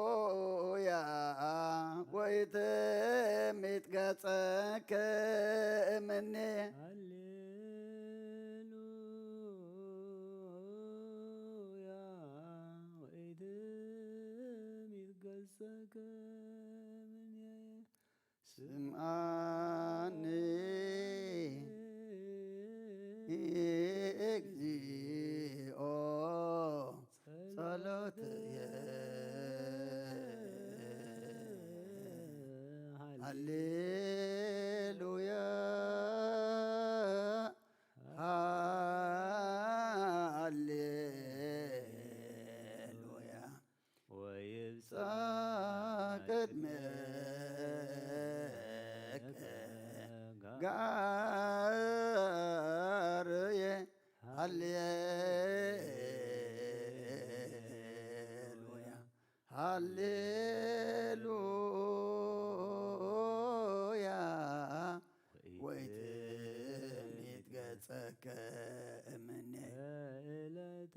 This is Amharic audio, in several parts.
ሃሌሉያ ወይትምትገጸከ እምኔ ሃሌሉያ ወኢትምትገጸከ እምኔ ስምዓኒ እግዚኦ ጸሎትየ ሃሌሉያ ሃሌሉያ ወይብጽሕ ቅድሜከ ጋርየ ሃሌሉያ ሃሌሉያ ወኢትምትገጸከ እምኔ ዕለተ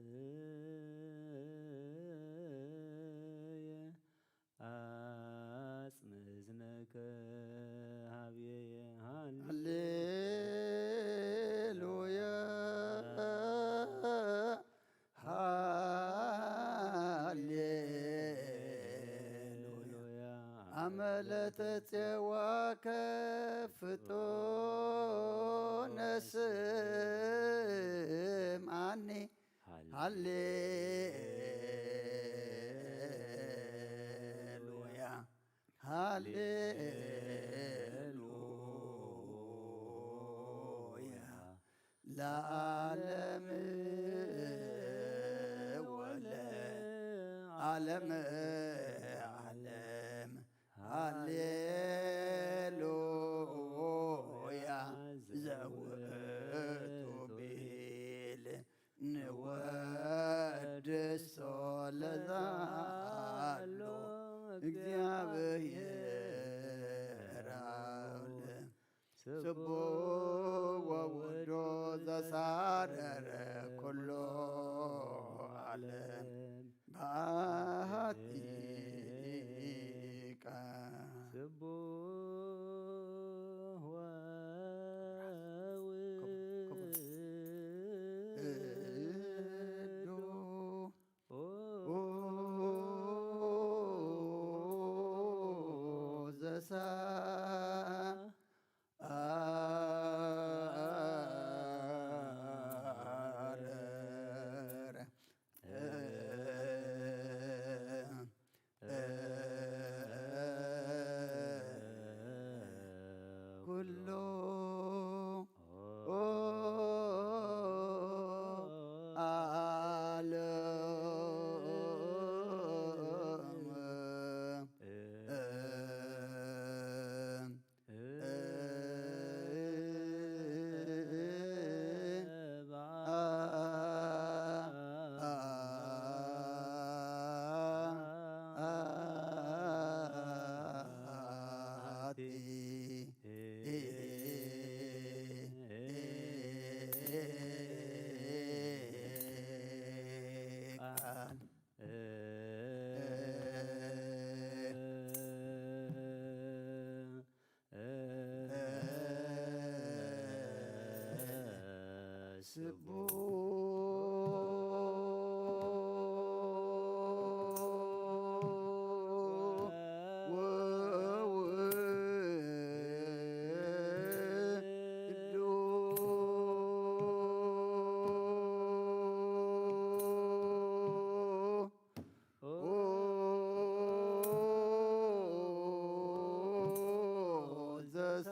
ምንዳቤየ አጽምዝነከ ሀብየየ ሃሌሉያ ሃሌሉያ አመለተፄዋከ ፍጡነ ስምዓኒ ሃሌሉያ ሃሌሉያ ለዓለም ወለዓለም ዓለም ሃሌሉያ ዘውእቱ ብሂል ንወድሶ ለዛሎ እግዚአብሔር አውለ ስቡሕ ወውእቱ ዘሳረረ ኩሎ ዓለም በአሐቲ ቃል ስቡሕ ወውእቱ ዘሳረረ ኩሎ ዘሳ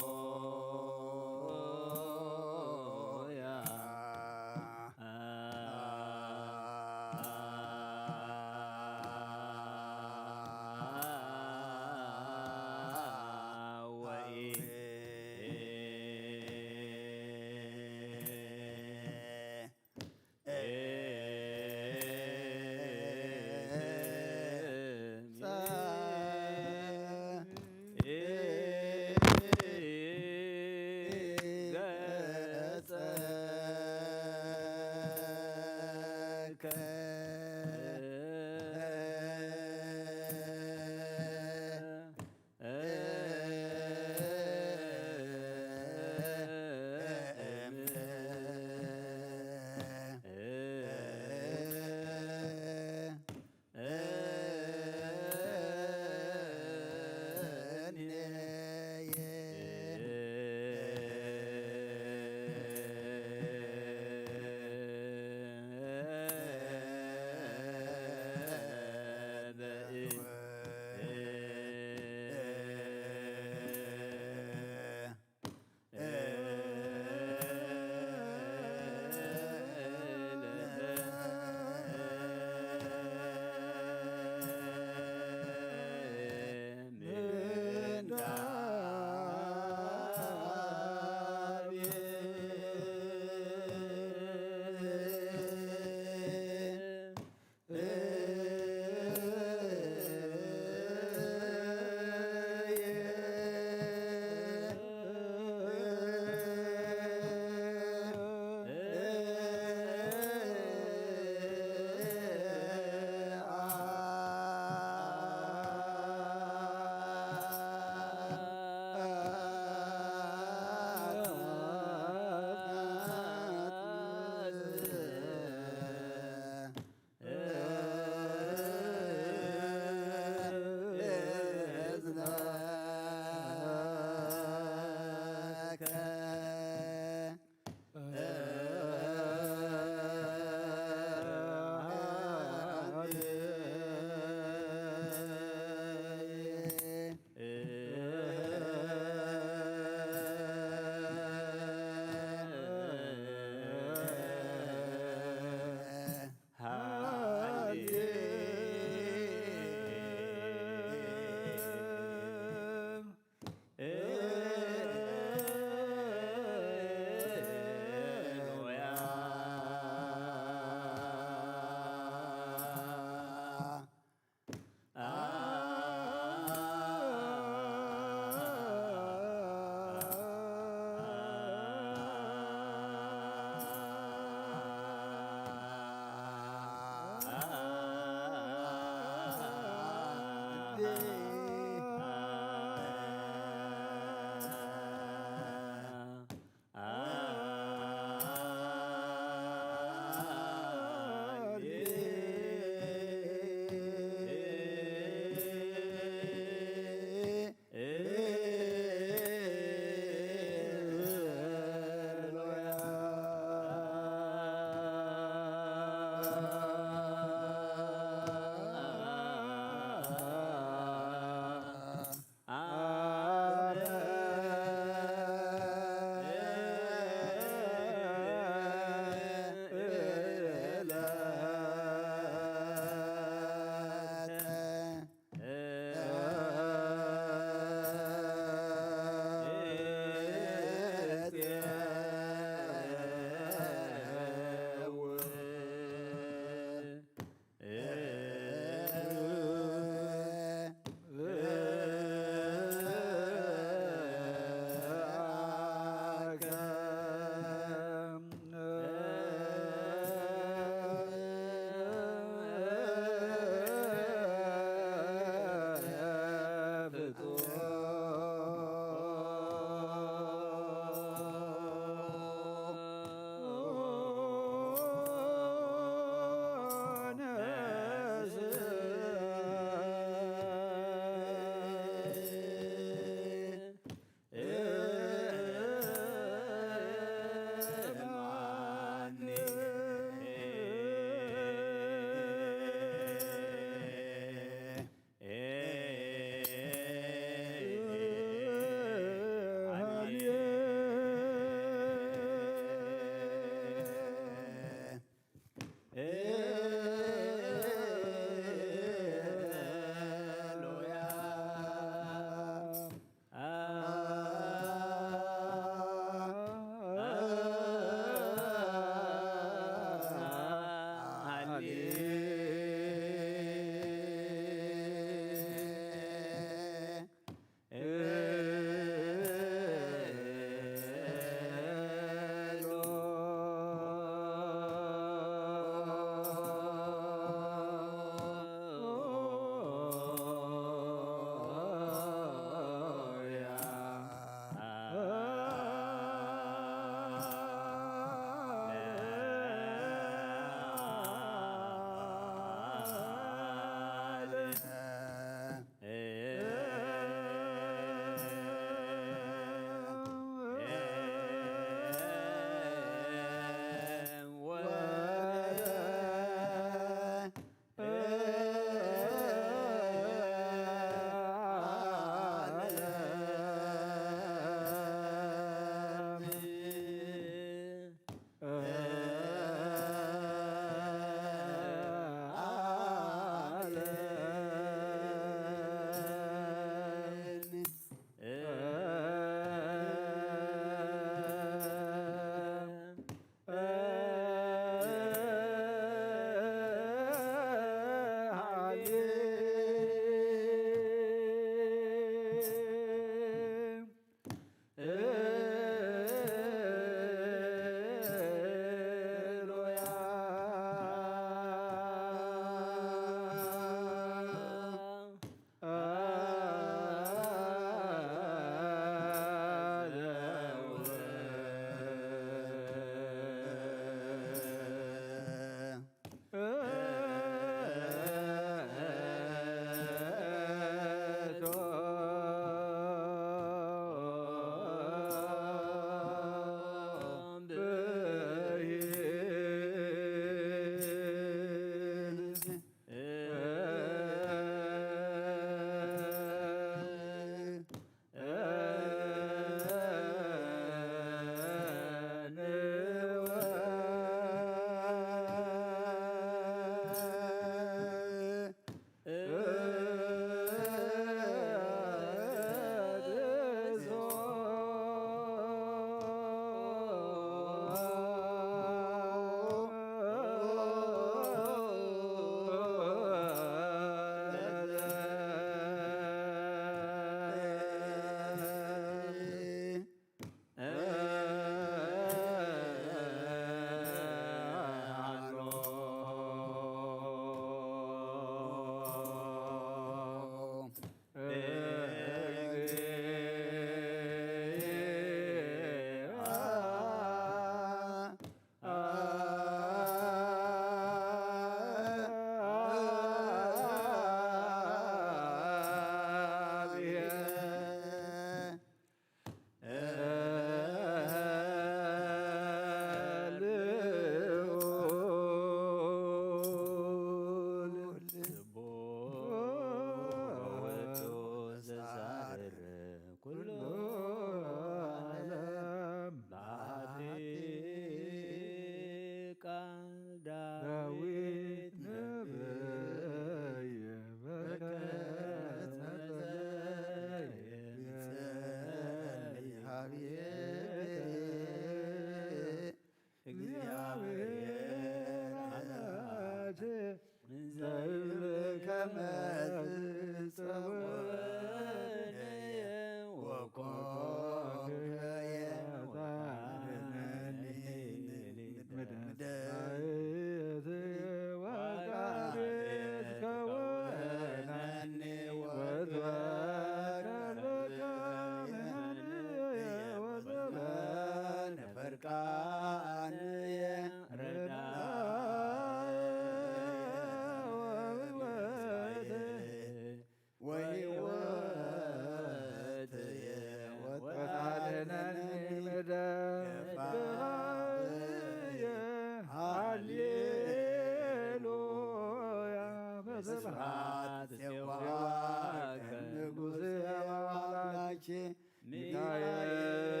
ሚካኤል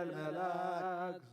መልአክ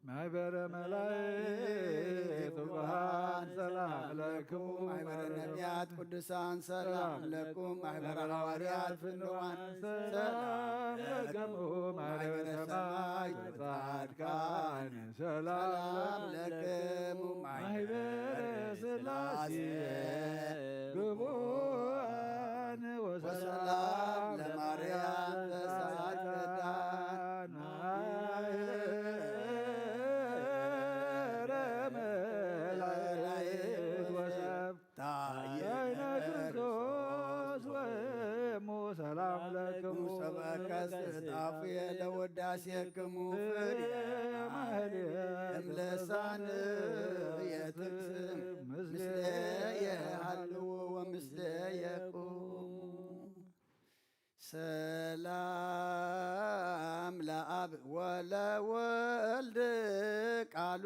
ማኅበረ መላእክት ትጉሃን ሰላም ለክሙ ማኅበረ ነቢያት ቅዱሳን ሰላም ለኩም ማኅበረ ሐዋርያት ፍኑዋን ሰላም ለክሙ ማኅበረ ሰማዕታት ጻድቃን ሰላም ለክሙ ማኅበረ ሥላሴ ግቡራን ወሰላም ለማርያም ዘሰዓት ገዳን ሰላም ለክሙ ሰበከስጣፍየ ለወዳሴክሙ ፍሬ እምለሳን የትክስም ምስሌየ ሀልዎ ወምስሌየ ቁሙ ሰላም ለአብ ወለወልድ ቃሉ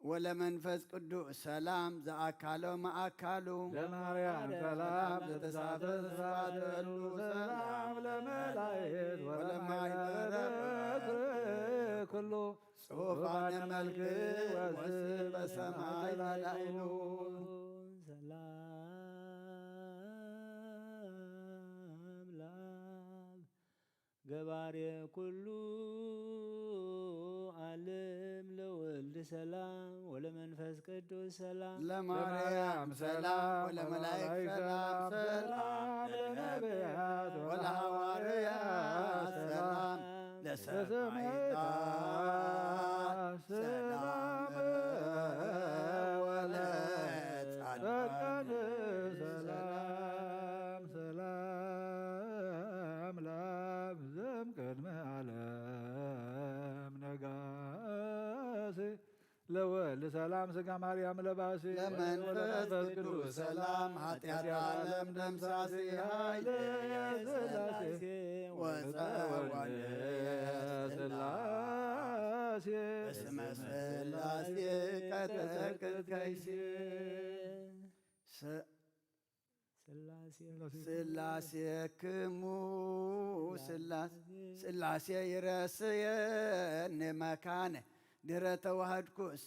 ወለመንፈስ ቅዱስ ሰላም ዘአካሎ ማእካሉ ለማርያም ሰላም ዘተሳተሉ ሰላም ለመላእክት ወለማኅበረ ኩሉ ጽሑፋነ መልክ ወስብ በሰማይ ላዕሉ ሰላም ለአብ ገባሬ ኩሉ ዓለም ለወልድ ሰላም ወለመንፈስ ቅዱስ ሰላም ለማርያም ሰላም ወለመላእክት ሰላም ሰላም ለነቢያት ወለሐዋርያት ሰላም ለሰማዕታት ሰላም ወለጻድቃን ሰላም ሰላም ለአብ ዘእምቅድመ ዓለም ነጋሴ ለወልድ ሰላም ሥጋ ማርያም ለባሴ ለመንፈስ ቅዱስ ሰላም ኃጢአት ዓለም ደምሳሴ ኃይለ ሥላሴ ወፀወልደ ሥላሴ እስመ ሥላሴ ቀጠቅጥ ከይሴ ሥላሴ ክሙ ሥላሴ ይረስየኒ መካነ ድኅረ ተዋህድኩስ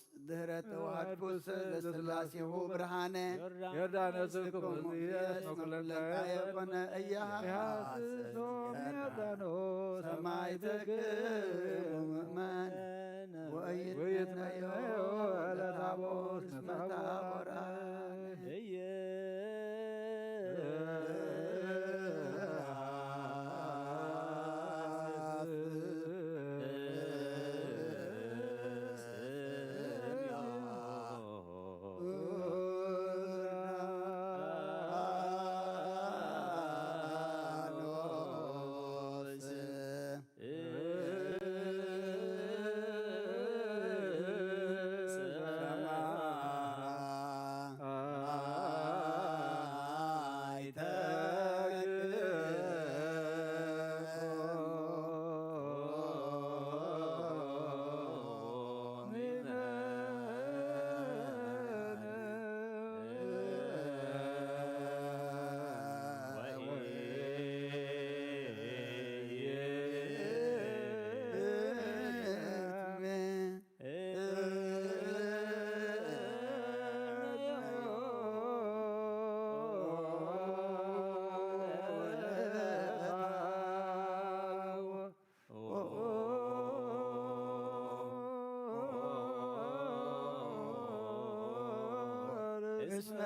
ለሥላሴሁ ብርሃነ ዮርዳኖስ ክሙ የኮነ ኢያሐስሶም ዮርዳኖስ ሰማዕትክሙ ምእመን ወኢትነዮ ለታቦት እስመ ታቦራ እስመ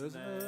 እስመ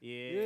የ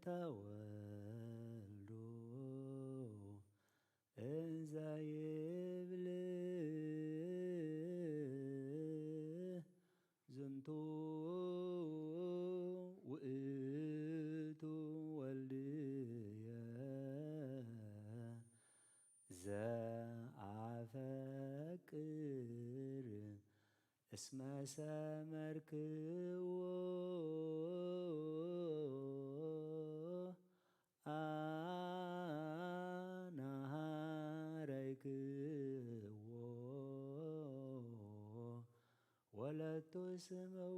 ተወልዶ እንዘ ይብል ዝንቱ ውእቱ ወልድየ ዘአፈቅር እስመ ሰመርክዎ አናሃረይክዎ ወለቱ ስምዎ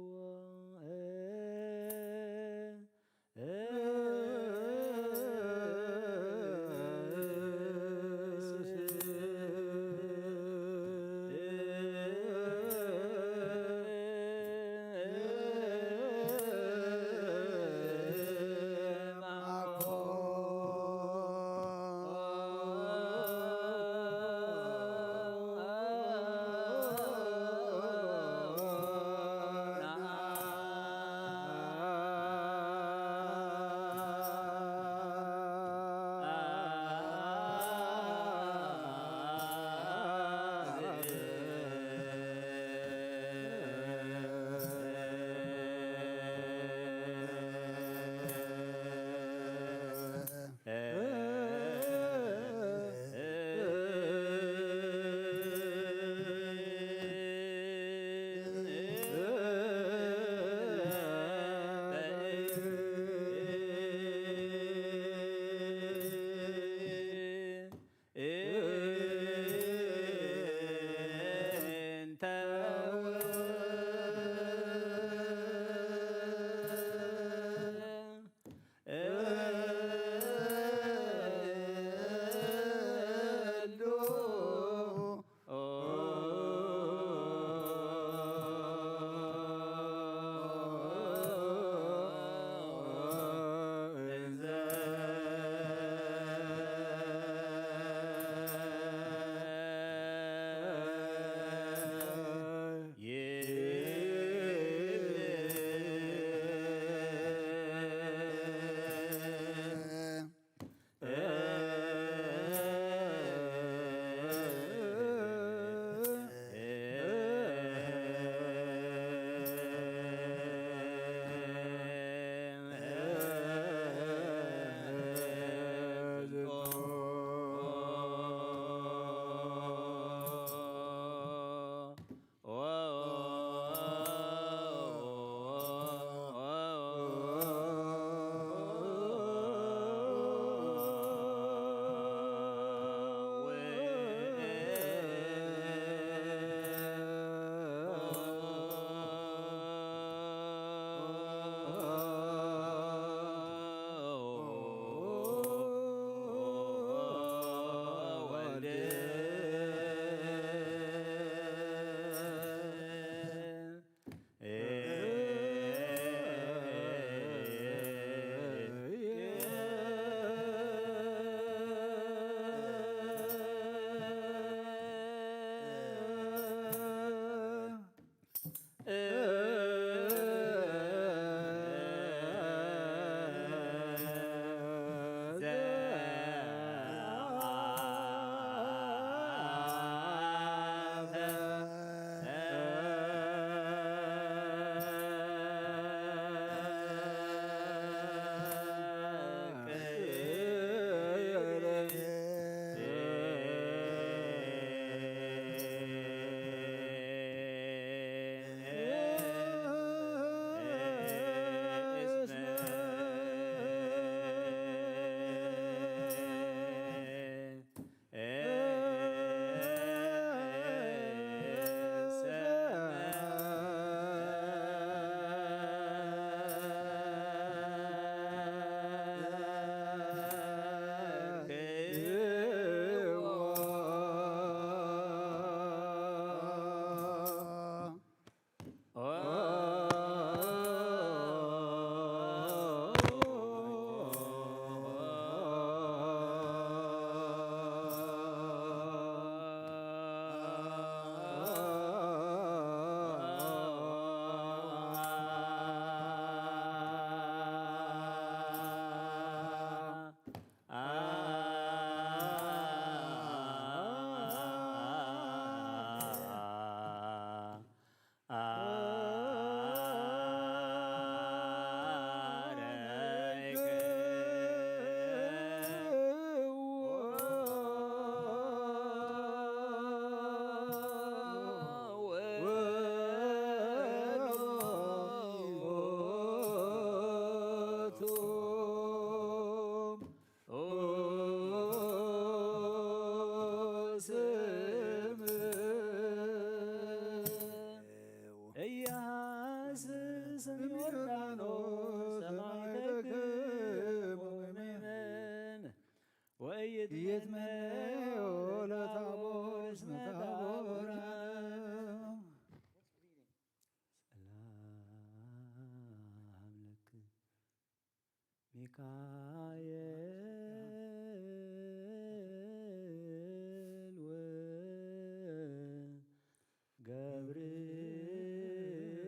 ሚካኤል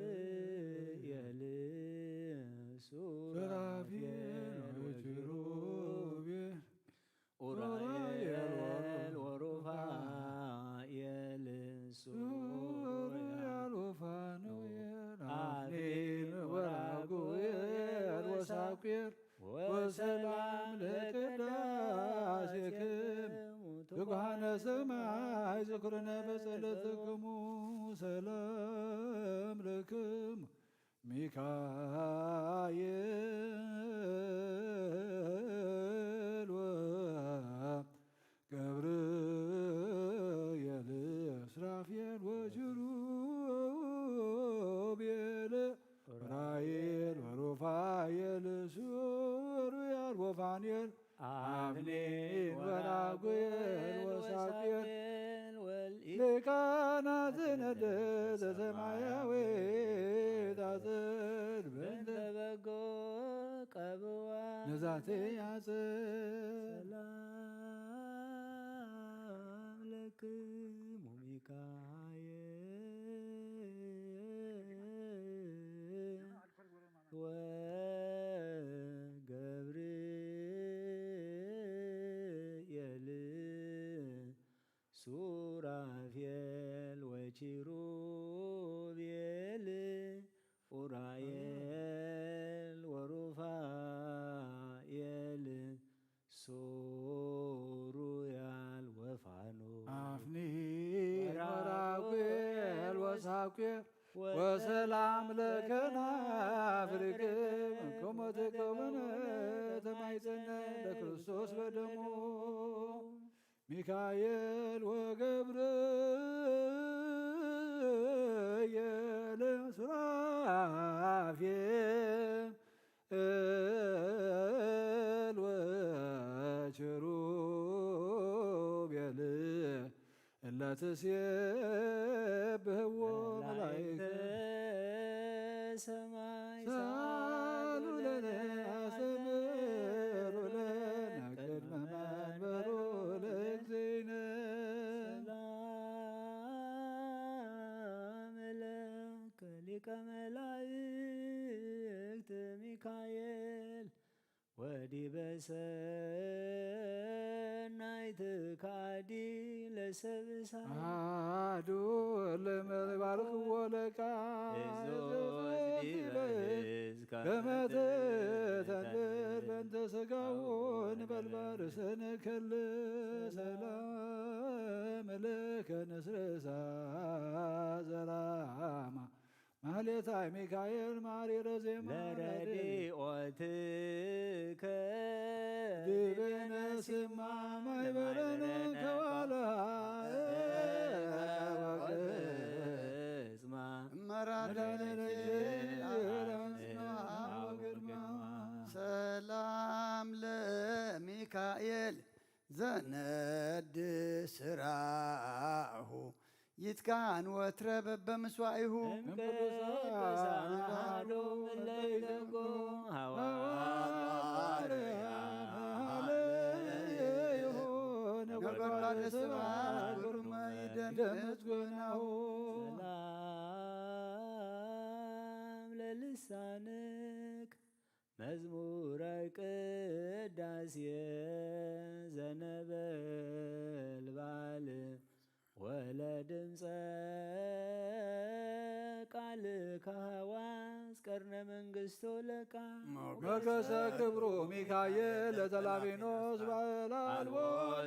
ወገብርኤል ሱራፌል ወኪሩቤል ኡራኤል ወሩፋኤል ሱራፌል ወፋኑኤል አፍኒን ወራጉኤል ወሳኩር ወሰላም ለቅዳሴክሙ ትጉሃነ ሰማይ ዝክርነ በጸሎትክሙ ሰላም ለክሙ ሚካኤል ወገብርኤል ሱራፌል ወኪሩቤል ኡራኤል ወሩፋኤል ሱራፌል ወፋኑኤል አፍኒን ወራጉኤል ወሳኩር ሊቃናተ ነገሥተ ሰማያዊት አጽድ በእንተ በጎ ቀብዋ ነዛቴ አጽድ ሰላም ለክሙ ሚካኤል ወገብርኤል ሱራፌል ወኪሩቤል ኡራኤል ወሩፋኤል ሱሩያል ወፋኑኤል አፍኒን ወራጉኤል ወሳኩር ወሰላም ለከናፍርክሙ ከመ ተከወነ ተማይጸነ ለክርስቶስ በደሙ ሚካኤል ወገብርኤል ሱራፌል ወኪሩቤል እለ ትሴብሕዎ መላእክተ ሰማይ ሳሉ ለነ አስተምሩ ለነ ቅድመ መንበሩ ለእግዚእነ ሰላም ለከ ሊቀ መላእክት ሚካኤል ወዲበ ሰናይትከ አዲ ለሰብእ አሐዱ ለመባርክዎ ከመ ትተንብል በእንተ ሥጋሁ እንበልባል ስንክል ሰላም ለከ ንስርሳ ዘራማ ማህሌታይ ሚካኤል ማሪረ ዜማ ለረድኤትከ ዲበነ ስማ ማይበረነ ከዋላ ወቅጽማ ሰላም ለሚካኤል ዘነድ ስራሁ ይትካን ወትረ በበምስዋዕሁ እምቅዱሳን አሐዱ እለ ይትጎ ነጎድጓደ ስብሐት ግርማ ይደምጽ ጎናሁ ሰላም ለልሳንክ መዝሙረ ቅዳሴ ዘነበልባል ወለድምፀ ቃል ከሐዋስ ቀርነ መንግሥቶ ለቃ ሞገሰ ክብሩ ሚካኤል ለተላቢኖስ ባላልቦ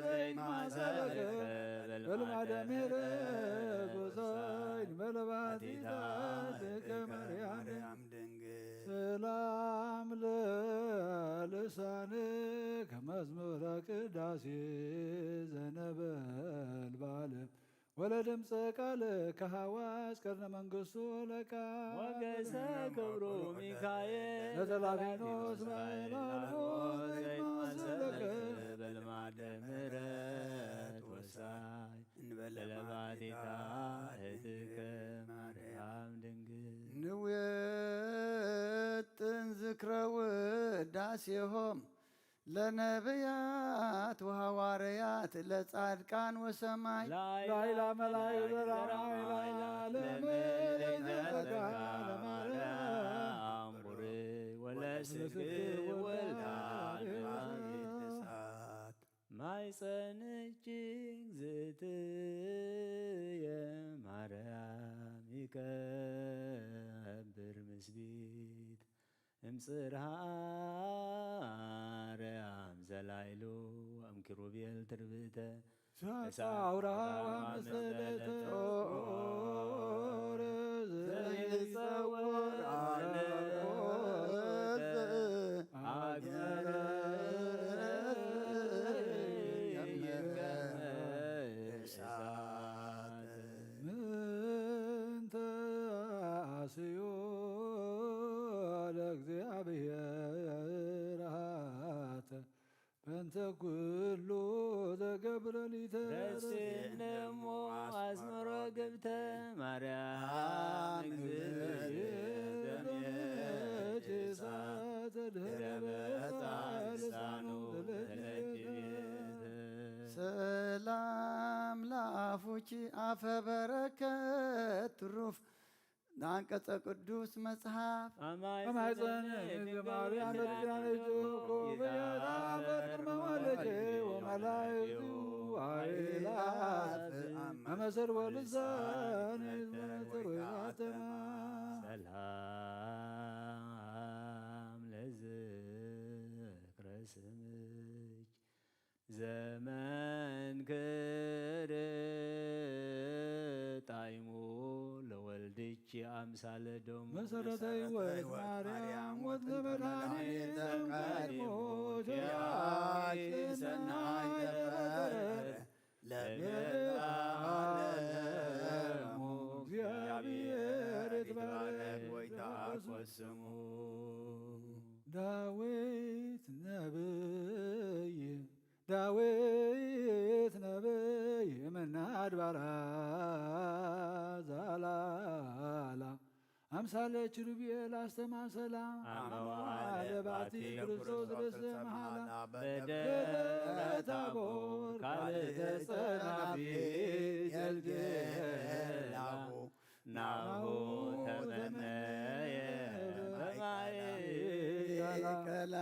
ዘይማሰለከ በልማደ ምሕረት ወሳይን በለባቲታ ደቀ ማርያም ድንግል ሰላም ለልሳንከ መዝሙረ ቅዳሴ ዘነበልባል ወለድምፀ ቃል ከሐዋስ ቀርነ መንግሥቱ ለቃ ሞገሰ ክብሩ ሚካኤል ለተላቢኖስ ባላልቦ ዘይማሰለከ በልማደ ምሕረት ወሳይ በለባቲታ እትከ ማርያም ድንግል ንዌጥን ዝክረ ቅዳሴሆም ለነቢያት ወሐዋርያት ለጻድቃን ወሰማይ ላይላ መላይ ዘራይላ ለመለይዘጋ ለማርያም ወለስክ ወልዳ ማይፀን እጅግ ዝትየ ማርያም ይቀብር ምስቢት እምጽርሃ አርያም ዘላይሉ እምኪሩቤል ትርብእተ ሳውራ መሰለተ ኦር ዘይጸወር ምንተ አስዮ ለእግዚአብሔር አተ በእንተ ኩሉ ዘገብረ ረሴነሞ አስመሮ ገብተ ማርያም ሰላም ለአፉኪ አፈ በረከት ትሩፍ አንቀጸ ቅዱስ መጽሐፍ አማይፀን ማርያም ለድጋነች ኮብየላፈር መዋለጀ ወመላይቱ አይላት አመሰር ወልሳን መነጽር ወይናተማ ሰላም ለዝክረ ስምች ዘመን ክርጣይሙ ለወልድች አምሳለ ዶሙ መሰረተ ሕይወት ማርያም ወት ለመድኃኒት ቀድሞ ሰናይ ነበረ ለዘላለሙ እግዚአብሔር ይትባረክ ወይታቆስ ስሙ ዳዊት ነብይ ዳዊት ነብይ እምናድባራት ዛላላ አምሳለ ኪሩቤል አስተማሰላ አለባቲ ክርስቶስ ርእሰ መሃላ በደብረ ታቦር ካልእተ ጸናፊ ገልገላሁ ናሁ ተመነየ በማእከላ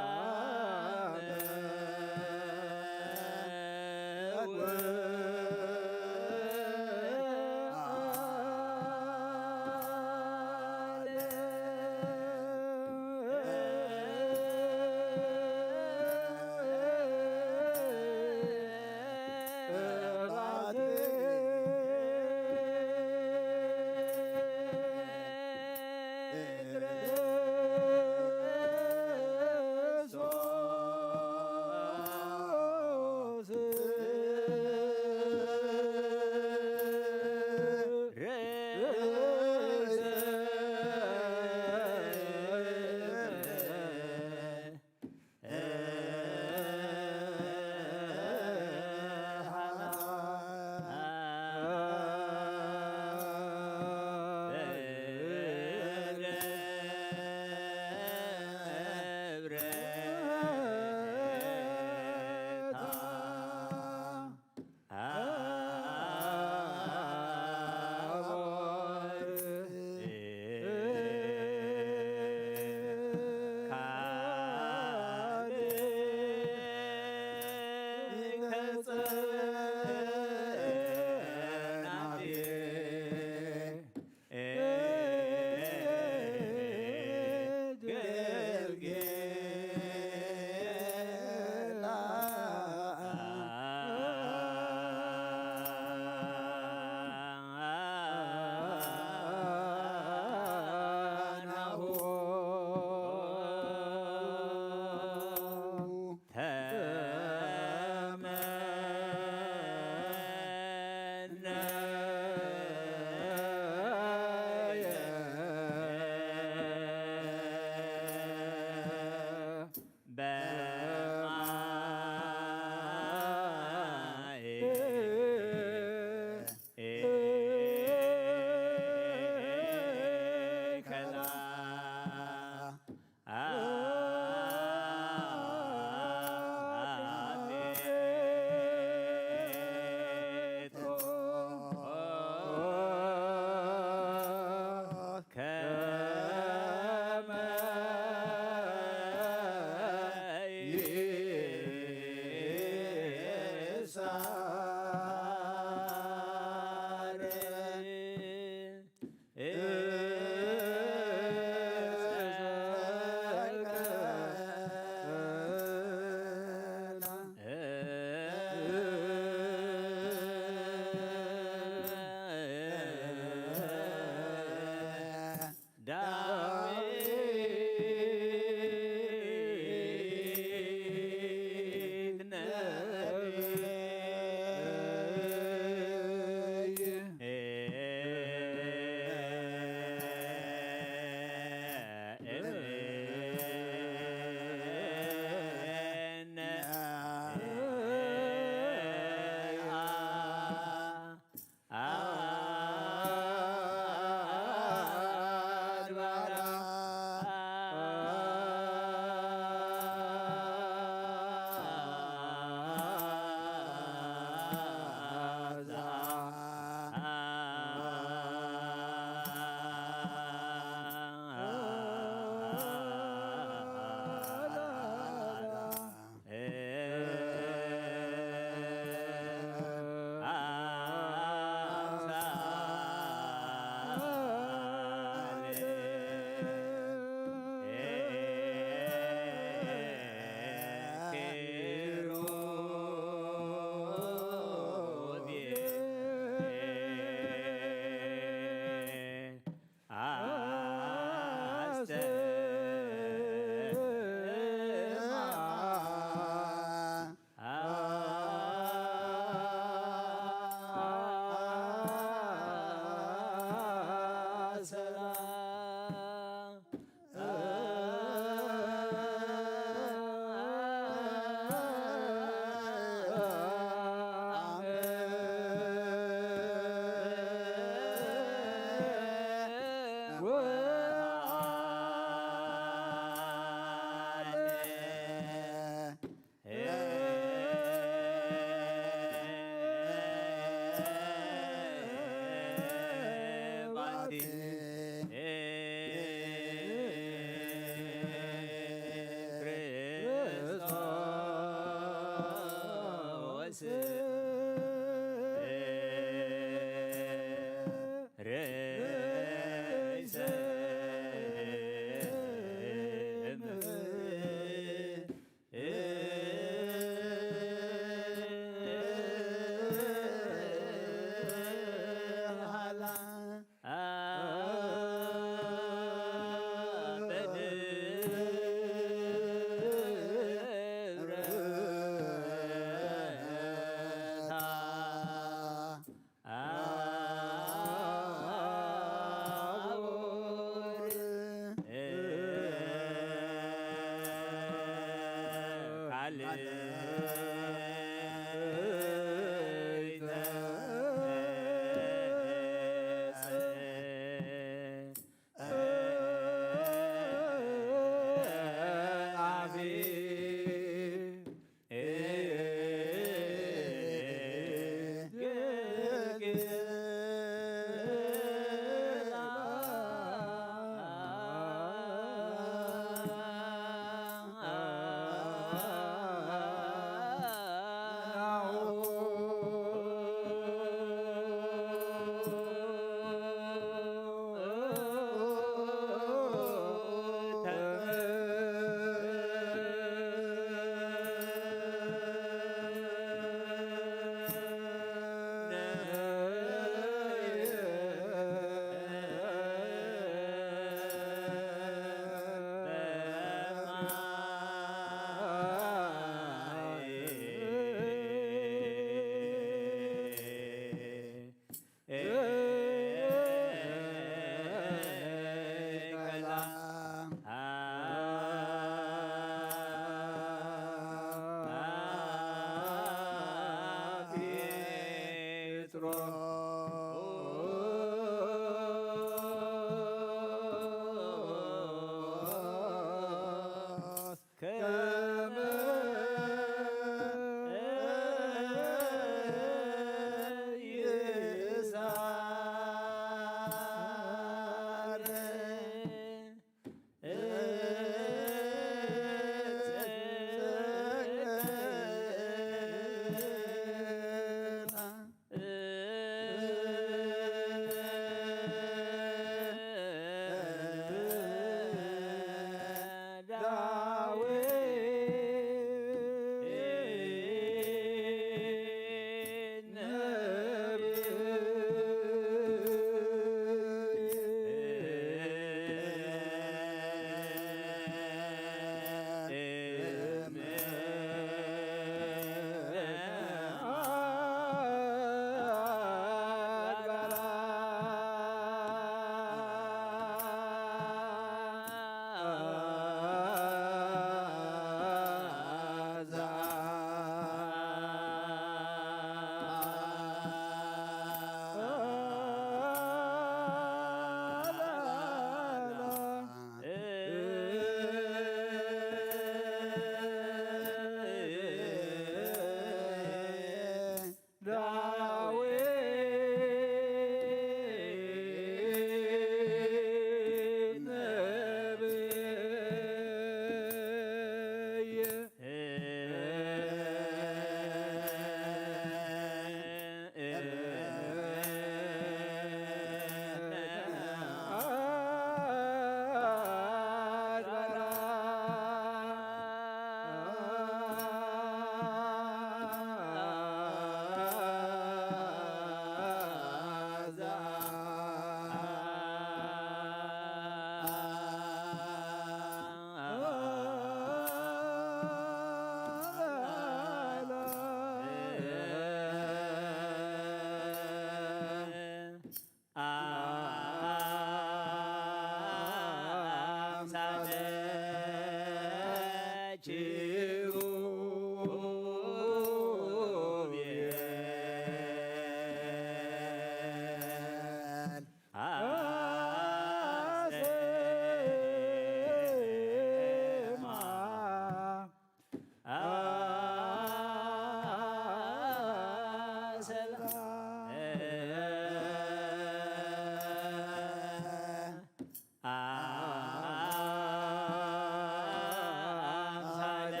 አምሳለ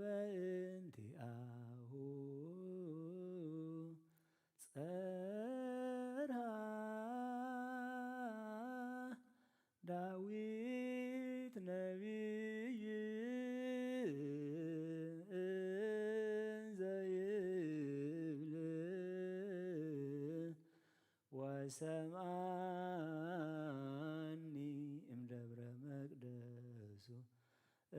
በእንቲአሁ ጸርሃ ዳዊት ነቢይ ዘይብል ወሰምዓኒ እምደብረ መቅደሱ ቴ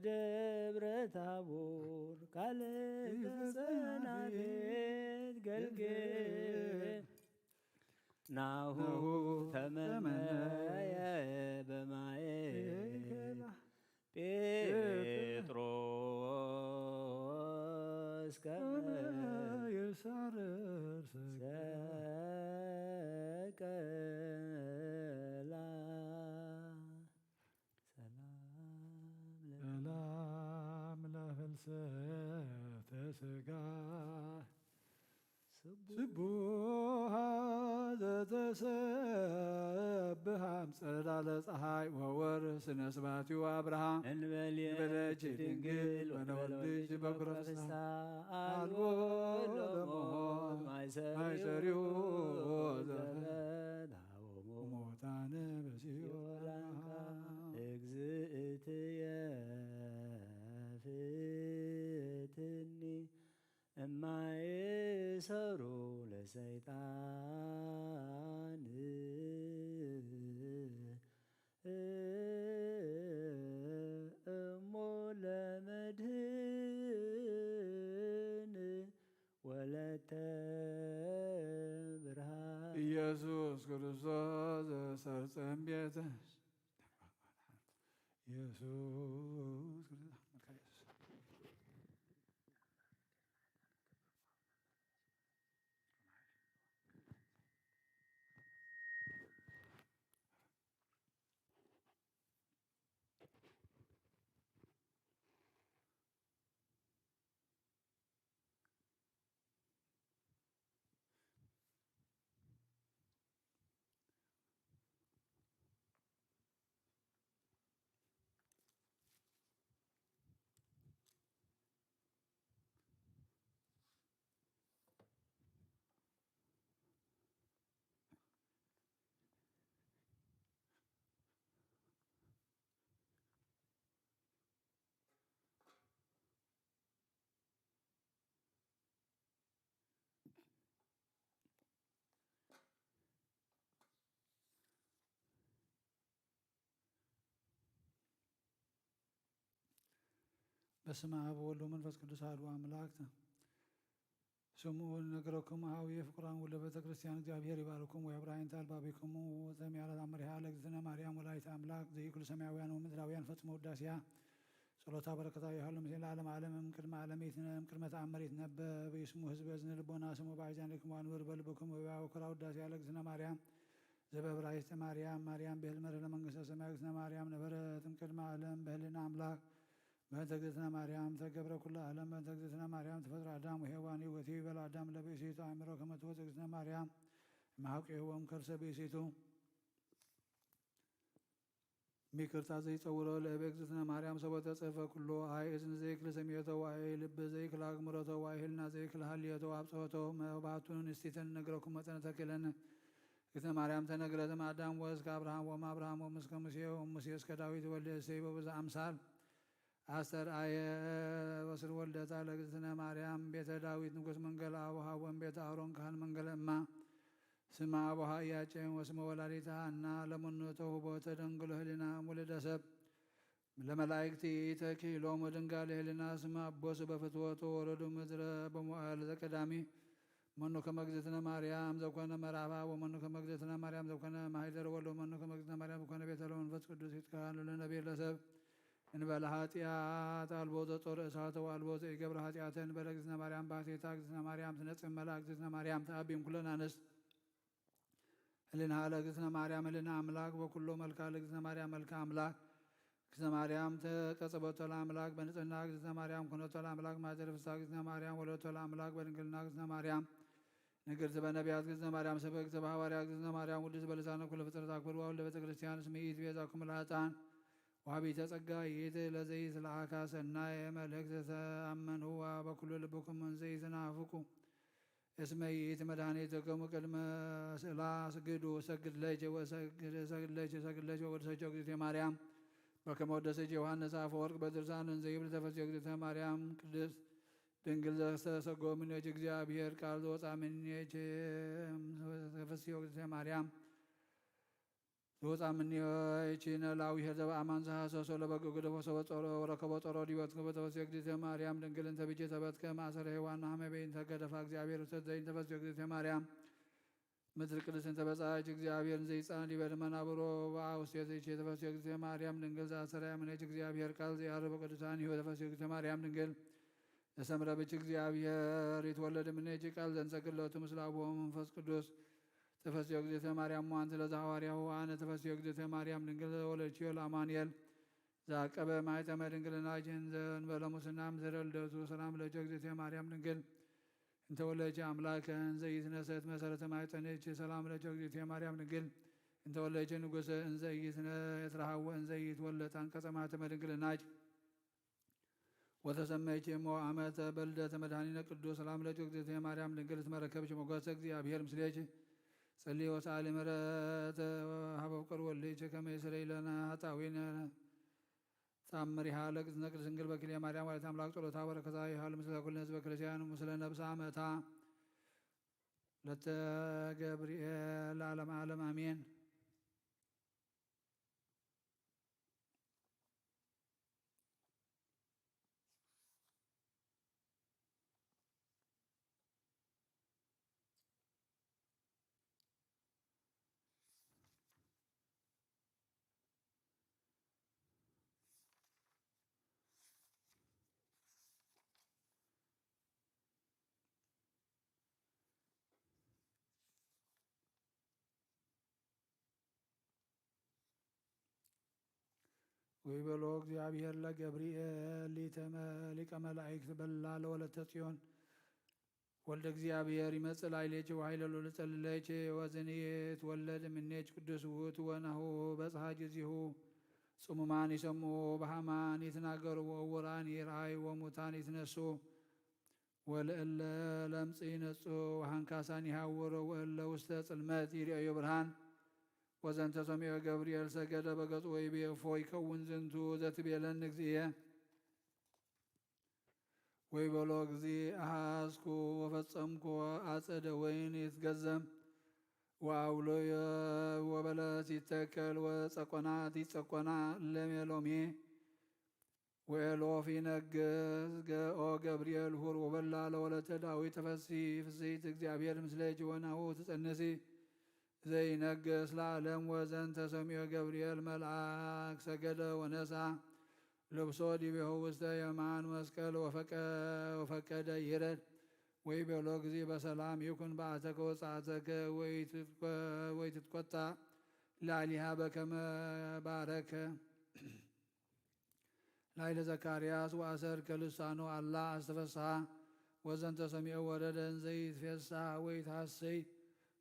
በደብረ ታቦር ቃለ ተጸናቤት ገልግል ናሁ ተመነየ በማየ ጴጥሮስ ከመ የሳረር ሰቀላ ሰላም ለፍልሰተ ሥጋ ስቡሐ ዘተሰብሐ ጸዳለ ፀሐይ ወወር ስነ ስብሐቲሁ አብርሃም እንበልየች ድንግል ወለወልድሽ በኩረ ፍስሐ አልቦ ለሞት ማይሰሪሁ ዘፈናሆሙ ሙታነ በሲኦል እግዝእትየ ፍትኒ እማይሰሩ ለሰይጣን እሞ ለመድህን ወለተ ብርሃን ኢየሱስ ክርስቶስ ዘሰርጸ እምቤተ ኢየሱስ በስመ አብ ወወልድ ወመንፈስ ቅዱስ አሐዱ አምላክ ስሙ ነገረክሙ ኀቤ ፍቁራን ወለቤተ ክርስቲያን እግዚአብሔር ይባርክሙ ወያብርሃን ታልባቢክሙ ወዘሚያለ ታምሪሃ ለእግዝእትነ ማርያም ወላዲተ አምላክ ዘይኩሉ ሰማያውያን ወምድራውያን ፈጽሞ ውዳሴያ ጸሎታ በረከታ ይሃሉ ምስለ ዓለም ዓለም እምቅድመ ዓለም እምቅድመ ተአምር ይትነበብ ይስሙ ህዝበ እዝነ ልቦና ስሙ በአይዛኒክሙ አንብር በልብክሙ ወያውክራ ውዳሴያ ለእግዝእትነ ማርያም ዘበዕብራይስጥ ማርያም ማርያም በሕልመ ለመንግሥተ ሰማያት እግዝእትነ ማርያም ነበረት እምቅድመ ዓለም በህሊና አምላክ በእንተ እግዝእትነ ማርያም ተገብረ ኩሉ ዓለም በእንተ እግዝእትነ ማርያም ተፈጥረ አዳም ወሔዋን ወቲ ይበላ አዳም ለብእሲቱ አእምሮ ከመ ትወፅእ እግዝእትነ ማርያም እምኀቤሁ ወእምከርሰ ብእሲቱ ሚክርታ ዘይጸውሮ ለእበ እግዝእትነ ማርያም ሰበተ ጽሕፈ ኩሎ አይ እዝን ዘይክል ሰምየቶ ዋይ ልብ ዘይክል አእምሮቶ ዋይ ህልና ዘይክል ሀልየቶ አብጽሖቶ መባቱን እስቲተን ነግረኩም መጠነ ተክለን እግዝእትነ ማርያም ተነግረትም አዳም ወእስከ አብርሃም ወእም አብርሃም ወእስከ ሙሴ ወሙሴ እስከ ዳዊት ወልደ እሴይ በብዙ አምሳል አስተርአየ ወስር ወልደታ ለእግዝእትነ ማርያም ቤተ ዳዊት ንጉሥ መንገለ አቡሃ ወእም ቤተ አሮን ካህን መንገለ እማ ስማ አቡሃ ኢያቄም ወስመ ወላዲተ ሐና ለመኖቶ ቦተ ደንግሎ ህሊና ሙልደ ሰብ ለመላእክት ተኪሎሙ ድንጋሌ ህሊና ስማ አቦስ በፍትወቶ ወረዱ ምድረ በመዋዕል ዘቀዳሚ መኑ ከመ እግዝእትነ ማርያም ዘኮነ መራባ ወመኑ ከመ እግዝእትነ ማርያም ዘኮነ ማኅደረ ወልድ ወመኑ ከመ እግዝእትነ ማርያም ዘኮነ ቤተ ለመንፈስ ቅዱስ ይትካህሉ ለነቢይ ለሰብ እንበለ ኃጢአት አልቦ ዘጦር እሳተ ወአልቦ ዘኢገብረ ኃጢአተ እንበለ እግዝእትነ ማርያም ባሕቲታ እግዝእትነ ማርያም ትነጽእ መልአክ እግዝእትነ ማርያም ተአቢም ኩለን አንስት ህሊና ለእግዝእትነ ማርያም ህሊና አምላክ በኩሎ መልካ ለእግዝእትነ ማርያም መልካ አምላክ እግዝእትነ ማርያም ተቀጽበቶ ለአምላክ በንጽሕና እግዝእትነ ማርያም ኩነቶ ለአምላክ ማኅደረ ፍስሐ እግዝእትነ ማርያም ወለደቶ ለአምላክ በድንግልና እግዝእትነ ማርያም ንግሥት በነቢያት እግዝእትነ ማርያም ሰበክት በሐዋርያት እግዝእትነ ማርያም ውድስት በልሳነ ኩሉ ፍጥረት አክብር ወወልደ ቤተ ክርስቲያን እስመ ኢት ቤዛኩሙ ለኃጥኣን ወሀቢተ ጸጋ ይእቲ ለዘኢትለአካ ሰናየ መልእክት ተአመንዋ በኩሉ ልብኩም እንዘ ኢትናፍቁ እስመ ይእቲ መድኃኒትክሙ ቅድመ ስእላ ስግዱ ሰግድ ለኪ ወሰግድ ለኪ ወወድሰኪ እግዝእትየ ማርያም በከመ ወደሰኪ ዮሐንስ አፈወርቅ በድርሳን እንዘ ይብል ተፈሥሒ እግዝእትየ ማርያም ቅድስት ድንግል ዘተሰጎ እምኔኪ እግዚአብሔር ቃል ዘወፅአ እምኔኪ ተፈሥሒ እግዝእትየ ማርያም ዝወፃ ምንዮይቺነ ላዊሄ ዘበአማን ዘሃሰሶ ለበጎ ገደፎ ሰበ ወረከቦ ጸሮ ዲበት በተፈስዮ እግዝእትየ ማርያም ድንግል እንተ ብእሲ ተበትከ ማእሰረ ሔዋን ሀመ በእንተ ገደፋ እግዚአብሔር ውስተ ዘእንተ ተፈስዮ እግዝእትየ ማርያም ምድር ቅድስት እንተ በጻሕች እግዚአብሔርን ዘይጻን ዲበ ደመና ብሮ ውስቴተ ይእቲ ተፈስዮ እግዝእትየ ማርያም ድንግል ዘአሰረያ እምኔች እግዚአብሔር ቃል ዘያርብ ቅዱሳን ይሁ ተፈስዮ እግዝእትየ ማርያም ድንግል ዘሰምረ ብእሲ እግዚአብሔር ይትወለድ እምኔች ቃል ዘንጸግለቱ ምስለ አቡሁ መንፈስ ቅዱስ ተፈስዮ እግዝእትየ ማርያም ሟንት ለዘሐዋርያሁ አነ ተፈስዮ እግዝእትየ ማርያም ድንግል ዘወለድኪዮ ለአማኑኤል ዘዐቀበ ማኅተመ ድንግልናኪን ዘእንበለ ሙስናም ዘረ ልደቱ ሰላም ለኪ እግዝእትየ ማርያም ድንግል እንተ ወለድኪ አምላከ እንዘ ኢትነሣእ መሠረተ ማኅፀንኪ ሰላም ለኪ እግዝእትየ ማርያም ድንግል እንተ ወለድኪ ንጉሠ እንዘ ኢትረኃወ እንዘ ኢትወለድ አንቀጸ ማኅተመ ድንግልናኪ ወተሰመይኪ እሞ ዓመተ በልደተ መድኃኒነ ቅዱስ ሰላም ለኪ እግዝእትየ ማርያም ድንግል እስመ ሞገሰ እግዚአብሔር ምስሌኪ ጸልዪ ወሰአሊ ምሕረተ ሀበ ፍቁር ወልድኪ ከመ ይስረይ ለነ ኃጣውኢነ ተአምሪሃ ለእግዝእትነ ቅድስት ድንግል በክልኤ ማርያም ወላዲተ አምላክ ጸሎታ በረከታ ይሃሉ ምስለ ኩልነ ሕዝበ ክርስቲያን ምስለ ነብሰ አመታ ለተ ገብርኤል ለዓለመ ዓለም አሜን። ወይቤሎ እግዚአብሔር ለገብርኤል ሊቀ መላእክት በላ ለወለተ ጽዮን ወልደ እግዚአብሔር ይመጽእ ላዕሌኪ ወኃይለ ልዑል ወዝንየት ወለድ እምኔኪ ቅዱስ ውእቱ ወናሁ በጽሐ ጊዜሁ ጽሙማን ይሰምዑ በሃማን ይትናገሩ ወዕውራን ይርአዩ ወሙታን ይትነሱ ወለእለ ለምጽ ይነጹ ወሃንካሳን ይሐውሩ ወእለ ውስተ ጽልመት ይርእዩ ብርሃን ወዘንተ ሰሚዐ ገብርኤል ሰገደ በገጹ ወይቤ እፎ ይከውን ዝንቱ ዘትቤለኒ እግዚእየ ወይቤሎ እግዚእ አሐዝኩ ወፈጸምኩ አጸደ ወይን ይትገዘም ወአውሎየ ወበለስ ይተከል ወጸቆናት ይጸቆና ለሜሎሜ ወኤሎፍ ይነግሥ ኦ ገብርኤል ሁር ወበላ ለወለተ ዳዊት ተፈሥሒ ፍሥሕት እግዚአብሔር ምስሌኪ ወናሁ ትጸንሲ ዘይነግሥ ለዓለም ወዘንተ ሰሚዐ ገብርኤል መልአክ ሰገደ ወነሣ ልብሶ ዲቤሁ ውስተ የማን መስቀል ወፈቀደ ይረድ ወይቤሎ እግዚእ በሰላም ይኩን በአተከ ወጸአተከ ወይትትቈጣ ላዕሌሃ በከመ ባረከ ላዕለ ዘካርያስ ወአሰርከ ልሳኖ አላ አስተፈስሐ ወዘንተ ሰሚዐ ወረደ እንዘ ይትፌስሕ ወይትሐሰይ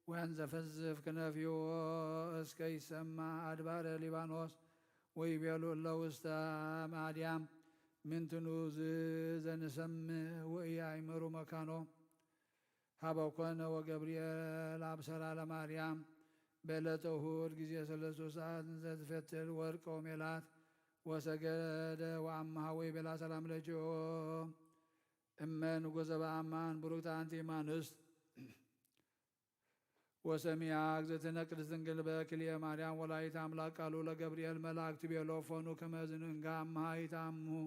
ወያንዘፈዝፍ ክነፊዮ እስከ ይሰማዕ አድባረ ሊባኖስ ወይቤሎ እለ ውስተ ማድያም ምንትኑ ዘንሰምዕ ወኢያእምሩ መካኖ ሀበ ኮነ ወገብርኤል አብሰራ ለማርያም በዕለተ እሑድ ጊዜ 3 ሰዓት እንዘ ትፈትል ወርቀ ወሜላት ወሰገደ ወአምሃ ወይቤላ ሰላም ለኪ እመ ንጉሠ በአማን ቡሩክት አንቲ እማንስት ወሰሚዐ እግዝእትነ ቅድስት ድንግል በክልኤ ማርያም ወላዲተ አምላክ ቃሉ ለገብርኤል መልአክ ትቤሎ ፎኑ ከመ ዝንጋ እምኀ ይታምሁ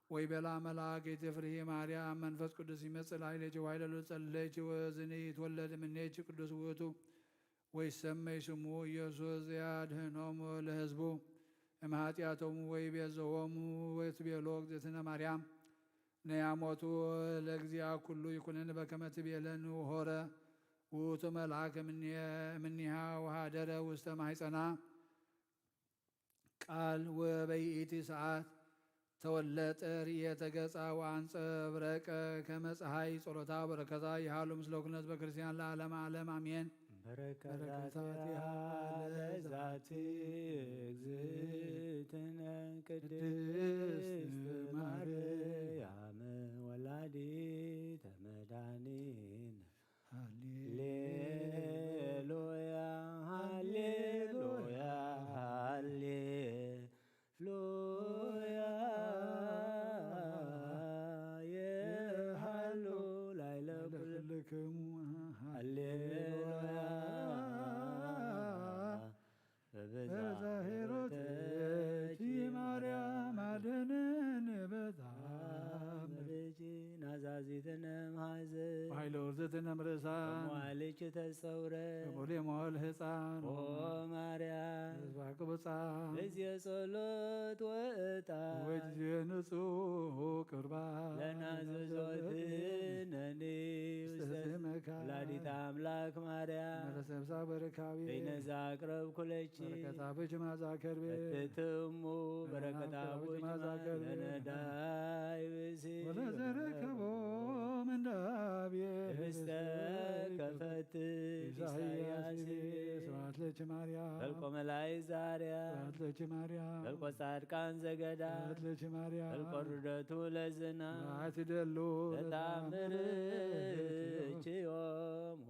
ወይቤላ መልአክ ኢትፍርሂ ማርያም መንፈስ ቅዱስ ይመጽእ ላዕሌኪ ወኃይለ ልዑል ጸልለኪ ወዝኒ ይትወለድ እምኔኪ ቅዱስ ውእቱ ወይሰመይ ስሙ ኢየሱስ ዘያድኅኖሙ ለሕዝቡ እምኃጢአቶሙ ወይቤዝሖሙ ወትቤሎ እግዝእትነ ማርያም ነያሞቱ ለእግዚአ ኩሉ ይኩነን በከመ ትቤለኒ ሆረ ውእቱ መልአክ እምኔሃ ወኀደረ ውስተ ማኅፀና ቃል ወበይእቲ ሰዓት ተወለጠ ርእየተ ገጻ ወአንጸብረቀ ከመ ፀሐይ ጸሎታ በረከታ ይሃሉ ምስለ ኩልነ ሕዝበ ክርስቲያን ለዓለመ ዓለም አሜን። በረከታቲሃ ለዛቲ እግዝእትነ ቅድስት ማርያም ወላዲተ መድኃኒነ ሃሌሉያ ሃሌሉያ ሃሌሉያ የሃሉ ላዕለ ኩልክሙ ሃሌሉያ ኃይለ ውርዘትነ ምርሳን ሟልች ተጸውረ ሙሌ መዋል ህፃን ኦ ማርያም ህዝባ ቅቡፃን በዚህ ጸሎት ወዕጣን ወጅ ንጹሕ ቁርባን ለናዘዞትነኒ ውስተ ስምከ ወላዲተ አምላክ ማርያም መለሰብሳ በረካቢ በይነዛ አቅረብ ኩለቺ በረከታብች ማዛከርቤ እትሙ በረከታቦች ለነዳይ ብሲ ወለዘረከቦ ምንዳብየ ህብስተ ከፈት ኢሳያስ ስብሐት ለኪ ማርያም በልቆ መላይ ዛርያ ስብሐት ለኪ ማርያም በልቆ ጻድቃን ዘገዳ ስብሐት ለኪ ማርያም በልቆ ርደቱ ለዝና ስብሐት ይደሉ በታምርችዮም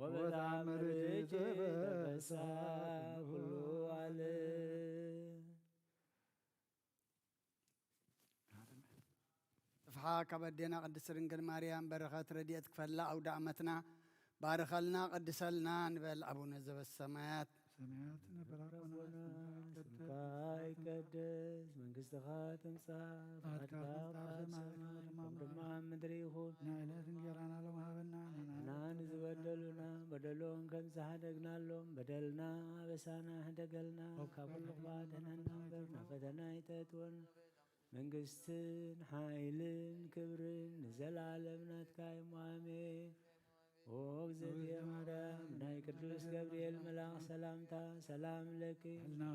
ወበታምርች ተፈሳ ሁሉ አለ ጥፍሓ ከበዴና ቅድስት ድንግል ማርያም በረኸት ረድኤት ክፈላ አውደ ዓመትና ባርከልና ቅድሰልና እንበል። አቡነ ዘበሰማያት ሰማያት ነበራኮና ስምካ ይቀደስ መንግሥትኻ ትምጻእ ፈቃድካ በሰማይ ከምድማ ምድሪ ይኹን ናይለት እንጀራና ለማሃበና ናን ዝበደሉና በደሎም ከም ዝሓደግናሎም በደልና አበሳና ህደገልና ካብ ኩሉ ባድነና እምበርና ፈተና ይተትወን መንግሥትን ሓይልን ክብርን ንዘላለም ናትካ እዩ አሜን። ኦ እግዝእትየ ማርያም ናይ ቅዱስ ገብርኤል መልአክ ሰላምታ ሰላም ለኪ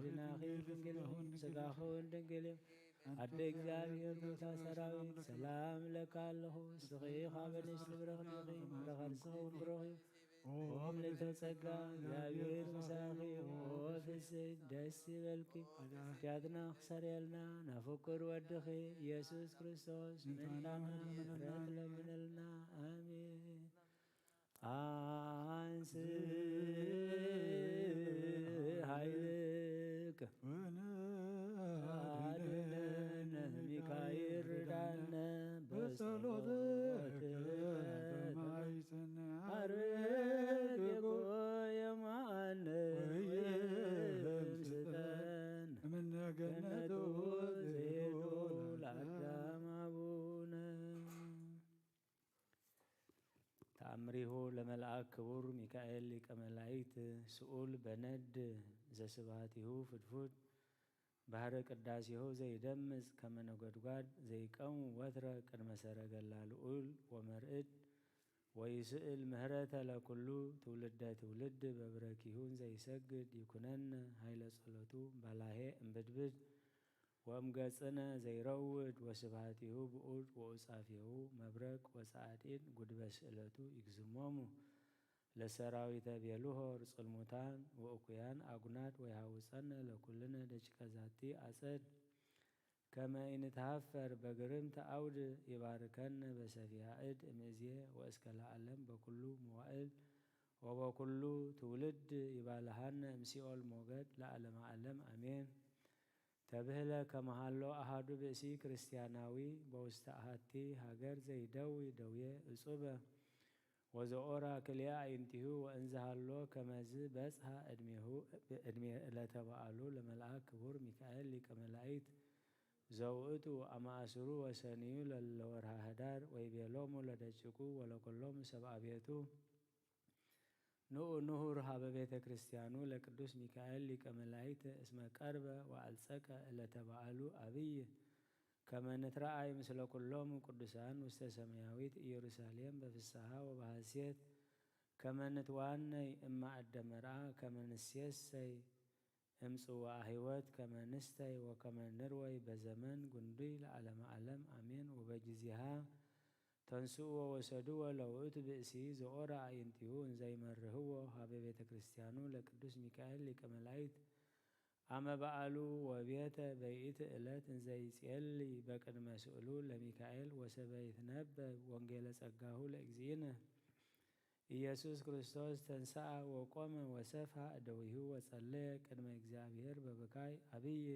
ድናኺ ድንግል ስጋኹን ድንግል አደ እግዚአብሔር ጌታ ሰራዊት ሰላም ለካ ኣለኹ እስኺ ካብ ንስቲ ብረኽቲ ብረኸርስኸውን ብሩኽ ኦም ለተጸጋ እግዚአብሔር ምሳኺ ኦ ፍስሕት ደስ ይበልኪ ኃጢአትና ክሰርየልና ናፍቁር ወድኺ ኢየሱስ ክርስቶስ ምንዳና ምሕረት ለምንልና አሜን። አንስ ኃይልከ አድነነ ሚካኤል ርዳነ በጸሎትከ አርግ የማነ ስጠን እምነገነቱ ዘይሄዱ ለአዳም አቡነ ተአምሪሁ ለመልአክ ክቡር ሚካኤል ሊቀ መላእክት ስኡል በነድ ዘስብሐቲሁ ፍድፉድ ባህረ ቅዳሴሁ ዘይደምጽ ከመ ነጎድጓድ ዘይቀሙ ወትረ ቅድመ ሰረገላ ልዑል ወመርዕድ ወይስእል ምህረተ ለኩሉ ትውልደ ትውልድ በብረኪሁን ዘይሰግድ ይኩነነ ኃይለ ጸሎቱ ባላሄ እምብድብድ ወእምገጽነ ዘይረውድ ወስብሐቲሁ ብኡድ ወኡጻፊሁ መብረቅ ወጻዕዲን ጉድበ ስእለቱ ይግዝሞሙ ለሰራዊተ ቤሉሆ ርጽልሙታን ወእኩያን አጉናት ወይሃውፀነ ለኩልነ ደቂቀ ዛቲ አጸድ ከመ ኢንትሃፈር በግርምተ አውድ ይባርከነ በሰፊሃ እድ እምይእዜ ወእስከ ለዓለም በኩሉ መዋዕል ወበኩሉ ትውልድ ይባልሃነ እምሲኦል ሞገድ ለዓለመ ዓለም አሜን። ተብህለ ከመሃሎ አሃዱ ብእሲ ክርስቲያናዊ በውስተ አሃቲ ሀገር ዘይደዊ ደዌ እጹበ ወዘኦራ ክልያ አዕይንቲሁ ወእንዝሃሎ ከመዝ በጽሐ ዕድሜ ዕለተ በዓሉ ለመልአክ ክቡር ሚካኤል ሊቀ መላእክት ዘውእቱ አማእስሩ ወሰንዩ ለወርሃ ህዳር ወይቤሎሙ ለደጭቁ ወለኩሎሙ ሰብአ ቤቱ ንዑ ንሁር ሀበ ቤተ ክርስቲያኑ ለቅዱስ ሚካኤል ሊቀ መላእክት እስመ ቀርበ ወአልጸቀ ዕለተ በዓሉ አብይ ከመ ንትረአይ ምስለ ኩሎሙ ቅዱሳን ውስተ ሰማያዊት ኢየሩሳሌም በፍስሐ ወበሐሴት ከመ ንትዋነይ እማእደ መርዓ ከመ ንሴሰይ እምጽዋዐ ሕይወት ከመ ንስተይ ወከመ ንርወይ በዘመን ጉንዱይ ለዓለመ ዓለም አሜን። ወበጊዜሃ ተንስኡ ወሰድዎ ለውእቱ ብእሲ ዘኦራ አዕይንቲሁ እንዘይመርህዎ ሀበ ቤተ ክርስቲያኑ ለቅዱስ ሚካኤል ሊቀ መላእክት አመ በዓሉ ወቤተ በይእቲ ዕለት እንዘይጼልይ በቅድመ ስእሉ ለሚካኤል ወሰበ ይትነበብ ወንጌለ ጸጋሁ ለእግዚእነ ኢየሱስ ክርስቶስ ተንሥአ ወቆመ ወሰፍሐ እደዊሁ ወጸለየ ቅድመ እግዚአብሔር በብካይ አብይ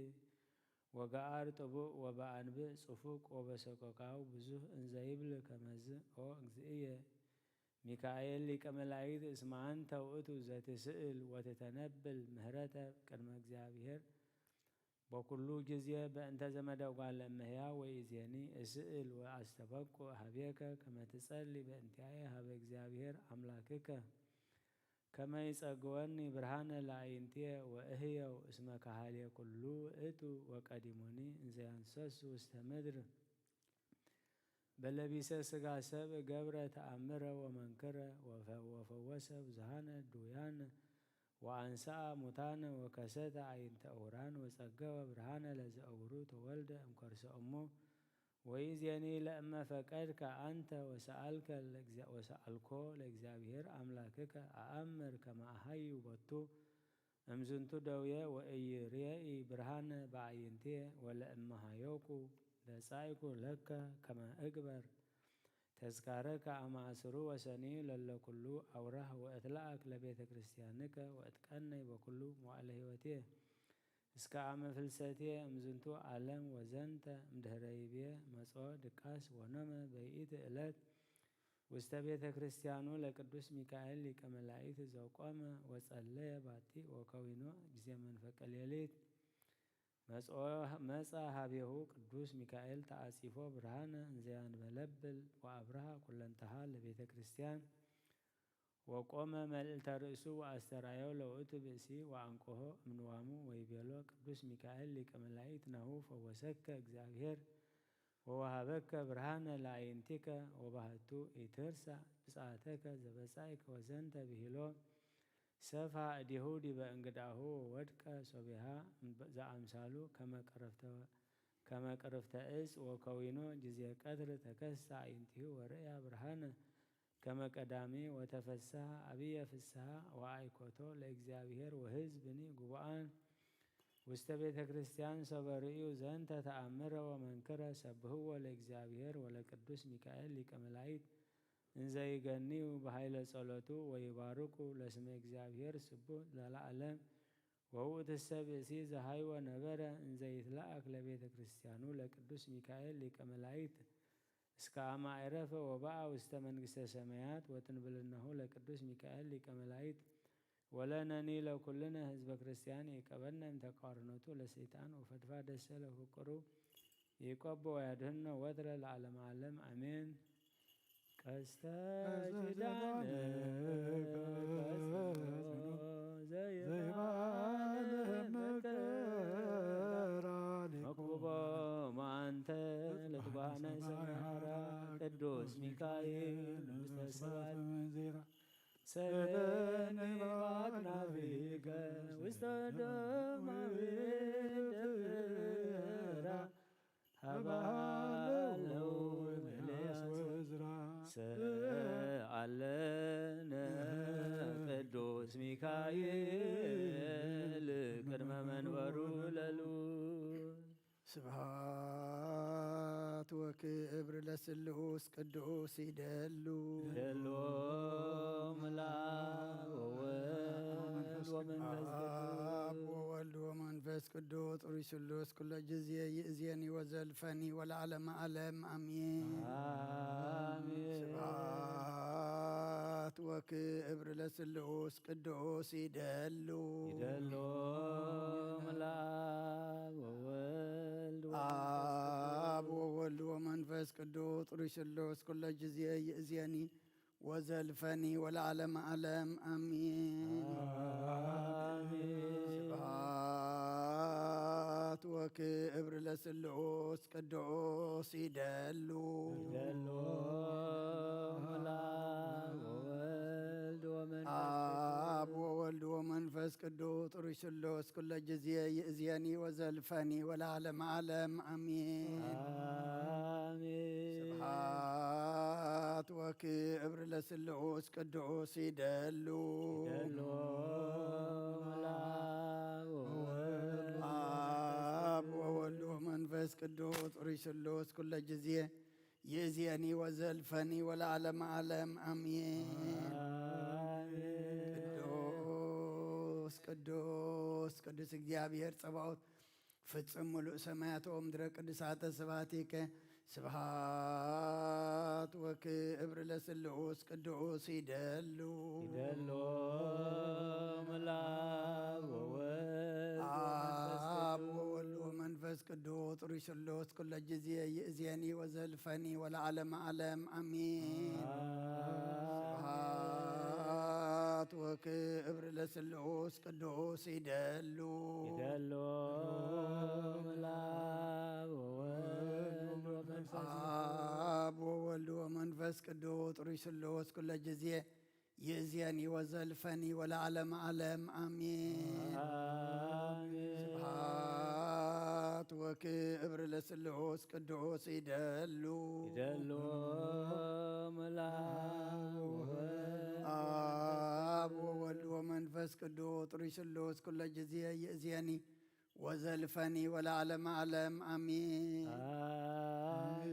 ወገአር ጥቡዕ ወበአንብዕ ጽፉቅ ወበሰቆቃው ብዙሕ እንዘይብል ከመዝ ኦ እግዚእየ ሚካኤል ሊቀ መላእክት እስመ አንተ ውእቱ ዘትስእል ወትተነብል ምህረተ ቅድመ እግዚአብሔር በኩሉ ጊዜ በእንተ ዘመደ ጓለ እመሕያው ወኢዜኒ እስእል ወአስተበቁ ሀቤከ ከመ ትጸልይ በእንቲአየ ሀበ እግዚአብሔር አምላክከ ከመ ይጸግወኒ ብርሃነ ለአዕይንትየ ወእህየው እስመ ካህልየ ኩሉ ውእቱ ወቀዲሙኒ እንዘ ያንሰሱ ውስተ ምድር በለቢሰ ሥጋ ሰብእ ገብረ ተአምረ ወመንክረ ወፈወሰ ብዙኃነ ድውያነ ወአንሥአ ሙታነ ወከሰተ አዕይንተ ዕውራን ወጸገወ ብርሃነ ለዘእውሩ ተወልደ እምከርሰ እሙ ወኢዜኒ ለእመ ፈቀድከ አንተ ወሰአልኮ ለእግዚአብሔር አምላክከ አአምር ከመ አሐዩ ቦቱ እምዝንቱ ደውየ ወኢይሬኢ ብርሃነ በአዕይንትየ ወለእመ ኀየውኩ ለጻእኩ ለከ ከመ እግበር ተዝካረከ አማእስሩ ወሰኒ ለለኩሉ አውራህ ወእትለአክ ለቤተ ክርስቲያንከ ወእትቀነይ በኩሉ መዋዕለ ሕይወትየ እስከ አመ ፍልሰትየ እምዝንቱ ዓለም ወዘንተ እምድኅረ ይቤ መጽኦ ድቃስ ወነመ በይእቲ ዕለት ውስተ ቤተ ክርስቲያኑ ለቅዱስ ሚካኤል ሊቀ መላእክት ዘቆመ ወጸለየ ባቲ ወከዊኖ ጊዜ መንፈቀ ሌሊት መጽአ ሀቤሁ ቅዱስ ሚካኤል ተአጺፎ ብርሃነ እንዘ ያንበለብል ወአብርሃ ኩለንተሃ ለቤተ ክርስቲያን ወቆመ መልዕልተ ርእሱ ወአስተርአዮ ለውእቱ ብእሲ ወአንቆሆ እምንዋሙ ወይቤሎ ቅዱስ ሚካኤል ሊቀ መላእክት ናሁ ፈወሰከ እግዚአብሔር ወወሃበከ ብርሃነ ለአዕይንቲከ ወባህቱ ኢትርሳዕ ብፅዓተከ ዘበጻእከ ወዘንተ ብሂሎ ሰፋ እዴሁ ዲበ እንግዳሁ ወድቀ ሶቢሃ ዘአምሳሉ ከመ ቀረፍተ ዕፅ ወከዊኖ ጊዜ ቀትር ተከስተ አዕይንቲሁ ወርእያ ብርሃነ ከመ ቀዳሜ ወተፈስሐ አብየ ፍስሐ ወአይኮቶ ለእግዚአብሔር ወሕዝብኒ ጉቡአን ውስተ ቤተ ክርስቲያን ሰበርእዩ ዘንተ ተአምረ ወመንክረ ሰብህዎ ለእግዚአብሔር ወለቅዱስ ሚካኤል ሊቀ መላእክት እንዘ ይገኒዩ በኃይለ ጸሎቱ ወይባርኩ ለስመ እግዚአብሔር ስቡሕ ለዓለም ወውእትሰ ብእሲ ዘሃይወ ነበረ እንዘ ይትለአክ ለቤተ ክርስቲያኑ ለቅዱስ ሚካኤል ሊቀ መላእክት እስከ አመ ዕረፈ ወበአ ውስተ መንግሥተ ሰማያት ወትንብልናሁ ለቅዱስ ሚካኤል ሊቀ መላእክት ወለነኒ ለኩልነ ህዝበ ክርስቲያን ይቀበልነ እምተቃርኖቱ ለሰይጣን ወፈድፋደሰ ለፍቁሩ ይቆቦ ወያድኅኖ ወትረ ለዓለመ ዓለም አሜን። ቀስተ ኪዳነ ዘይባለ መከራ መክቡቦ ማንተ ለትጓነ ሰማራ ቅዱስ ሚካኤል ውስተ ሰባት ሰለነ በአክናፊከ ውስተ ደማዊ ደብራ ሀባለው ሰአለነ ቅዱስ ሚካኤል ቅድመ መንበሩ ለልዑል ስብሐት ወክብር ለስሉስ ቅዱስ ይደሉ ደሎ ምላእ ወወልድ ወወልድ ወመንፈስ ቅዱስ ጡሪ ስሉስ ኩለ ጊዜ ይእዜኒ ወዘልፈኒ ወለዓለመ ዓለም አሜን። ስብሐት ወክብር ለስሉስ ቅዱስ ይደሉ ደሎ ምላእ ወወልድ አብ ወወልድ ወመንፈስ ቅዱስ ጡሪ ስሉስ ኩለ ጊዜ ይእዜኒ ወዘልፈኒ ወለዓለመ ዓለም አሜን። ስብሐት ወክብር ለስሉስ ቅዱስ ይደሉ ደሎ ምላእ ወወልድ አብ ወወልድ ወመንፈስ ቅዱስ ጡሪ ስሉስ ኩለ ጊዜ ይእዜኒ ወዘልፈኒ ወለዓለመ ዓለም አሜን። ስብሐት ወክብር ለስሉስ ቅዱስ ይደሉ ደሎ ምላእ ወወልድ አብ ወወልድ ወመንፈስ ቅዱስ ጡሪ ስሉስ ኩለ ጊዜ ይእዜኒ ወዘልፈኒ ወለዓለመ ዓለም አሜን። ቅዱስ ቅዱስ እግዚአብሔር ጸባኦት ፍጹም ሙሉእ ሰማያት ወምድረ ቅዱሳተ ስብሐቲከ ስብሐት ወክብር ለስሉስ ቅዱስ ይደሉ ደሎ ምላእ ወወልድ አብ ወወልድ መንፈስ ቅዱስ ጥሩይ ስሉስ ኩለ ጊዜ ይእዜኒ ወዘልፈኒ ወለዓለመ ዓለም አሜን። ስብሐት ወክብር ለስሉስ ቅዱስ ይደሉ ይደሎ ለአብ ወወልድ ወመንፈስ አብ ወወልድ ወመንፈስ ቅዱስ ጥሩይ ስሉስ ኩለ ጊዜ ይእዜኒ ወዘልፈኒ ወለዓለመ ዓለም አሜን። ስብሐት ወክብር ለስሉስ ቅዱስ ይደሉ ይደሎ ለአብ ወወልድ አብ ወወልድ ወመንፈስ ቅዱስ ጥሩይ ስሉስ ኩለ ጊዜ ይእዜኒ ወዘልፈኒ ወለዓለመ ዓለም አሜን።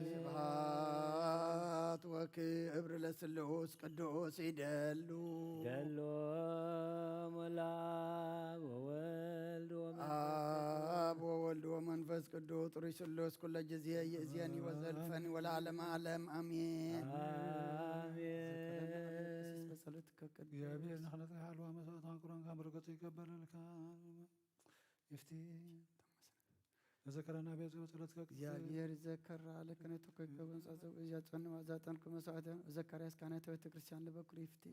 ስብሐት ወክብር ለስሉስ ቅዱስ ይደሉ ይደሎ ለአብ ወወልድ አብ ወወልድ ወመንፈስ ቅዱስ ጥሩይ ስሉስ ኩለ ጊዜ ይእዜኒ ወዘልፈኒ ወለዓለመ ዓለም አሜን። እግዚአብሔር ንኽነጽ ሓልዋ መስዋዕት ቁርባን በረከቱ ይቀበለልካ ይፍቲ ተዘከረና ቤት ጸሎት እግዚአብሔር ይዘከራ ለክነቱ ከገበን ጻጸው እያጸን ማዛጠን ከመስዋዕት ዘካርያስ ካህናተ ቤተ ክርስቲያን ለበኩል ይፍቲ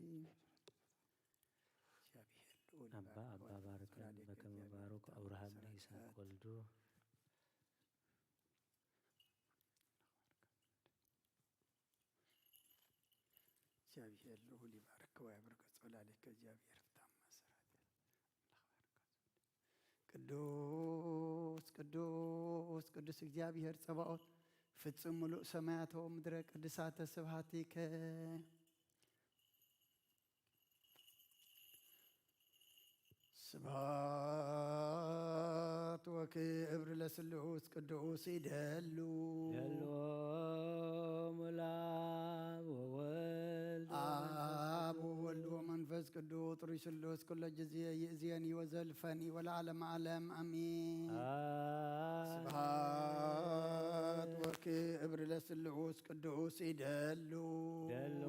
አባ ባርከን በከመ ባሮክ አብርሃም ለይስሐቅ ወልዱ እግዚአብሔር ልዑል ይባርከው ያብርከው ጸላልከ እግዚአብሔር ቅዱስ ቅዱስ ቅዱስ እግዚአብሔር ጸባኦት ፍጹም ሙሉእ ሰማያተ ወምድረ ቅድሳተ ስብሐቲከ ስብሐት ወክብር ለስሉስ ቅዱስ ይደሉ ይደሎ ለአብ ወወልድ አብ ወወልድ ወመንፈስ ቅዱስ ጥሩይ ስሉስ ኩለ ጊዜ ይእዜኒ ወዘልፈኒ ወለዓለመ ዓለም አሜን። ስብሐት ወክብር ለስሉስ ቅዱስ ይደሉ ይደሎ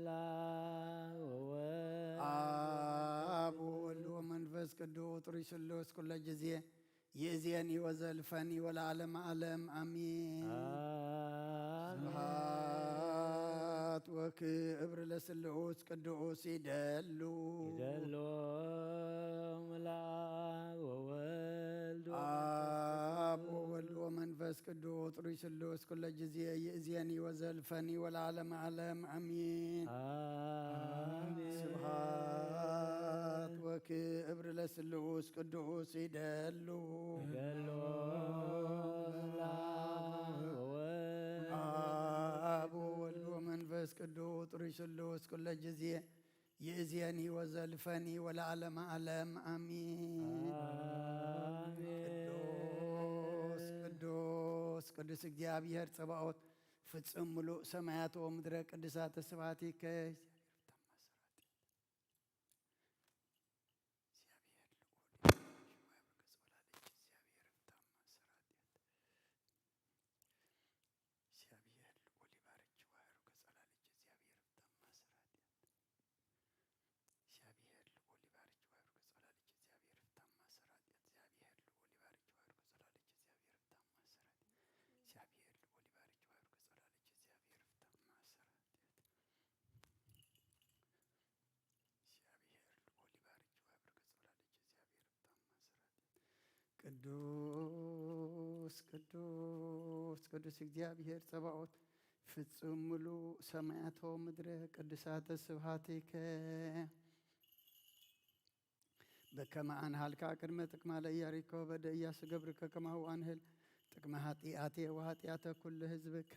ለአብ ወወልድ አብ ወወልድ ወመንፈስ ቅዱስ ጥሩይ ስሉስ ኩለ ጊዜ ይእዜኒ ወዘልፈኒ ወለዓለመ ዓለም አሜን። ስብሐት ወክብር ለስሉስ ቅዱስ ይደሉ ይደሎ ለአብ ወወልድ አብ ወወልድ ወመንፈስ ቅዱስ ጥሩይ ስሉስ ኩለ ጊዜ ይእዜኒ ወዘልፈኒ ወለዓለመ ዓለም አሜን። ስብሐት ወክብር ለስሉስ ቅዱስ ይደሉ ይደሎ ለአብ ወወልድ አብ ወወልድ ወመንፈስ ቅዱስ ጥሩይ ስሉስ ኩለ ጊዜ ይእዜኒ ወዘልፈኒ ወለዓለመ ዓለም አሜን። ቅዱስ ቅዱስ ቅዱስ እግዚአብሔር ጸባኦት ፍጹም ሙሉእ ሰማያተ ወምድረ ቅድሳተ ስብሐቲከ ቅዱስ ቅዱስ ቅዱስ እግዚአብሔር ጸባኦት ፍጹም ሙሉእ ሰማያተ ወምድረ ቅድሳተ ስብሐቲከ በከመ አንሃልካ ቅድመ ጥቅማ ለኢያሪኮ በደኢያሱ ገብርከ ከማሁ አንህል ጥቅመ ኃጢአቴ ወኃጢአተ ኩሉ ሕዝብከ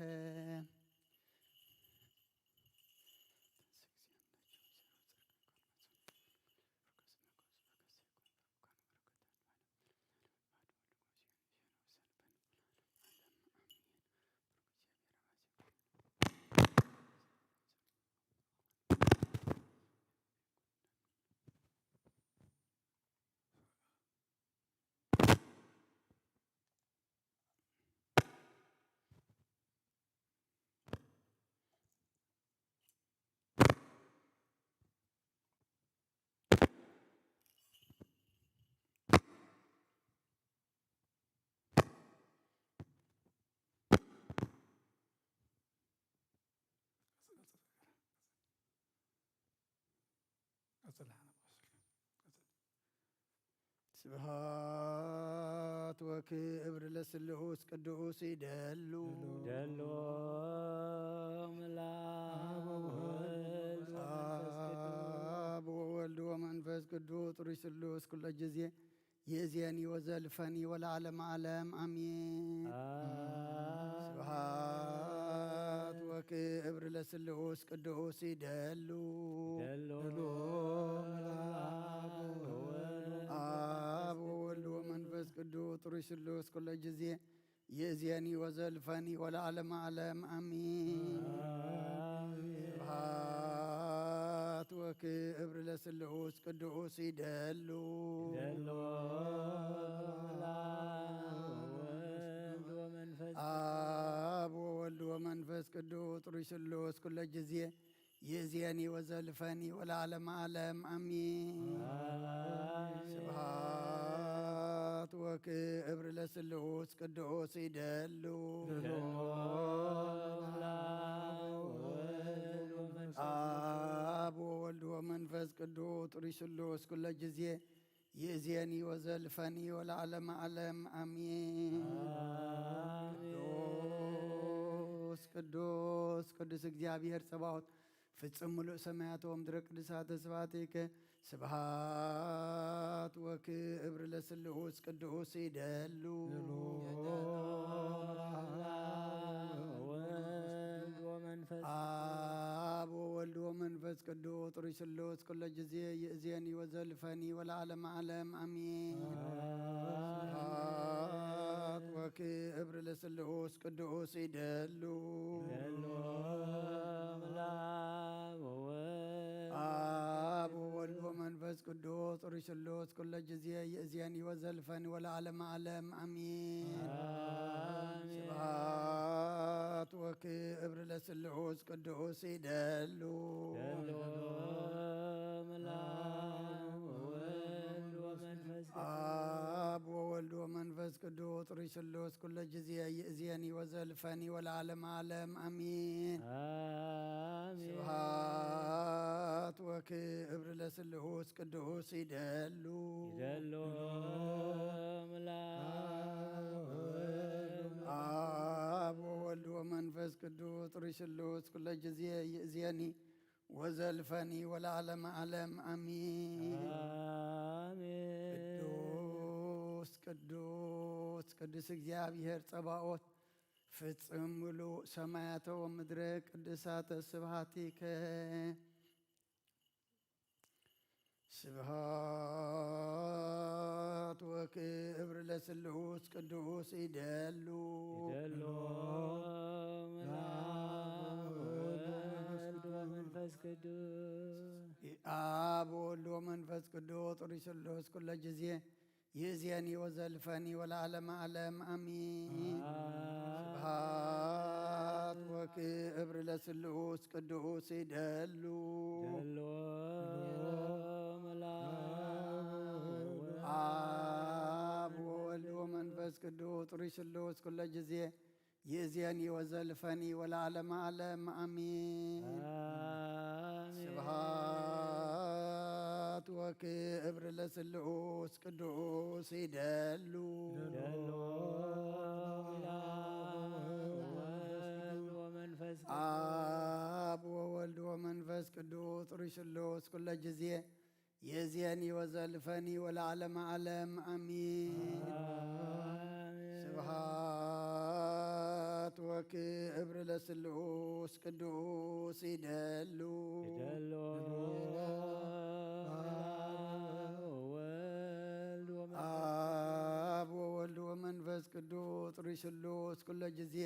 ስብሃት ወክብር ለስሉስ ቅዱስ ይደሉ ደሎ ምላብ ወወልድ አብ ወወልድ ወመንፈስ ቅዱስ ጥሩ ስሉስ ኩለ ጊዜ የዚያኒ ወዘልፈኒ ወለዓለመ ዓለም አሜን። ስብሃት ወክብር ለስሉስ ቅዱስ ይደሉ ደሎ አብ ወወልድ ወመንፈስ ቅዱስ ጥሩ ስሉስ ኩለ ጊዜ የዚያኒ ወዘልፈኒ ወለዓለመ ዓለም አሜን። ስብሃት ወክብር ለስሉስ ቅዱስ ይደሉ ደሎ ወወልድ ወመንፈስ አብ ወወልድ ወመንፈስ ቅዱስ ጥሩ ስሉስ ኩለ ጊዜ የዚያኒ ወዘልፈኒ ወለዓለመ ዓለም አሜን። ስብሃት ወክብር ለስሉስ ቅዱስ ይደሉ አብ ወወልድ ወመንፈስ ቅዱስ ጥሩ ስሉስ ኩለ ጊዜ የዚያኒ ወዘልፈኒ ወለዓለመ ዓለም አሜን። ቅዱስ ቅዱስ እግዚአብሔር ጸባኦት ፍጹም ሙሉእ ሰማያት ወምድረ ቅዱሳተ ስብሐቲከ ስብሃት ወክብር ለስሉስ ቅዱስ ይደሉ ወወልድ ወመንፈስ አብ ወወልድ ወመንፈስ ቅዱስ ጥሩ ስሉስ ኩለ ጊዜ ይእዜኒ ወዘልፈኒ ወለዓለመ ዓለም አሜን። ስብሃት ወክብር ለስሉስ ቅዱስ ይደሉ ደሎ ምላብ ወወልድ አብ ወወልድ ወመንፈስ ቅዱስ ጥሩ ስሉስ ኩለ ጊዜ ይእዜኒ ወዘልፈኒ ወለዓለመ ዓለም አሜን። ስብሃት ወክብር ለስሉስ ቅዱስ ይደሉ ደሎ ምላብ ወወልድ ወመንፈስ አብ ወወልድ ወመንፈስ ቅዱስ ጥሩ ስሉስ ኩለ ጊዜ ይእዜኒ ወዘልፈኒ ወለዓለመ ዓለም አሜን። ስብሃት ወክብር ለስሉስ ቅዱስ ይደሉ ደሎ ምላብ ወወልድ አብ ወወልድ ወመንፈስ ቅዱስ ጥሩ ስሉስ ኩለ ጊዜ ይእዜኒ ወዘልፈኒ ወለዓለመ ዓለም አሜን። ቅዱስ ቅዱስ ቅዱስ እግዚአብሔር ጸባኦት ፍጹም ሙሉእ ሰማያተ ወምድረ ቅዱሳተ ስብሐቲከ ስብሃት ወክብር ለስሉስ ቅዱስ ይደሉ ደሎ ምላብ ወወልድ ወመንፈስ ቅዱስ አብ ወወልድ ወመንፈስ ቅዱስ ጥሩ ስሉስ ኩለ ጊዜ ይእዜኒ ወዘልፈኒ ወለዓለመ ዓለም አሜን። ስብሃት ወክብር ለስሉስ ቅዱስ ይደሉ ደሎ አብ ወወልድ ወመንፈስ ቅዱስ ጥሩ ስሉስ ኩለ ጊዜ ይእዜኒ ወዘልፈኒ ወለዓለመ ዓለም አሜን። ስብሃት ወክብር ለስሉስ ቅዱስ ይደሉ ደሎ ወወልድ ወመንፈስ አብ ወወልድ ወመንፈስ ቅዱስ ጥሩ ስሉስ ኩለ ጊዜ ይእዜኒ ወዘልፈኒ ወለዓለመ ዓለም አሜን። ስብሃት ወክብር ለስሉስ ቅዱስ ይደሉ ደሎ ወወልድ አብ ወወልድ ወመንፈስ ቅዱስ ጥሩ ስሉስ ኩለ ጊዜ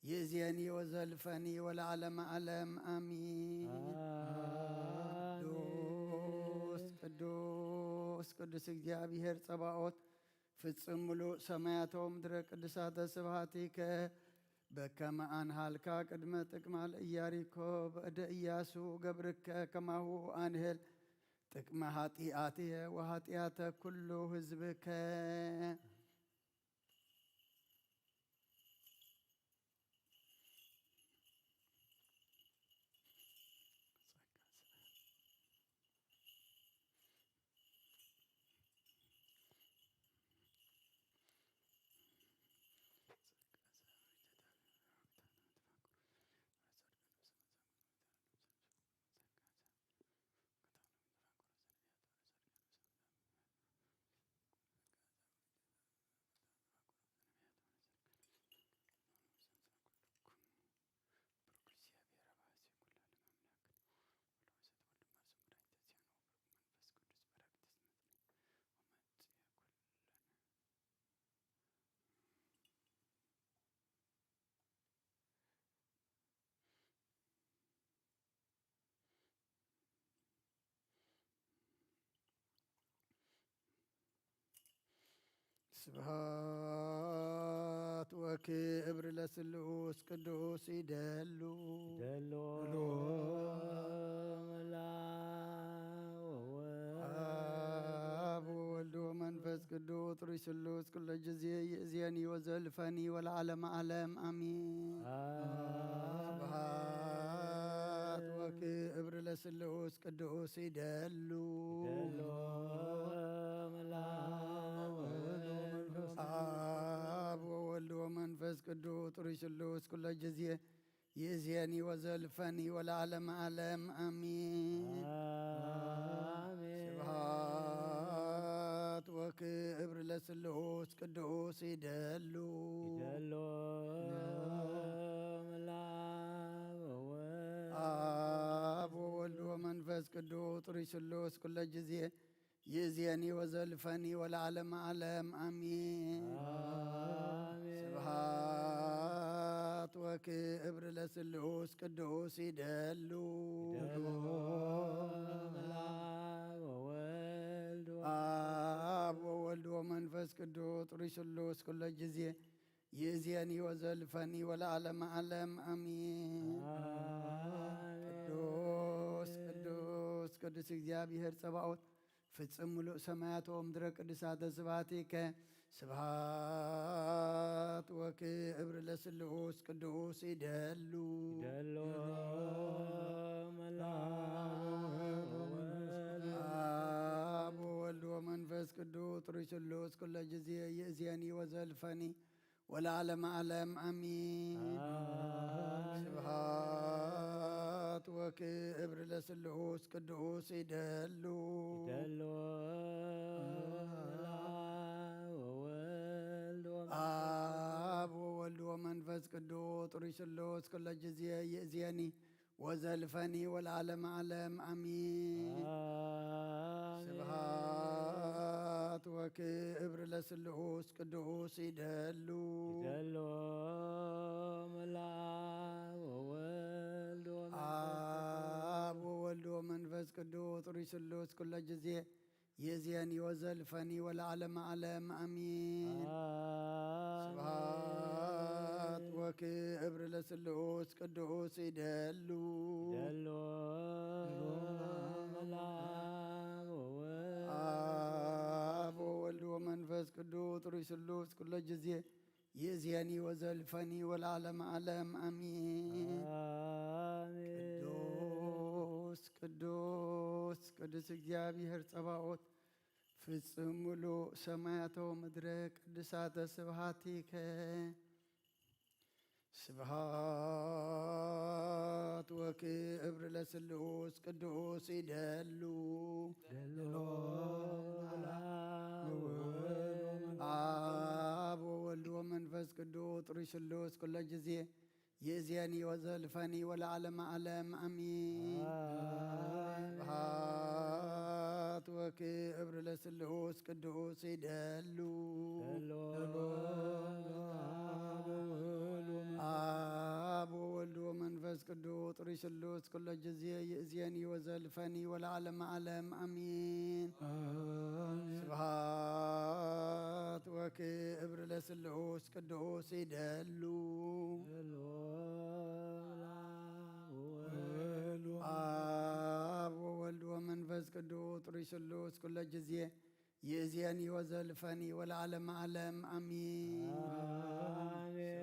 ይእዜኒ ወዘልፈኒ ወለዓለመ ዓለም አሜን። ቅዱስ ቅዱስ እግዚአብሔር ጸባኦት ፍጹም ሙሉእ ሰማያተ ወምድረ ቅዱሳተ ስብሐቲከ በከመ አንሃልካ ቅድመ ጥቅማ ለኢያሪኮ በእደ ኢያሱ ገብርከ ከማሁ አንህል ጥቅመ ኃጢአትየ ወኃጢአተ ኩሉ ሕዝብከ ስብሐት ወክብር ለስሉስ ቅዱስ ይደሉ ደሎ አብ ወወልድ ወመንፈስ ቅዱስ ሩይ ስሉስ ኩለ ጊዜ ይእዜኒ ወዘልፈኒ ወለዓለመ ዓለም አሚን። ስብሐት ወክብር ለስሉስ ቅዱስ ይደሉ አብ ወወልድ ወመንፈስ ቅዱስ ሩይ ስሉስ ኩለ ጊዜ ይእዜኒ ወዘልፈኒ ወለዓለመ ዓለም አሚን። ስብሐት ወክብር ለስሉስ ቅዱስ ይደሉ አብ ወወልድ ወመንፈስ ቅዱስ ሩይ ስሉስ ኩለ ጊዜ ይእዜኒ ወዘልፈኒ ወለዓለመ ዓለም አሚን። ስብሐት ወክብር ለስሉስ ቅዱስ ይደሉ አብ ወወልድ ወመንፈስ ቅዱስ ሩይ ስሉስ ኩለ ጊዜ ይእዜኒ ወዘልፈኒ ወለዓለመ ዓለም አሚን። ቅዱስ ቅዱስ ቅዱስ እግዚአብሔር ጸባኦት ፍጽም ሙሉእ ሰማያት ወምድረ ቅዱሳተ ስብሐቲከ ስብሐት ወክብር ለስሉስ ቅዱስ ይደሉ አብ ወወልድ ወመንፈስ ቅዱስ ሩይ ስሉስ ኩለ ጊዜ ይእዜኒ ወዘልፈኒ ወለዓለመ ዓለም አሚን። ስብሐት ወክብር ለስሉስ ቅዱስ ይደሉ አብ ወወልድ ወመንፈስ ቅዱስ ሩይ ስሉስ ኩለ ጊዜ ይእዜኒ ወዘልፈኒ ወለዓለመ ዓለም አሚን። ስብሐት ወክብር ለስሉስ ቅዱስ ይደሉ አብ ወወልድ ወመንፈስ ቅዱስ ሩይ ስሉስ ኩለ ጊዜ ይእዜኒ ወዘልፈኒ ወለዓለመ ዓለም አሚን። ስብሐት ወክብር ለስሉስ ቅዱስ ይደሉ አብ ወወልድ ወመንፈስ ቅዱስ ሩይ ስሉስ ኩለ ጊዜ ይእዜኒ ወዘልፈኒ ወለዓለመ ዓለም አሚን። ቅዱስ ቅዱስ ቅዱስ እግዚአብሔር ጸባኦት ፍጽም ሙሉእ ሰማያተ ወምድረ ቅዱሳተ ስብሐቲከ ስብሐት ወክብር ለስሉስ ቅዱስ ይደሉ አብ ወወልድ ወመንፈስ ቅዱስ ሩይ ስሉስ ኩለ ጊዜ ይእዜኒ ወዘልፈኒ ወለዓለመ ዓለም አሚን። ስብሐት ወክብር ለስሉስ ቅዱስ ይደሉ አብ ወወልድ ወመንፈስ ቅዱስ ሩይ ስሉስ ኩለ ጊዜ ይእዜኒ ወዘልፈኒ ወለዓለመ ዓለም አሚን። ስብሐት ወክብር ለስሉስ ቅዱስ ይደሉ አብ ወወልድ ወመንፈስ ቅዱስ ሩይ ስሉስ ኩለ ጊዜ ይእዜኒ ወዘልፈኒ ወለዓለመ ዓለም አሚን።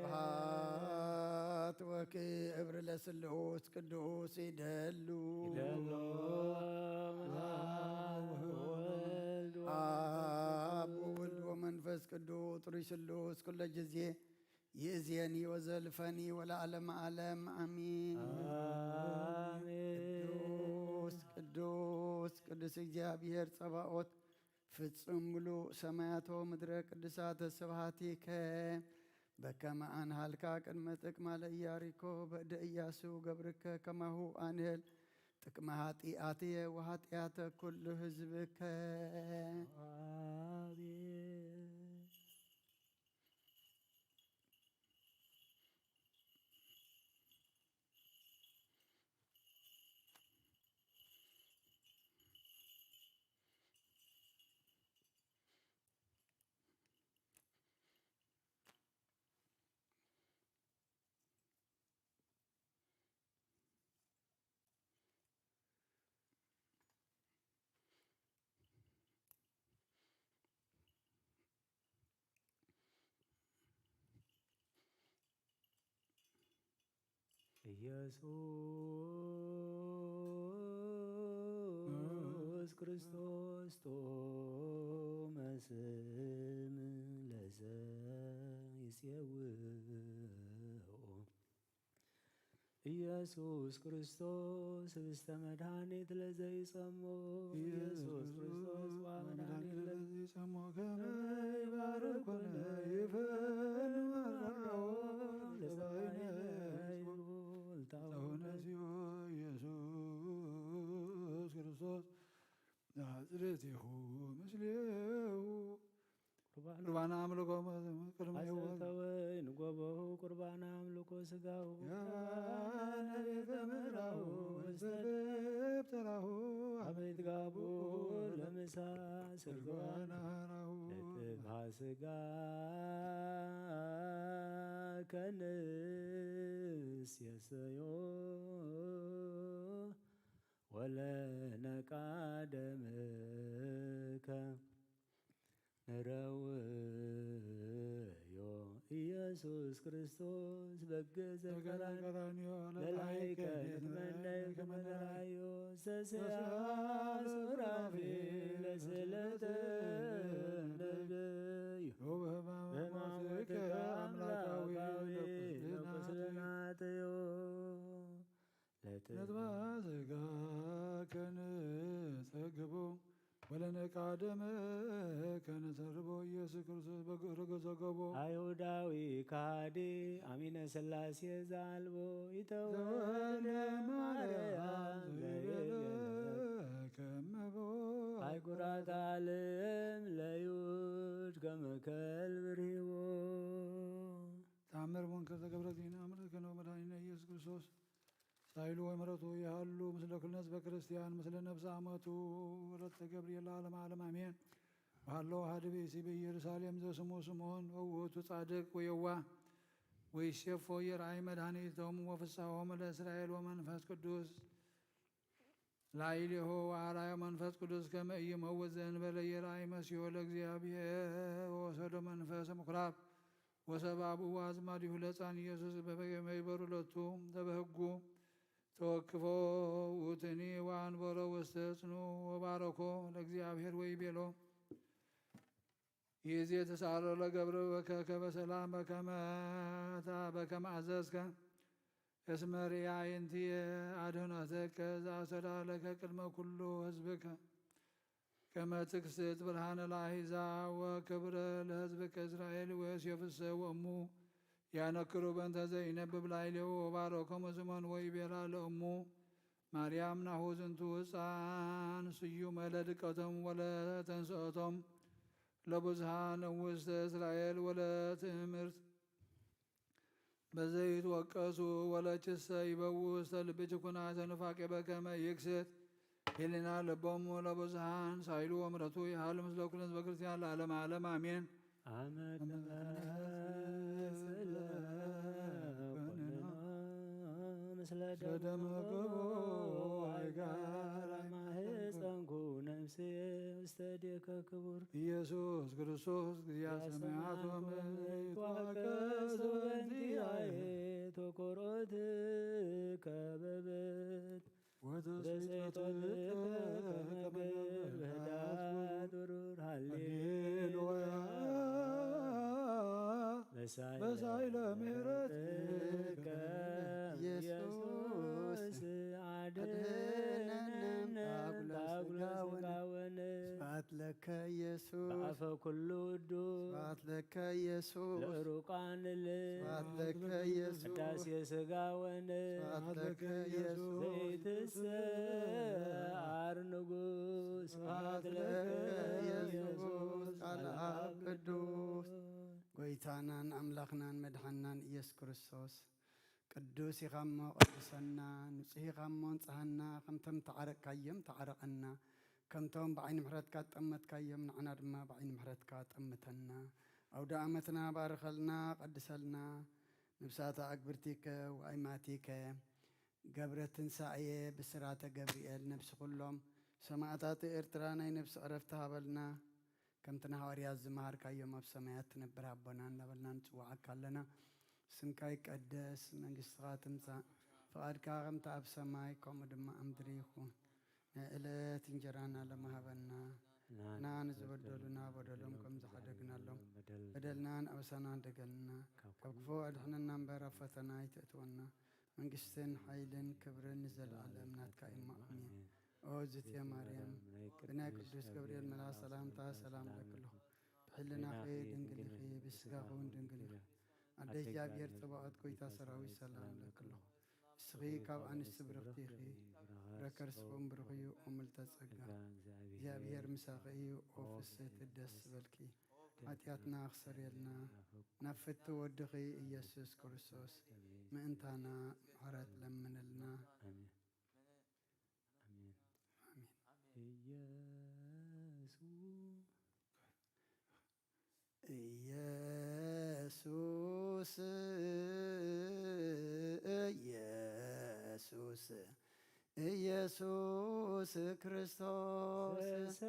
ስብሐት ወክብር ለስሉስ ቅዱስ ይደሉ አብ ወወልድ ወመንፈስ ቅዱስ ሩይ ስሉስ ኩለ ጊዜ ይእዜኒ ወዘልፈኒ ወለዓለመ ዓለም አሚን። ቅዱስ ቅዱስ ቅዱስ እግዚአብሔር ጸባኦት ፍጽም ሙሉእ ሰማያተ ወምድረ ቅዱሳተ ስብሐቲከ በከመ አንሃልካ ቅድመ ጥቅመ ለኢያሪኮ በእደ ኢያሱ ገብርከ ከማሁ አንህል ጥቅመ ኃጢአትየ ወኃጢአተ ኩሉ ሕዝብከ ኢየሱስ ክርስቶስ ጦመ ስም ለዘ ይጼውኦ ኢየሱስ ክርስቶስ ህብስተ መድኃኒት ለዘይጸሞ ኢየሱስ ክርስቶስ መድኃኒት ለዘይጸሞ ከመ ይባርኮነ ይፈን መራኦ ለባይነ ለሆነ ሲሆ ኢየሱስ ክርስቶስ ናዝሬቲሁ ምስሌሁ ቁርባነ አምልኮ አዘተወይን ጎበሁ ቁርባነ አምልኮ ስጋሁ ቤተመራሁ ወስተደብተራሁ አቤት ጋቡ ለምሳ ስርጓነ ሀራሁ ለጥብሐ ስጋ ከንስ የሰዮ ወለነቃ ደምከ ነረውዮ ኢየሱስ ክርስቶስ በገዘ ቀራንዮ ለላይከ ንትመነይ ከመ ነርአዮ ዘሥጋ ሱራፌል ለስእለተ ነብዩ በሕማማትከ አምላካዊ ለቁስልናትዮ ለጥብሐ ሥጋ ከንጸግቦ ወለነቃ ደምከ ነሰርቦ ኢየሱስ ክርስቶስ በግርግ ዘገቦ አይሁዳዊ ከሃዲ አሚነ ሥላሴ ዘአልቦ ይተወልደ ማርያም ከመቦ አይጉራት ዓለም ለይሁድ ከመ ከልብ ርሂቦ ተአምር ሙንከር ተገብረ ዜና አምላክነ ወመድኃኒነ ኢየሱስ ክርስቶስ ሳይሉ ወምሕረቱ ያሉ ምስለ ኩልነ ሕዝበ ክርስቲያን ምስለ ነፍሰ አመቱ ወለተ ገብርኤል ለዓለመ ዓለም አሜን። ባለው አሐደ ብእሲ በኢየሩሳሌም ዘስሙ ስምዖን ወውእቱ ጻድቅ ወየዋህ ወይሴፎ የራእይ መድኃኒቶሙ ወፍስሐሆሙ ለእስራኤል ወመንፈስ ቅዱስ ላዕሌሆ ወአርአዮ መንፈስ ቅዱስ ከመ ኢይመውት ዘእንበለ የራእይ መሲሖ ለእግዚአብሔር ወወሰዶ መንፈሰ ምኵራብ ወሰብአ አዝማዲሁ ለሕፃን ኢየሱስ በመይበሩ ለቱ ዘበሕጉ ተወክፎ ውእቱኒ ወአንበሮ ውስተ ጽኑ ወባረኮ ለእግዚአብሔር ወይቤሎ ይእዜ ተሳሎ ለገብርከ በሰላም በከመ አዘዝከ እስመ ርአይንቲየ አድኅኖተከ ዘአስተዳለከ ቅድመ ኩሉ ሕዝብከ ከመ ትክስት ብርሃነ ለአሕዛብ ወክብረ ለሕዝብከ እስራኤል ወዮሴፍሰ ወእሙ ያነክሩ በእንተ ዘኢነብብ ላዕሌሁ ወባረኮሙ ስምዖን ወይቤላ ለእሙ ማርያም ናሁ ዝንቱ ሕፃን ስዩመ ለድቀቶሙ ወለተንሥኦቶሙ ለብዙኃን ውስተ እስራኤል ወለትእምርት በዘይትወቀሱ ወለችሰ ይበውእ ውስተ ልብች ኩናተ ኑፋቄ በከመ ይክስት ሄሊና ልቦሙ ለብዙኃን ሳይሉ ወምሕረቱ ይሃሉ ምስለ ኩልነ ሕዝበ ክርስቲያን ለዓለመ ዓለም አሜን። አመት መስለ ምስለ ደመገቦ አይጋራ ማህፀንኩ ነፍሴ ውስተ ዴከ ክቡር ኢየሱስ ክርስቶስ እግዚአ ሰማያት ወምድር ይትዋቀስ በእንቲአየ ተኰርዖትከ በብት ወተሰይጦትከ ከመ በኅዳት ብሩር ሃሌሉያ በሳይለ ምሕረትከ ኢየሱስ አድኅነነ ታጉለ ሥጋወነ ስብሐት ለከ ኢየሱስ በአፈ ኩሉ ውዱስ ስብሐት ለከ ኢየሱስ ለሩቃን ስብሐት ለከ ኢየሱስ ቅዳሴ ሥጋወነ ስብሐት ለከ ኢየሱስ ዘይትሰዓር ንጉሥ ስብሐት ለከ ኢየሱስ ቃል አብ ቅዱስ ጐይታናን አምላኽናን መድሓናን ኢየሱስ ክርስቶስ ቅዱስ ኢኻ እሞ ቀድሰና ንጹሕ ኢኻ እሞ ንጽሐና ከምቶም ተዓረቅካዮም ተዓረቐና ከምቶም ብዓይኒ ምሕረትካ ጠመትካዮም ንዓና ድማ ብዓይኒ ምሕረትካ ጠምተና ኣውደ ዓመትና ባርከልና ቀድሰልና ንብሳተ ኣግብርቲከ ወኣይማቲከ ገብረ ትንሳኤ ብስራተ ገብርኤል ነብሲ ኩሎም ሰማዕታት ኤርትራ ናይ ነብሲ ዕረፍቲ ሃበልና ከምትና ሐዋርያት ዝመሃርካዮም ኣብ ሰማያት ትነብር ኣቦና እናበልና ንፅዋዓካ ኣለና። ስምካ ይቀደስ፣ መንግስትኻ ትምጻእ፣ فقدك غمت أب سماي كم دم أمدريكم نقلت إنجرانا لما هبنا نان زبدلنا بدلهم كم زحدقنا لهم بدلنا أوسنا دقلنا كفو أدحنا نبرا فتنا يتأتونا من قستن حيلن كبرن نزل على أمنات كائما أمين أوزت يا مريم بنا قدوس جبريل ملا سلام تا سلام لك له بحلنا خير دنقل خير بسقاقون دنقل أديش جابير تبعت كويتا سراوي سلام لك له سغي كاب أن السبرقتي خي ركرس بمبرغيو أملتا سقا جابير مساقيو أوفسيت الدس بلكي ኃጢአትና አክሰር የልና ነፍቱ ወድኺ ኢየሱስ ክርስቶስ ምእንታና ምሕረት ለምንልና ኢየሱስ ኢየሱስ ኢየሱስ ክርስቶስ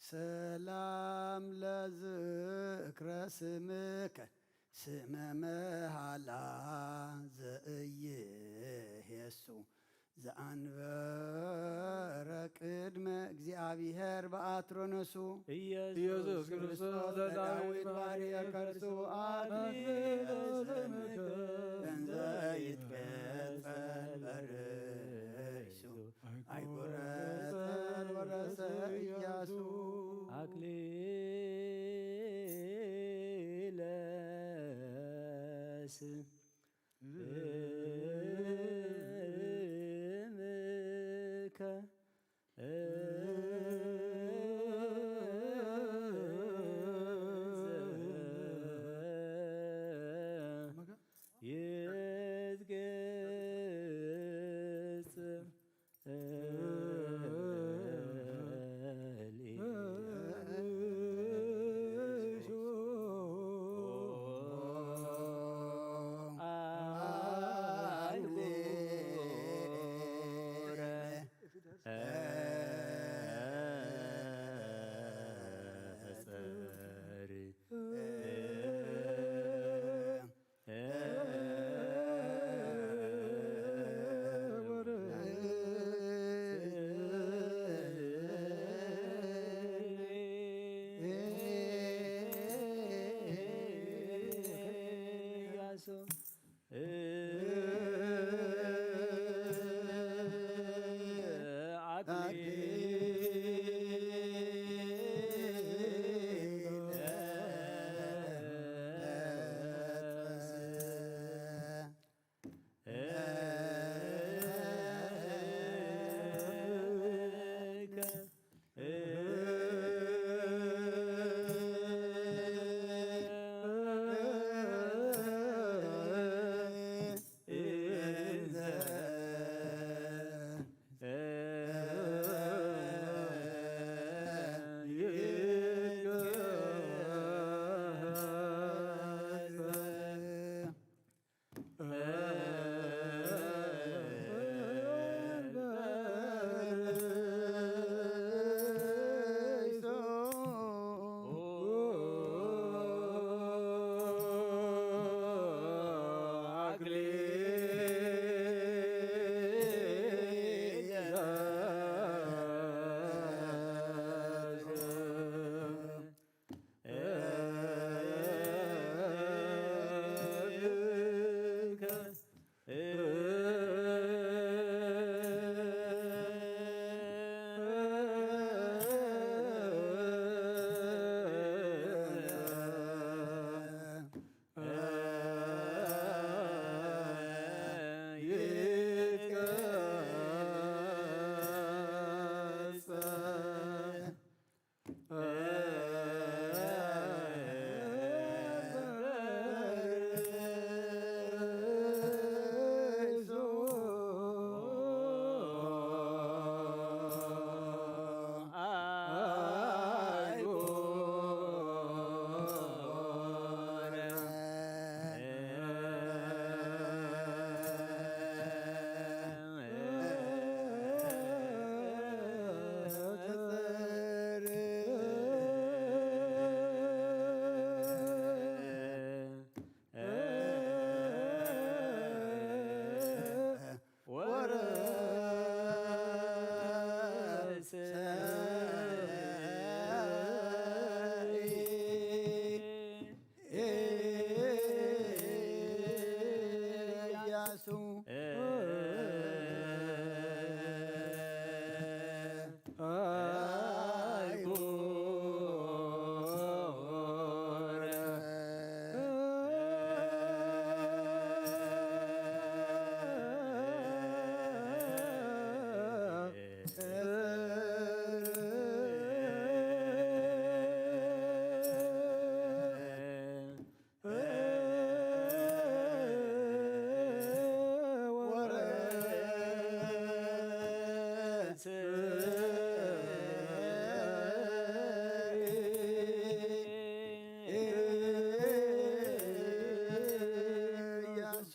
ሰላም ለዝክረ ስምከ ስመ መሃላ ዘኢየሱ ዘአንበረ ቅድመ እግዚአብሔር በአትሮነሱ ኢየሱስ ክርስቶስ ዳዊት ባሪያ ከርሱ አክሊለ ስምከ እንዘ ይትቀጸል በርእሱ አይቆረጠል ወረሰ ኢያሱ አክሊለ ስምከ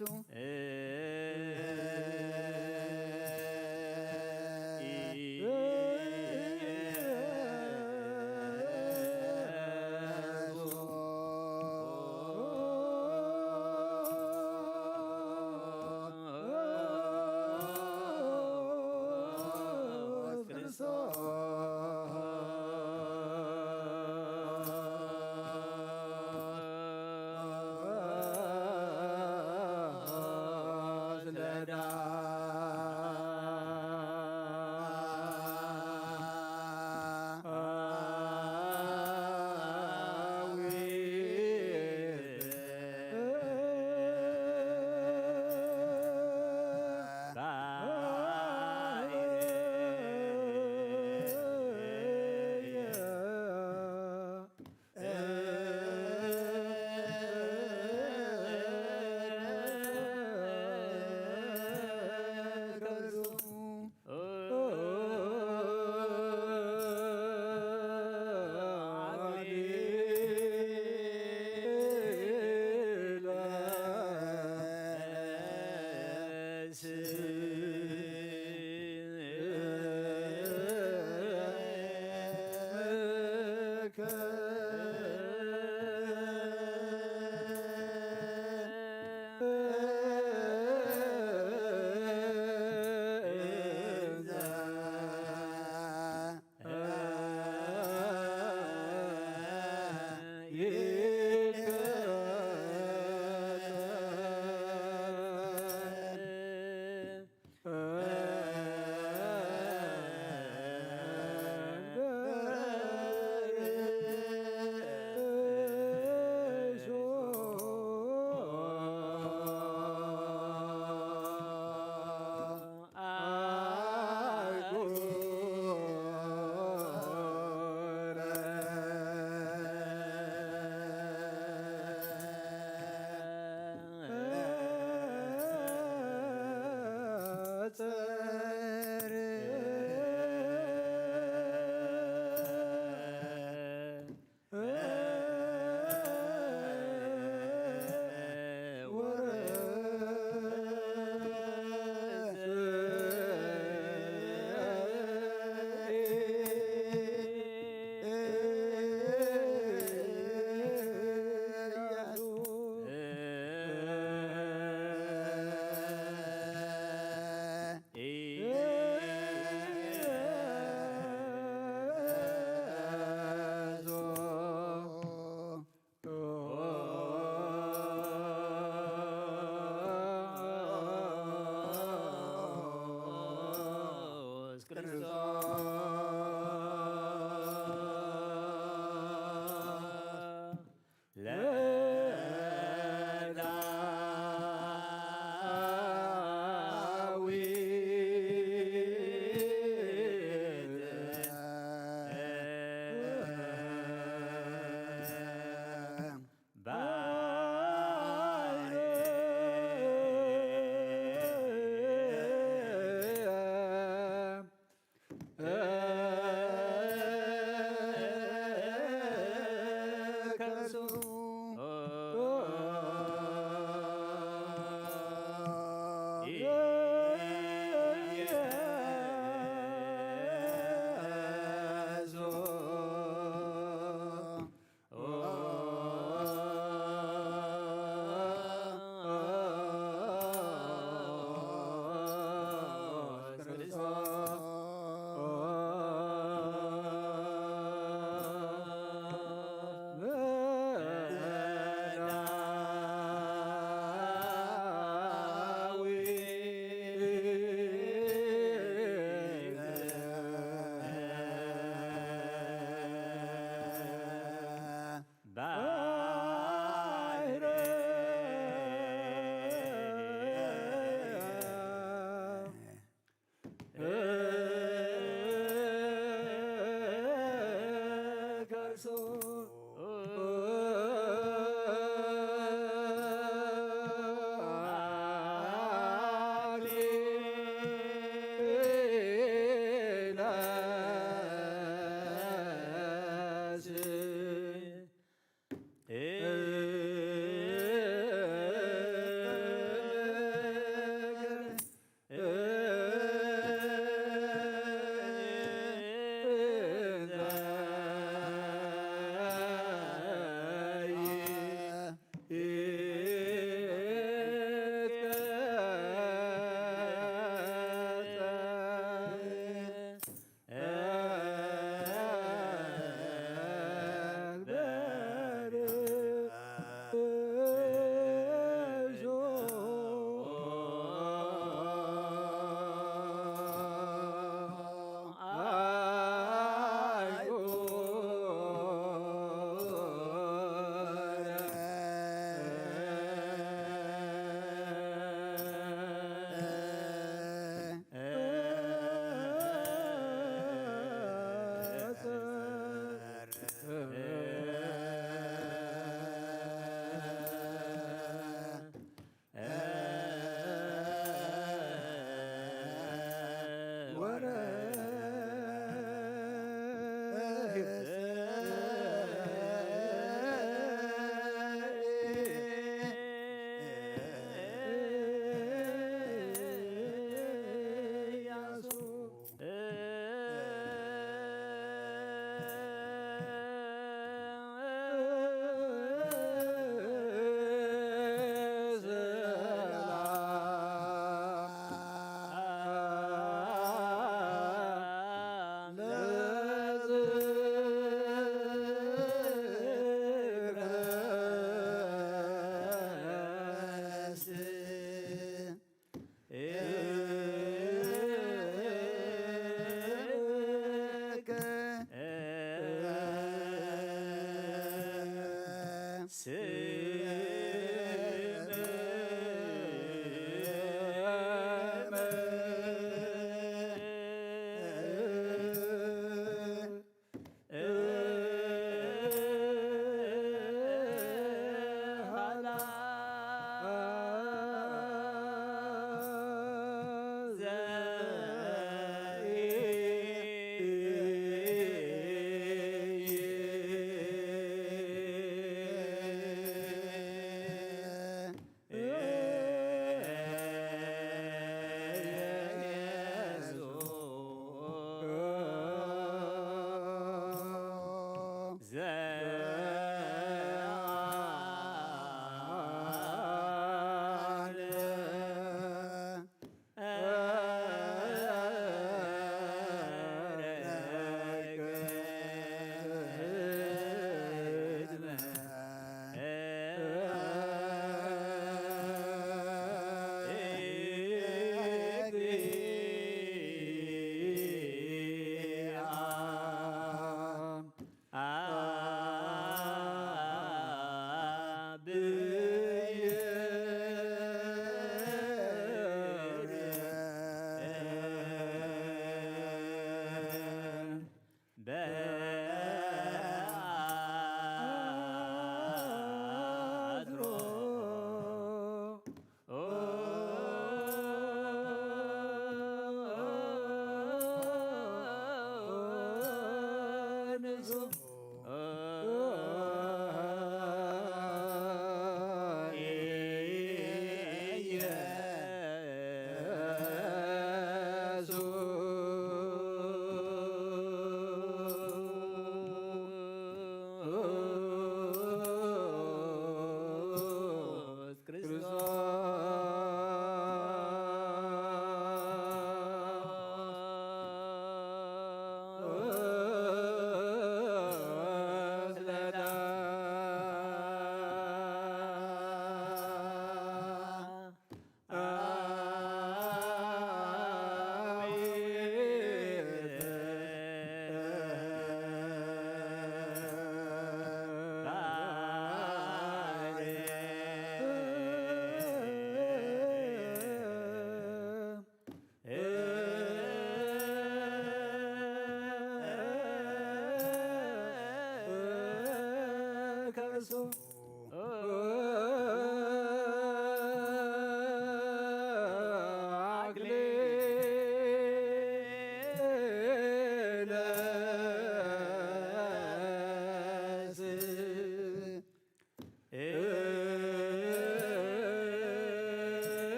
ቅዱሱ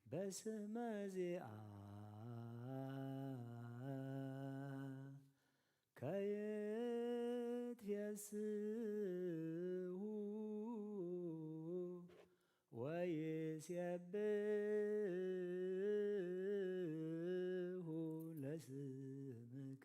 በስመ ዚአ ከየት የስሁ ወይሴብሑ ለስምከ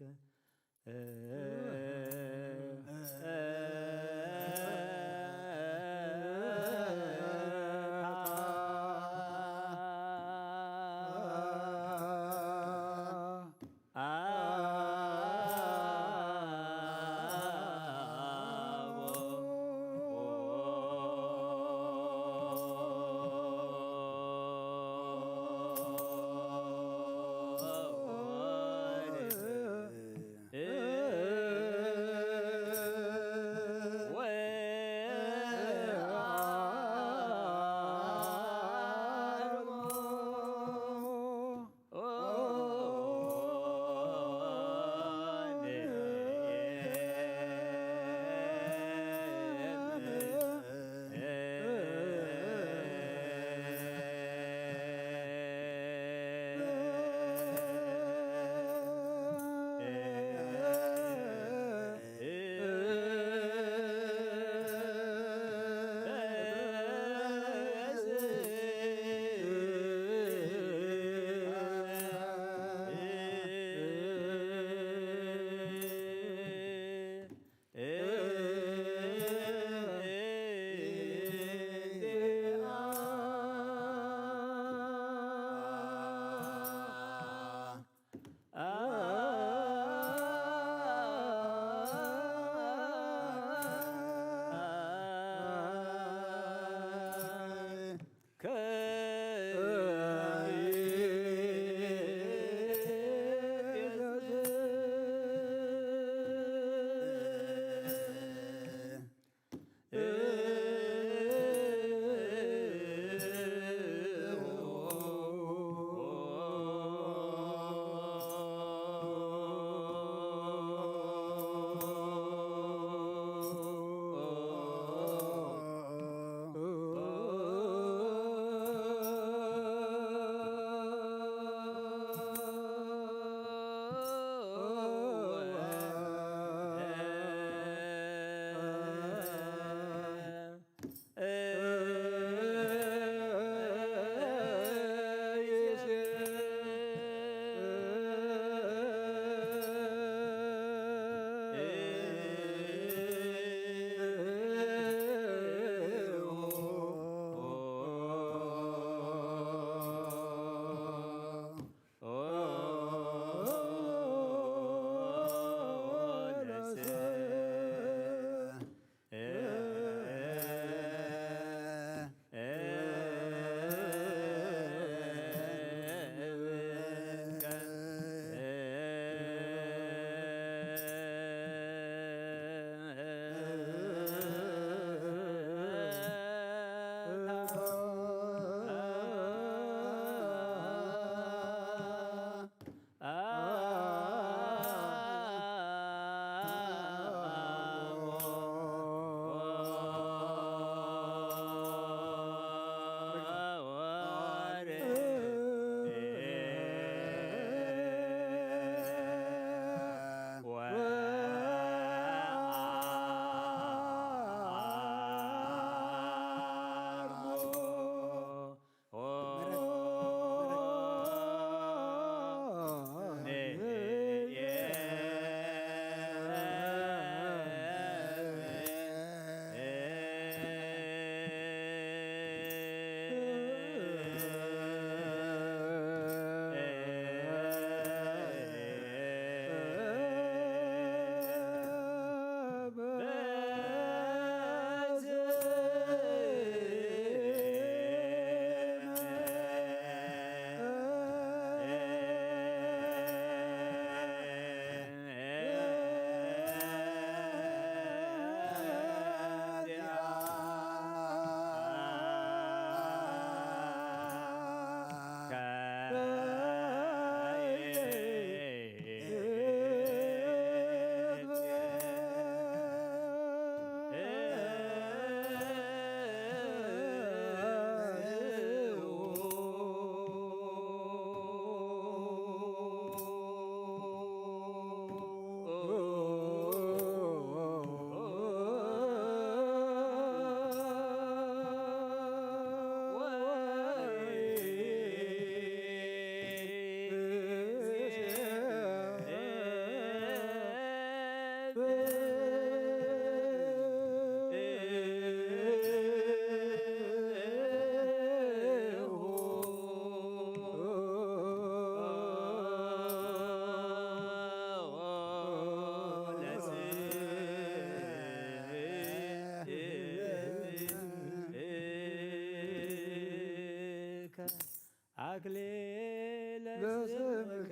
በስምከ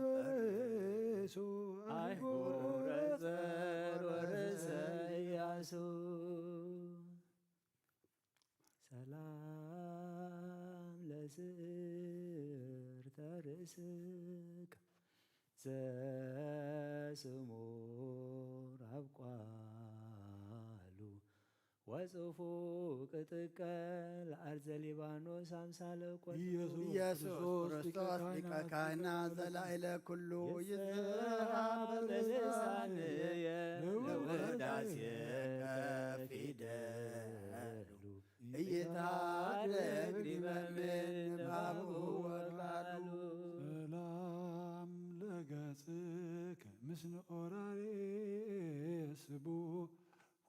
ዘይትገበርሱ አይሁረ ዘር ወርእሰ ኢያሱ ሰላም ለስዕርተ ርእስከ ዘስሙ ራብቋሉ ወጽፉ ቅጥቀ ለአርዘ ሊባኖስ አምሳለ ቆጽ ኢየሱስ ክርስቶስ ሊቀ ካህናት ዘላዕለ ኩሉ ይዝሃብ በልሳንየ ለውዳሴከ ፊደሉ እይታደግ ዲበ ምንባቡ ወቃሉ ሰላም ለገጽከ ምስለ ኦራሬ ስቡ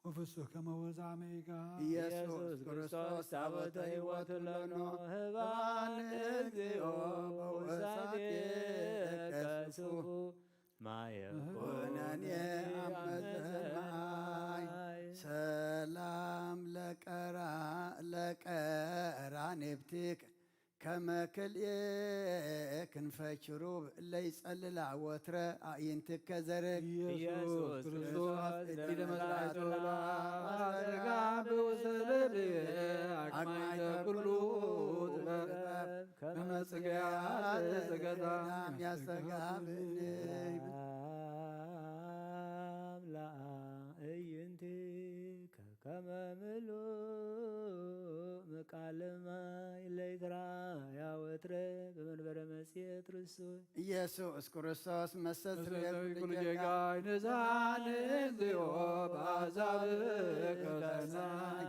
ወፍሱህ ከመ ወዝአ እምይጋ ኢየሱስ ክርስቶስ ታቦተ ሕይወቱ ለኖ ህባን እግዚኦ በውሳጤከ ስፉ ኩነኔ አመዘማይ ሰላም ለቀራኔብቲከ ከመ ክልኤ ክንፈ ኪሩብ ለይጸልላ ወትረ አዕይንትከ ዘርግ ኢየሱስ ክርስቶስ እኪለ መጽአቶ ለአዘጋ በውስተ ልብየ አቅማይተ ኩሉ ጥበብ ከመ ጽጌያት ዘገዳም ያስተጋብእኒ ለአዕይንቲከ ከመ ምሉእ መቃለ ማይ ለይትራያ ወትረ በመንበረ መጽሔት ርስቶስ ኢየሱስ ክርስቶስ መሰትር ኩሉ ጌጋይ ንዛን እግዚኦ በአሕዛብከ ሰናይ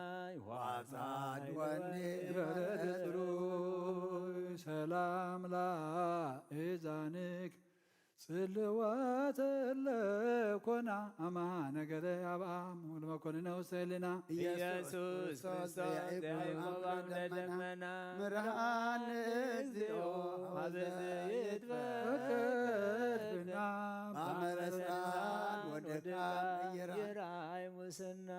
ዋጻድ ወኔ በረድ ጽሩይ ሰላም ለአእዛንከ ጽልወተ ለኮና አማነ ገደ አብአም ወለመኮንነ ውስተ ህሊና ኢየሱስ ክርስቶስ ዘያዕቆብ አምደ ደመና ብርሃን እግዚኦ አበዘይትፈቀድና ማመረሳን ወደቃን የራእይ ሙስና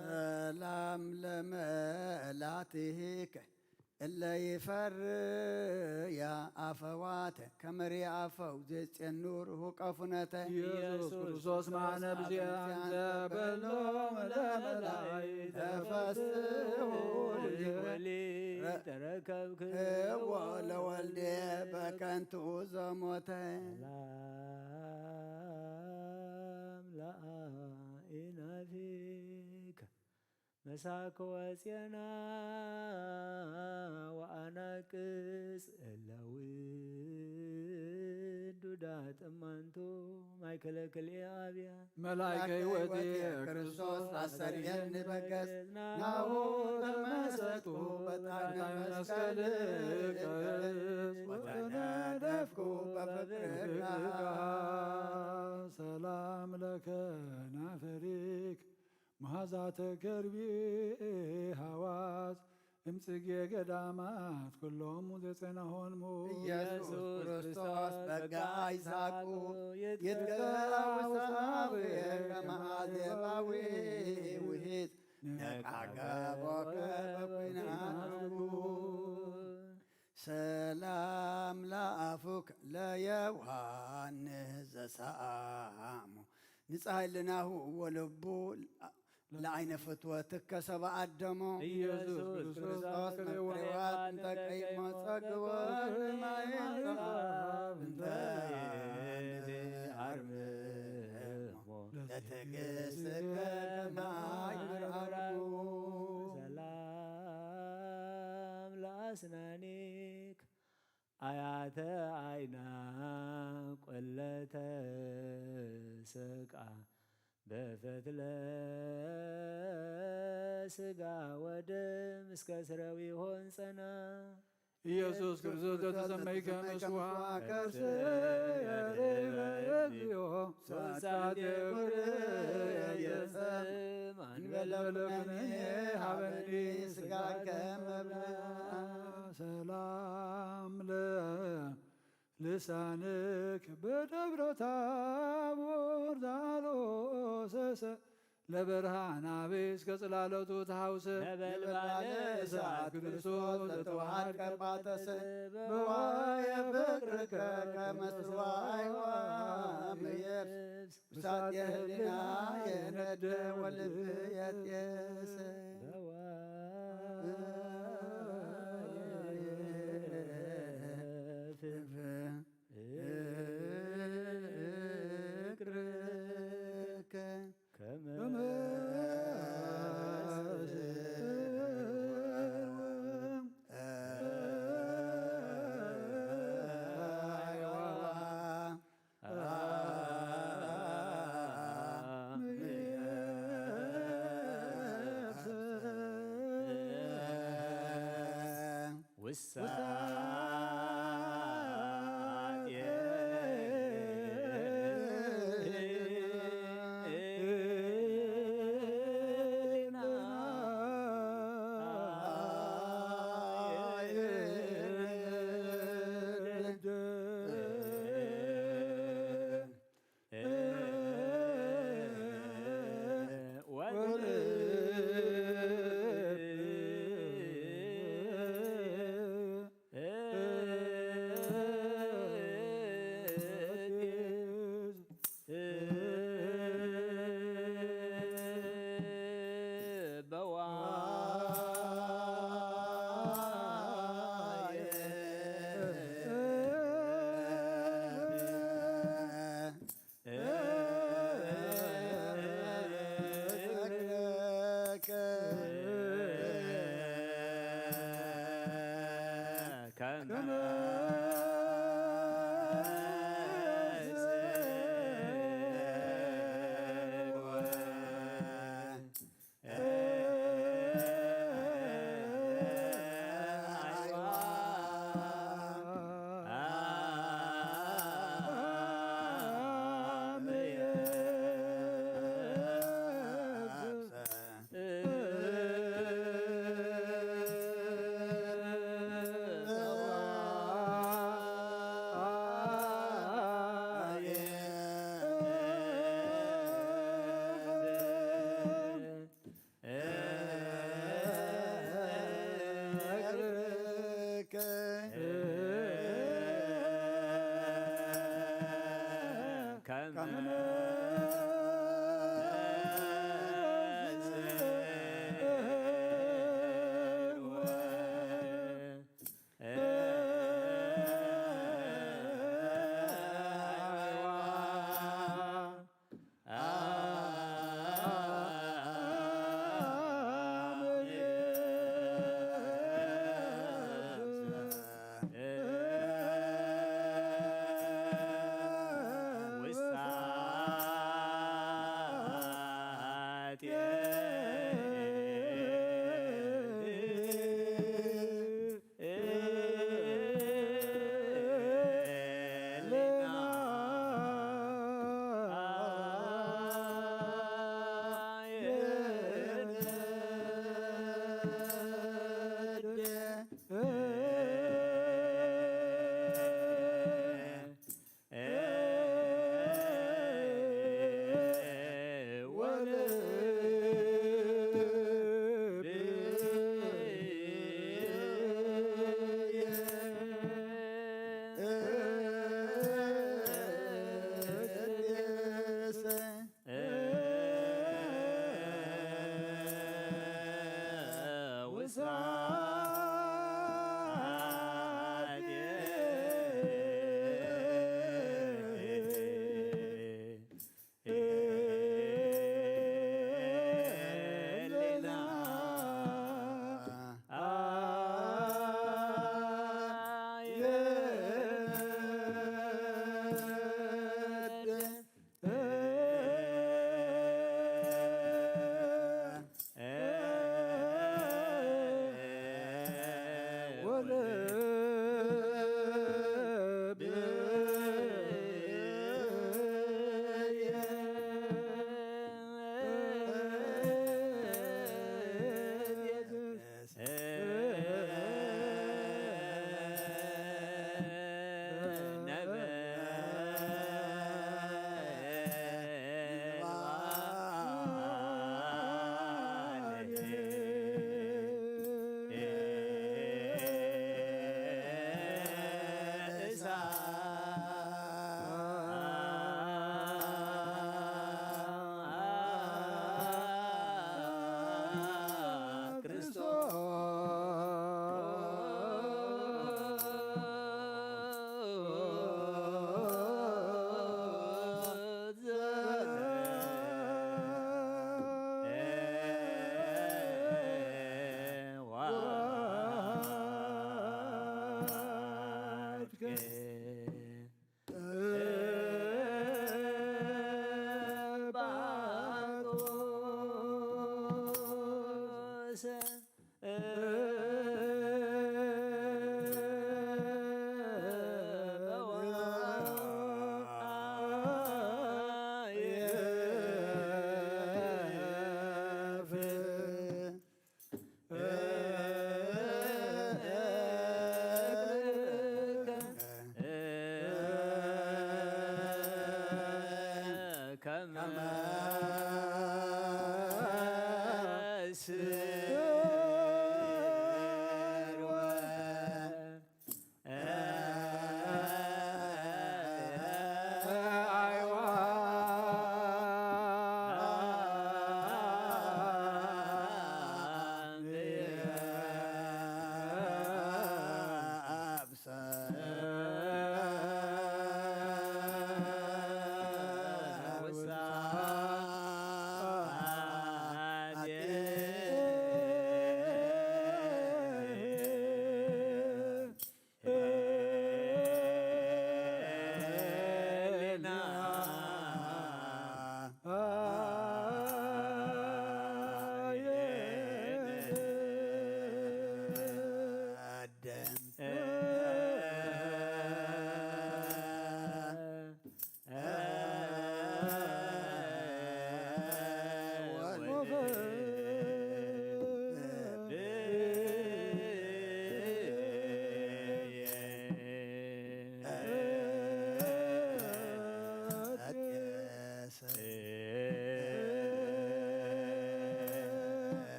ሰላም ለመላትሂከ እለ ይፈርያ አፈዋተ ከመ ሪአፈው ዘጼኑር ሁቀፉነተ ኢየሱስ ክርስቶስ ማነ ብዚአንተ በሎ መለመላይ ተፈስሑ ተረከብክዎ ለወልደ በከንቱ ዘሞተ ሰላም ለአእናፊከ መሳክወ ጼና ወአናቅጽ እለውዱዳት እማንቱ ማእከለ ክልኤ አብያን መላእከ ሕይወቴ ክርስቶስ አሰርየን በገጽ ናሁ ተመሰጡ በጣነ መስቀልከ ወተነደፍኩ በፍቅርከ ሰላም ለከናፈሪክ መዓዛተ ከርቤ ሐዋዝ እምጽጌ ገዳማት ኩሎሙ ዘጸናሆንሙ ኢየሱስ ክርስቶስ በጋ ይስሐቁ ይትገውሳዊ ከመዓዜባዊ ውሂት ነቃገቦከ በኩናቱ ሰላም ለአፉክ ለየዋህንህ ዘሰአሙ ንጽሐ ህሊናሁ ወልቡ ለዓይነ ፍትወትከ ሰብአ አደሞ ኢየሱስ ክርስቶስ ፍሬዋት እንተ ቀይሞ ጸግቦ እንተ አርምሞ ለትዕግሥትከ ከማይምርአርኩ ሰላም ለአስናኒክ አያተ አይና ቆለተ ስቃ በፈትለ ስጋ ወደም እስከ ስረዊ ሆን ጸና ኢየሱስ ክርስቶስ ዘተሰመይከ መስዋዕ ከርሥ እግዚኦ ሶሳቴ የጽም አንበለብለኒ ሀበኒ ስጋ ከመብላ ሰላም ልሳንክ በደብረ ታቦር ዛሎሰሰ ለብርሃን አቤስ ከጽላለቱ ተሐውስ ነበልባለ እሳት ክርስቶስ ዘተዋሃድ ቀባተስ በዋየ ፍቅርከ ከመስዋይ ወምየብስ ውሳት የህሊና የነደ ወልብ የጤስ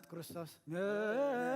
ክርስቶስ Yeah.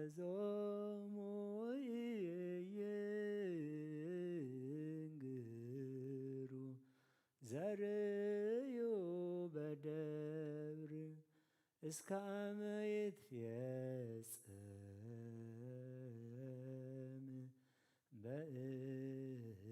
ዞሙ ይንግሩ ዘርዩ በደብር እስከ አመ ይትፌጸም በዕድሜሁ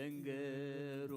እንግሩ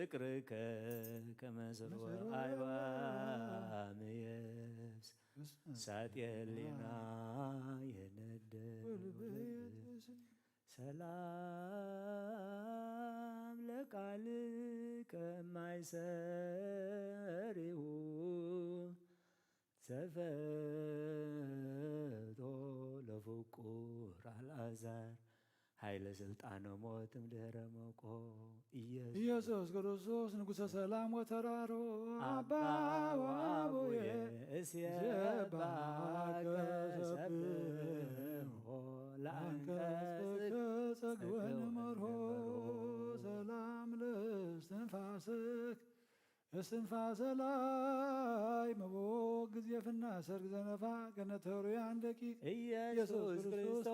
ፍቅርከ ከመስሮ አይባም የብስ ሳጤሊና የነደብ ሰላም ለቃልከ እማይሰሪሁ ዘፈቶ ለፍቁር አልዓዛር ኃይለ ስልጣነ ሞት እምድኅረ መቆ ኢየሱስ ክርስቶስ ንጉሠ ሰላም ወተራሮ አባ ወአቡየ እስየባከ ሰብሖ ለአንቀጽከ ጸግወን መርሆ ሰላም ለእስትንፋስክ እስትንፋሰ ላይ መቦግ ጊዜ ፍና ሰርግ ዘነፋ ገነተሩያን ደቂቅ ኢየሱስ ክርስቶስ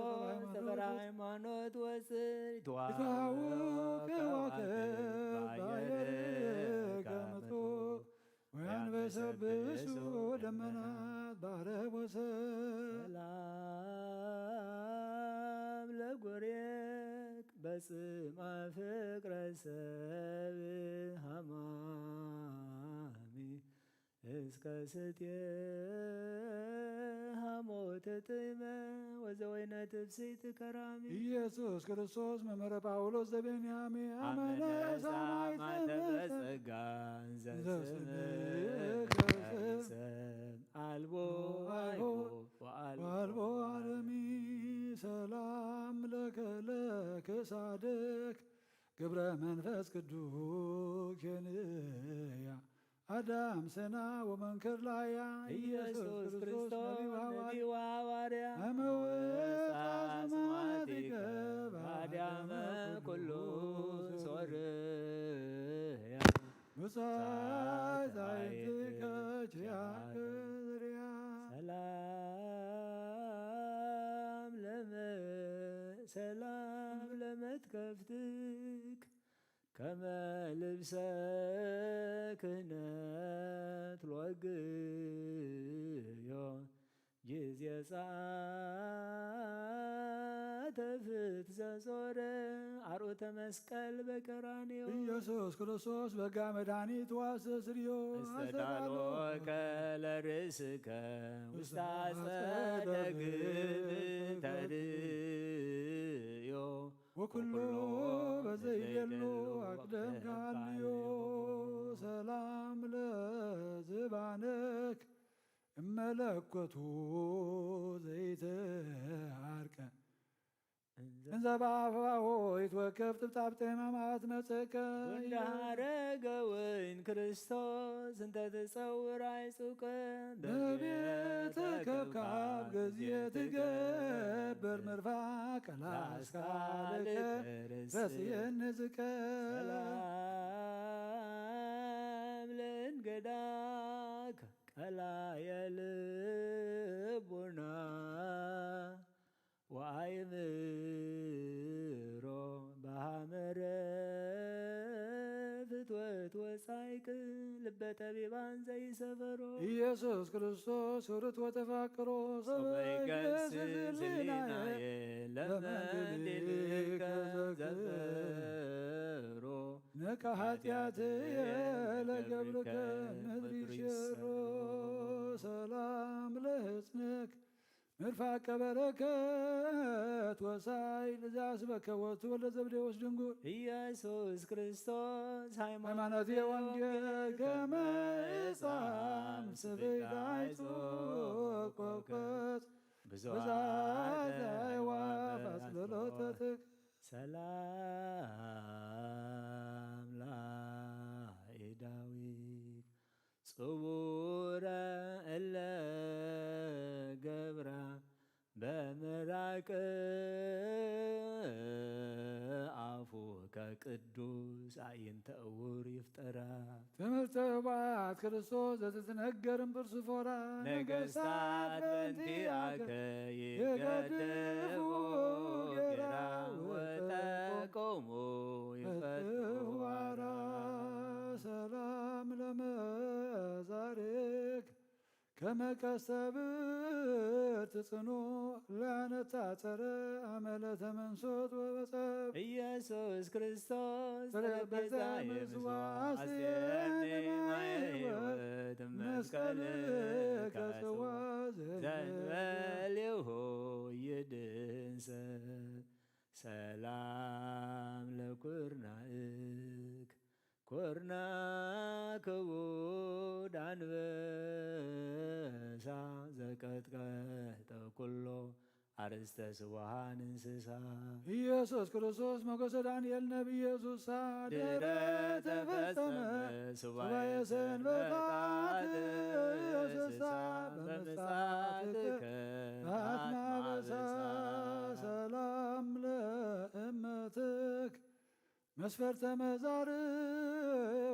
ተፈራ ሃይማኖት ወፅር ይትዋውቅ ከዋክብ ባየርከ ምጡቅ ወያንበሰብሱ ደመናት ባሕረ ወሰብ ሰላም ለጎሬክ በጽምዓ ፍቅረ ሰብ ሃማሚ እስከ ስትየ ሐሞተ ጥመ ወዘወይነ ትፍሥሕት ከራሚ ኢየሱስ ክርስቶስ መምህረ ጳውሎስ ዘቤንያሚን አመነ ሰማዕተ በጸጋ ዘስምከ ሰብ አልቦ ወአልቦ ዓለሚ ሰላም ለከ ለክሳድክ ግብረ መንፈስ ቅዱስ ኬንያ አዳም ሰና ወመንክር ላያ ኢየሱስ ክርስቶስ ነቢዩ ሐዋርያ እምውእቱ አስማቲከ ባድያመ ኩሉ ሶርያ ብፅዓት ዛይትከ ችያከ ዝርያ ሰላም ለመትከፍትክ ከመ ልብሰ ክህነት ሎግዮ ጊዜ ጸአተ ፍትሕ ዘጾረ አርዑተ መስቀል በቀራንዮ ኢየሱስ ክርስቶስ በጋ መድኃኒት ዋሰ ስርዮ እስተዳሎከ ለርእስከ ውስተ አጸደ ግብር ተርእዮ ወኩሎ በዘይቤሎ አቅደም ካልዮ ሰላም ለዝባነክ እመለኮቱ ዘይተዓርቀ እንዘ በአፍባሆ ይትወከፍ ጥብጣብ ጠማማት መጸቀ እንዳረገ ወይን ክርስቶስ እንተ ትጸውር አይጹቀ በቤተ ከብካብ ጊዜ ትገብር ምርፋቅ ላስካልከ ረስየን ዝቀ ሰላም ለእንገዳከ ቀላየ ልቡና ወአእምሮ በሐመረ ፍትወት ወጻይቅ ልበ ጠቢባን ዘይሰፈሮ ኢየሱስ ክርስቶስ ሁርት ወተፋቅሮ ሰበይገስጽ ሕሊናየ ለመንዲልከ ዘፈሮ ነቃ ኃጢአትየ ለገብርከ ምድር ይሽሮ ሰላም ለሕፅንክ ምርፋቀ በረከት ወሳይል ዘአስበከወቱ ወለዘብዴዎስ ድንጉር ኢየሱስ ክርስቶስ ሃይማኖት የወንጌል ከመ ዕፃም ስብዕት አይጹቅ ወውቀት ብዛት አዕዋፍ አጽልሎተትክ ሰላም ላኢዳዊት ጽቡረ እለ ገብራ በምራቅ አፉ ከቅዱስ አይንተ ዕውር ይፍጠራ ትምህርተ ኅቡዓት ክርስቶስ ዘትትነገርም ብርሱፎራ ነገሥታት በእንቲአከ ይገድፉ ጌራ ወጠቆሙ ይፈትሑ ዋራ ሰላም ለመዛርክ ከመቀሰብር ትጽኖ ላነታጸረ አመለተ መንሶት ወበጸር ኢየሱስ ክርስቶስ ጠረጴዛ ምጽዋት አስቴርኒ ማየ ሕይወት መስቀል ከጽዋ ዘንበሌሁ ይድንሰ ሰላም ለኩርናእክ ኩርና ክቡድ አንበሳ ዘቀጥቀጠ ኩሎ አርእስተ ስቡሃን እንስሳ ኢየሱስ ክርስቶስ ሞገሰ ዳንኤል ነቢየ ሱሳ ድኅረ ተፈጸመ ሱባዔ ሰንበታት እንስሳ በምጽአትከ አትናበሳ ሰላም ለእመትክ መስፈርተ መዛር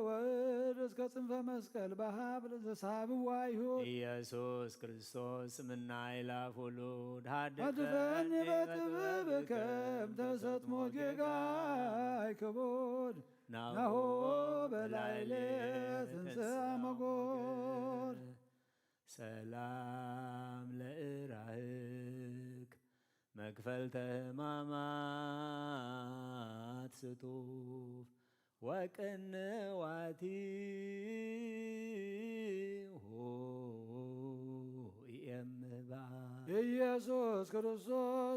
ወእድ እስከ ጽንፈ መስቀል በሀብል ዘሳብዋ ይሁድ ኢየሱስ ክርስቶስ ምና ይላፍ ውሉድ አድፈኒ በጥበብከም ተሰጥሞ ጌጋይ ክቡድ ናሆ በላዕሌ ትንሣኤ መጎል ሰላም ለእራህክ መክፈልተ ሕማማት ስጡፍ ወቅንዋቲ ኢየምባ ኢየሱስ ክርስቶስ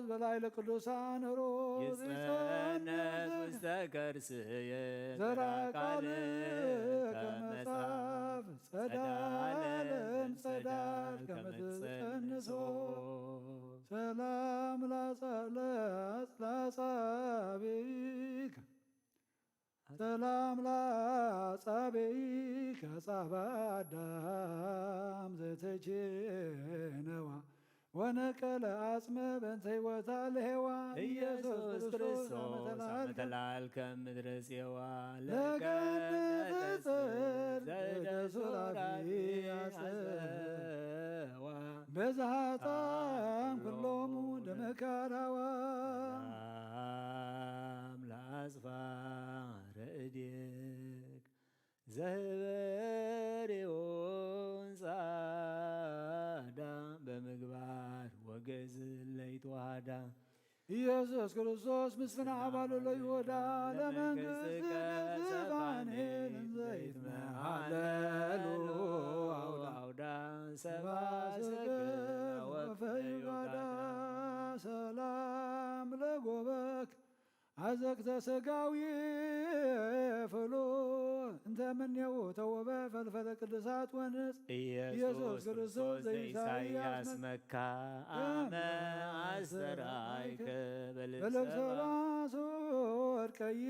በላይ ለቅዱሳን ሮዝ ይጸነስ ውስተ ከርስየ ዘራ ቃል ከመጽሐፍ ጸዳለን ጸዳል ከመትጸንሶ ሰላም ላጻቤከ ሰላም ላጻቤከ ጻባ አዳም ዘተቼነዋ ወነቀለ አጽመ በእንተ ሕይወታ ለሔዋን ኢየሱስ ክርስቶስ አመተላልከ ምድረ ጽዋ ለገነተ ጽድቅ ዘደሱራፊ አጸዋ በዛጣም ኩሎሙ ደመካራዋ ሰላም ለአጽፋረ እዴክ ዘህበሬውን ጻዳ በምግባር ወገዝ ለይትዋሃዳ ኢየሱስ ክርስቶስ ምስፍና አባሉ ለይሁዳ ለመንግሥት ዝባኔን ዘይትመሃለሉ አውዳ ሰባ ሰገል ወፈይጋዳ ሰላም ለጎበክ አዘቅተ ሥጋዊ ፍሎ እንተ እምኔሁ ተወበ ፈልፈለ ቅዱሳት ወንጽ ኢየሱስ ክርስቶስ ዘኢሳይያስ መካ አመ አስተርአይከ በልብሰ ባሶር ቀይ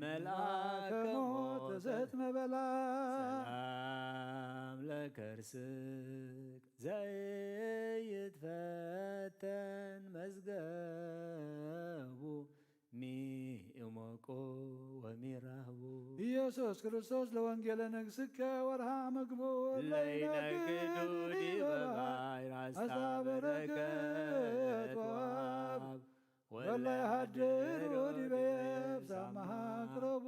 መልአከ ሞት ተሰጥመ በላ ሰላም ለከርስክ ዘይትፈተን መዝገቡ ሚእሞቆ ወሚራህቡ ኢየሱስ ክርስቶስ ለወንጌለ ንግሥከ ወርሃ ምግቦ ለይነግዱ ዲበ ባሕር አስታበረከት ወአብ ወለይሃድሩ ዲበ የብስ አመሃ ቅረቡ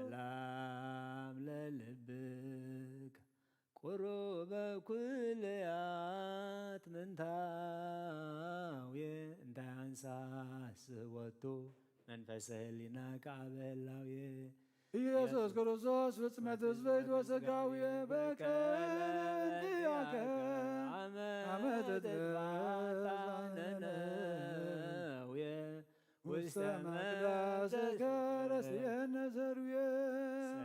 ሰላም ለልብክ ቁሩበ ኩልያት ምንታውየ እንታያንሳስወቱ መንፈሰ ህሊና ከአበላውየ ኢየሱስ ክርስቶስ ፍጽመት ሕዝበይት ወሥጋውየ በከለንቲያከ አመ ተጥፋታነነውየ ውስተ መቅደስከ ረስየነ ዘርውየ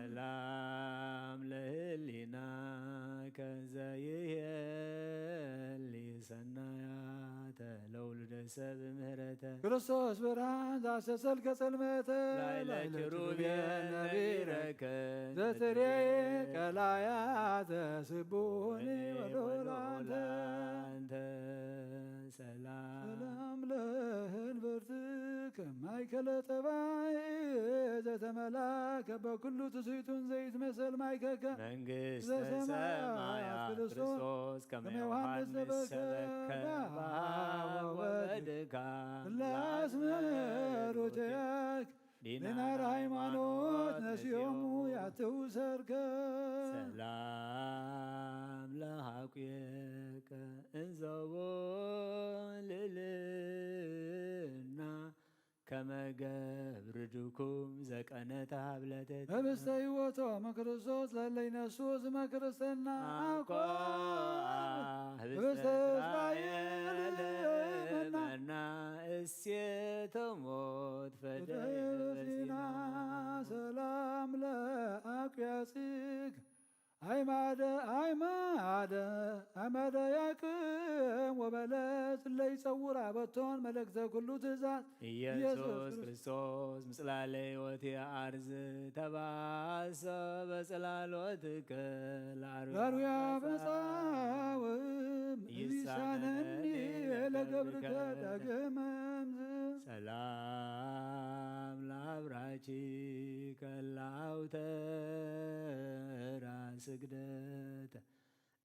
ሰላም ለህሊናከ ዘይሄሊ ሰናያተ ለውልደ ሰብ ምህረተ ክርስቶስ ብርሃን ዛሰሰልከ ጸልመተ ላዕለ ኪሩቤል ነቢረከ ዘትሬየ ቀላያተ ስቡኒ ወሎላንተ ሰላም ለህንብርትከ ማእከለ ጠባይ ዘተመላከ በኩሉ ትስብእቱን ዘይትመሰል ማእከከ መንግሥተ ሰማያት ክርስቶስ ከመ ዮሐንስ ሰበከ በኀበ ወበድካም ላስመሮትያክ ዲናር ሃይማኖት ነሲዮሙ ያትው ሰርከ ሰላም ለሐቁየከ እንዘቦ ልዕልና በከመ ገብር ድኩም ዘቀነተ ሀብለተት ህብስተ ሕይወቶሙ ክርስቶስ ለእለ ይነሱ ስመ ክርስትና አኮ ህብስተ እስራኤል መና እሴተ ሞት ፈደሲና ሰላም ለአቅያጽግ አይማደ ያቅም ወበለስ ለይጸውር አበቶን መልእክተ ኩሉ ትእዛዝ ኢየሱስ ክርስቶስ ምጽላለ ሕይወት የአርዝ ተባሰ በጽላሎትከ ላሩያ በጻውም ይሳነኒ ለገብርከ ዳግመም ሰላም ለአብራቺ ከላውተ ስግደት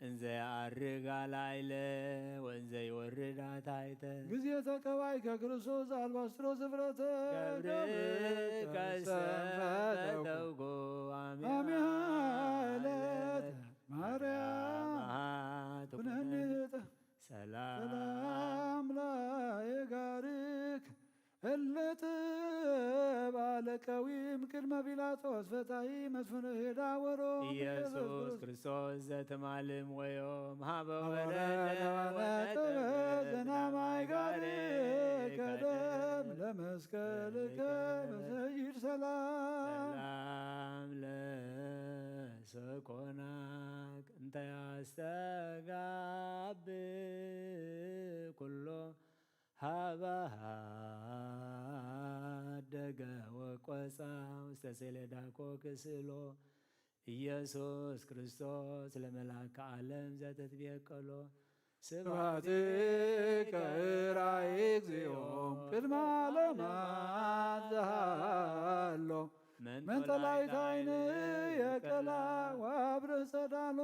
እንዘ ያርግ ላይለ ወንዘ ይወርድ ታሕተ ጊዜ ተቀባይ ከክርስቶስ አልባስጥሮ ስፍረተ ገብርከ ሰተውጎ አሚሃለት ማርያም ኩነኔተ ሰላም ላየጋርክ እለት ባለቀዊም ቅድመ ጲላጦስ ፈታሒ መስፍነ ሄዳ ወሮ ኢየሱስ ክርስቶስ ዘትማልም ወዮም ሀበ ዘናማይ ጋር ቀደም ለመስቀልከ በሰይድ ሰላም ለሰኮናክ እንተ ያስተጋብ ኩሎ ሀበሃ ደገ ወቆፃ ውስተ ሰሌዳኮ ክስሎ ኢየሱስ ክርስቶስ ለመልአከ ዓለም ዘተትቤቀሎ ስብሐትከ ራእይ እግዚኦም ቅድመ ዓለማት ዘሃሎ መንጠላዕት ዓይን የቀላ ወአብርህ ጸዳሎ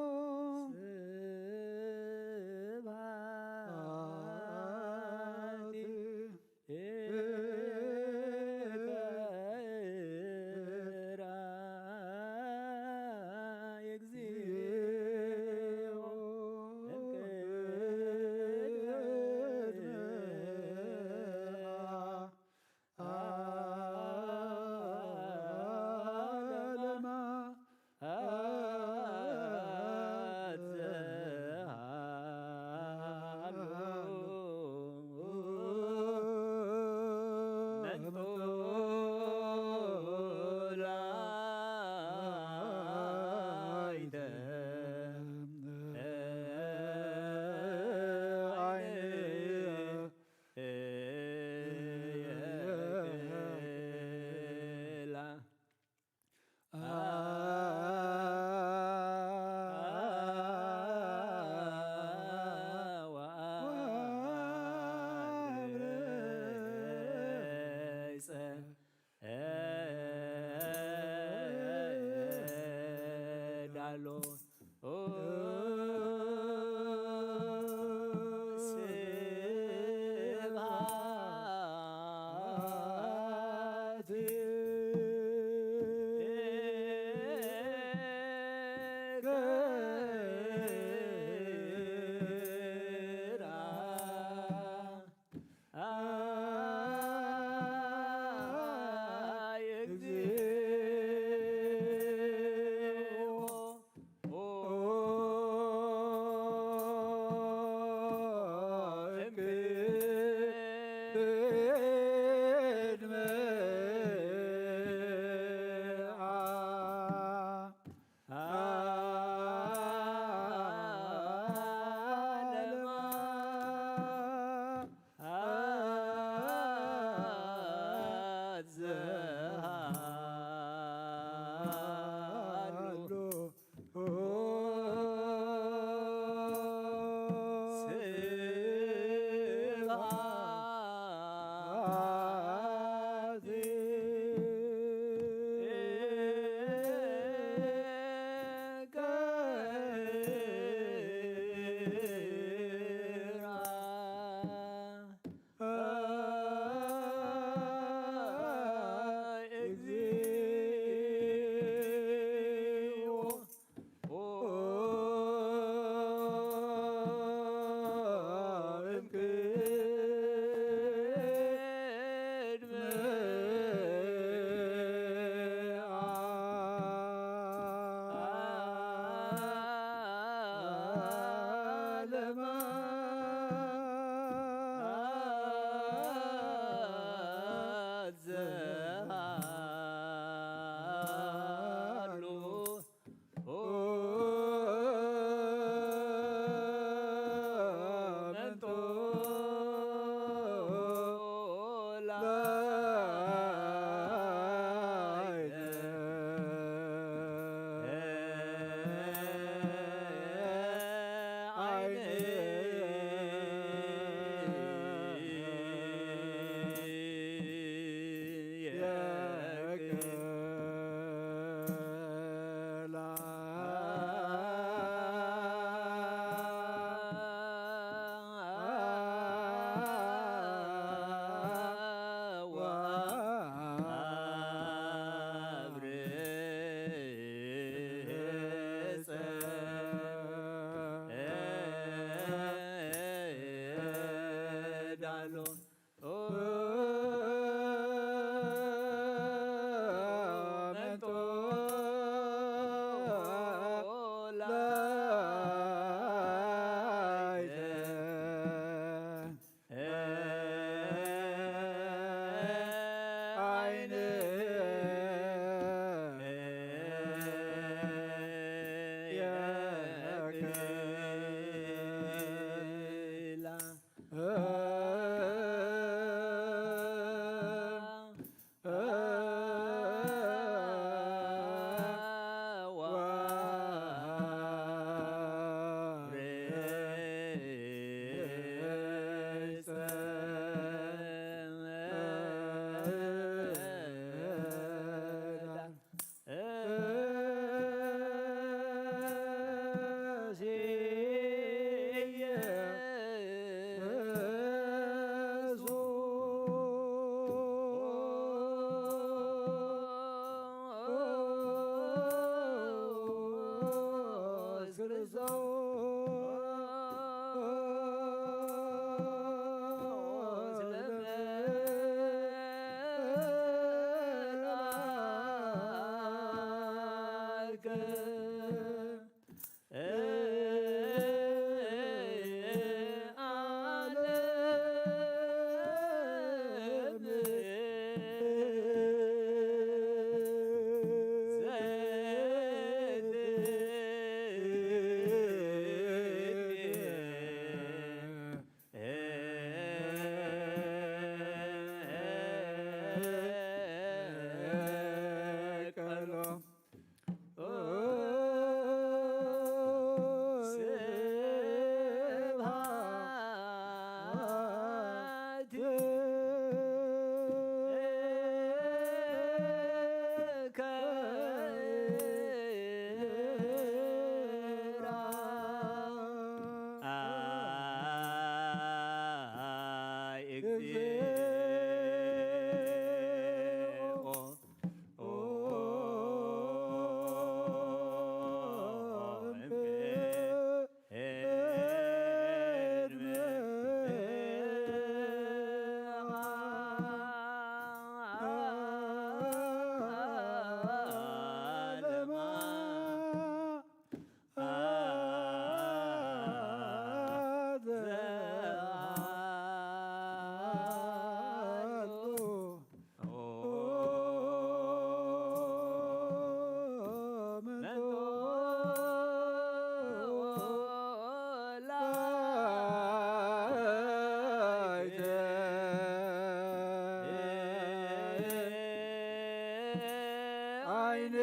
አይኔ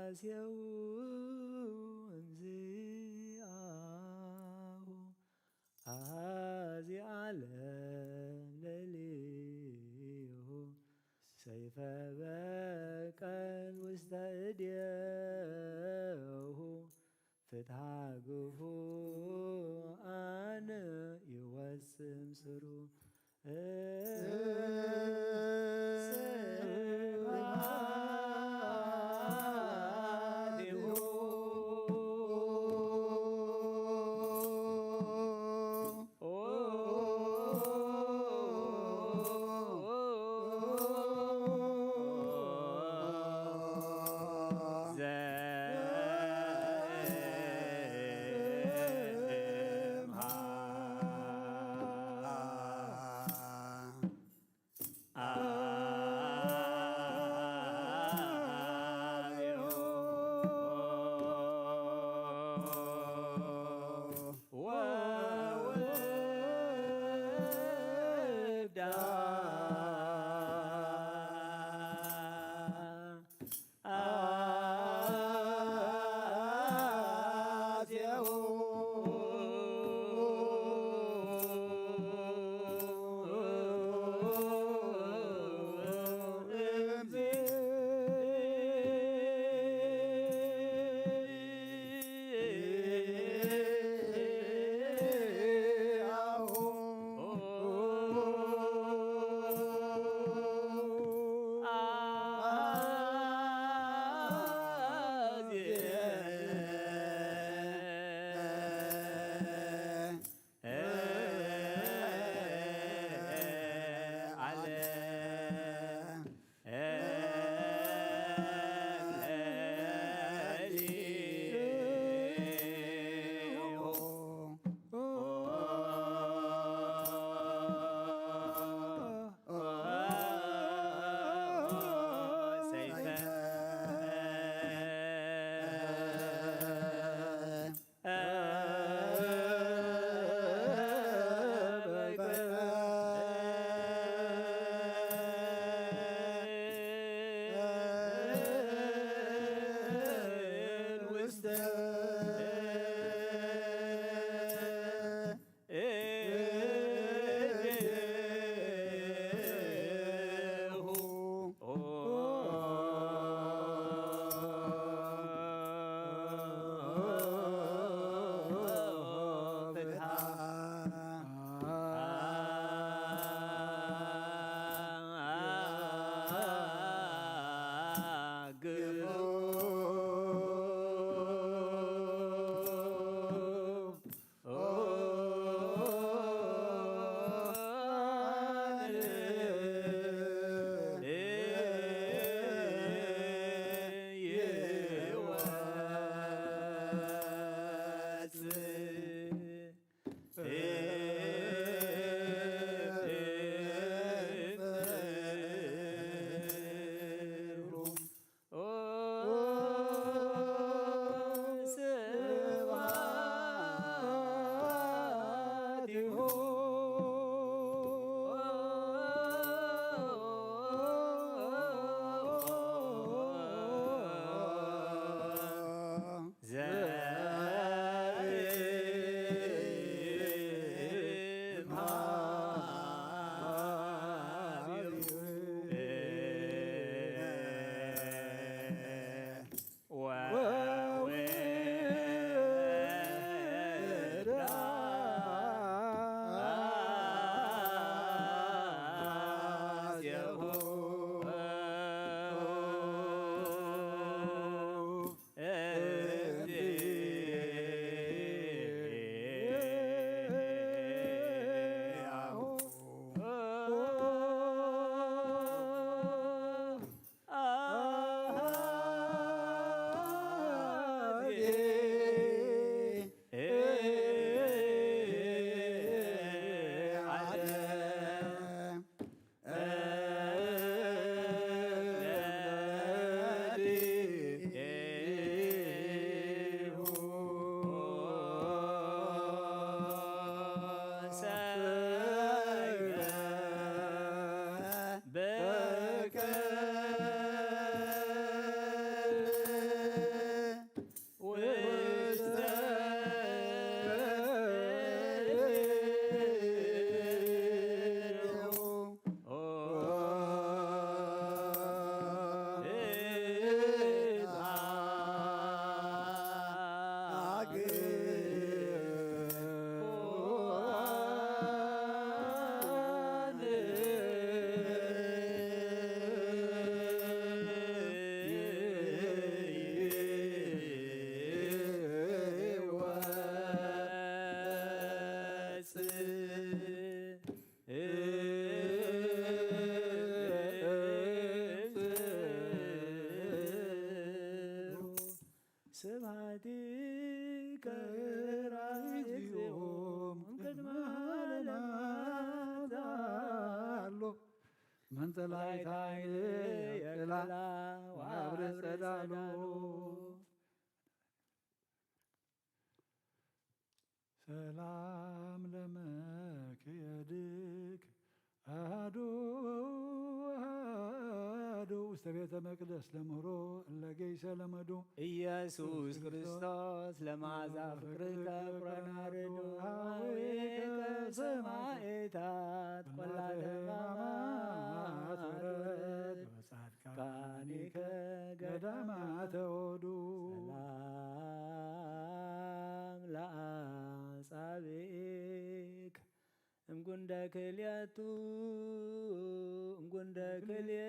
ውዳሴው እንዚአሁ አዚ ዓለም ለሊሁ ሰይፈ በቀል ውስተ እዴሁ ፍትሐ ግፉአን ይወስም ስሩ አንተ ላይታይን የቅላ ወአብረ ጸዳሉ ሰላም ለመክየድክ አሐዱ አሐዱ ውስተ ቤተ መቅደስ ለምህሮ እለገይሰ ለመዱ ኢየሱስ ክርስቶስ ለመዓዛ ፍቅርከ ቁረናርዱ ኀቤከ ሰማዕታት ቈላተ ሕማማት ወረድ በጻድቃኒከ ገዳማተ ወዱ ሰላም ለአጻብዕክ እምጉንደ ክልኤቱ እምጉንደ ክልኤ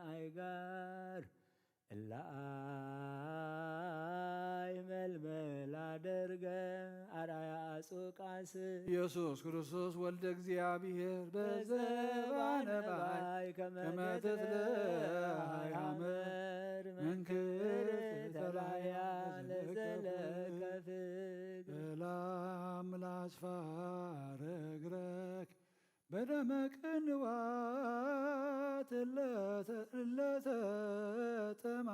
አይጋር እለ አይመልመል አደርገ አርአያ አጹቃስ ኢየሱስ ክርስቶስ ወልደ እግዚአብሔር በዘባነ ባይ ከመ ትትለሃይ ሐመር መንክር ተላያ ለዘለከ ፍቅር ሰላም ላስፋረግረክ በደመ ቅንዋት እለተጠማ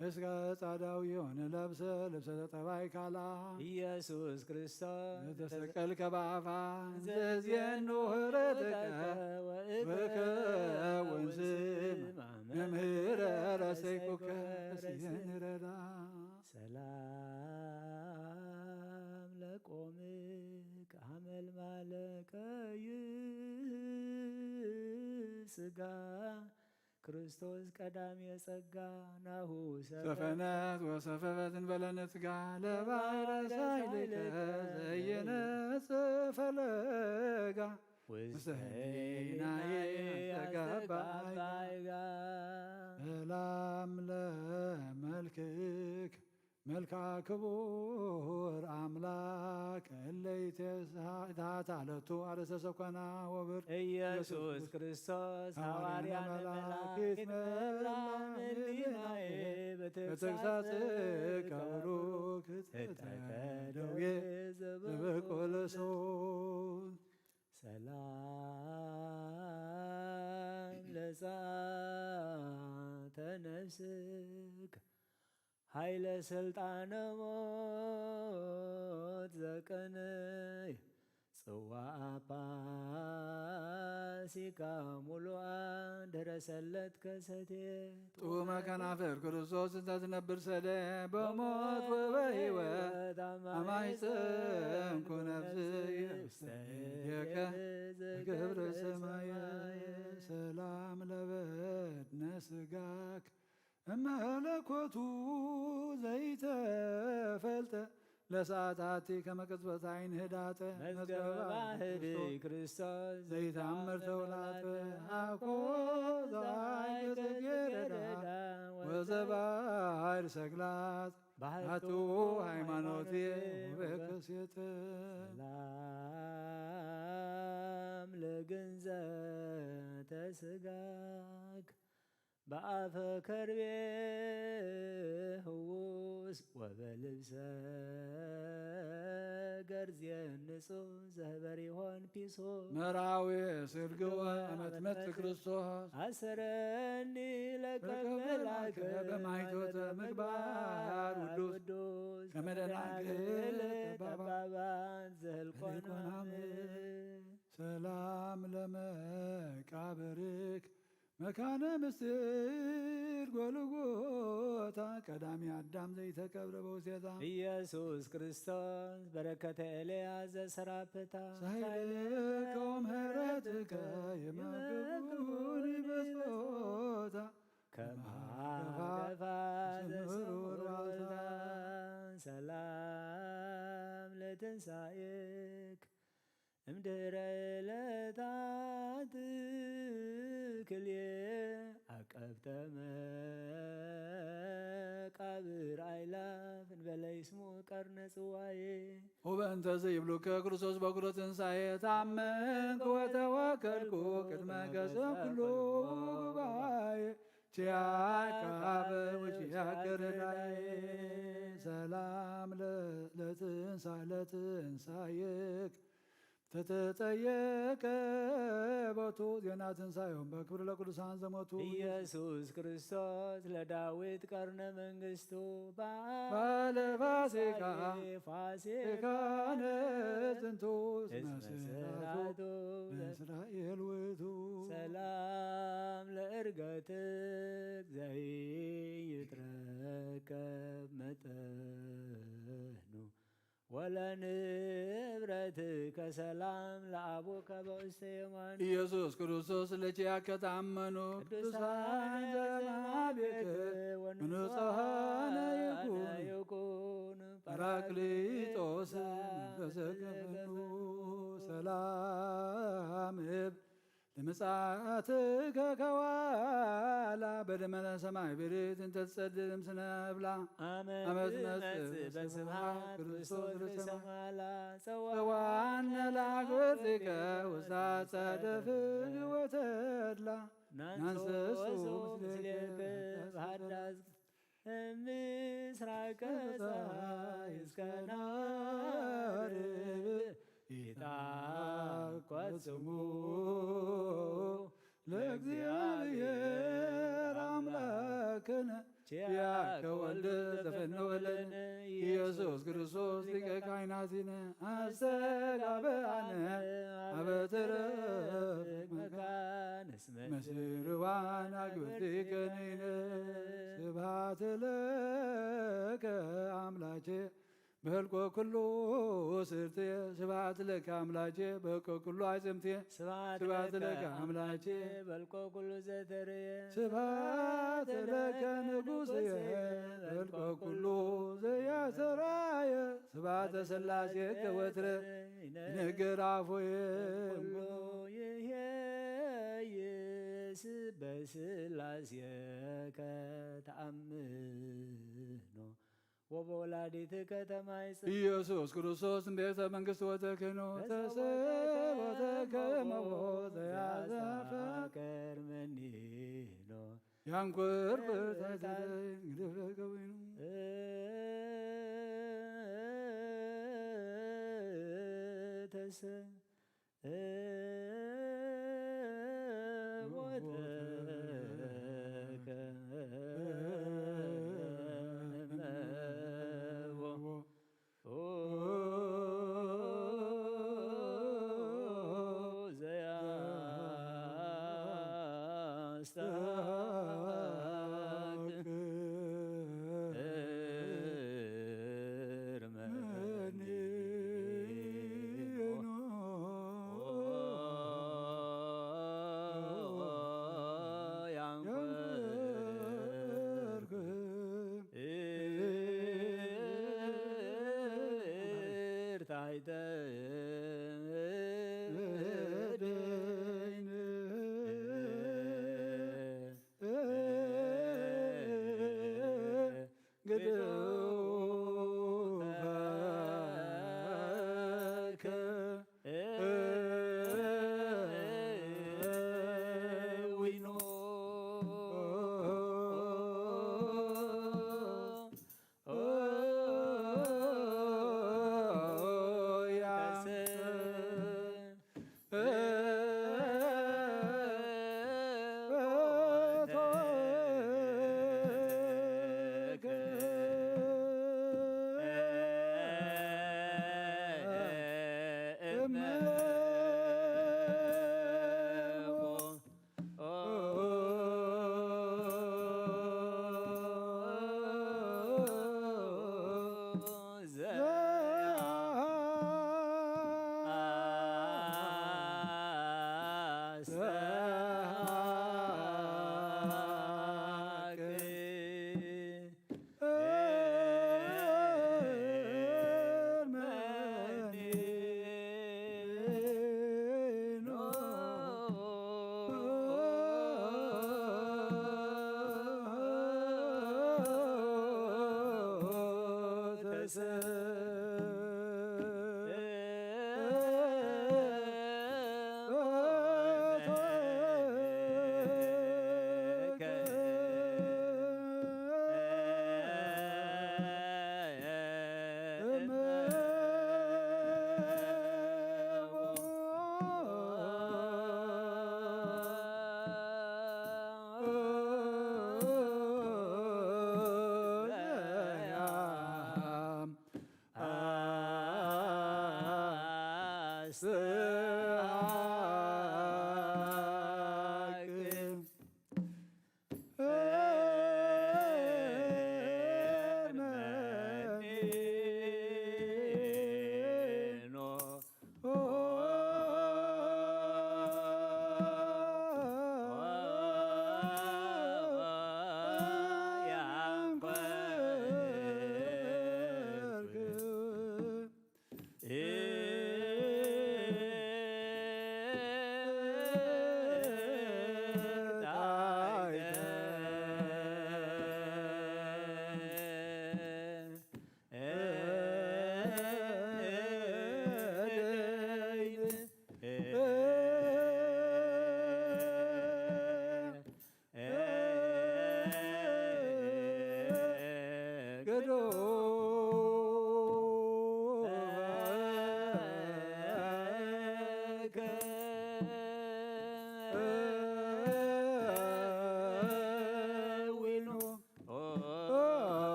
እስከ ጻዳው የሆነ ለብሰ ልብሰ ጠባይ ካላ ኢየሱስ ክርስቶስ ተሰቀልከ በአፋ ዘዝየኑ ኅረትከ ወከውን ስማ መምህረ ረሰይኩከ ሲንረዳ ሰላም ለቆምክ አመልማለ ቀይ ሥጋ ክርስቶስ ቀዳሚ የጸጋ ናሁ ሰፈነት ወሰፈበት እንበለንትጋ ለባሕረ ሳይልከ ዘየነጽ ፈለጋ ውስተ ሕሊናየ ተጋባይጋ ሰላም ለመልክክ መልካ ክቡር አምላክ እለይትሃት አለቱ አርእስተ ሰኮና ወብር ኢየሱስ ክርስቶስ ሐዋርያ መላእክት መብራን ሕሊናዬ በተግሣጽከ ቡሩክ ተተከደዌ ዘበቆለሶን ሰላም ለጻተ ነፍስክ ኃይለ ሥልጣነ ሞት ዘቀነይ ጽዋዐ ፋሲካ ሙሉአ ደረሰለት ከሰቴ ጡመ ከናፍር ክርስቶስ እንተ ትነብር ሰደ በሞት ወበሕይወት አማይፀንኩ ነፍስየ ውስተ እዴከ ገብረ ሰማየ ሰላም ለበድነ ሥጋክ እመለኮቱ ዘይተፈልጠ ለሰዓታቲ ከመቅጽበት ዓይን ህዳጠ መዝገበ ባህሪ ክርስቶስ ዘይታምር ተውላጠ አኮ ዘአይ ጽጌረዳ ወዘባሕር ሰግላት ባህቱ ሃይማኖቴ ወበከሴተ ሰላም ለግንዘተ ሥጋክ በአፈ ከርቤ ህውስ ወበልብሰ ገርዝየን ንጹሕ ዘህበሪሆን ፒሶ መራዊ ስርግወ መትመት ክርስቶስ አሰረኒ ለከመላከ በማይቶተ ምግባር ውዱስ ከመደናግል ጠባባን ዘህልቆናም ሰላም ለመቃብርክ መካነ ምስጢር ጎልጎታ ቀዳሚ አዳም ዘይተቀብረ በውስቴታ ኢየሱስ ክርስቶስ በረከተ ኤልያስ ዘሰራፕታ ሳይልከ ወምሕረትከ የመግቡኒ በጾታ ከማገፋ ዘስውርዋታ ሰላም ለትንሣኤክ እምድኅረ ዕለታት ክልኤ አቀብተ መቃብር አእላፍ እንበለ ይስሙ ቀርነ ጽዋዬ ወበእንተ ዘይብሉከ ክርስቶስ በኵረ ትንሣኤ ታመንኩ ወተወከልኩ ቅድመ ገጸ ኩሉ ጉባኤ ቺያቃበ ወቺያገረዳዬ ሰላም ለትንሣኤክ ተተጠየቀ ቦቱ ዜና ትንሣኤውን በክብር ለቅዱሳን ዘሞቱ ኢየሱስ ክርስቶስ ለዳዊት ቀርነ መንግሥቱ ባለ ፋሲካ ፋሲካነ ጥንቱ መስራቱ ለእስራኤል ውእቱ ሰላም ለእርገትክ ዘይትረከብ መጠኑ ወለንብረትከ ሰላም ለአቡከ በውስተ የማን ኢየሱስ ክርስቶስ ለኪያከ ታመኑ ቅዱሳን ዘማቤከ ወንጹሐነ ይኩን ጰራቅሊጦስ መንፈሰ ሰላም እብ ለምጽአትከ ከዋላ በደመና ሰማይ ብርት እንተ ትጸድቅ እምስነብላ አመትመጽእ በስብሐት ክርስቶስ ርእሰማላ ጸዋነ ለአግብርቲከ ውስተ አጸደ ፍግ ወተድላ ናንሰሶ ምስሌከ በሃዳስ ምስራቀ ፀሐይ እስከ ናርብ ይታቆጽሙ ለእግዚአብሔር አምላክነ ኪያከ ወልደ ዘፈነወለነ ኢየሱስ ክርስቶስ ሊቀ ካህናቲነ አስተጋብአነ አበተረፍ መካነ መስርዋን አግብርቲከ ነይነ ስብሐት ለከ አምላኬ በህልቆ ኩሉ ስርትየ ስብሐት ለከ አምላኬ በህልቆ ኩሉ አጽምትየ ስብሐት ለከ አምላኬ በልቆ ኩሉ ዘተርየ ስብሐት ለከ ንጉሥየ በህልቆ ኩሉ ዘያሰራየ ስብሐተ ሥላሴ ከወትረ ይነግር አፎየ ይሄይስ በሥላሴከ ተአምኖ ወበወላዲትከ ተማይጽ ኢየሱስ ክርስቶስ ቤተ መንግሥት ወተክህኖ ተሰወተከመ ዘያዛፈቀር መኒኖ ያንኩር ብርታተይ ግድፈቀዊኑ ተሰ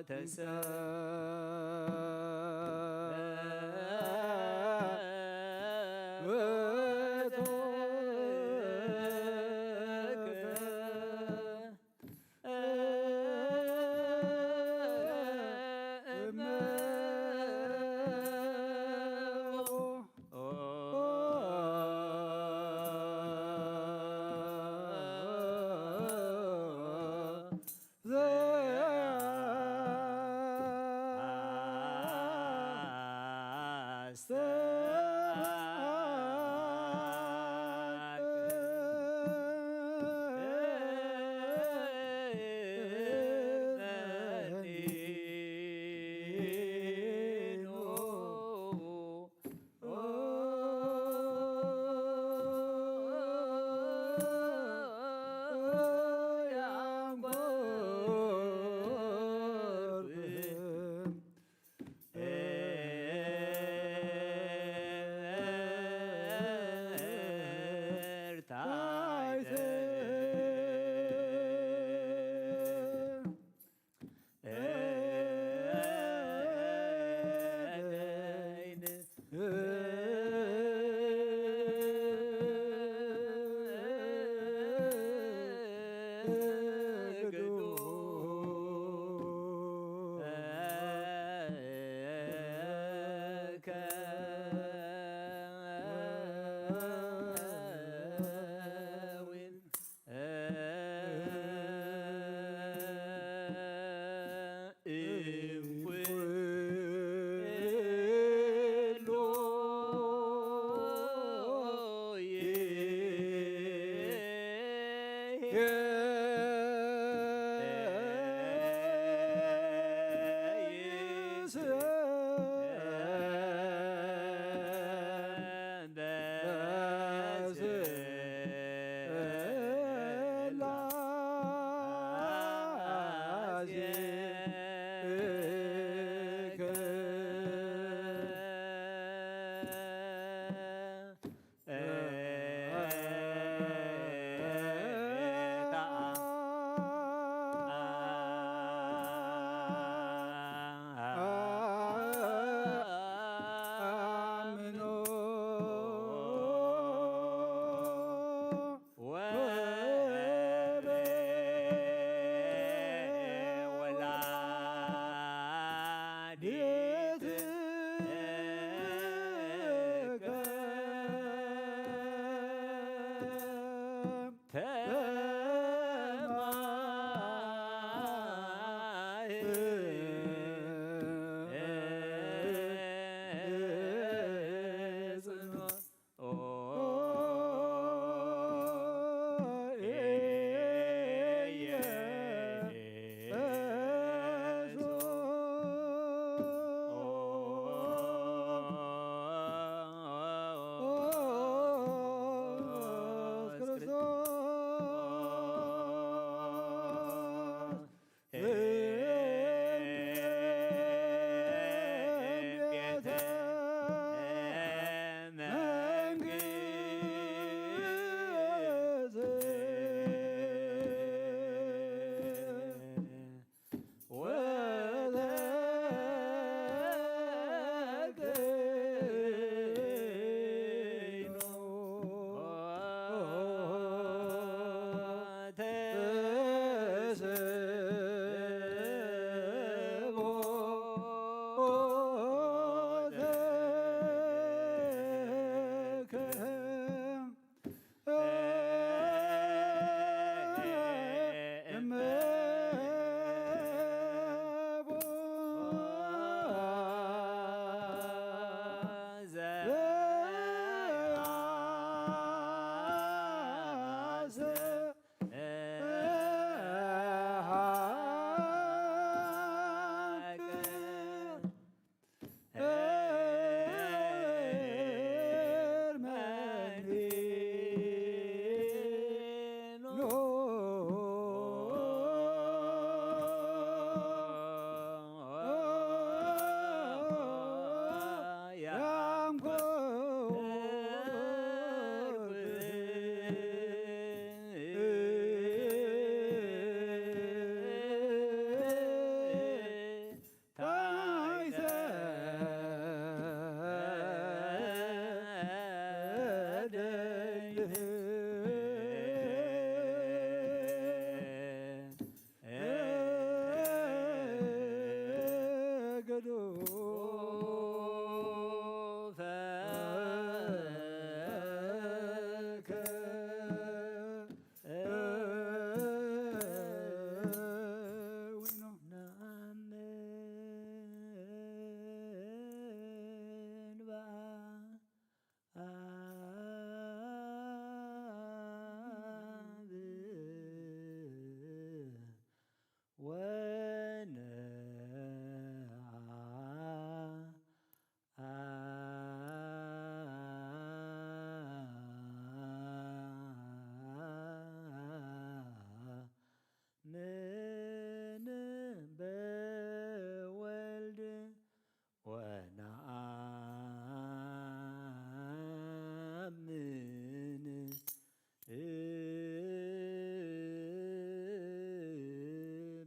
ተሰ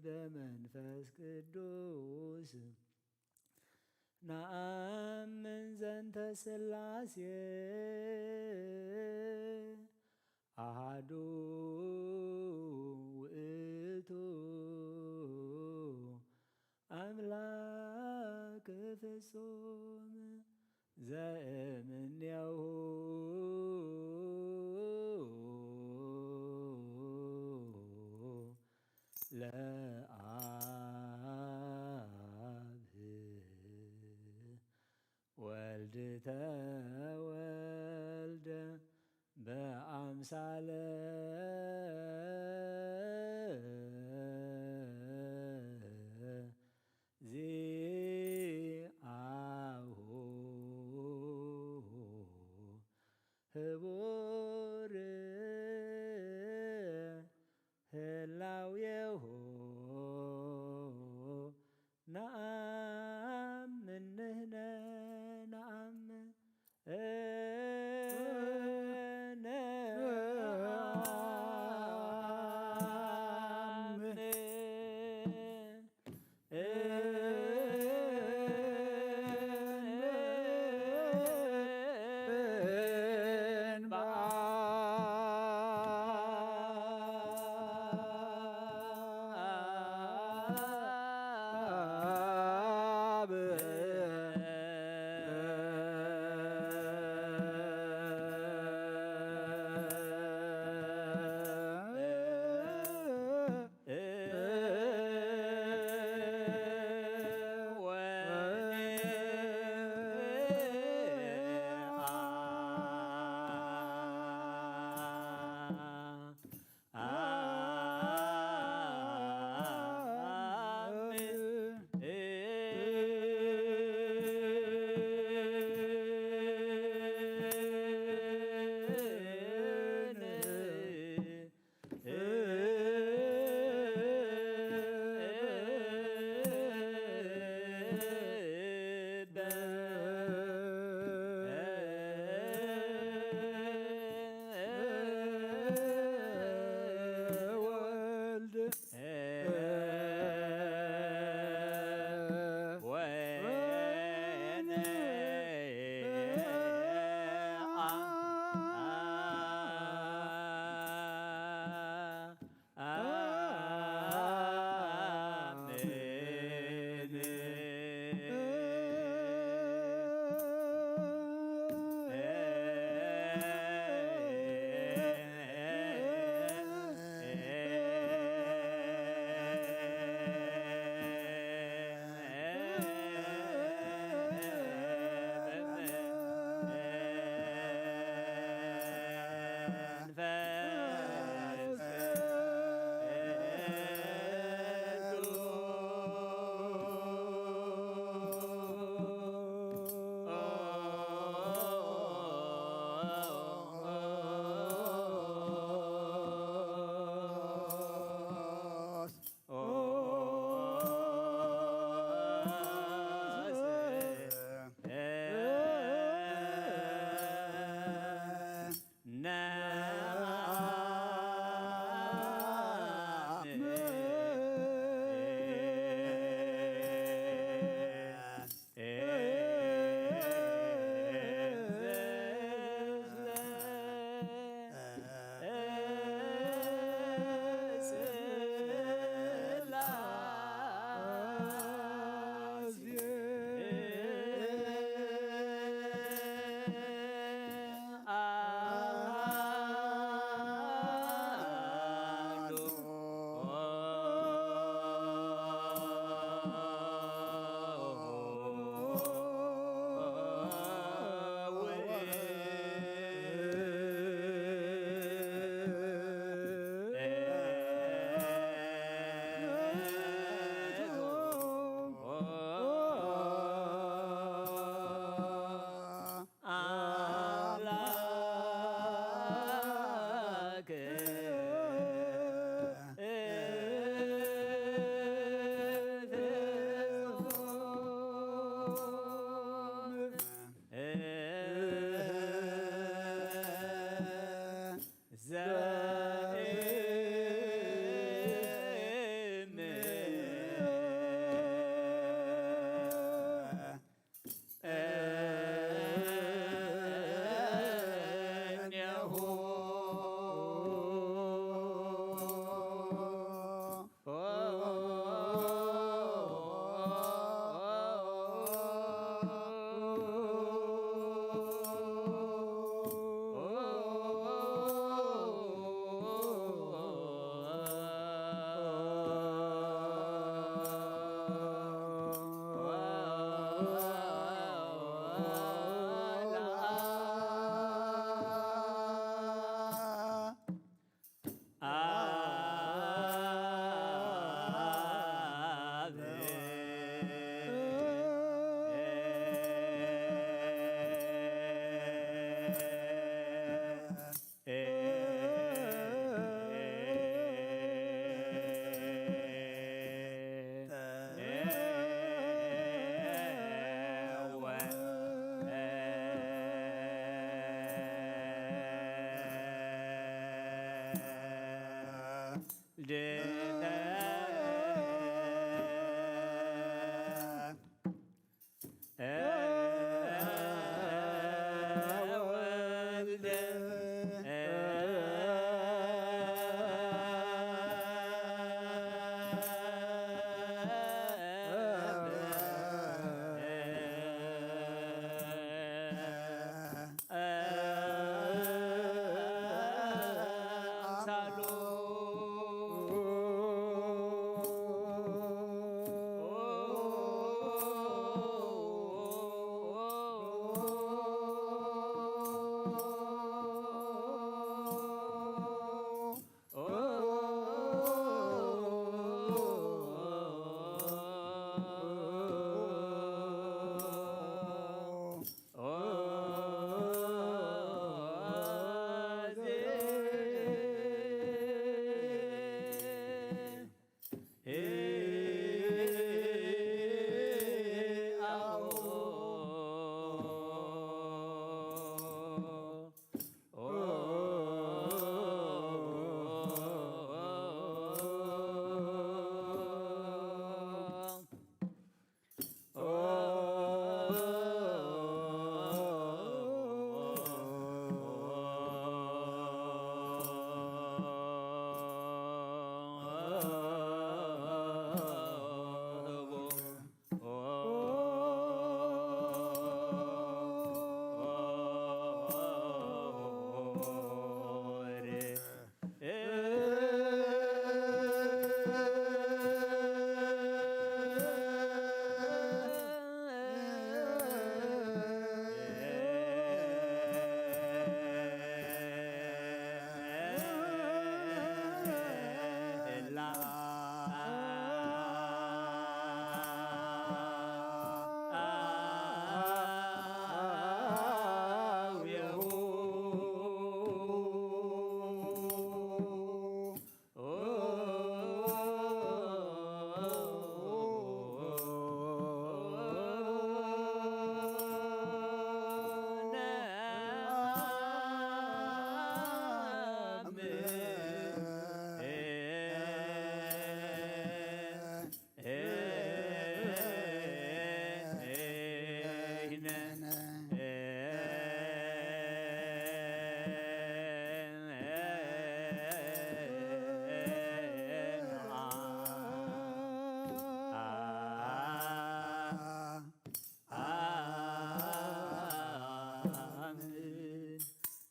በመንፈስ ቅዱስ ነአምን ዘንተ ሥላሴ አሐዱ ውእቱ አምላክ ፍጹም ዘእምኔሁ ለአብ ወልድ ተወልደ በአምሳለ ዚአሁ ህቡር ህላዌሁ ነአምን ንሕነ ነአምን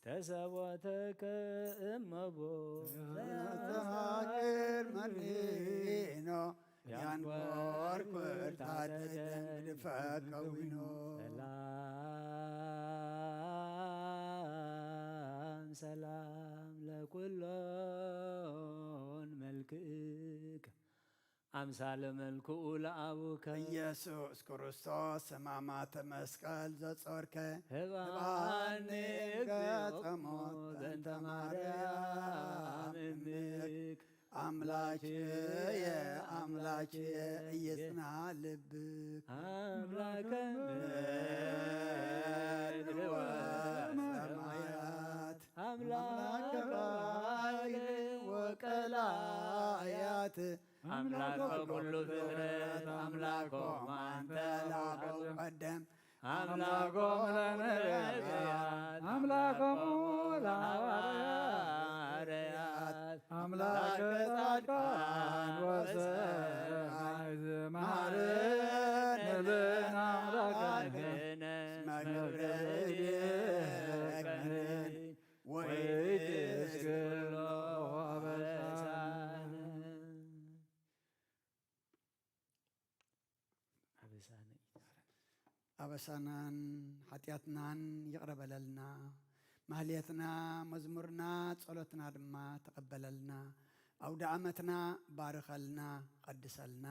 ተሰቦተከ እመቦ ተሃቅር መኒኖ ያንቆር ኩርታደደን ድፈቀዊኖ ሰላም ሰላም ለኩሎን መልክከ አምሳለ መልክኡ ለአቡከ ኢየሱስ ክርስቶስ ሕማማተ መስቀል ዘጾርከ ህባኒ ገጸሞት በእንተ ማርያም እምክ አምላክየ አምላክየ እየጽና ልብክ አምላከ ምድር ወሰማያት አምላከ ባሕር ወቀላያት አምላከ ኩሉ ፍጥረት አምላኮሙ አንተ ላቀው ቀደም አምላኮሙ ለነቢያት አምላኮሙ ለሐዋርያት አምላከ ጻድቃን ወሰማዕት መሐረነ ለነ አምላከነ ወይትስክሎ አበሳነ አበሳናን ኃጢአትናን ይቅረበለልና ማህሌትና መዝሙርና ጸሎትና ድማ ተቀበለልና አውደ ዓመትና ባርከልና ቀድሰልና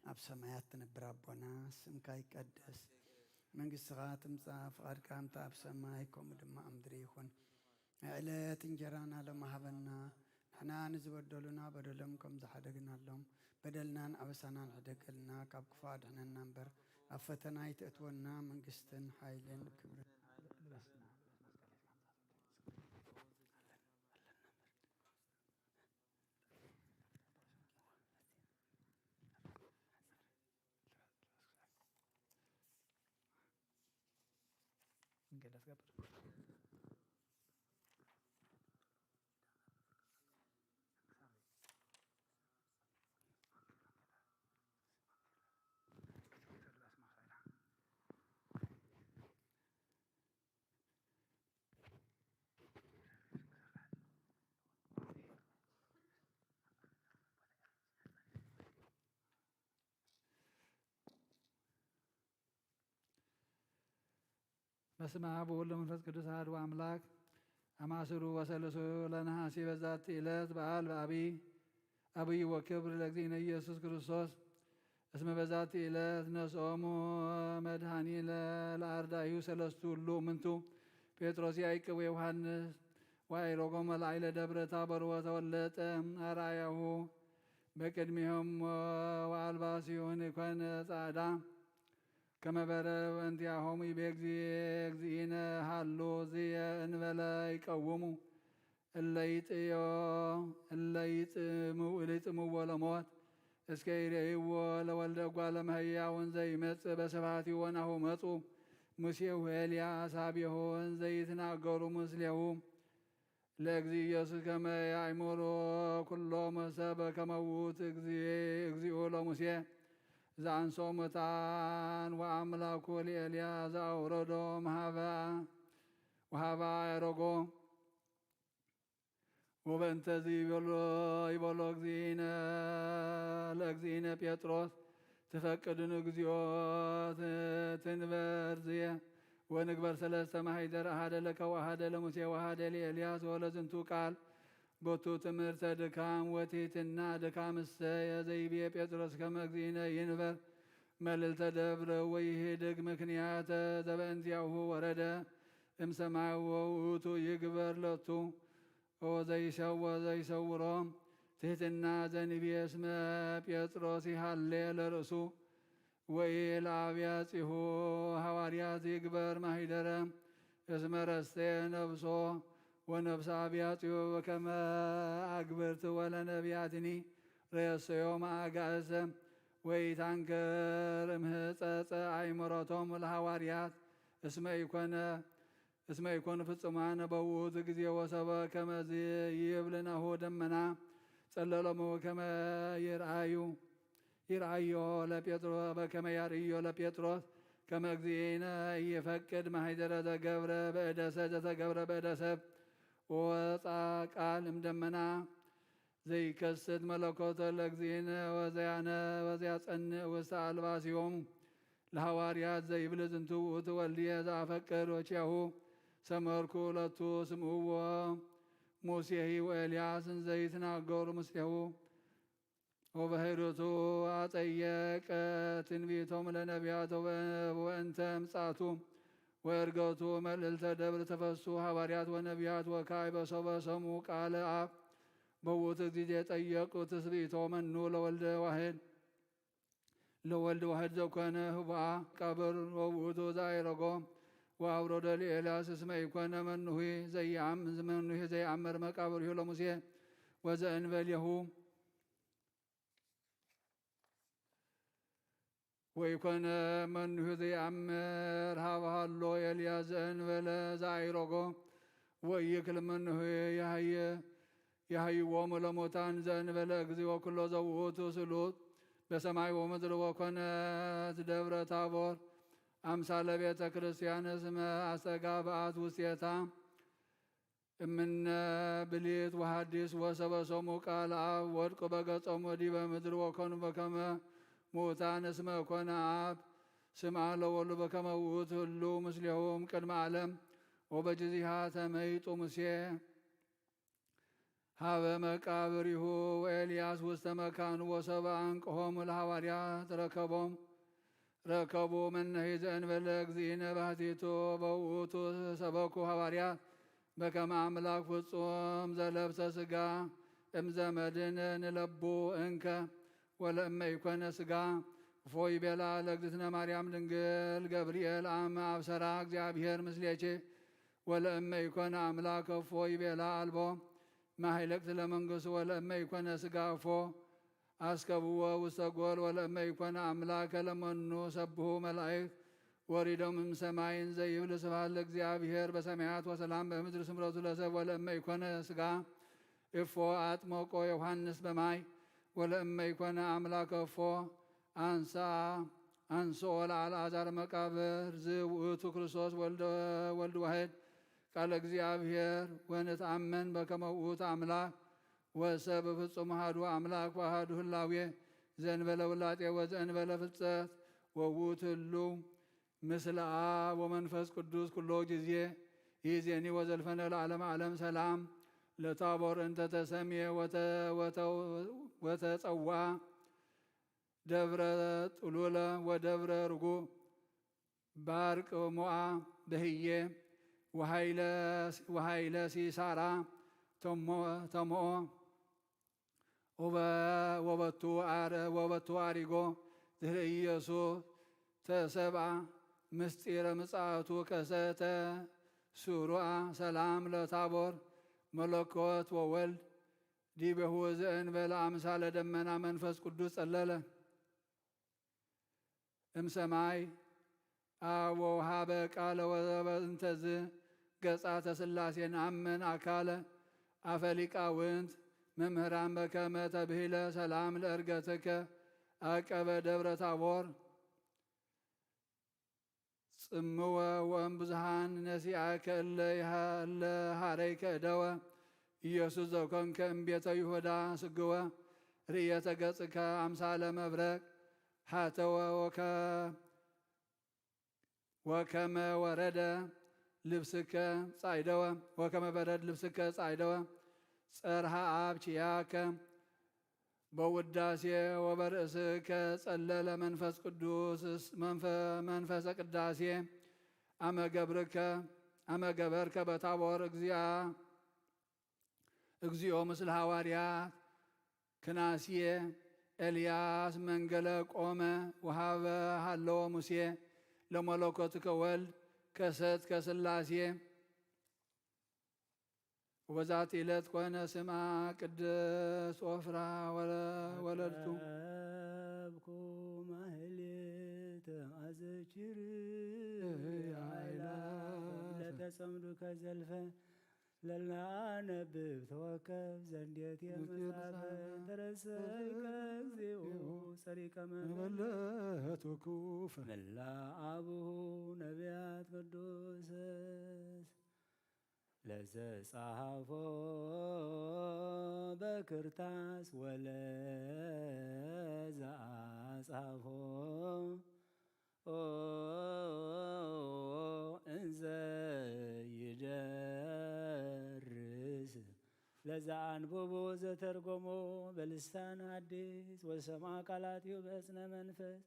ኣብ ሰማያት ትነብር ኣቦና ስምካ ይቀደስ መንግስትኻ ትምጻእ ፍቃድካ ከምቲ ኣብ ሰማይ ከምኡ ድማ ኣብ ምድሪ ይኹን ዕለት እንጀራና ሎሚ ሃበና ንሕና ንዝበደሉና በደሎም ከም ዝሓደግናሎም በደልናን ኣበሳናን ሕደገልና ካብ ክፉ ኣድሕነና እምበር ኣብ ፈተና ይትእትወና መንግስትን ሓይልን ክብርን በስመ አብ ወወልድ ወመንፈስ ቅዱስ አሐዱ አምላክ አማስሩ ወሰለሱ ለነሐሴ በዛቲ ዕለት በዓል አብይ ወክብር ለእግዚእነ ኢየሱስ ክርስቶስ እስመ በዛቲ ዕለት ነጾሙ መድኃኒነ ለአርዳኢሁ ሰለስቱ እሉ እሙንቱ ጴጥሮስ ያዕቆብ ወዮሐንስ ወአይሮጎሙ ላዕለ ደብረ ታቦር ወተወለጠ አርአያሁ በቅድሚሆም ወአልባሲሆን ኮነ ጻዕዳ ከመ በረረ እንቲአሆሙ ይቤ እግዚእነ ሀሎ ዝየ እንበለ ይቀውሙ እለ ይጥምዎ ለሞት እስከ ይሬይዎ ለወልደ እጓለ እመሕያው እንዘ ይመጽእ በስብሐቲሁ ወናሁ መጹ ሙሴሁ ኤልያስ አብየሆ እንዘ ይትናገሩ ምስሌሁ ለእግዚእ ኢየሱስ ከመ ያእምሮ ኩሎ መሰበ ከመ ውእቱ እግዚኦ ለሙሴ ዘአንሶ ሙታን ወአምላኩ ለኤልያስ ዘአውረዶ ወሀበ አዕረጎ ወበእንተዝ ይቤሎ ለእግዚእነ ጴጥሮስ ትፈቅድን እግዚኦ ትንበርዝየ ወንግበር ሰለስተ ማኅደረ አሐደ ለከ ወአሐደ ለሙሴ ወአሐደ ለኤልያስ ወለዝንቱ ቃል ቦቱ ትምህርተ ድካም ወትሕትና ድካምሰ ዘይቤ ጴጥሮስ ከመ እግዚእነ ይንበር መልዕልተ ደብረ ወይሄድግ ምክንያተ ዘበእንቲአሁ ወረደ እምሰማይ ወውእቱ ይግበር ሎቱ ዘይሰውሮ ትሕትና ዘንቤ እስመ ጴጥሮስ ይሃሌ ለርእሱ ወኢለአብያጺሁ ሐዋርያት ይግበር ማኅደረ እስመ ረሰየ ነፍሶ ወነፍሰ አብያጺሁ በከመ አግብርት ወለነቢያትኒ ረሰዮም አጋእዘ ወኢታንከር እምህጸጸ አእምሮቶሙ ለሐዋርያት እስመ ኢኮኑ ፍጹማነ በውእቱ ጊዜ ወሰበ ከመዝ ይብልናሁ ደመና ጸለሎሙ ከመ ይርአዮ ለጴጥሮስ በከመ ያርእዮ ለጴጥሮስ ከመ እግዚእነ ይፈቅድ ማኅደረ ዘገብረ በእደ ሰብ ወወፃ ቃል እምደመና ዘይከስት መለኮተ ለእግዚእነ ወዘያጸንዕ ውስተ አልባሲሆሙ ለሐዋርያት ዘይብል ዝንቱ ውእቱ ወልድየ ዘአፈቅር ወኪያሁ ሰመርኩ ለቱ ስምዕዎ ሙሴሂ ወኤልያስ እንዘ ይትናገሩ ምስሌሁ ወበህርቱ አጸየቀ ትንቢቶሙ ለነቢያት ወእንተ ምጽአቱ ወዕርገቱ መልዕልተ ደብር ተፈሱ ሐዋርያት ወነቢያት ወካዕበ ሰበ ሰምዑ ቃለ አብ በውእቱ ጊዜ ጠየቁ ትስብእቶ መኑ ለወልድ ዋሕድ ዘኮነ ህቡአ ቀብር ወውእቱ ዘአዕረጎ ወአውረደ ለኤልያስ እስመ ኢኮነ መኑሂ ዘይአምር መቃብሪሁ ለሙሴ ወዘእንበሌሁ ወኢኮነ መኑሂ ዘይአምር ሀበሃሎ ኤልያስ ዘእንበለ ዘአዕረጎ ወኢይክል መኑሂ ያህይዎሙ ለሙታን ዘእንበለ እግዚኦ ኩሎ ዘውእቱ ስሉጥ በሰማይ ወምድር ወኮነት ደብረ ታቦር አምሳለ ቤተ ክርስቲያን እስመ አስተጋብአት ውስቴታ እምነ ብሊት ወሐዲስ ወሰበሰሙ ቃለ አብ ወድቁ በገጾሙ ዲበ ምድር ወኮኑ በከመ ሙታን እስመ ኮነ አብ ስምዐ ለወልዱ በከመ ውእቱ ህሉ ምስሌሆሙ ቅድመ ዓለም ወበጊዜሃ ተመይጡ ሙሴ ሀበ መቃብሪሁ ወኤልያስ ውስተ መካኑ ወሰብአ አንቅሖሙ ለሐዋርያት ረከቡ መነሂ ዘእንበለ እግዚእነ ባሕቲቱ በውእቱ ሰበኩ ሐዋርያት በከመ አምላክ ፍጹም ዘለብሰ ሥጋ እምዘመድን ንለቡ እንከ ወለእመ ኢኮነ ሥጋ እፎይ ቤላ ለእግዝእትነ ማርያም ድንግል ገብርኤል አመ አብሰራ እግዚአብሔር ምስሌኪ ወለእመ ኢኮነ አምላክ እፎይ ቤላ አልቦ ማኅለቅት ለመንግሥቱ ወለእመ ኢኮነ ሥጋ እፎ አስከብዎ ውስተ ጎል ወለእመ ኢኮነ አምላከ ለመኑ ሰብሑ መላእክት ወሪዶም እምሰማይን ዘይብል ስብሐት ለእግዚአብሔር በሰማያት ወሰላም በምድር ስምረቱ ለሰብ ወለእመ ኢኮነ ሥጋ እፎ አጥመቆ ዮሐንስ በማይ ወለእመ ኢኮነ አምላከ እፎ አንሥኦ ለአልዓዛር መቃብር ዝውእቱ ክርስቶስ ወልድ ዋሕድ ቃለ እግዚአብሔር ወንትአመን በከመ ውእቱ አምላክ ወሰብ ፍጹም አሐዱ አምላክ ወአሐዱ ህላዌ ዘእንበለ ውላጤ ወዘእንበለ ፍልጠት ወውእቱ ህሉ ምስለ አብ ወመንፈስ ቅዱስ ኩሎ ጊዜ ይእዜኒ ወዘልፈነ ለዓለመ ዓለም ሰላም ለታቦር እንተ ተሰምየ ወተጸዋ ደብረ ጥሉለ ወደብረ ርጉዕ ባርቅ ሞዓ በህዬ ወኃይለ ሲሳራ ተሞኦ ወበቱ አሪጎ ድህረ ኢየሱስ ተሰብአ ምስጢረ ምጽአቱ ከሰተ ሱሩአ ሰላም ለታቦር መለኮት ወወልድ ዲበሁ ዘእንበለ አምሳለ ደመና መንፈስ ቅዱስ ጸለለ። እምሰማይ አብ ወውሃበ ቃለ ወበእንተዝ ገጻተ ሥላሴን አመን አካለ አፈ ሊቃውንት መምህራን በከመ ተብሂለ ሰላም ለእርገትከ አቀበ ደብረ ታቦር ጽምወ ወእምብዙሃን ነሲአከ እለ ሀረይከ እደወ ኢየሱስ ዘኮንከ እምቤተ ይሁዳ ስግወ ርእየተ ገጽከ አምሳለ መብረቅ ሃተወ ወከመ ወረደ ልብስከ ጻይደወ ወከመ በረድ ልብስከ ጻይደወ ጸርሃ አብ ቺያከ በውዳሴ ወበርእስከ ጸለለ መንፈስ ቅዱስ መንፈሰ ቅዳሴ አመገበርከ በታቦር እግዚኦ ምስለ ሐዋርያት ክናስየ ኤልያስ መንገለ ቆመ ወሃበ ሃለወ ሙሴ ለመለኮትከ ወልድ ከሰት ከሥላሴ ወበዛቲ ዕለት ኮነ ስማ ቅድስት ዖፍራ ወለድቱ አብኩ ማህሌተ አዘኪር ለተጸምዱ ከዘልፈ ለላነብብ ተወከብ ዘንዴት የመጻፈ ተረሰይከ እግዚኦ ጸሪቀ መበለት ወኩፈ መላ አቡሁ ነቢያት ቅዱሳት ለዘጸሐፎ በክርታስ ወለዘአጻፎ እንዘ ይደርስ ለዘአንብቦ ዘተርጎሞ በልሳን ሐዲስ ወሰማ ቃላትዮ በእዝነ መንፈስ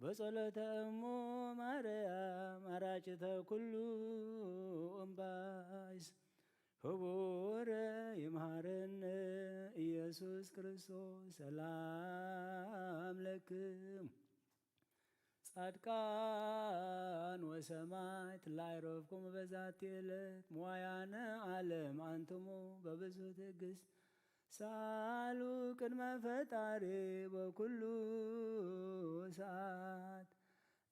በጸሎተ እሙ ማርያም አራጭተ ኩሉ እምባይስ ህቡረ ይምሃረነ ኢየሱስ ክርስቶስ ሰላም ለክሙ ጻድቃን ወሰማዕት ላዕረፍኩሙ በዛቲ ዕለት መዋያነ ዓለም አንትሙ በብዙ ትዕግሥት ሳሉ ቅድመ ፈጣሪ በኩሉ ሰዓት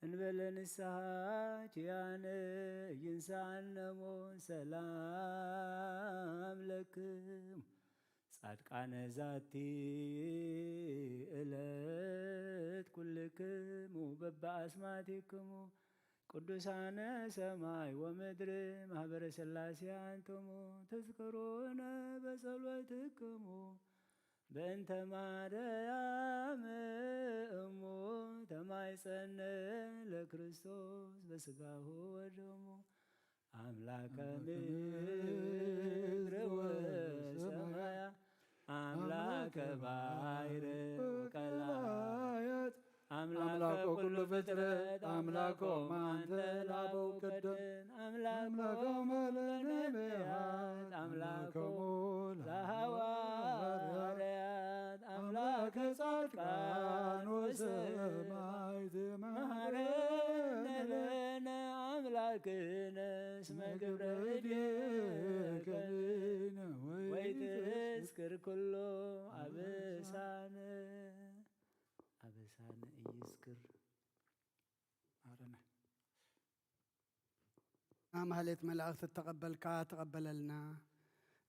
እንበለ ንስሐ ኪያነ ይንሣእነ ሞት ሰላም ለክሙ ጻድቃነ ዛቲ ዕለት ኩልክሙ በበአስማቲክሙ ቅዱሳነ ሰማይ ወምድር ማኅበረ ሥላሴ አንትሙ ትዝክሩነ በጸሎትክሙ በእንተ ማርያም እሙ ተማይጸነ ለክርስቶስ በሥጋሁ ወደሙ አምላከ ምድር ወሰማያ አምላከ ባሕር ወቀላያት አምላከ ኩሉ ፍጥረት አምላኮሙ አንተ ላበው ቅድም አምላኮሙ ለነቢያት አምላኮሙ ለሐዋርያት አምላከ ጻድቃን ወሰማዕት መሐረነ ለነ አምላክነ እስመ ግብረ እዴከ ወይትዝክር ኩሎ አበሳነ ኢይዝክር ማህሌት መላእክት ተቀበልካ ተቀበለልና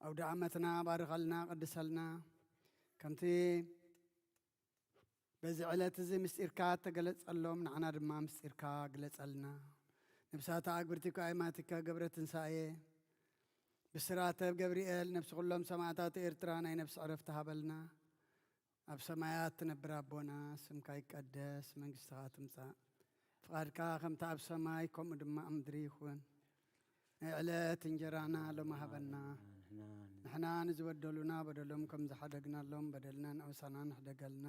አውደ ዓመትና ባርኸልና ቅድሰልና ከምቲ በዚ ዕለት እዚ ምስጢርካ ተገለጸሎም ንዓና ድማ ምስጢርካ ግለጸልና ነብሳታ አግብርቲካ አይማቲካ ገብረ ትንሣኤ ብስራተ ገብርኤል ነብሲ ኩሎም ሰማዕታት ኤርትራ ናይ ነብሲ ዕረፍቲ ሃበልና ኣብ ሰማያት ትነብር ኣቦና ስምካ ይቀደስ መንግሥትኻ ትምጻእ ፍቓድካ ከምቲ ኣብ ሰማይ ከምኡ ድማ ኣብ ምድሪ ይኹን ናይ ዕለት እንጀራና ሎሚ ሃበና ንሕና ንዝበደሉና በደሎም ከም ዝሓደግናሎም በደልና ንዕውሳና ንሕደገልና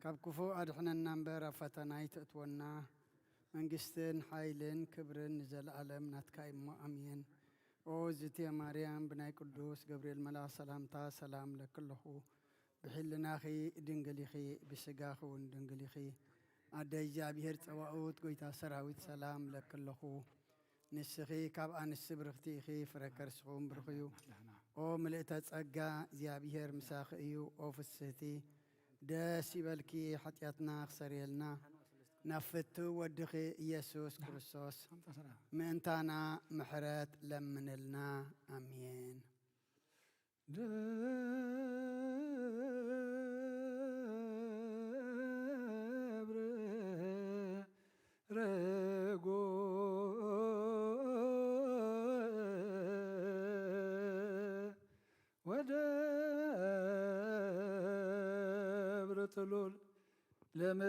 ካብ ክፉእ ኣድሕነና እምበር ኣብ ፈተና ይትእትወና መንግሥትን ሓይልን ክብርን ንዘለዓለም ናትካ እሞ ኣሜን ኦ እግዝእትየ ማርያም ብናይ ቅዱስ ገብርኤል መልኣክ ሰላምታ ሰላም ለክለኹ ብሕልናኺ ድንግሊኺ ብስጋኺ እውን ድንግሊኺ ኣደ እግዚኣብሔር ፀዋኡት ጎይታ ሰራዊት ሰላም ለክለኹ ንስኺ ካብ ኣንስቲ ብርኽቲ ኢኺ ፍረ ከርስኹም ብርኽ እዩ ኦ ምልእተ ጸጋ እግዚኣብሔር ምሳኺ እዩ ኦ ፍስህቲ ደስ ይበልኪ ሓጢኣትና ክሰርየልና ናፍቱ ወድኺ ኢየሱስ ክርስቶስ አምጣ ሰላም ምእንታና ምሕረት ለምንልና አሜን። ደብረ ረጎ ወደብረ ጥሉል ለምንተ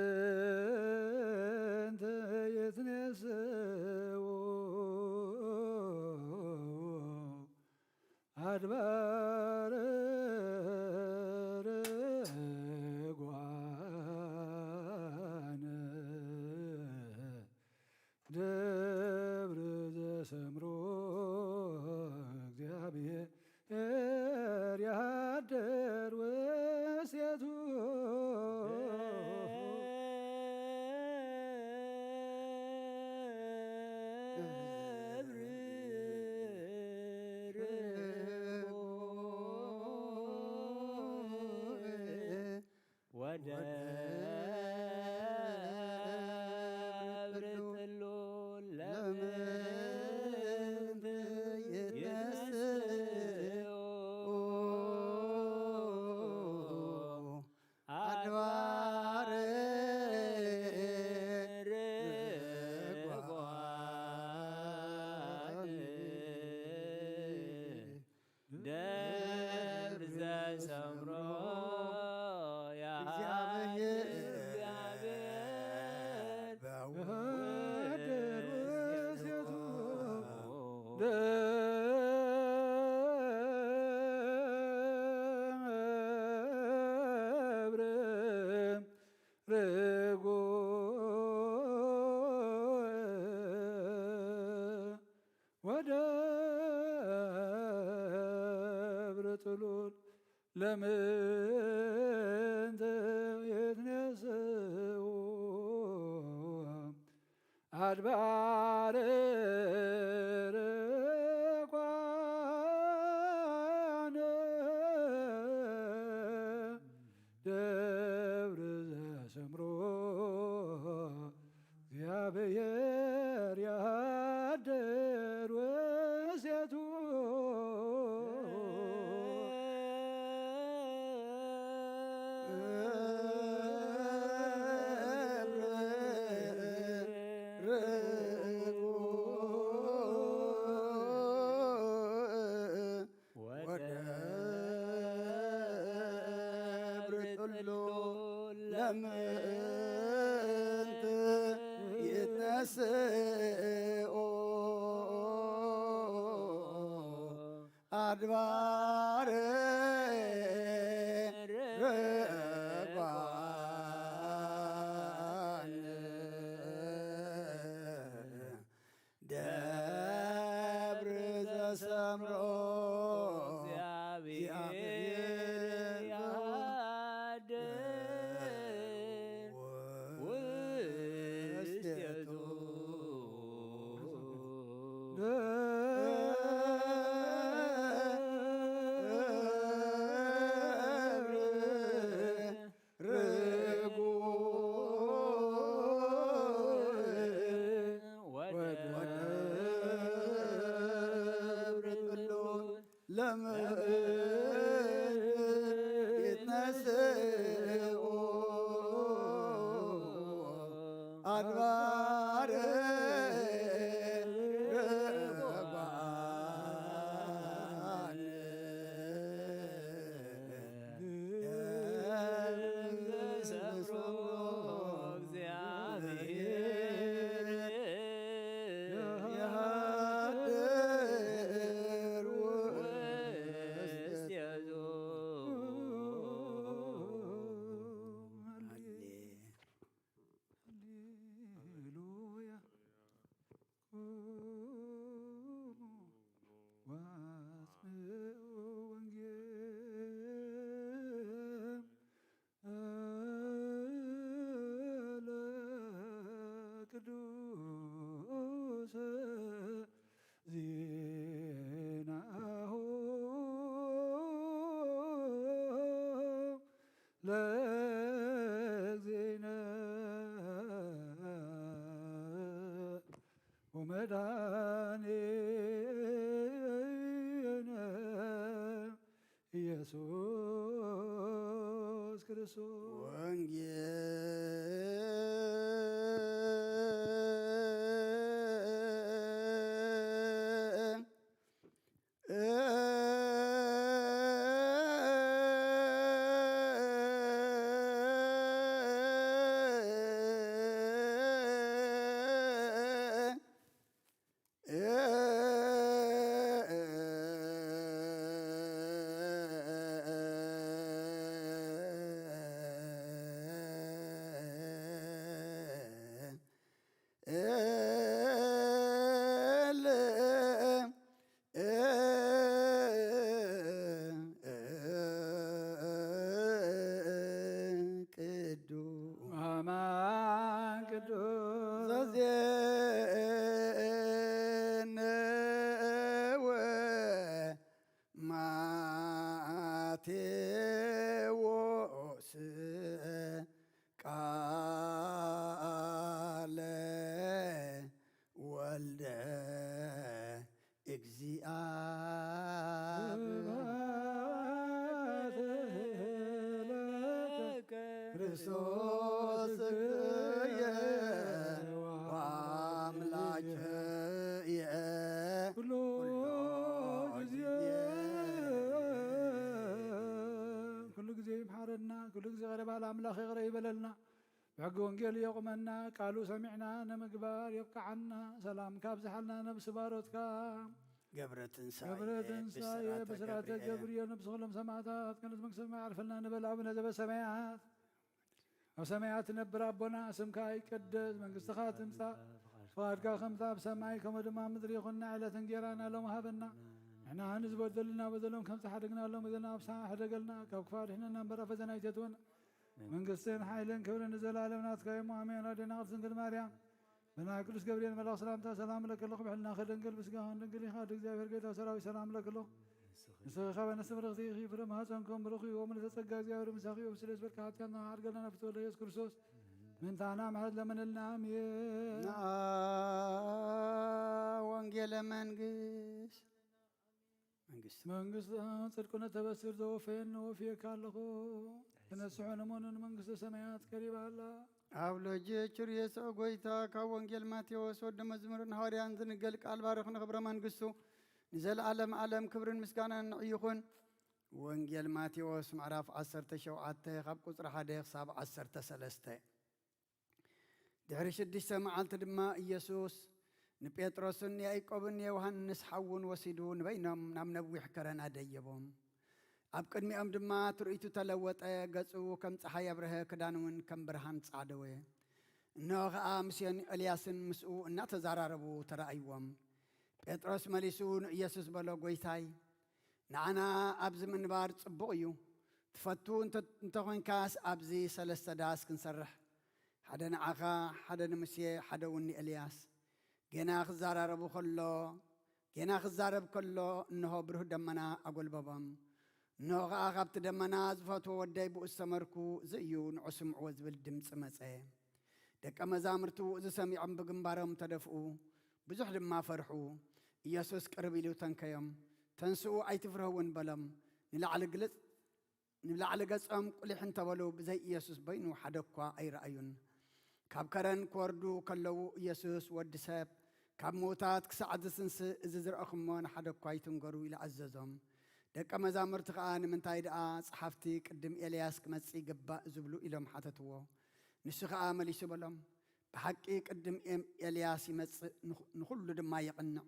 የትኔስዎ አድባረ ረጓነ ደብረ ዘሰምሮ እግዚአብሔር ያደር ወሴቱ ወደብረ ጥሉል ለምንተ የትኔስዎ አድባረ ረጓነ ደብረ ዘሰምሮ እግዚአብሔር ያደር ወሴቱ ለምንት ይትነስኦ አድባረ ረጓነ ደብረ ዘሰምሮ እግዚአብሔር ያደር ውስቴቱ ይትነስኦ አድባረ ረጓነ ዘሰምሮ እግዚአብሔር ያደር ውስቴቱ ሃሌሉያ ቁሙ ወአጽምዑ ወንጌለ ቅዱስ ዜናሁ ለእግዚእነ መድኃኒነ ኢየሱስ ክርስቶስ አማን ቅዱስ ዘዜነወ ማቴዎስ ቃለ ወልደ ክርስቶስ ወአምላክየ ኩሉ ጊዜ ይምሓረና ኩሉ ጊዜ ቀረባ ለአምላኽ ይቅረ ይበለልና ብሕጊ ወንጌል የቁመና ቃሉ ሰሚዕና ንምግባር የብቃዓና ሰላም ካብዝሓልና ነብሲ ባሮትካ ገብረ ትንሣኤ ብስራተ ገብርኤል ነብሲ ኩሎም ሰማዕታት ከነስ መንግሥተ ሰማይ ዓርፈልና ንበል አቡነ ዘበሰማያት ኣብ ሰማያት ትነብር ኣቦና ስምካ ይቀደስ መንግሥትኻ ትምጻእ ፍቓድካ ከምታ ኣብ ሰማይ ከምኡ ድማ ምድሪ ይኹን ዕለት እንጀራና ሎም ሃበና ንሕና ንዝበደሉና በደሎም ከም ዝሓደግናሎም በደልና ኣብስሓ ሕደገልና ካብ ክፋል ሕነና እምበር ፈተና ኣይተትወና መንግሥትን ሓይልን ክብርን ንዘላለም ናትካ እሞ ኣሜን። ኣዴና ቅድስት ድንግል ማርያም በናይ ቅዱስ ገብርኤል መልአክ ሰላምታ ሰላም ለከለኹ ብሕልና ከደንግል ምስጋናን ድንግል ኢኻ እግዚአብሔር ጌታ ሰራዊት ሰላም ለከለኹ ንስኻ በነፍሲ ብርኽቲ ኢኺ ፍረ ማኅፀንኩም ብሩኽ እዩ ወምልዕተ ጸጋ እግዚአብሔር ምሳኺ እዩ ስለ ዝበልካ ኃጢአትና ሓድገልና ነፍሲ ወልደ ኢየሱስ ክርስቶስ ምንታና ምሕረት ለመነልና አሜን። ወንጌለ መንግሥት ጽድቁን ተበስር ዘወፈየን ወፍየካ ኣለኹ ተነስሑ ንሞንን መንግሥተ ሰማያት ቀሪባ ኣላ ኣብ ሎጅ ችርየስ ጎይታ ካብ ወንጌል ማቴዎስ ወደ መዝሙርን ሐዋርያን ዝንገል ቃል ባርኽ ንኽብረ መንግሥቱ ንዘለዓለም ዓለም ክብርን ምስጋናን ይኹን። ወንጌል ማቴዎስ ምዕራፍ 17 ካብ ቁፅሪ 1 ክሳብ 13 ድሕሪ 6 መዓልቲ ድማ ኢየሱስ ንጴጥሮስን ያዕቆብን ዮሐንስ ሓውን ወሲዱ ንበይኖም ናብ ነዊሕ ከረና ደየቦም። ኣብ ቅድሚኦም ድማ ትርኢቱ ተለወጠ። ገጹ ከም ፀሓይ ኣብርሀ፣ ክዳኑ እውን ከም ብርሃን ጻዕደወ። እነሆ ከዓ ሙሴን ኤልያስን ምስኡ እናተዛራረቡ ተረኣይዎም። ጴጥሮስ መሊሱ ንኢየሱስ በሎ ጎይታይ ንዓና ኣብዚ ምንባር ጽቡቕ እዩ። ትፈቱ እንተኾንካስ ኣብዚ 3 ዳስ ክንሰርሕ፣ ሓደ ንዓኻ፣ ሓደ ንሙሴ፣ ሓደ እውን ንኤልያስ። ገና ክዛረብ ከሎ እንሆ ብሩህ ደመና ኣጐልበቦም። እንሆ ከዓ ካብቲ ደመና ዝፈትዎ ወደይ ብኡ ዝተመርኩ እዚ እዩ ንዑ ስምዕዎ ዝብል ድምፂ መፀ። ደቀ መዛሙርቱ እዚ ሰሚዖም ብግንባሮም ተደፍኡ፣ ብዙሕ ድማ ፈርሑ። ኢየሱስ ቅርብ ኢሉ ተንከዮም፣ ተንስኡ ኣይትፍርህውን በሎም። ንላዕሊ ገጾም ቁሊሕ እንተበሉ ብዘይ ኢየሱስ በይኑ ሓደ እኳ ኣይረኣዩን። ካብ ከረን ክወርዱ ከለዉ ኢየሱስ ወዲ ሰብ ካብ ሞታት ክሳዕ ዝስንስእ እዚ ዝረአኹሞ ንሓደ እኳ ኣይትንገሩ ኢሉ ኣዘዞም። ደቀ መዛሙርቲ ከዓ ንምንታይ ደኣ ጸሓፍቲ ቅድም ኤልያስ ክመጽእ ይግባእ ዝብሉ ኢሎም ሓተትዎ። ንሱ ከዓ መሊሱ በሎም፣ ብሓቂ ቅድም ኤልያስ ይመጽእ ንኹሉ ድማ የቕንዕ።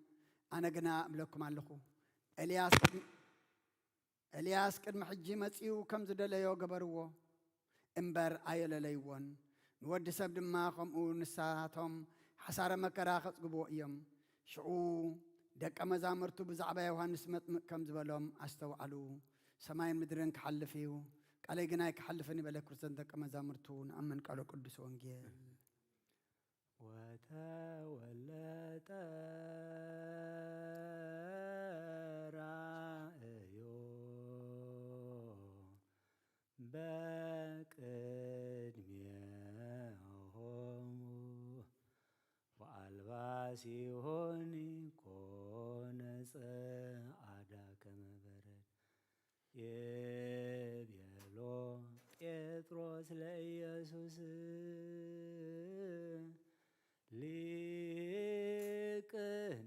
ኣነ ግና እብለኩም ኣለኹ ኤልያስ ቅድሚ ሕጂ መጺኡ ከም ዝደለዮ ገበርዎ እምበር ኣየለለይዎን። ንወዲ ሰብ ድማ ከምኡ ንሳቶም ሓሳረ መከራ ኸጽግብዎ እዮም። ሽዑ ደቀ መዛሙርቱ ብዛዕባ ዮሐንስ መጥምቕ ከም ዝበሎም ኣስተውዓሉ። ሰማይን ምድርን ክሓልፍ እዩ፣ ቃለይ ግና ኣይክሓልፍን ይበለ ክርስቶስ ደቀ መዛሙርቱ ንኣመን ቃሎ ቅዱስ ወንጌል ወተወለጠ ራእዮ በቅድሜሆሙ ወአልባሲሆሙ ሲሆን ኮነ ጸዓዳ ከመ በረድ ይቤሎ ጴጥሮስ ለኢየሱስ ሊቅ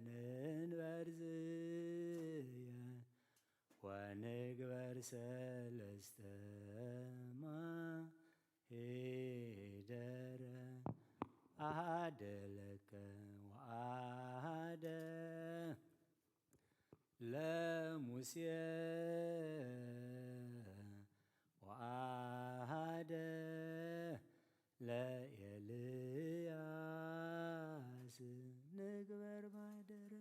ንንበርዝየ ወንግበር ሰለስተ ማኅደረ አሐደ ለከ ወአሐደ ለሙሴ ወአሐደ ለኤልያስ ንግበር ማኅደረ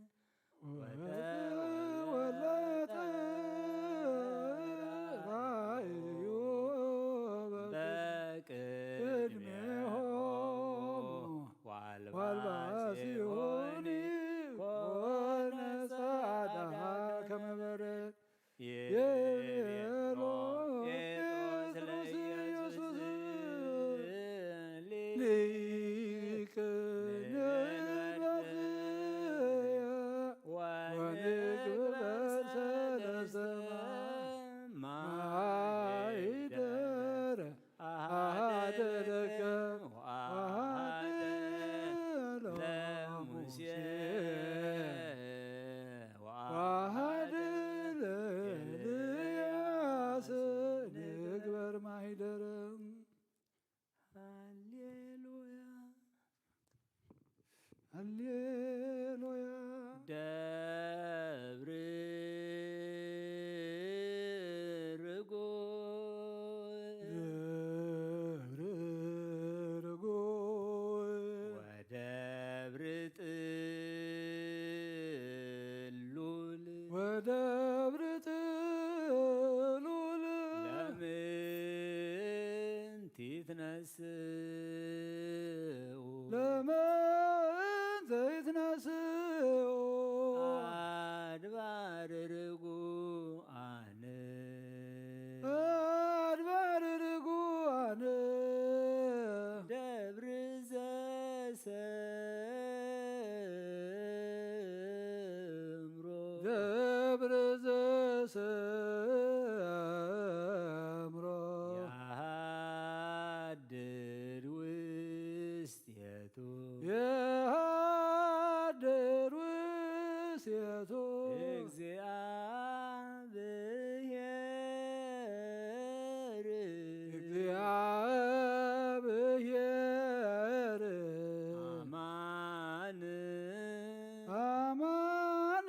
ወደብረ ጥሉል ለምን ትትነስኡ ለምን ዘይትነስኡ አድባር ርጉዓን አድባር ርጉዓን ደብር ዘሰምሮ ደብረ ዘሰምሮ ያድር ውስቴቱ የሃድር ውስቴቱ እግዚአብሔር አማን አማን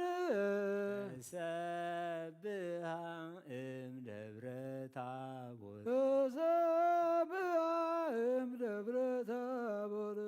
ሰብሃ እምደብረ ታቦር ተሰብአ እምደብረ ታቦር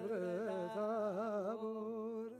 ደብረ ታቦር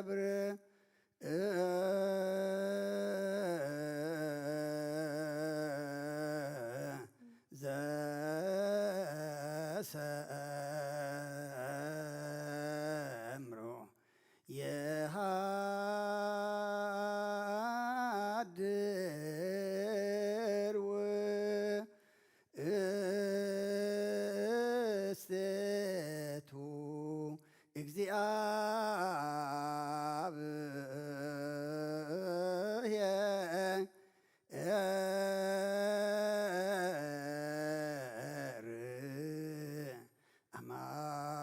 ደብረ ዘሰምሮ የሃድር ውስቴቱ እግዚአብሔር አማን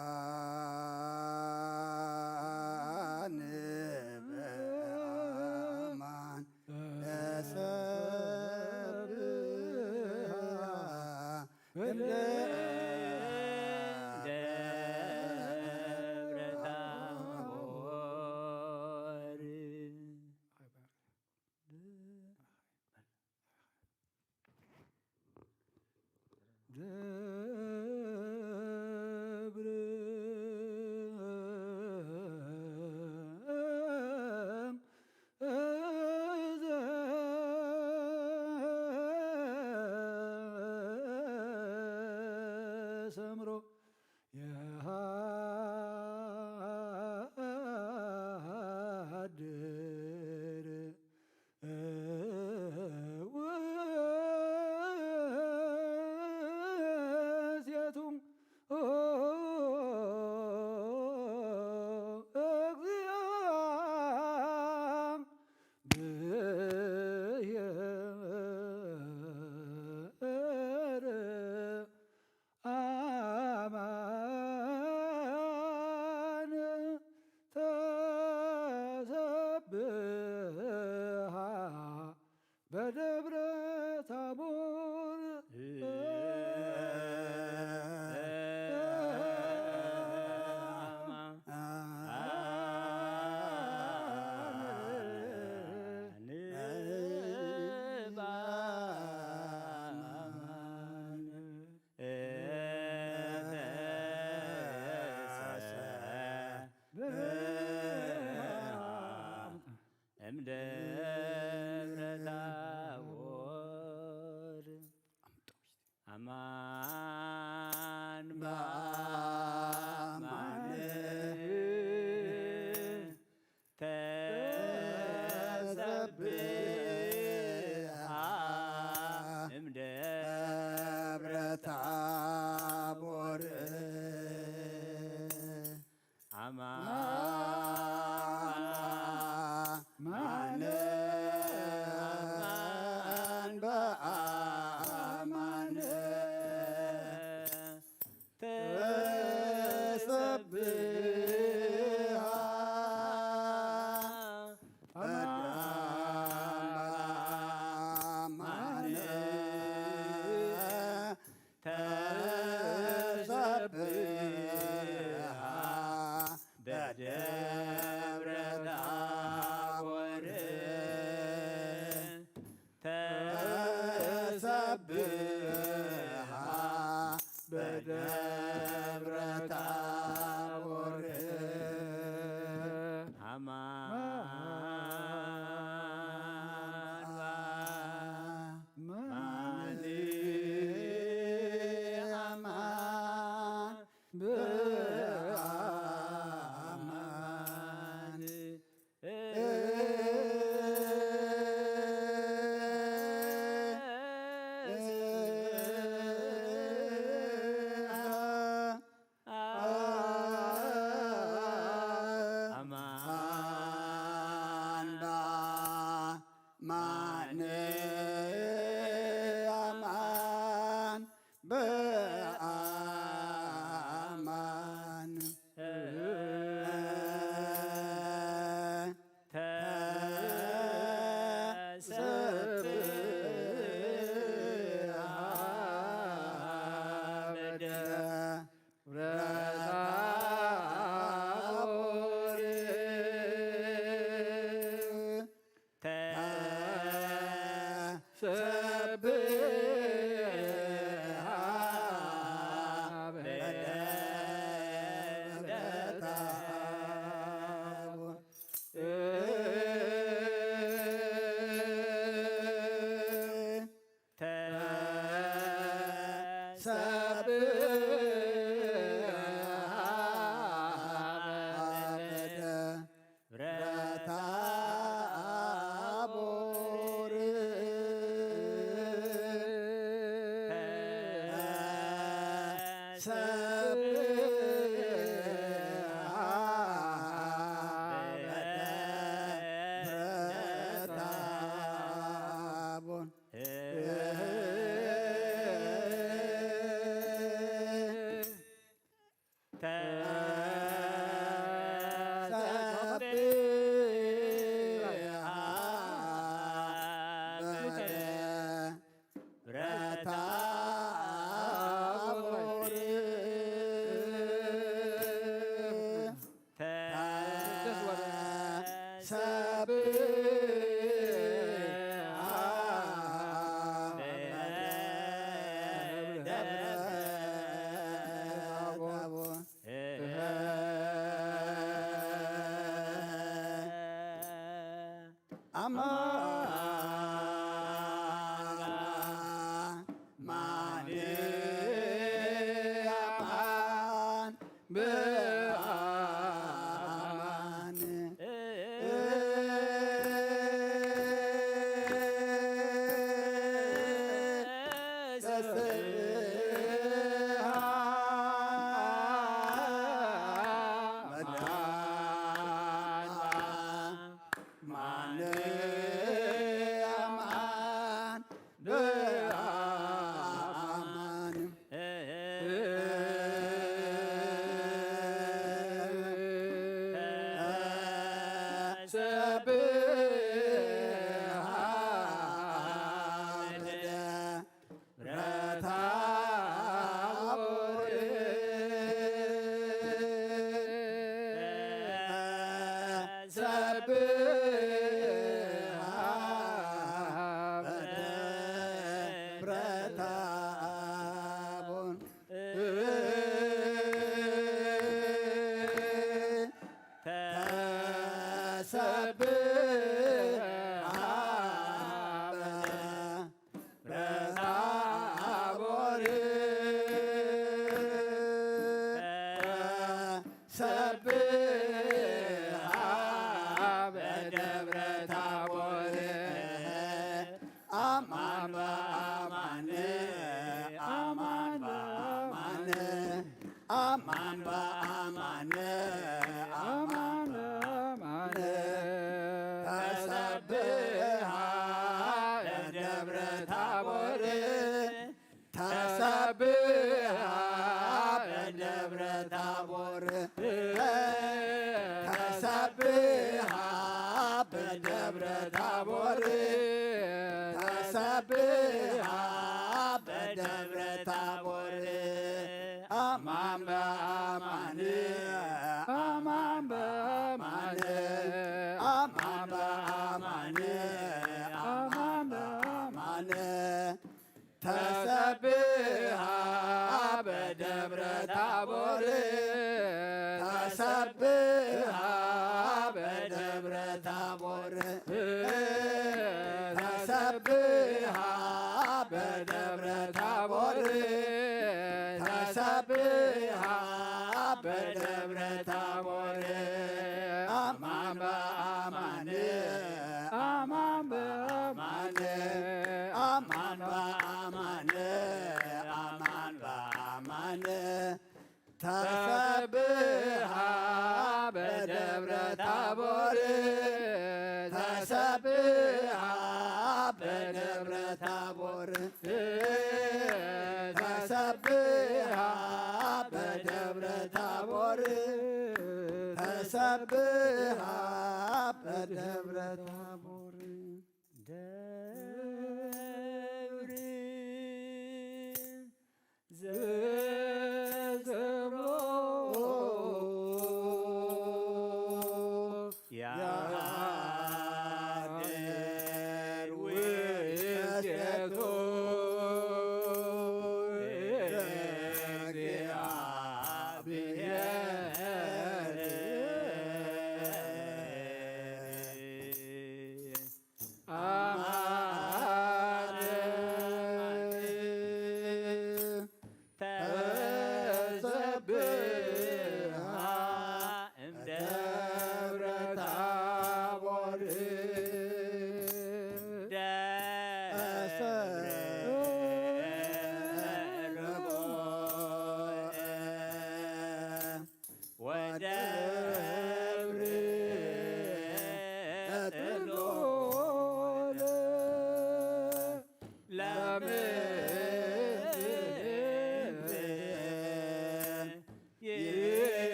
በአማን ሰምሮ የሃድር ውስቴቱም እግዚአብሔር አማን አማን በአማን ተሰብሐ እምደብረ ታቦር አማን በአማን ተሰብሐ በአማን ተሰብሐ በደብረ ታቦር ተሰብሐ በደብረ ታቦር ታቦር በደብረ ታቦር አማን በአማን አማን በአማን አማን በአማን አማን በአማን ተሰብሐ በደብረ ታቦር ተሰብሐ በደብረ ታቦር ተሰብሐ በደብረ ታቦር ተሰብሐ በደብረ ታቦር አማን በአማን አማን በአማን አማን በአማን አማን በአማን ተሰብሐ በደብረ ታቦር ተሰብሐ በደብረ ታቦር ተሰብሐ በደብረ ታቦር ተሰብሐ በደብረ ታቦር አማን በአማን አማን በአማን አማን በአማን አማን በአማን ተሰብሐ በደብረ ታቦር ተሰብሐ በደብረ ታቦር ተሰብሐ በደብረ ታቦር ተሰብሐ በደብረ ታቦር ደብር ዘዘሮ ያደር ውስቴቱ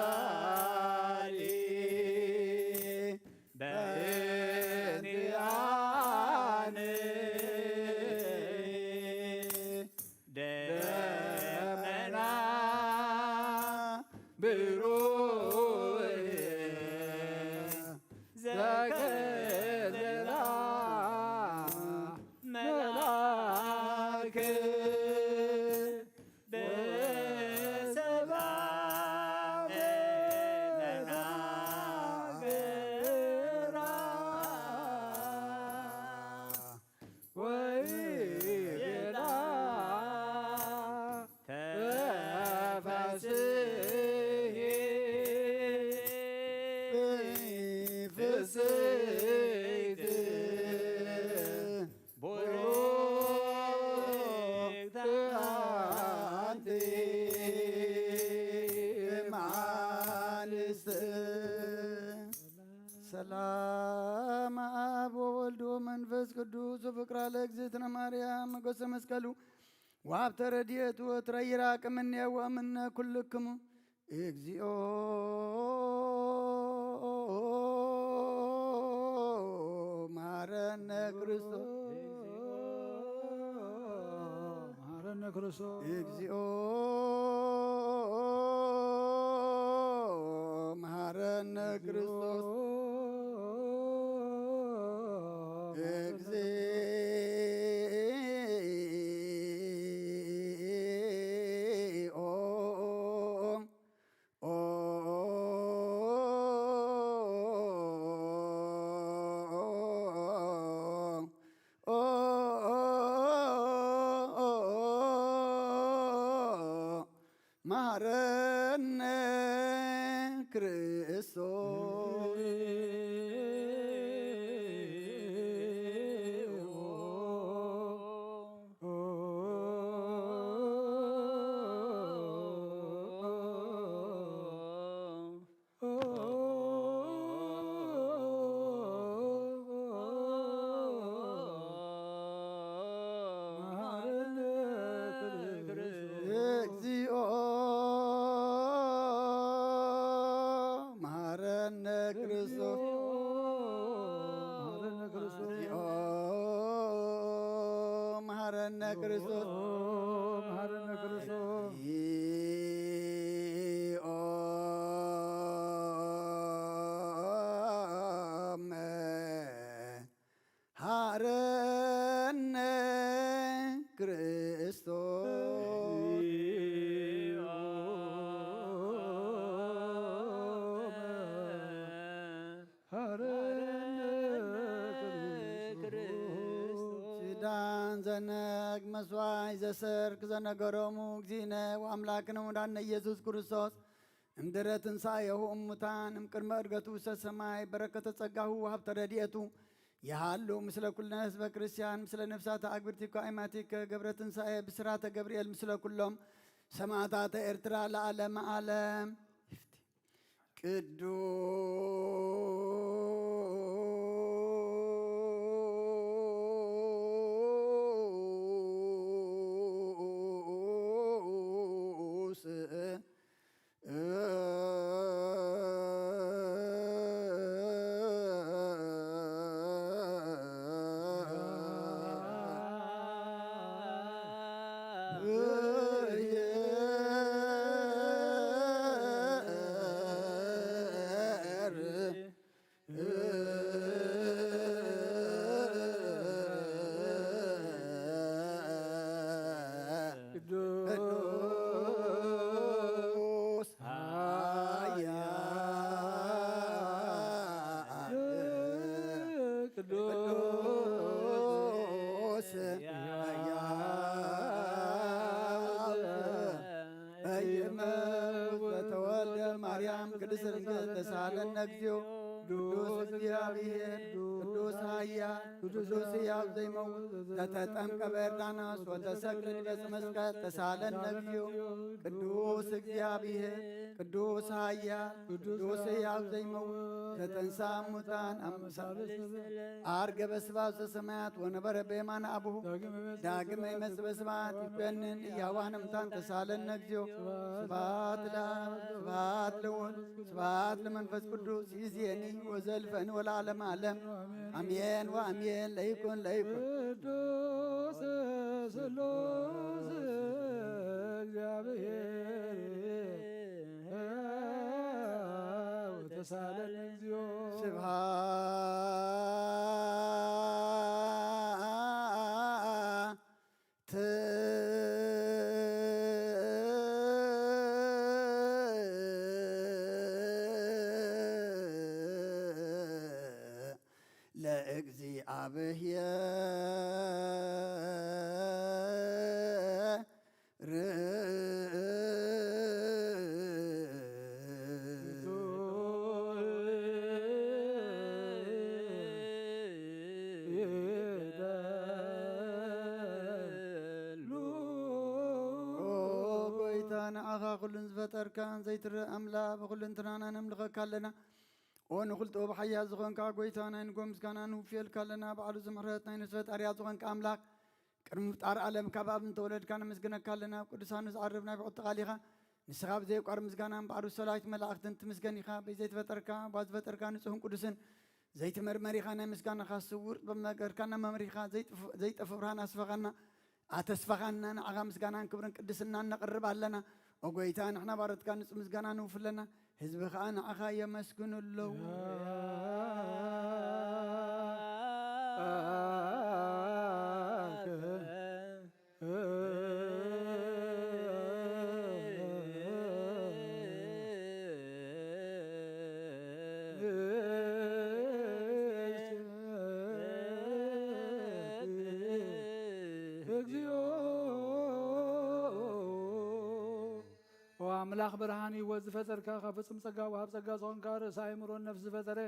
ሳሊ በእንቲአነ ደመና ብሩህ ዘገለላ መልአክ በሰብአ ተናገራ ወይቤላ ተፈሥሒ ፍሥሕት ቡርክት አንቲ እምአንስት ሰላም አብ ወወልድ ወመንፈስ ቅዱስ ወፍቅራ ለእግዝእትነ ማርያም ሞገሰ መስቀሉ ወሀብተ ረድኤቱ ወትረይራቅ እምኔ ወእምነ ኩልክሙ እግዚኦ መሐረነ ክርስቶስ መሐረነ ክርስቶስ እግዚኦ መሐረነ ክርስቶስ እግዚኦ መሐረነ ክርስቶስ እግዚኦ መሐረነ ክርስቶስ መሐረነ ክርስቶስ እግዚኦ መሐረነ ክርስቶስ መሐረነ ክርስቶስ እግዚኦ መሐረነ ክርስቶስ ዳን ዘነግ መስዋይ ዘሰርክ ዘነገሮሙ እግዚእነ ወአምላክነ ወዳነ ኢየሱስ ክርስቶስ እምድኅረ ትንሣኤሁ እሙታን እምቅድመ ዕርገቱ ውስተ ሰማይ በረከተ ጸጋሁ ወሀብተ ረድኤቱ የሃሉ ምስለ ኩልነ ህዝበ ክርስቲያን ምስለ ነፍሳተ አግብርቲከ አእማቲከ ገብረ ትንሣኤ ብስራተ ገብርኤል ምስለ ኩሎም ሰማዕታተ ኤርትራ ለዓለመ ዓለም ቅዱስ ቅዱስ ኃያል ቅዱስ ኃያል በይመውት በተወልደ ማርያም ቅድስት ድንግል ተሳለነ እግዚኦ ቅዱስ እግዚአብሔር ቅዱስ ኃያል ቅዱስ ሕያው ዘይመውት ተተጠምቀ በዮርዳኖስ ወተሰቅለ በዕፀ መስቀል ተሳለን እግዚኦ ቅዱስ እግዚአብሔር ቅዱስ ኃያል ቅዱስ ሕያው ዘይመውት ዘተንሥአ እሙታን ዐርገ በስብሐት ዘሰማያት ወነበረ በየማነ አቡሁ ዳግመ ይመጽእ በስብሐት ይኰንን ሕያዋነ እሙታን ተሳለን እግዚኦ ስብሐት ለአብ ስብሐት ለወልድ ስብሐት ለመንፈስ ቅዱስ ይእዜኒ ወዘልፈኒ ወለዓለመ ዓለም አሜን ወአሜን። ለይኩን ቅዱስ ስሉስ እግዚአብሔር ተሳለን እግዚኦ ስብሐት ለእግዚአብሔር ንዓኻ ኩሉን ዝፈጠርካን ዘይትርአ ኣምላኽ ብኩልንትናና ነምልኸካ ኣለና ኦ ንኹልጦ ብሓያል ዝኾንካ ጐይታ ናይ ንጎ ምስጋና ንውፍየልካ ኣለና ባዕሉ ዝምሕረት ናይ ነፍሲ ፈጣርያ ዝኾንካ ኣምላኽ ቅድሚ ምፍጣር ዓለም ካብ ኣብ እንተወለድካ ነመስግነካ ኣለና ቅዱሳኑ ዝዓርብ ናይ ብዑት ተቓሊኻ ንስኻ ብዘይቋር ምስጋናን ባዕሉ ሰላዊት መላእኽትን ትምስገን ኢኻ በዘይትፈጠርካ ባ ዝፈጠርካ ንጹህን ቅዱስን ዘይትመርመሪኻ ናይ ምስጋናኻ ስውር በመገርካና መምሪኻ ዘይጠፍ ብርሃን ኣስፈኻና ኣተስፋኻና ንዓኻ ምስጋናን ክብርን ቅድስናን ነቕርብ ኣለና ኦ ጐይታ ንሕና ባሮትካ ንጹህ ምስጋና ንውፍለና ህዝቢ ከዓ ንዓኻ የመስግኑ ኣለዉ ኣምላኽ ብርሃን ህይወት ዝፈጠርካ ካብ ፍጹም ጸጋ ወሃብ ጸጋ ዝኾንካ ርእሲ ኣእምሮን ነፍሲ ዝፈጠረ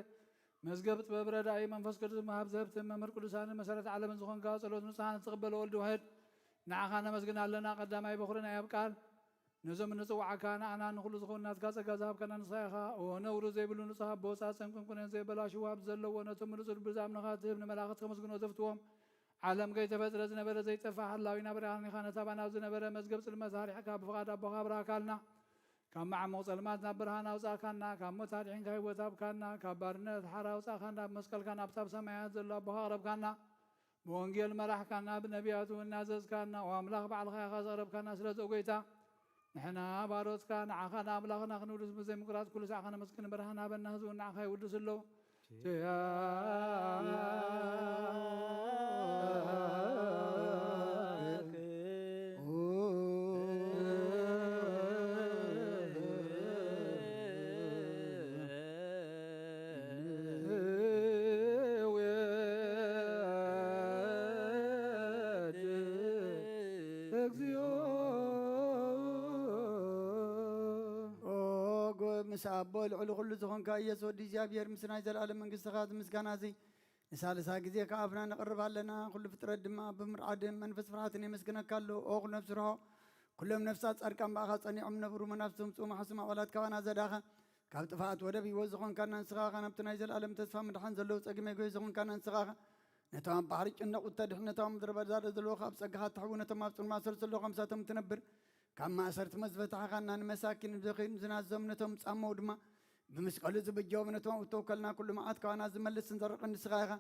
መዝገብ ጥበብ ረዳኢ መንፈስ ቅዱስ መሃብ ዘህብትን መምህር ቅዱሳንን መሰረት ዓለምን ዝኾንካ ጸሎት ንጹሓን ዝቕበለ ወልዲ ዋሕድ ንዓኻ ነመስግን ኣለና ቀዳማይ በኹሪ ናይ ኣብ ቃል ነዞም ንጽዋዓካ ንኣና ንኹሉ ዝኾኑ ናትካ ጸጋ ዝሃብከና ንስኻ ኢኻ ነውሪ ዘይብሉ ንጹሕ ኣቦ ጻጽን ቁንቁንን ዘይበላሽው ሃብቲ ዘለዎ ነቶም ምሉእ ጽዱቅ ብዛምንኻ ትህብ ንመላእኽት ከመስግኖ ዘፍትዎም ዓለም ከይተፈጥረ ዝነበረ ዘይጠፍእ ሓላዊና ብርሃን ኢኻ ነታ ባናብ ዝነበረ መዝገብ ጽልመት ሃሪሕካ ብፍቓድ ኣቦኻ ብርሃካልና ካብ ማዕሙቕ ጸልማት ናብ ብርሃን ኣውጻእካና ካብ ሞት ኣድሒንካ ህይወት ሃብካና ካብ ባርነት ሓራ ኣውጻእካና ብመስቀልካ ናብታ ኣብ ሰማያት ዘሎ ኣቦኻ ኣቕረብካና ብወንጌል መራሕካና ብነቢያት እውን እናዘዝካና ወኣምላኽ ባዕልኻ ኢኻ ዘቕረብካና ስለዚ ጐይታ ንሕና ባሮትካ ንዓኻ ንኣምላኽና ክንውድስ ብዘይምቁራጽ ኩሉ ሰዓኻ ነመስግን ብርሃን ሃበና ህዝቡ ንዓኻ ይውድስ ኣለዉ ምስ ኣቦ ልዕሊ ኩሉ ዝኾንካ ኢየሱስ ወዲ እግዚኣብሔር ምስ ናይ ዘለኣለም መንግስትኻ ዝምስጋና እዚ ንሳልሳ ግዜ ካብ ኣፍና ነቕርብ ኣለና ኩሉ ፍጥረት ድማ ብምርዓድን መንፈስ ፍርሃትን የመስግነካ ኣሎ ኦ ኩሉ ነፍሲ ርሆ ኩሎም ነፍሳት ጻድቃን በኣኻ ጸኒዖም ነብሩ መናፍስቶም ጽኡም ሓሱም ኣባላት ካባና ዘዳኸ ካብ ጥፋኣት ወደብ ህይወት ዝኾንካና ንስኻኻ ናብቲ ናይ ዘለኣለም ተስፋ ምድሓን ዘለዉ ጸጊመ ጎይ ዝኾንካና ንስኻኻ ነቶም ባሕሪ ጭነቁ ተድሕ ነቶም ምድረ በዳ ዘለዎ ካብ ጸጋኻ ትሕቡ ነቶም ኣብ ጽልማ ማእሰር ዘለዎ ከምሳቶም ትነብር ካብ ማእሰርቲ መዝበታሕኻና ንመሳኪን ብዘኺኑ ዝናዘም ነቶም ጻመው ድማ ብመስቀሉ ዝብጀው ነቶም እተውከልና ኩሉ መዓት ካባና ዝመልስን ዘርቕን ንስኻ ኢኻ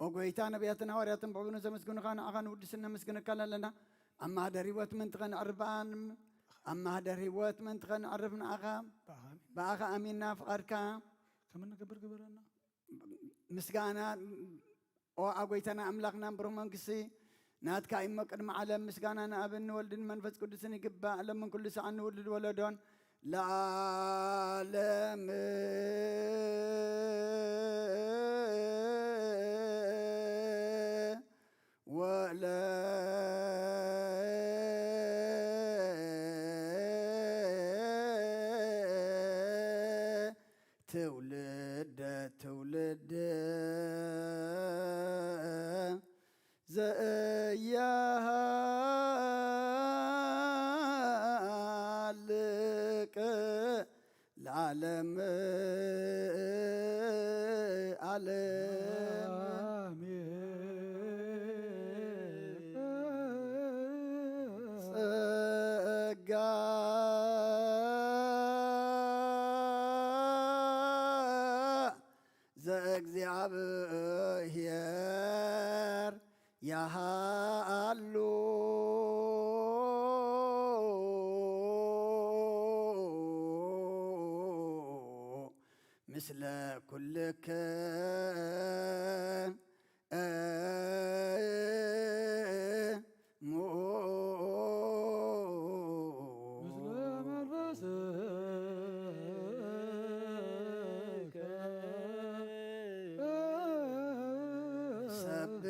ኦ ጐይታ ነቢያትን ሃዋርያትን ብዕቡኑ ዘመስግኑኻ ንዓኻ ንውድስን ነመስግነካ ኣለና ኣብ ማህደር ህይወት ምንቲ ኸንዕርባን ኣብ ማህደር ህይወት ምንቲ ኸንዕርፍ ንዓኻ ብኣኻ ኣሚንና ፍቓድካ ከመይ ንገብር ግበረና ምስጋና ኦ ኣጐይታና ኣምላኽና ብሩህ መንግስቲ ናትካ እሞ ቅድሚ ዓለም ምስጋና ንኣብን ንወልድን መንፈስ ቅዱስን ይግባእ ለምን ኩሉ ሰዓት ንውልድ ወለዶን ለዓለም ትውልደ ትውልድ ዘያሃልቅ ለዓለም ዓለም ጸጋ ዘእግዚአብሔር ያሃሉ ምስለ ኩልክሙ ሰብሖ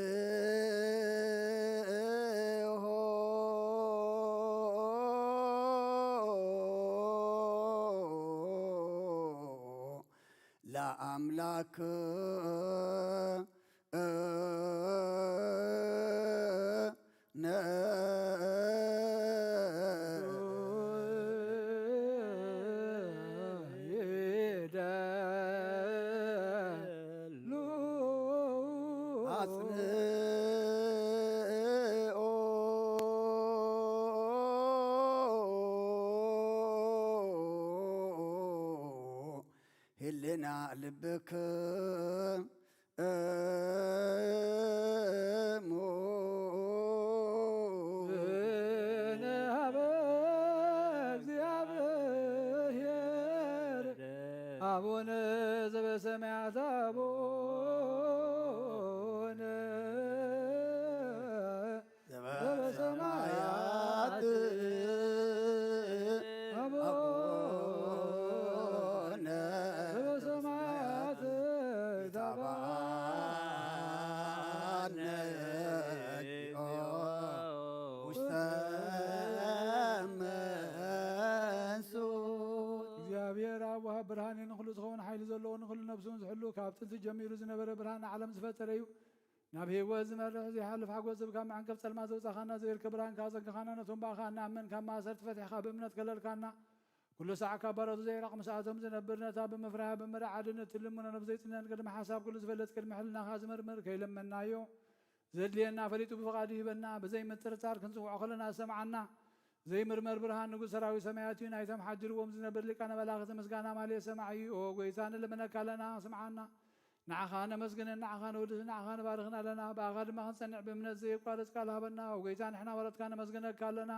ለአምላክ አጽንኦ ህልና ልብክሙ ንሃበ እግዚአብሔር አቡነ ዘበሰማያት አቡነ ዘበሰማያት አቡነ ዘበሰማያት ታባነ እግዚኦ ውስተ መንሱት እግዚአብሔር ኣብ ወሃብ ብርሃን ንኩሉ ዝኸውን ሓይሊ ዘለዎ ንኩሉ ነብሱን ዝሕሉ ካብ ጥንቲ ጀሚሩ ዝነበረ ብርሃን ዓለም ዝፈጠረ እዩ ናብ ሂወት ዝመርሕ ዘይሓልፍ ሓጎስ ዝብካ መዓንቀፍ ፀልማት ዘውፃኻና ዘይርከብ ብርሃንካ ዘግኻና ነቶም ባእኻ እናኣመን ካብ ማእሰርቲ ፈቲሕካ ብእምነት ከለልካና ኩሉ ሰዓት ካብ ባሮቱ ዘይራቕ ምስኣቶም ዝነብር ነታ ብምፍራህ ብምርዓድነት ትልሙነ ነብ ዘይፅነን ቅድሚ ሓሳብ ኩሉ ዝፈለጥ ቅድሚ ሕልናኻ ዝመርምር ከይለመናዮ ዘድልየና ፈሊጡ ብፍቓዱ ይህበና ብዘይ ምጥርጣር ክንፅውዖ ከለና ዝሰምዓና ዘይምርመር ብርሃን ንጉሥ ሰራዊት ሰማያት እዩ ናይቶም ሓጅርዎም ዝነብር ሊቃነ መላእኽቲ ምስጋና ማልየ ሰማዕ እዩ ኦ ጎይታ ንልመነካ ኣለና ስምዓና ንዓኻ ነመስግንን ንዓኻ ነውድስን ንዓኻ ንባርኽና ኣለና ብኣኻ ድማ ክንፀንዕ ብእምነት ዘየቋርፅ ቃል ሃበና ኦ ጎይታ ንሕና ወረትካ ነመስግነካ ኣለና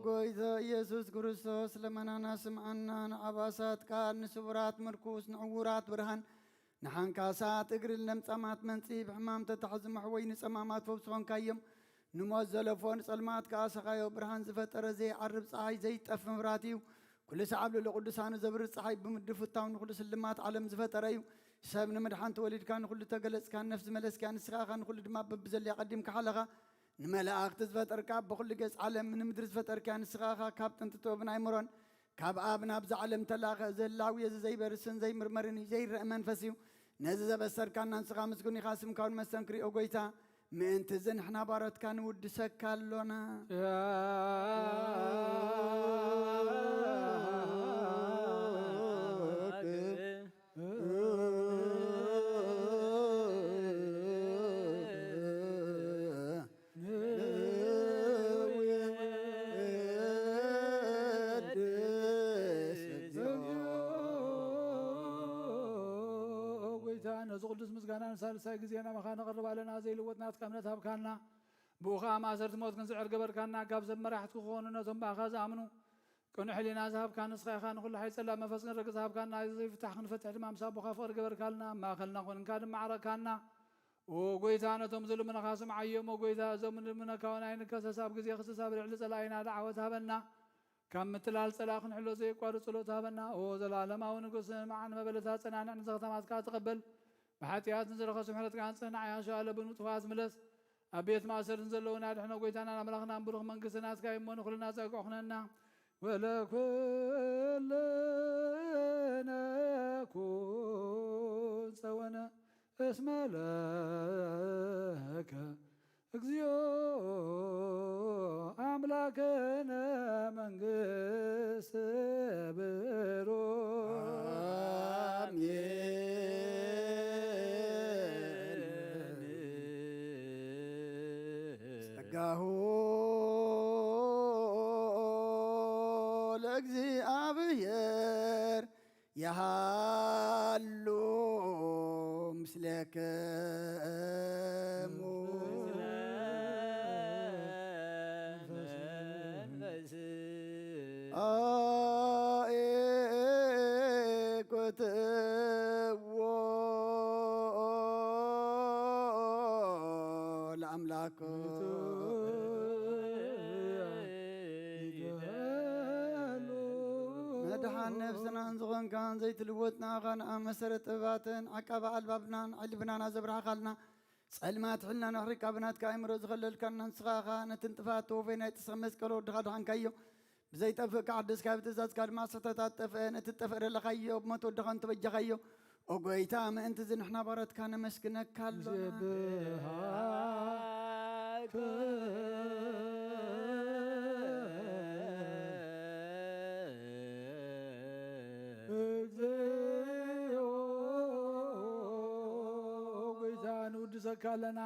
ጎይታ ኢየሱስ ክርስቶስ ለመናና ስምዓና ንዓባሳት ቃል ንስቡራት ምርኩስ ንዕውራት ብርሃን ንሓንካሳት እግሪ ለምፀማት መንፂ ብሕማም ተታሕዝማሕ ወይ ንፀማማት ፈብስኾንካ እዮም ንሞት ዘለፎ ንፀልማት ከኣሰኻዮ ብርሃን ዝፈጠረ ዘይዓርብ ፀሓይ ዘይጠፍ ምብራት እዩ ኩሉ ሰዓብ ልሉ ቅዱሳኑ ዘብርህ ፀሓይ ብምድፍታው ንኩሉ ስልማት ዓለም ዝፈጠረ እዩ ሰብ ንምድሓን ተወሊድካ ንኩሉ ተገለፅካ ነፍሲ መለስካ ንስኻኻ ንኩሉ ድማ በብዘልያ ቀዲምካ ሓለኻ ንመላእኽቲ ዝፈጠርካ ብኩሉ ገጽ ዓለም ንምድሪ ዝፈጠርካ ንስኻኻ ካብ ጥንቲ ጥበብን ኣይምሮን ካብ ኣብ ናብዚ ዓለም ተላኸ ዘላዊ እዚ ዘይበርስን ዘይምርመርን እዩ ዘይርአ መንፈስ እዩ ነዚ ዘበሰርካና ንስኻ ምስጉን ኢኻ ስምካውን መስተንክሪኦ ጎይታ ምእንቲ እዚ ንሕና ባሮትካ ንውድሰካ ኣሎና ነዚ ቅዱስ ምስጋና ንሳልሳይ ግዜና መኻ ነቕርብ ኣለና ዘይልወጥ ናትካ እምነት ሃብካና ብኡኻ ማእሰርቲ ሞት ክንስዕር ገበርካና ካብ ሰብ መራሕቲ ክኾኑ ነቶም ባእኻ ዝኣምኑ ቅኑዕ ሕሊና ዝሃብካ ንስኻ ኢኻ ንኩሉ ሓይ ፀላም መንፈስ ክንርግፅ ሃብካና ዘይፍታሕ ክንፈትሕ ድማ ምሳብ ቦኻ ፍቕሪ ገበርካልና ማእኸልና ኮንካ ድማ ዓረካና ኦ ጎይታ ነቶም ዝልሙነኻ ስምዓዮም ኦ ጎይታ እዞም ልሙነካ ውን ኣይንከሰስ ኣብ ግዜ ክስሳብ ልዕሊ ፀላኢና ዳዓወት ሃበና كم مثل صلاة حلو زي قارص له تابنا او زلالم او نقص معن مبلتا صنعنا نزغت ما تقبل بحاتيات نزل خصم حلت كان صنع يا شاء الله بنو تفاز ملس أبيت ما سر نزلونا نحن قويتنا ملخنا نبرخ من قسنا سكاي من خلنا ساقحنا ولا كلنا كون سوانا اسم لك اكزيو أملاكنا من قس برو ለእግዚአብሔር ያሃሉ ምስለከሙ አኤኮትዎ ለአምላኮ መድኃን ነፍስና እንዝኾን ካን ዘይትልወጥና ኻን መሰረት ጥበባትን ዓቃባ ኣልባብናን ዕልብናን ኣዘብርሃኻልና ጸልማት ሕልና ነኽሪካ ብናትካ ኣእምሮ ዝኸለልካና ንስኻኻ ነትን ጥፋት ተወፈይ ናይ ጥስኸ መስቀሎ ወድኻ ድሓንካዮ ብዘይጠፍእ ክዓደስካ ብትእዛዝካ ድማ ስሕተታት ጠፍአ ነቲ ጠፍእ ደለኻዮ ብሞት ወድኻ እንትበጃኻዮ ኦ ጐይታ ምእንቲ እዚ ንሕና ባረትካ ነመስግነካ ኣሎና ሰካለና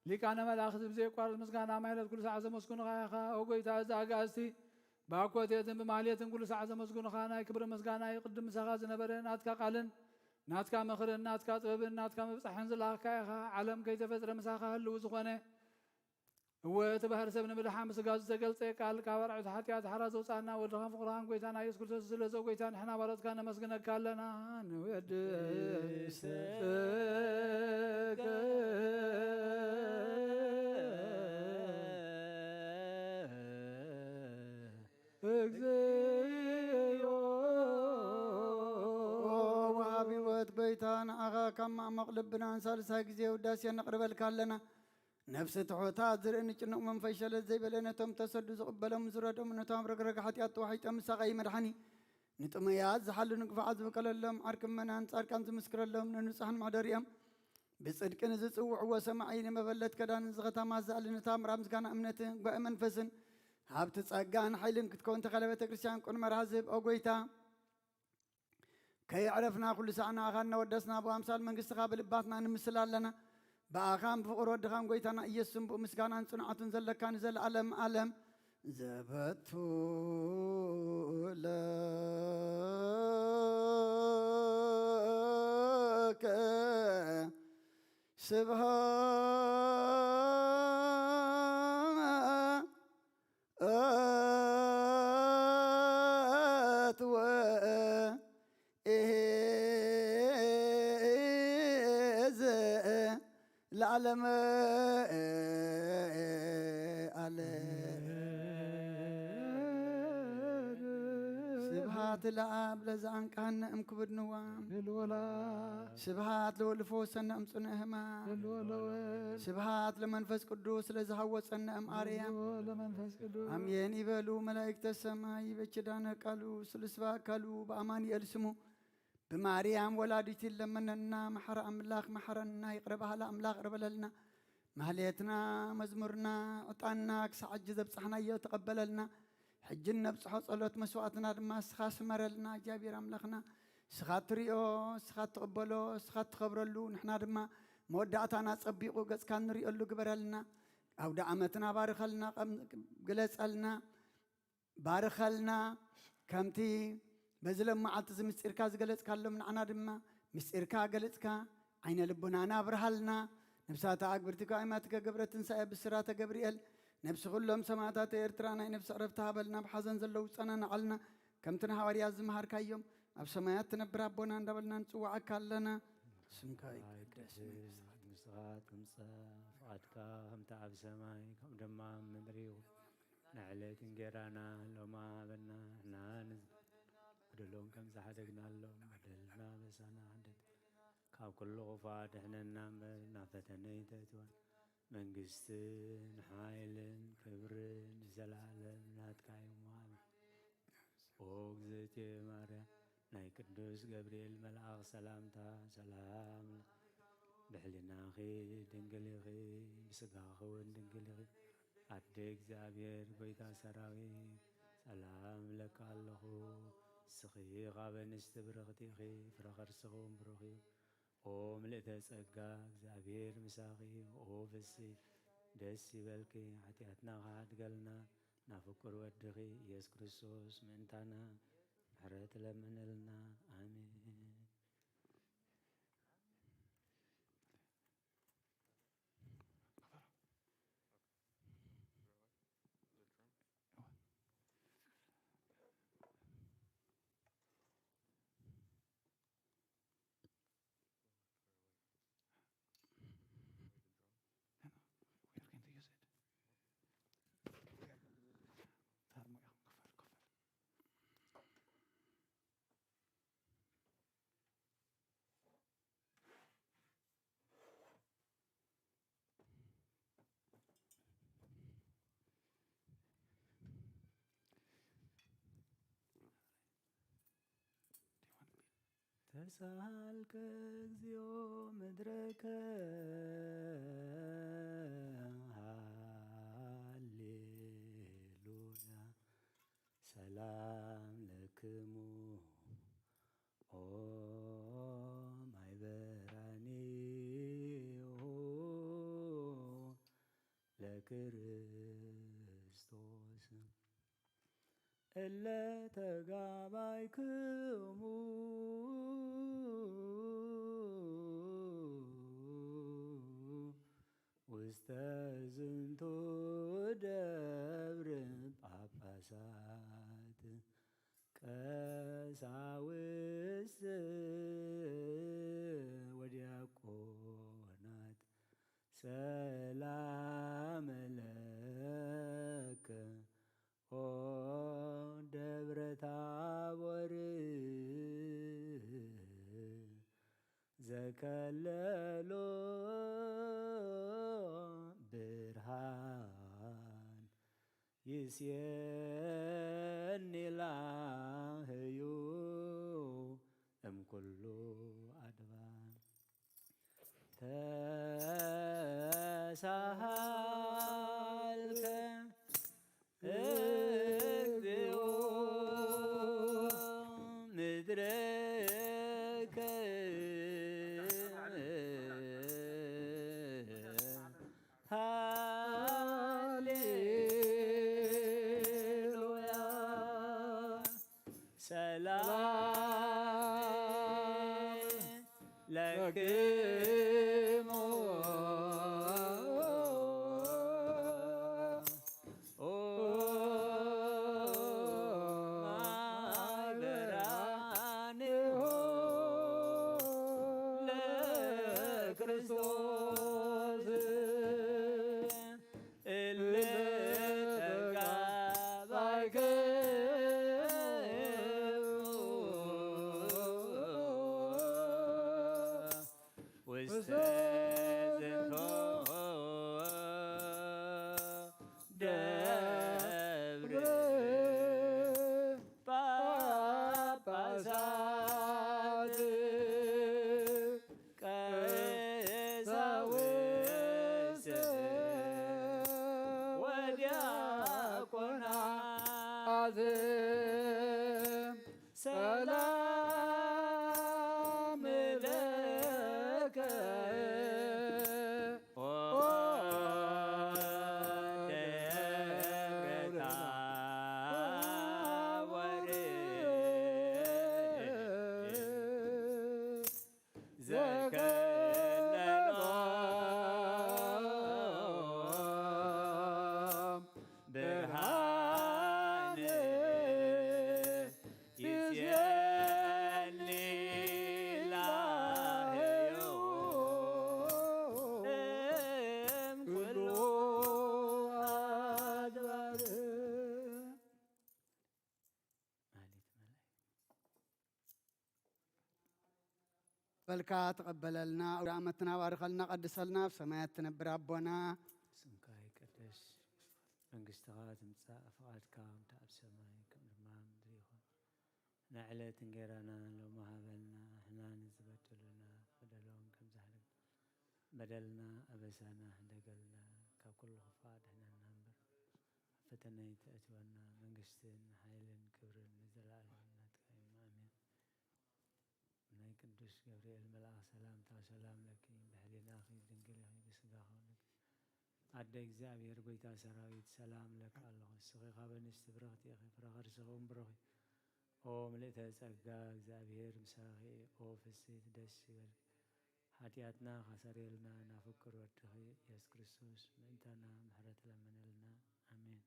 ሊቃነ መላእክት ብዘይ ቋርጥ ምስጋና ማይለት ኩሉ ሰዓት ዘመስግኑኻ ኢኻ ኦ ጐይታ እዚ ኣጋእዝቲ ብኣኮቴትን ብማህሌትን ኩሉ ሰዓት ዘመስግኑኻ ናይ ክብሪ ምስጋና ይቅድም ምሳኻ ዝነበረ ናትካ ቃልን ናትካ ምኽርን ናትካ ጥበብን ናትካ መብፃሕን ዝለኣኽካ ኢኻ ዓለም ከይተፈጥረ ምሳኻ ህልው ዝኾነ እወ እቲ ባህር ሰብ ንምድሓን ብስጋ ዝተገልፀ ቃል ካብ ኣርዑት ሓጢኣት ሓራ ዘውፃእና ወድኻን ፍቑርኻን ጐይታና ኢየሱስ ክርስቶስ ስለዘ ጐይታ ንሕና ባሮትካ ነመስግነካ ኣለና ንወድሰከ እግዚኦ ወሃቢ ሕይወት ጐይታ ንዓኻ ካብ ማዕመቕ ልብናን ሳልሳይ ግዜ ውዳሴ ነቕርበልካ ኣለና ነፍሲ ትሑታት ዝርኢ ንጭንቕ መንፈስ ሸለት ዘይበለ ነቶም ተሰዱ ዝቕበሎም ዝረዶም ነቶም ረግረግ ሓጢኣት ተዋሒጦም ምሳቐይ መድሓኒ ንጥመያት ዝሓሉ ንግፍዓት ዝበቀለሎም ዓርክመናን ጻድቃን ዝምስክረሎም ንንጹሓን ማሕደሪኦም ብጽድቂ ንዝጽውዕዎ ሰማዒ ንመበለት ከዳንን ዝኸታማ ዝኣልንታ ምራብ ምስጋና እምነትን ጓእ መንፈስን ሃብቲ ጸጋን ሓይልን ክትከውን ተኸለ ቤተ ክርስቲያን ቁን መርሃ ዝህብ ኦ ጐይታ ከይዕረፍና ኩሉ ሰዓት ንኣኻ እናወደስና ብኣምሳል መንግሥትኻ ብልባትና ንምስል ኣለና بأخام فقر ودخام قويتنا إيسم بمسكانا صنعة زلك كان زل ألم ألم زبطو لك سبحات العالم سبحات العاب لزعن كان ام كبد نوام سبحات لو لفوسنا ام صنهما سبحات لمنفس قدوس لزهوصنا ام اريام امين يبلو ملائكه السماء بچدان قالو سلسوا قالو باماني السمو بماريام ولادت لمننا محر أملاك محرنا يقربها لأملاك قرب لنا مهليتنا مزمرنا عطانا كسعج ذبصحنا يتقبل لنا حجنا بصحة صلوة مسواتنا ما سخاس مرلنا جابير أملاكنا سخات ريو سخات تقبلو سخات تخبرلو نحنا دما مودعتنا تصبيقو قد كان ريو اللو قبرلنا أو دعمتنا بارخلنا قلس لنا بارخلنا كمتي بزلم معلت مسيركا زغلص كالو من عنا دما مسيركا غلصكا عين لبنا نابرهلنا نفسات اغبرتك ايماتك غبرت تنسا بسرات غبريل نفس كلهم سماعات ايرترانا نفس عرفتها بلنا بحزن زلو صننا علنا كمتنا حواريا زمهار كايوم اب سمايات تنبر ابونا اندبلنا نصواعك لنا سمكاي قداس مسخات مسا فاتكا هم تعب سماي كم دما مدريو نعلت انجرانا لما بنا نانز بدلون كم زحدقنا لهم بدلنا بسنا عدد كاب كل غفاد احنا نامر نافتني تتوان منقستن حايلن كبرن زلالن ناتكايم وعلا وغزتي ماريا ناي قدوس جبريل ملأغ سلامتا سلام بحلنا خي دنقلي خي بسقا خون دنقلي خي أديك زابير بيتا سراوي سلام لك الله سخي غابن استبرغتي خي فرغر سخوم بروخي أو ملئت سقا زابير مساخي أو بسي دسي بلكي عتياتنا غاد قلنا نفكر ودخي يس كريستوس منتانا حرت لمن لنا آمين. تسألك እግዚኦ مدرك هاليلويا سلام لكمو أو ماي براني لكريستوس إلا تقابيكمو واستزنتو دبر ጳጳሳት ቀሳውስት ወዲያቆናት ሰላም ለከ ኦ ደብረ ታቦር ዘከለሎ ብርሃን ይስየኒ ላህዩ እምኩሉ አድባር ተሳሃልከ እግዚኦ ምድረከ ሃሌሉያ ሰላም ለክሙ ኦ ማይበራንሁ ለክርስቶስ እልተጋባይክሙ ውስተ በልካ ተቀበለልና ወራመትና ባርከልና ቀድሰልና በሰማያት ትነብር አቦና ስምካ ይቀደስ መንግሥትኻ ትምጻእ ፈቃድካ ከምቲ ኣብ ሰማይ ከምኡ ድማ ምድሪ ይኹን ንዕለት እንጀራና ሎሚ ሃበልና ንሕና ንዝበደሉና በደሎም ከም ዝሕልፍ በደልና ኣበሳና እንደገልና ካብ ኩሉ ክፋእ ድሕነና እምበር ፈተና ይተእትወና መንግስትን ሓይልን ክብርን ንዘለኣለም ናትካ እዩ ኣሜን። ናይ ቅዱስ ገብርኤል መልአክ ሰላምታ ሰላም ለኪ ብሕሊናኺ ድንግል ኢኺ ብስጋኺ ኣደ እግዚኣብሔር ጎይታ ሰራዊት ሰላም ለካ ኣለኹ እስኺ ካብ ኣንስቲ ብርኽቲ ኢኺ ፍረ ከርስኹም ብሩኽ ኦ ምልእተ ጸጋ እግዚኣብሔር ምሳኺ ኦ ፍስሕት ደስ ይበል ሓጢኣትና ካሰረየልና ናፍቅር ወድኺ ኢየሱስ ክርስቶስ ምእንታና ምሕረት ለመነልና ኣሜን።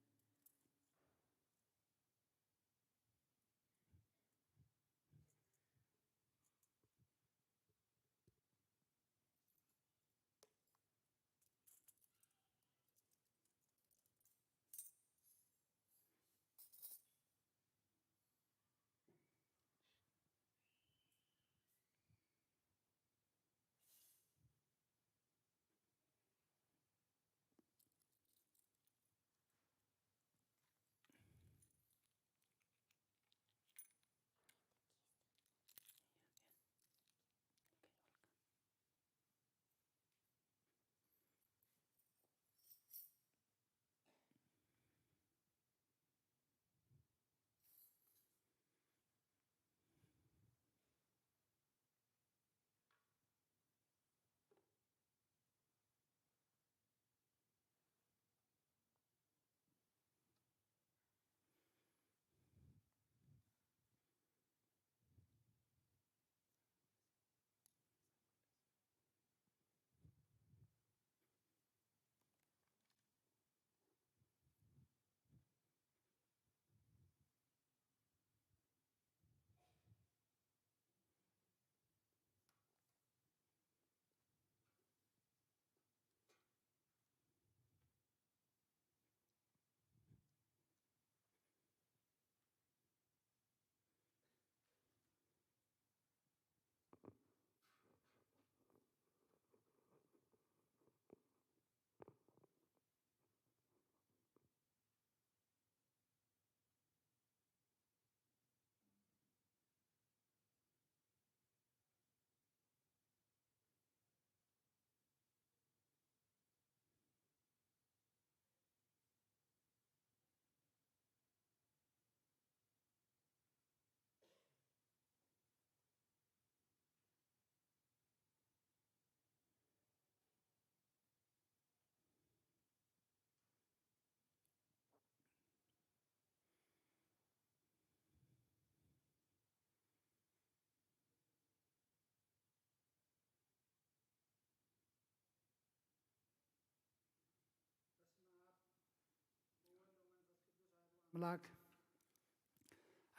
ملاك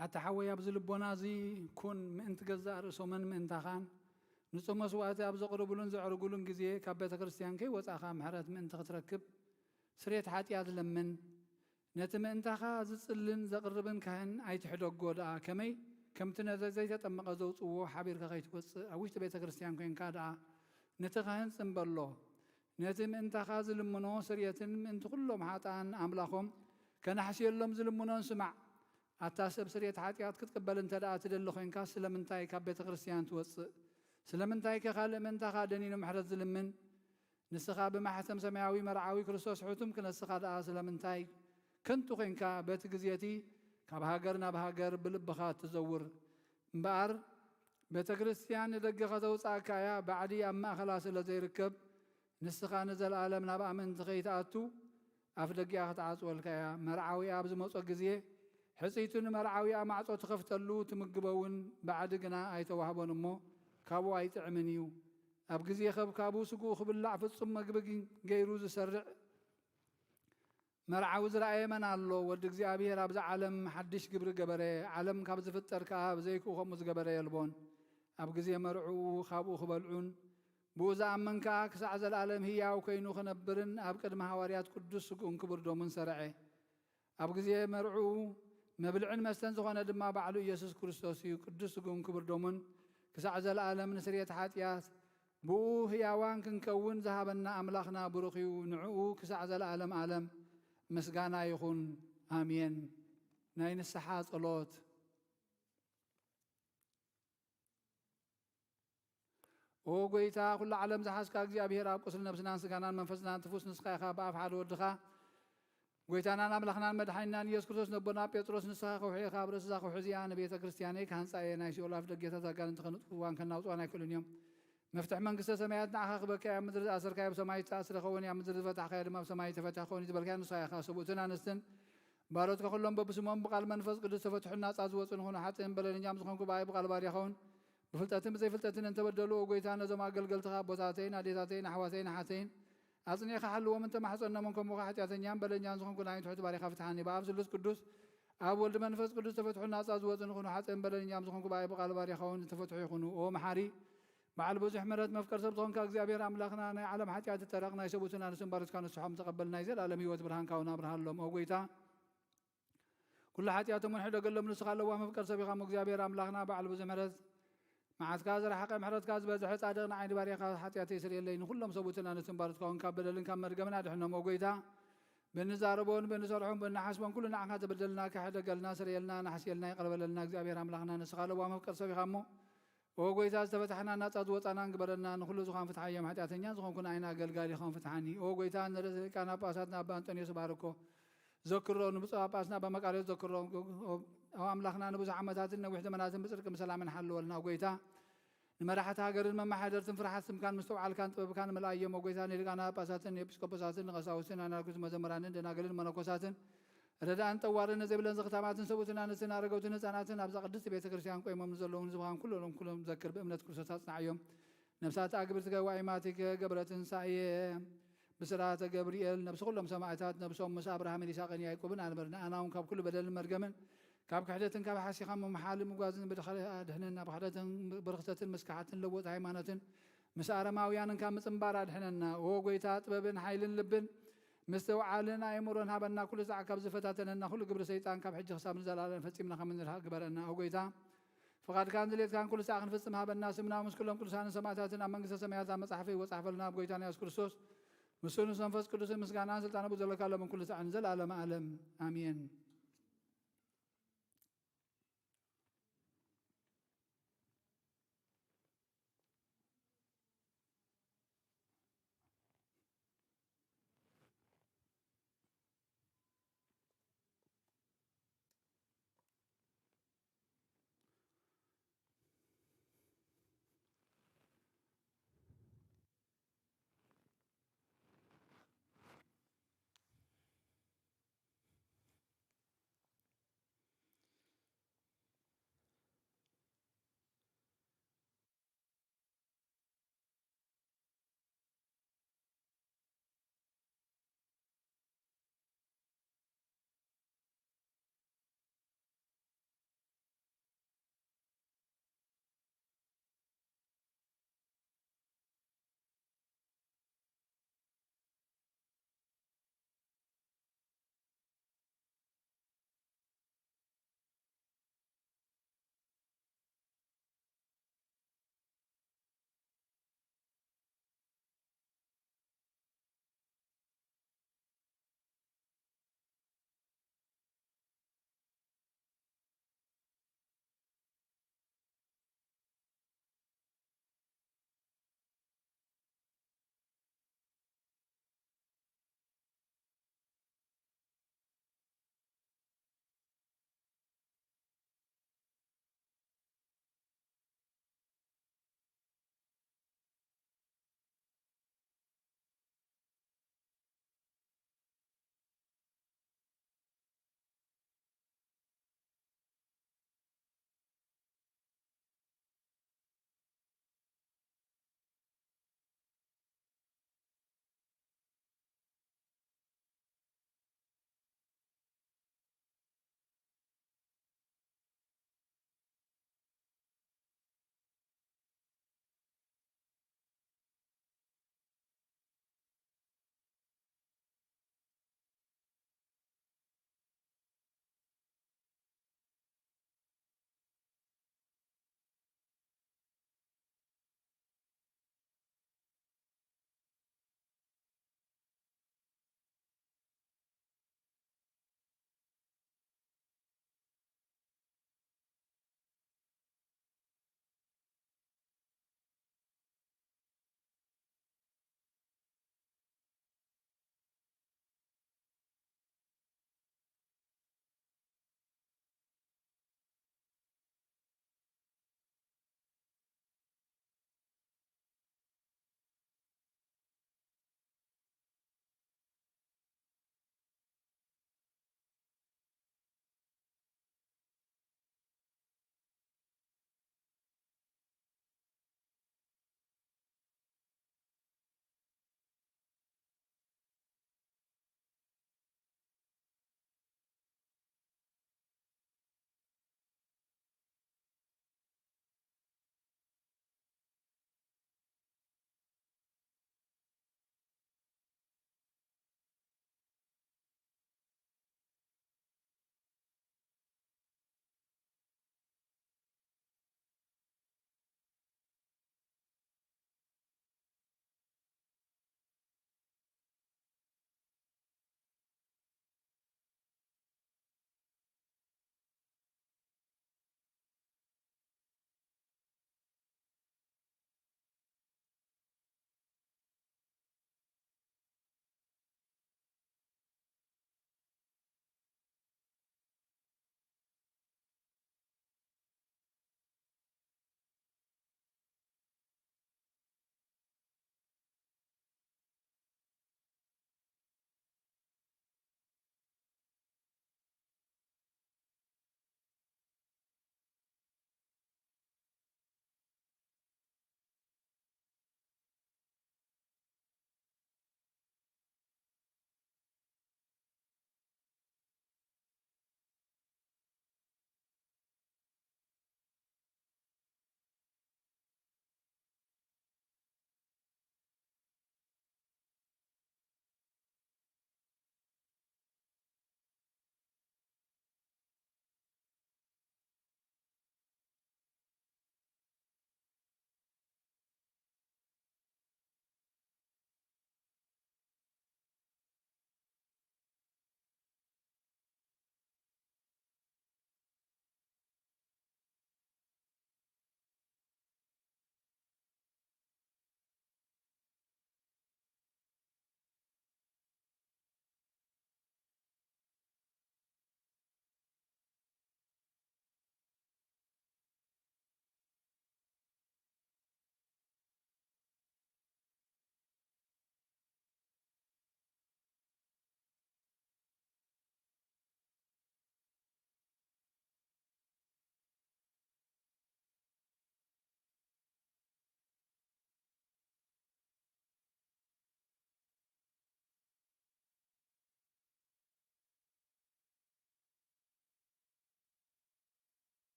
أتحوي أبز لبنا زي كون أنت جزء رسومن من تخان نصوم سواتي أبز قربولن زعر قولن جزية كبيت كريستيان كي وتأخا محرت من تركب سريت حاتيات لمن نتم أنت خا زلن زقربن كهن عيت حدق جودا كمي كم تنازل زي تم قزوت وحبير كغيت بس أويش تبيت كريستيان كين كادا نتخان سنبلو نتم أنت خا زلمنو سريتن من كلهم حاتان أملاهم كان حسير لهم زلمنون سمع أتاسب سريت حاتيات كتقبل انت لا تدلو خين كاس سلمنتاي كبيت كريستيان توص سلمنتاي كخال من تخادنين محرز زلمن نسخا بمحتم سماوي مرعاوي كريستوس حوتم كن نسخا دا سلمنتاي كنتو خين كا بيت جزيتي كبهاجرنا بهاجر بلبخات تزور مبار بيت كريستيان دقه توصاكايا بعدي اما خلاص لزي ركب نسخا نزل عالم نبا من تخيتاتو أفدقيا خطعات والكيا مرعاوي أبز موصو جزيه حسيتون مرعاوي معصو تخفتلو تمقبون بعد قنا أي توهبون أمو كابو أي تعمنيو أبجزيه خب كابو سقو خب اللعف الصم قبقين جيروز سرع مرعاوز رأي من الله ودقزي أبيه رابز عالم حدش قبر قبره عالم كابز فتر كاب زيكو خمز قبره يلبون أبجزيه مرعو خابو خبلعون بوزا من كاك سعز العالم هي أو كينو خنبرن أبقد محاوريات قدس سكون كبر دومن سرعي أبقزي مرعو مبلعن مستنزخونا دما بعلو يسوس كريستوسي قدس سكون كبر دومن ክሳዕ ዘለዓለም ንስርየት ሓጢኣት ብኡ ህያዋን ክንከውን ዝሃበና ኣምላኽና ብሩኽ እዩ። ንዕኡ ክሳዕ ዘለዓለም ዓለም ምስጋና ይኹን ኣሜን። ናይ ንስሓ ጸሎት። ኦ ጎይታ ኩሉ ዓለም ዝሓዝካ እግዚኣብሔር ኣብ ቁስሊ ነብስናን ስጋናን መንፈስናን ትፉስ ንስኻ ኢኻ ብኣፍ ሓደ ወድኻ ጎይታናን ኣምላኽናን መድሓኒናን ኢየሱስ ክርስቶስ ነቦና ጴጥሮስ ንስኻ ከውሒ ኢኻ ኣብ ርእስዛ ከውሒ እዚኣ ንቤተ ክርስቲያነይ ካህንፃየ ናይ ሲኦል ኣፍ ደጌታት ኣጋንንቲ ከነጥፍዋን ከናውፅዋን ኣይክእሉን እዮም። መፍትሒ መንግስተ ሰማያት ንዓኻ ክበካዮ ኣብ ምድሪ ዝኣሰርካዮ ኣብ ሰማይ ዝተኣስረ ኸውን ኣብ ምድሪ ዝፈታሕካዮ ድማ ኣብ ሰማይ ተፈታሒ ኸውን ዝበልካዮ ንስኻ ኢኻ። ሰብኡትን ኣንስትን ባሮትካ ኩሎም በብስሞም ብቓል መንፈስ ቅዱስ ተፈትሑ ናፃ ዝወፁን ይኹኑ። ሓጥእን በደለኛም ዝኾንኩ በኣይ ብቓል ባርያ ኸውን ብፍልጠትን ብዘይፍልጠትን እንተበደሉ ጎይታ ነዞም ኣገልገልትኻ ቦታተይን ኣዴታተይን ኣሕዋተይን ሓተይን ኣጽኒዕኻ ሓልዎም እንተማሕፀኖምን ከምኡኻ ሓጢኣተኛን በደለኛን ዝኾንኩ ናይ ትሑት ባሪኻ ፍትሓኒ። ብኣብ ስሉስ ቅዱስ ኣብ ወልዲ መንፈስ ቅዱስ ተፈትሑ ናፃ ዝወፅን ይኹኑ። ሓጥእን በደለኛም ዝኾንኩ በኣይ ብቓል ባርያ ኸውን ተፈትሑ ይኹኑ። ኦ መሓሪ በዓል ብዙሕ ምሕረት መፍቀር ሰብ ዝኾንካ እግዚኣብሔር ኣምላኽና ናይ ዓለም ሓጢኣት እተረቕ ናይ ሰብኡትን ኣንስትን ባሮትካ ንስሖም ተቐበል ናይ ዘለኣለም ህይወት ብርሃንካ እውን ኣብርሃሎም። ኦ ጎይታ ኩሉ ሓጢኣቶምን ሕደገሎም ንስኻ ኣለዋ መፍቀር ሰብ ኢኻ እግዚኣብሔር ኣምላኽና በዓል ብዙሕ ምሕረት መዓትካ ዝረሓቐ ምሕረትካ ዝበዝሐ ጻድቕ ንዓይኒ ባርያኻ ሓጢኣተይ ይስርየለይ። ንኹሎም ሰብኡትን ኣንስትን ባሮትካ እውን ካብ በደልን ካብ መርገምን ኣድሕኖም። ኦ ጎይታ ብንዛረቦን ብንሰርሖን ብናሓስቦን ኩሉ ንዓኻ ተበደልና ካሕደገልና ስርየልና ናሕስየልና ይቐርበለልና እግዚኣብሔር ኣምላኽና ንስኻ ኣለዋ መፍቀር ሰብ ኢኻ እሞ ኦ ጎይታ ዝተፈታሕና ናፃ ዝወፃናን ግበረና ንኩሉ ዝኾን ፍትሓዮም ሓጢኣተኛ ዝኾንኩን ዓይና ኣገልጋሊ ኾን ፍትሓኒ። ኦ ጎይታ ንርእሲ ሊቃነ ጳጳሳትና ኣባ አንጦንዮስ ባርኮ ዘክሮ ንብፁዕ ጳጳስና ኣባ መቃርዮስ ዘክሮ ኣብ ኣምላኽና ንብዙሕ ዓመታትን ነዊሕ ዘመናትን ብፅድቂ ብሰላምን ሓልወልና። ጎይታ ንመራሕቲ ሃገርን መማሓደርትን ፍርሓት ስምካን ምስተውዓልካን ጥበብካን መልኣዮም። ጎይታ ንሊቃነ ጳጳሳትን ኤጲስቆጶሳትን ንቐሳውስትን ኣናርኩስ መዘምራንን ደናግልን መነኮሳትን ረዳእን ጠዋርን ነዘይብለን ዘኽታማትን ሰብኡትን ኣንስትን ኣረገውትን ህፃናትን ኣብዛ ቅድስቲ ቤተ ክርስቲያን ቆይሞም ንዘለውን ዝብኻን ኩሎም ኩሎም ዘክር ብእምነት ክርስቶስ ኣጽናዕዮም። ነብሳት ኣግብርት ገዋኢማቲከ ገብረ ትንሳኤ ብስራተ ገብርኤል ነብሲ ኩሎም ሰማዕታት ነብሶም ምስ ኣብርሃምን ይስሐቅን ያዕቆብን ኣንበርና ኣናውን ካብ ኩሉ በደልን መርገምን ካብ ክሕደትን ካብ ሓሲኻ መመሓል ምጓዝን ብድሕነና ብክሕደትን ብርክሰትን ምስካሓትን ለወጥ ሃይማኖትን ምስ ኣረማውያንን ካብ ምፅምባር ኣድሕነና። ኦ ጎይታ ጥበብን ሓይልን ልብን ምስተውዓልን ኣእምሮን ሃበና ኩሉ ዛዕ ካብ ዝፈታተነና ኩሉ ግብሪ ሰይጣን ካብ ሕጂ ክሳብ ንዘላለም ፈፂምና ከም ንርሃቅ ግበረና። ኦ ጎይታ ፍቓድካን ድሌትካን ኩሉ ዛዕ ክንፍፅም ሃበና። ስምና ምስ ኩሎም ቅዱሳንን ሰማዕታትን ኣብ መንግስተ ሰማያት ኣብ መፅሓፈ ይወፃሕፈልና ኣብ ጎይታና ኢየሱስ ክርስቶስ ምስኡ ምስ መንፈስ ቅዱስን ምስጋናን ስልጣነ ብዘለካ ሎምን ኩሉ ዛዕን ዘለዓለመ ዓለም ኣሜን።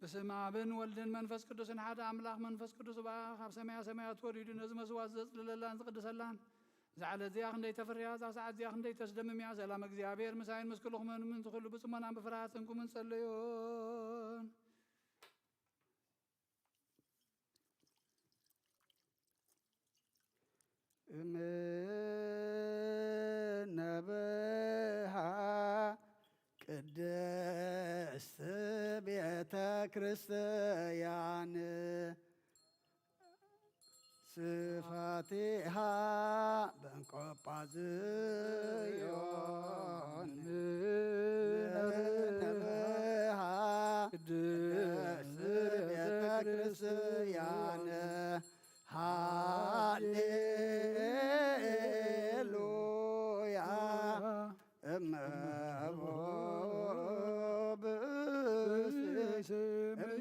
بسم አብን ወልድን መንፈስ ቅዱስን ሓደ አምላክ መንፈስ ቅዱስ ካብ ሰማያት ወሪዱ ነዚ መስዋዕት ዘጽልለላን ዝቅድሰላን ዝዓለ እዚኣ ክንደይ ተፈርያ እዛ ሰዓት እዚኣ ክንደይ ተስደምምያ ሰላም እግዚአብሔር ምሳይን ምስ ኩልኹምን ምን ትኽእሉ ብጽሞናን ብፍርሃትን ቁምን ጸልዮን እምነበሃ ቅድስት ቤተ ክርስቲያን ስፋቲሃ በንቆጳዝዮን እምነበሃ ቅድስት ቤተ ክርስቲያን ሃሌሉያ እመቦ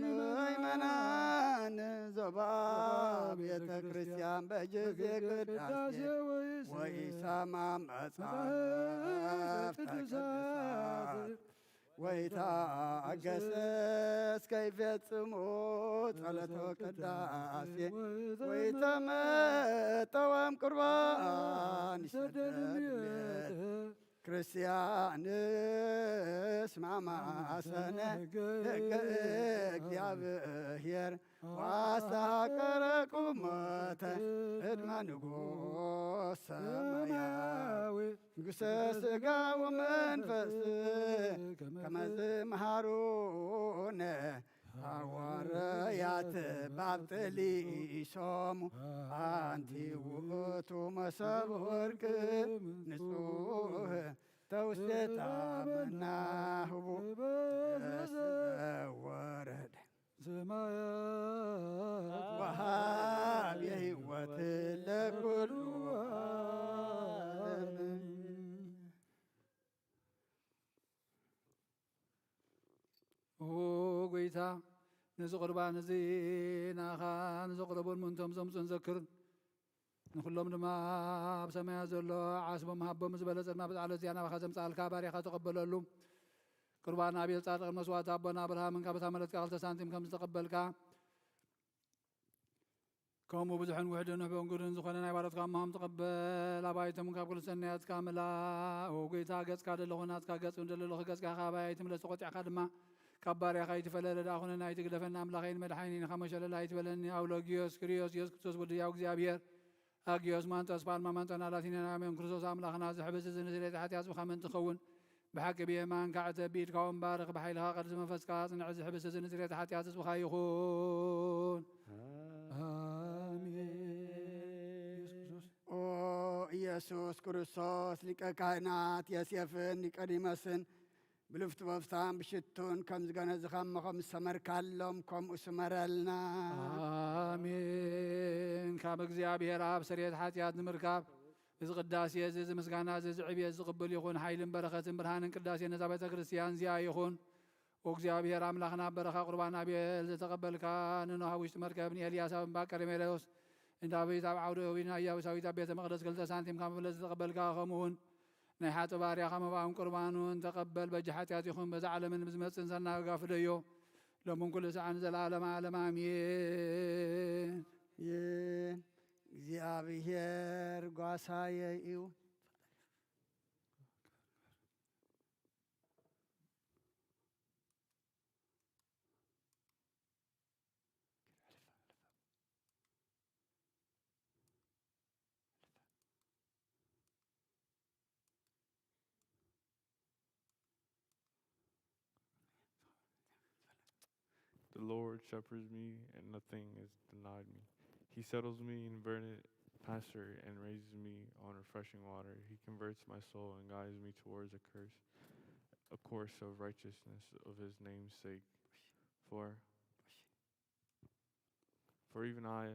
ምእመናን ዞባ ቤተ ክርስቲያን በጊዜ ቅዳሴ ወኢሰማ መጽሐፍ ቅዱሳት ወይታገሰ እስከይፈጽሙ ጸሎተ ቅዳሴ ወይተመጠወም ቁርባን ይሰደድ ክርስቲያንስ ማማሰነ ደገ እግዚአብሔር ዋስተሐቀረ ቁመተ ዕድመ ንጉሥ ሰማያዊ ንጉሠ ሥጋ ወመንፈስ ከመ ዝመሃሩነ ሐዋርያት ባብጥሊሶሙ አንቲ ውእቱ መሶበ ወርቅ ንጹሕ ተውስቴታ መናህቡ ወረደ ወሃብ የሕይወት ለኩሉ ዓለም ጎይታ ነዚ ቁርባን እዚ ናኻ ንዘቕረቡን ምንቶም ዘምፁን ዘክርን ንኩሎም ድማ ኣብ ሰማያት ዘሎ ዓስቦም ሃቦም ዝበለፀና ብዛዕለ እዚኣ ናባኻ ዘምፃልካ ባርያኻ ተቐበለሉ ቁርባን አቤል ጻድቅን መስዋዕት አቦና አብርሃምን ካብ ታመለጥካ 2 ሳንቲም ከም ዝተቐበልካ ከምኡ ብዙሕን ውሕድን ህበንጉድን ዝኾነ ናይ ባሮትካ እማሆም ተቐበል ኣባይቶምን ካብ ኩሉ ሰናያትካ ምላእ ጎይታ ገጽካ ደለኹ ናትካ ገጽ ደለለኹ ገጽካ ካብ ኣባይቲ ምለስ ቆጢዕካ ድማ ካብ ባርያኻ ይትፈለለ ዳኹነ ናይ ትግደፈና ኣምላኸይን መድሓኒን ኸመሸለላ ይትበለኒ ኣውሎጊዮስ ክሪዮስ ኢየሱስ ክርስቶስ ወዲ ያው እግዚአብሔር ኣጊዮስ ማንጦስ ፓልማ ማንጦና ላቲንና አሜን ክርስቶስ ኣምላኽና ዝሕብዝ ዝንስሬት ሓጢኣት ብኻ መን ትኸውን ብሓቂ ብየማን ካዕተ ቢድካ ወንባርኽ ብሓይልኻ ቅዱስ መንፈስካ ጽንዕ ዝሕብዝ ዝንስሬት ሓጢኣት ዝብኻ ይኹን ኦ ኢየሱስ ክርስቶስ ሊቀ ካህናት ዮሴፍን ኒቆዲሞስን ብልፍቲ በፍታን ብሽቱን ከም ዝገነዝኻ እሞ ዝሰመርካሎም ከምኡ ስመረልና አሜን። ካብ እግዚአብሔር ኣብ ስርየት ሓጢኣት ንምርካብ እዚ ቅዳሴ እዚ ምስጋና እዚ ዕብየት ዝቕበል ይኹን ሓይልን በረኸትን ብርሃንን ቅዳሴ ነዛ ቤተ ክርስቲያን እዚኣ ይኹን እግዚአብሔር ኣምላኽና በረኻ ቁርባን አቤል ዝተቐበልካ ንኖሃ ውሽጢ መርከብ ንኤልያስ ኣብ እምባ ቀርሜሎስ እንዳዊት ኣብ ዓውደ ወይና ኢያቡሳዊት ኣብ ቤተ መቕደስ 2 ሳንቲም ካብ መፍለስ ዝተቐበልካ ከምኡውን ናይ ሓፂ ባርያኻ መባእን ቁርባኑን ተቐበል በጂ ሓጢኣት ይኹን በዛ ዓለምን ብዝመፅን ዘናጋፍለዮ ሎምን ኩሉ ሰዓን ዘለዓለመ ዓለም አሜን። እግዚአብሔር ጓሳየ እዩ The Lord shepherds me, and nothing is denied me. He settles me in verdant pasture and raises me on refreshing water. He converts my soul and guides me towards a course of righteousness of his name's sake. For even I,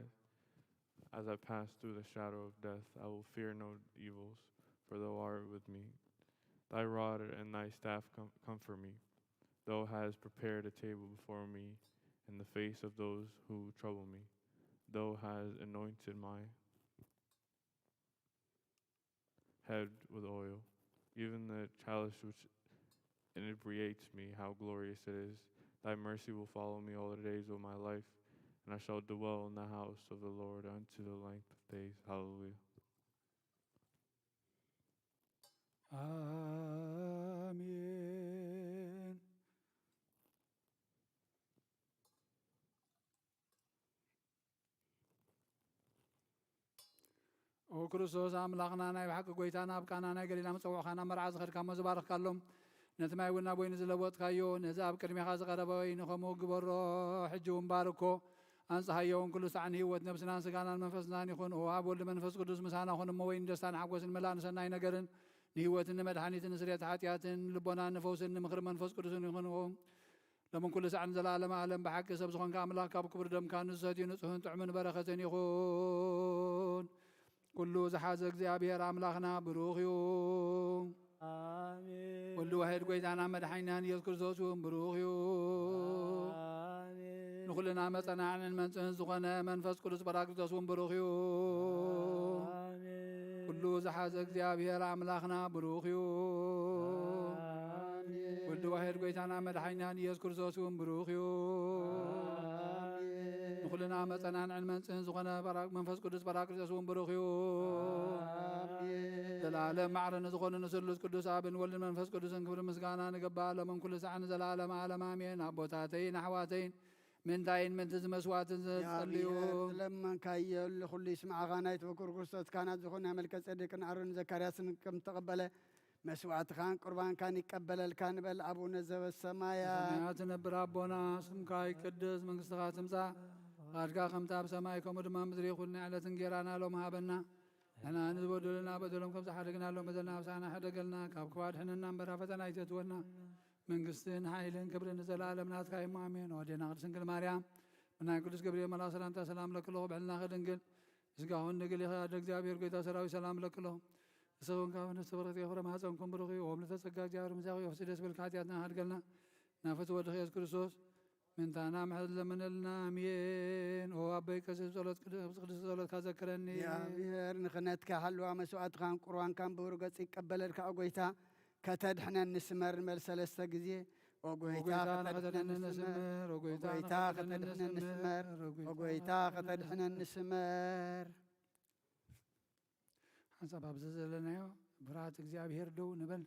as I pass through the shadow of death, I will fear no evils, for thou art with me. Thy rod and thy staff comfort me. Thou hast prepared a table before me in the face of those who trouble me. Thou hast anointed my head with oil. Even the chalice which inebriates me, how glorious it is. Thy mercy will follow me all the days of my life, and I shall dwell in the house of the Lord unto the length of days. Hallelujah. አሜን። ኦ ክርስቶስ አምላኽና ናይ ብሓቂ ጎይታና ኣብቃና ናይ ገሊላ መፀውዕኻና መርዓ ዝኸድካሞ ዝባርኽካሎም ነቲ ማይ እውን ናብ ወይኒ ዝለወጥካዮ ነዚ ኣብ ቅድሚኻ ዝቐረበ ወይኒ ከምኡ ግበሮ ሕጂ እውን ባርኮ ኣንጽሓዮ እውን ኩሉ ሰዓን ህይወት ነብስናን ስጋናን መንፈስናን ይኹን ኦ ኣብ ወልዲ መንፈስ ቅዱስ ምሳና ኹን እሞ ወይኒ ደስታን ሓጎስን መላእን ሰናይ ነገርን ንህይወትን ንመድሓኒትን ንስርየት ሓጢኣትን ልቦናን ንፈውስን ንምኽሪ መንፈስ ቅዱስን ይኹን ለምን ኩሉ ሰዓን ዘለዓለመ ዓለም ብሓቂ ሰብ ዝኾንካ ኣምላኽ ካብ ክቡር ደምካ ንሰትዩ ንጹህን ጥዑምን በረኸትን ይኹን ኩሉ ዝሓዘ እግዚአብሔር ኣምላኽና ብሩኽ እዩ። አሜን። ወልድ ዋሕድ ጎይታና መድሓኒናን ኢየሱስ ክርስቶስ እውን ብሩኽ እዩ። አሜን። ንኹልና መጸናዕንን መንጽህን ዝኾነ መንፈስ ቅዱስ ጰራቅሊጦስ እውን ብሩኽ እዩ። አሜን። ኩሉ ዝሓዘ እግዚአብሔር ኣምላኽና ብሩኽ እዩ። ወልድ ዋሕድ ጎይታና መድሓኒናን ኢየሱስ ክርስቶስ እውን ብሩኽ እዩ። ንኹልና መጸናዕንን መንጽህን ዝኾነ መንፈስ ቅዱስ ጰራቅሊጦስ እውን ብሩኽ እዩ። ዘላለም ማዕረ ንዝኾኑ ንስሉስ ቅዱስ ኣብን ወልድን መንፈስ ቅዱስን ክብሪ ምስጋና ንገባእ ሎምን ኩሉ ሰዓን ዘላለም ዓለም ኣሜን። ኣቦታተይን ኣሕዋተይን ምንታይን ምንቲ ዝመስዋዕትን ዝጸልዩ ለመንካዮ ኩሉ ይስማዓኻ ናይቲ በኩር ክርስቶስ ካህናት ዝኾነ መልከ ጼዴቅን ኣሮን ዘካርያስን ከም ተቐበለ መስዋዕትኻን ቁርባንካን ይቀበለልካ ንበል። አቡነ ዘበሰማያት ሰማያት ነብር ኣቦና ስምካ ይቅደስ መንግሥትኻ ትምጻእ ፈቃድካ ከምቲ ኣብ ሰማይ ከምኡ ድማ ምድሪ ይኹን ዕለት እንጀራና ሎም ሃበና ንሕና ንዝበደሉና በደሎም ከም ዝሓደግናሎም በደልና ኣብሳና ሕደገልና ካብ ክፉ ኣድሕነና እምበር ኣብ ፈተና ኣይተእትወና መንግስትን ሓይልን ክብርን ንዘለኣለም ናትካ እዩ ኣሜን። ወዴና ቅድስት ድንግል ማርያም ብናይ ቅዱስ ገብርኤል መልኣክ ሰላምታ ሰላም ለክለኹ ብዕልና ከድንግል ስጋሁን ንግል ኢኻ ደ እግዚአብሔር ጎይታ ሰራዊት ሰላም ለክለኹ እሰውን ካብ ነስተበረት የኽረ ማሕፀንኩም ብሩኽ እዩ ኦም ለተጸጋ እግዚአብሔር ምሳኺ ወፍሲ ደስ በልካ ኃጢአትና ሃድገልና ናፈት ወድኽ ኢየሱስ ክርስቶስ ምንታና ምሕረት ለምነልና አሜን። ኦ አበይ ቀሲስ ጸሎት ቅዱስ ጸሎት ካዘክረኒ እግዚአብሔር ንኽነትካ ሓልዋ መስዋዕትኻን ቁርባንካን ብብሩ ገጽ ይቀበለልካ ጎይታ ከተድሕነን ንስመር ንበል ሰለስተ ግዜ ኦጎይታ ከተድሕነን ንስመር ኦጎይታ ከተድሕነን ንስመር ኦጎይታ ከተድሕነን ንስመር ሓንሳብ ኣብዚ ዘለናዮ ብርሃት እግዚአብሔር ደው ንበል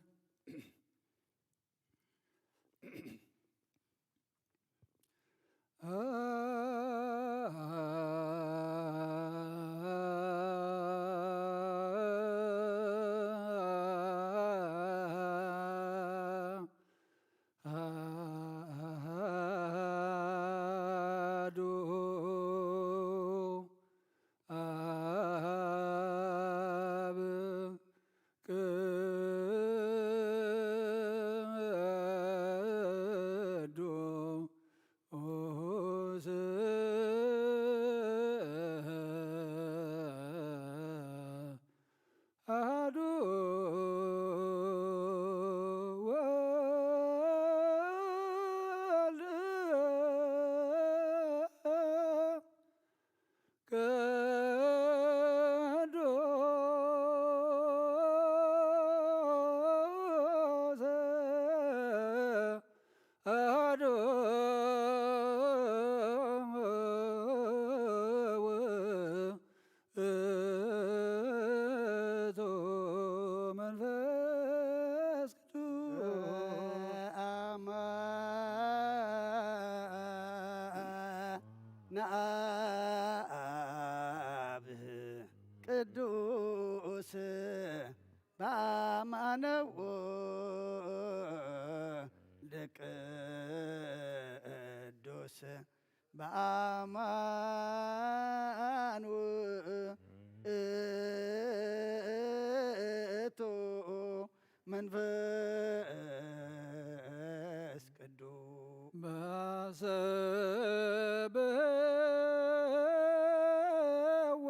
ነአብ ቅዱስ በአማነው ለቅዱስ በአማን ውእቱ መንፈስ ቅዱስ በሰብሕዎ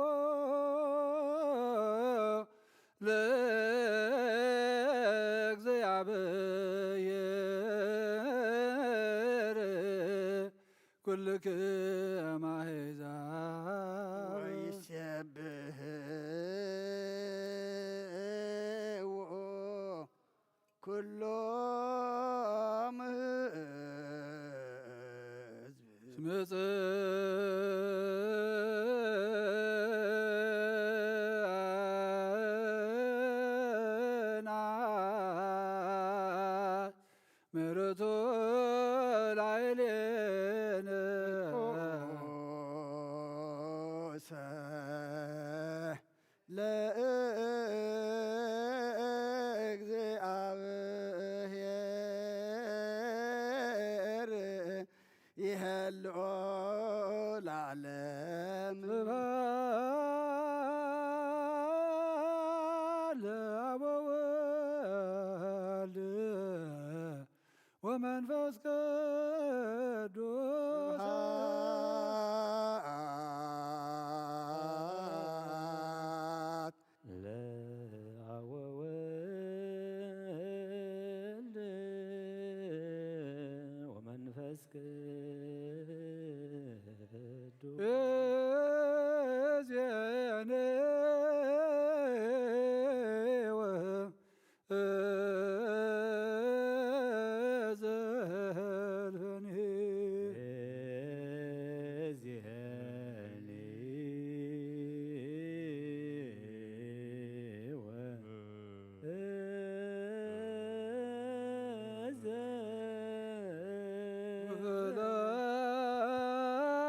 ለእግዚአብሔር ኩልክሙ አሕዛብ ወይሴብሕዎ ኩሎም ምሕረቱ ላዕሌነ ለእግዚአብሔር ይህልኦ ለዓለም ለአብ ወወልድ ወመንፈስ ቅዱስ ስብሐት ለአብ ወወልድ ወመንፈስ ቅዱስ እዝየነ ወዘልፈኒ እዝየኒ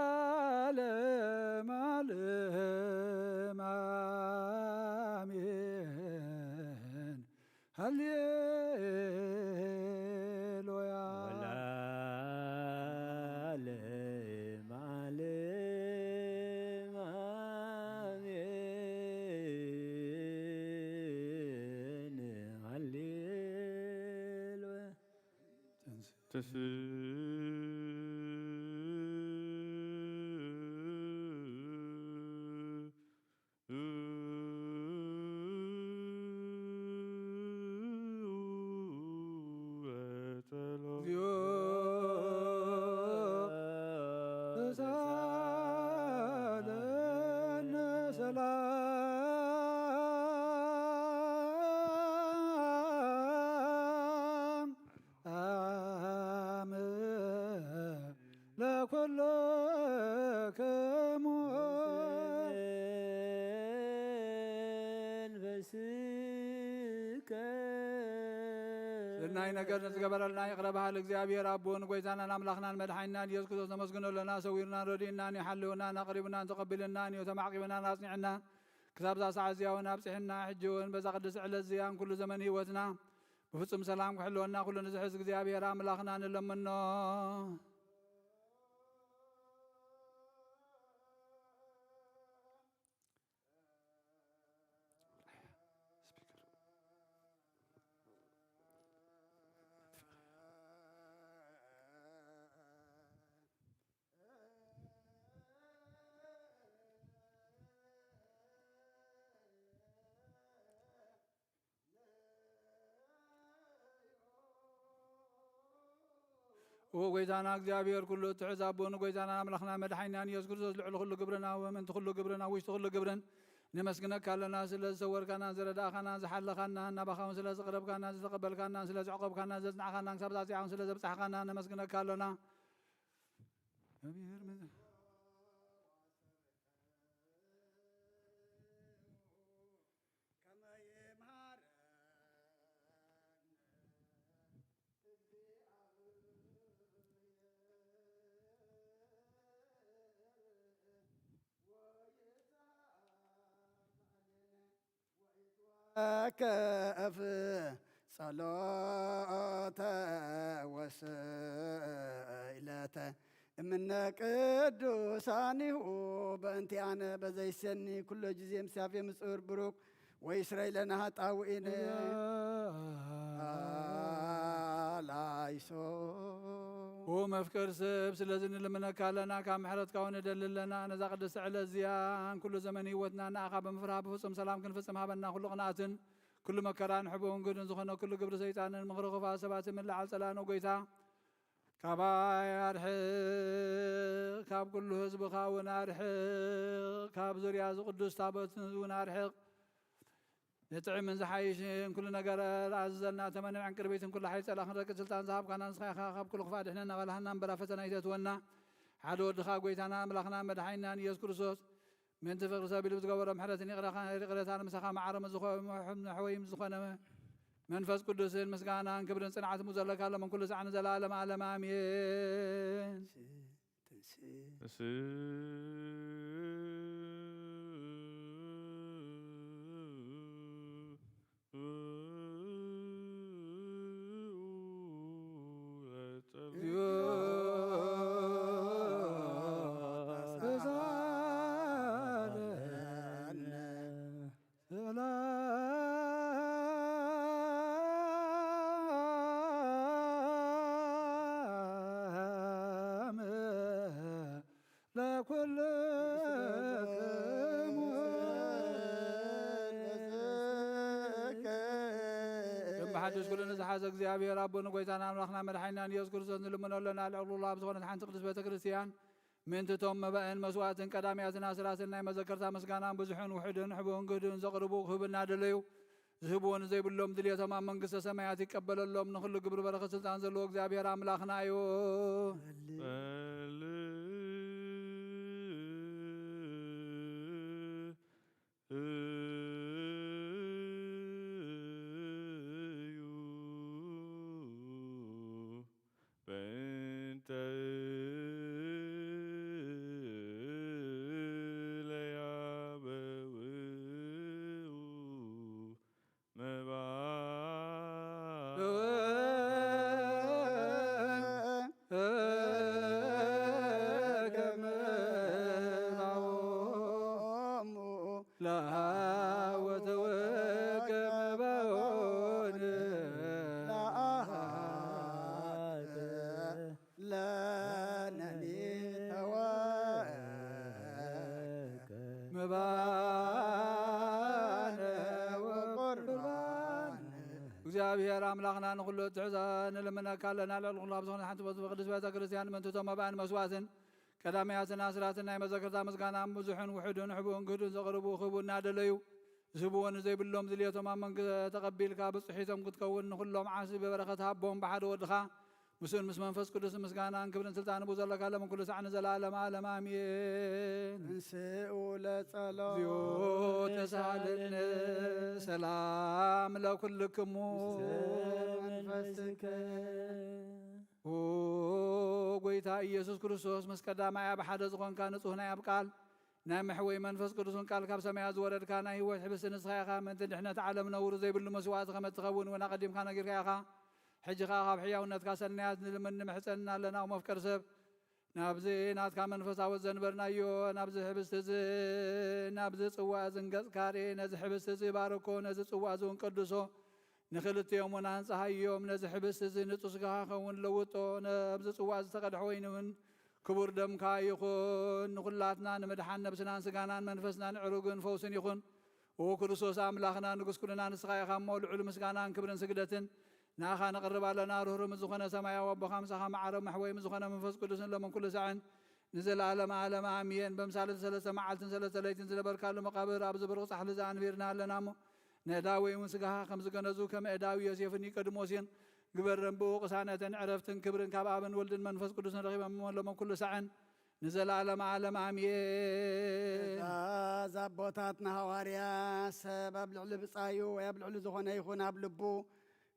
ለዓለመ ዓለም አሜን። ሃሌሉያ ወለዓለመ ዓለም አሜን። ሃሌሉያ እግዚኦ ተሳለነ ሰላም አመ ለኵለክሙ ስናይ ነገር ንዝገበረልና ይቅረ ባህል እግዚአብሔር አቦን ጎይታናን አምላኽናን መድሓኒናን ኢየሱስ ክርስቶስ ነመስግኖ ለና ሰዊርናን ረዲእናን ይሓልውናን ኣቕሪቡናን ተቐቢልናን እዩ ተማዕቂብናን ኣጽኒዕናን ክሳብ ዛ ሰዓት እዚያ እውን ኣብፅሕና ሕጂ እውን በዛ ቅዱስ ዕለት እዚያን ኩሉ ዘመን ህይወትና ብፍጹም ሰላም ክሕልወና ኩሉ ንዝሕዝ እግዚአብሔር ኣምላኽና ንለምኖ ወጎይታና እግዚአብሔር ኩሉ ትሕዝ ኣቦኑ ጎይታና ኣምላኽና መድሓኒናን ኢየሱስ ክርስቶስ ልዕሊ ኩሉ ግብርና ወመንቲ ኩሉ ግብርና ውሽጢ ኩሉ ግብርን ነመስግነካ ኣለና ስለ ዝሰወርካናን ዝረዳእኻናን ዝሓለኻናን ናባኻውን ስለ ዝቕረብካናን ዝተቐበልካናን ስለ ዝዕቆብካናን ዘጽናዕኻናን ክሳብ ዛዚኣውን ስለ ዘብፅሕኻናን ነመስግነካ ኣለና ከፍ ጸሎተ ወስእለተ እምነ ቅዱሳኒሁ በእንቲአነ በዘይሰኒ ኩሎ ጊዜ ምሳፌ ምጽር ብሩክ ወይስረይለና ኃጣውኢነ ላይሶ ወመፍቀር ሰብ ስለዚ ንልምነካ ኣለና ካብ ምሕረትካ እውን እደልለና ነዛ ቅድስቲ ዕለት እዚያን ኩሉ ዘመን ህይወትና ንኣኻ ብምፍራህ ብፍጹም ሰላም ክንፍጽም ሃበና ኩሉ ቅንኣትን ኩሉ መከራን ሕቡውን ግድን ዝኾነ ኩሉ ግብሪ ሰይጣንን ምኽሪ ክፉኣት ሰባትን ምልዓል ጸላኖ ጎይታ ካባይ ኣርሕቕ ካብ ኩሉ ህዝብኻ እውን ኣርሕቕ ካብ ዙርያ ዝቅዱስ ታቦትን እውን ኣርሕቕ ንጥዕምን ዝሓይሽን ኩሉ ነገር ኣዘዘና ተመንዕን ቅርቤትን ኩሉ ሓይ ጸላኽን ረቅድ ስልጣን ዝሃብካና ንስኻ ኢኻ ካብ ኩሉ ክፋእ ድሕነና ባልሃና እምበራ ፈተና ይተትወና ሓደ ወድኻ ጎይታና ኣምላኽና መድሓኒናን ኢየሱስ ክርስቶስ ምእንቲ ፍቅሪ ሰብ ኢሉ ዝገበሮ ምሕረትን ይቕረታን ምሳኻ መዓረመ ሕወይም ዝኾነ መንፈስ ቅዱስን ምስጋናን ክብርን ጽንዓትን ዘለካ ሎምን ኩሉ ሰዓን ዘለዓለም ዓለም ኣሜን። ሓድሽ ኩሉን ዝሓዘ እግዚአብሔር ኣቦን ጎይታና ኣምላኽና መድሓኒናን ኢየሱስ ክርስቶስ ንልምነሎና ልዕሉላ ብዝኾነት ሓንቲ ቅዱስ ቤተ ክርስቲያን ምእንትቶም መባእን መስዋዕትን ቀዳምያትን ኣስራትን ናይ መዘከርታ ምስጋናን ብዙሕን ውሕድን ሕቡን ግህድን ዘቕርቡ ክህብና ደለዩ ዝህብዎን ዘይብሎም ድልየቶም ኣብ መንግስተ ሰማያት ይቀበለሎም ንኹሉ ግብሪ በረኸት ስልጣን ዘለዎ እግዚአብሔር ኣምላኽና እዩ። እግዚአብሔር አምላኽና ንኹሉ ትሕዛን ንልምነካ ኣለና ልዕል ኩሉ ኣብ ዝኾነ ሓንቲ ቅዱስ ቤተ ክርስቲያን ምእንትቶም መባእን መስዋዕትን ቀዳምያትን ኣስራትን ናይ መዘከርታ ምስጋናን ብዙሕን ውሕድን ሕቡእን ግህድን ዘቕርቡ ክህቡና ደለዩ ዝህብዎን ዘይብሎም ድልየቶም ኣብ መንግስቲ ተቐቢልካ ብፅሒቶም ክትከውን ንኹሎም ዓሲ ብበረኸት ሃቦም ብሓደ ወድኻ ምስኡን ምስ መንፈስ ቅዱስ ምስጋናን ክብርን ስልጣን ቡ ዘለካ ሎም ኩሉ ሰዓን ዘለዓለም ዓለም ኣሜን። እንስኡ ለጸሎት እግዚኦ ተሳሃለነ ሰላም ለኩልክሙ መንፈስከ ኦ ጎይታ ኢየሱስ ክርስቶስ ምስ ቀዳማይ ኣብ ሓደ ዝኾንካ ንጹህ ናይ ኣብ ቃል ናይ መሕወይ መንፈስ ቅዱስን ቃል ካብ ሰማያት ዝወረድካ ናይ ህይወት ሕብስቲ ንስኻ ኢኻ ምእንቲ ድሕነት ዓለም ነውሩ ዘይብሉ መስዋዕቲ ከመ እትኸውን ወና ቀዲምካ ነጊርካ ኢኻ ሕጂኻ ካብ ሕያውነትካ ሰናያት ንልምን ንምሕፀንና ኣለና መፍቀር ሰብ ናብዚ ናትካ መንፈሳዊ ዘንበርናዮ ናብዚ ሕብስቲ እዚ ናብዚ ጽዋዕ ዝንገጽካሬ ነዚ ሕብስቲ እዚ ባርኮ ነዚ ጽዋዕ ዝውን ቅዱሶ ንክልትዮም ውን ኣንጽሃዮም ነዚ ሕብስቲ እዚ ንጹህ ስጋኻ ኸውን ለውጦ ነብዚ ጽዋዕ ዝተቐድሐ ወይኒ ውን ክቡር ደምካ ይኹን ንኹላትና ንምድሓን ነብስናን ስጋናን መንፈስናን ዕሩግን ፈውስን ይኹን ኦ ክርስቶስ ኣምላኽና ንጉስ ኩልና ንስኻ ኢኻ እሞ ልዑል ምስጋናን ክብርን ስግደትን ናኻ ነቕርብ ኣለና ርህሩም ዝኾነ ሰማያዊ ኣቦኻ ምሳኻ መዓረብ መሕወይም ዝኾነ መንፈስ ቅዱስን ሎምን ኩሉ ሰዓን ንዘለዓለም ዓለም ኣሜን። በምሳሌ ሰለስተ መዓልትን ሰለስተ ለይትን ዝነበርካሉ መቃብር ኣብ ዝብርቕ ጻሕሊ ዘኣንቢርና ኣለና እሞ ንእዳወይ እውን ስጋኻ ከም ዝገነዙ ከም እዳዊ ዮሴፍን ኒቆዲሞስን ግበረን ብኡ ቅሳነትን ዕረፍትን ክብርን ካብ ኣብን ወልድን መንፈስ ቅዱስን ረኺቦም ሎምን ኩሉ ሰዓን ንዘለዓለም ዓለም ኣሜን። እዛ ቦታትና ሃዋርያ ሰብ ኣብ ልዕሊ ብፃዩ ወይ ኣብ ልዕሊ ዝኾነ ይኹን ኣብ ልቡ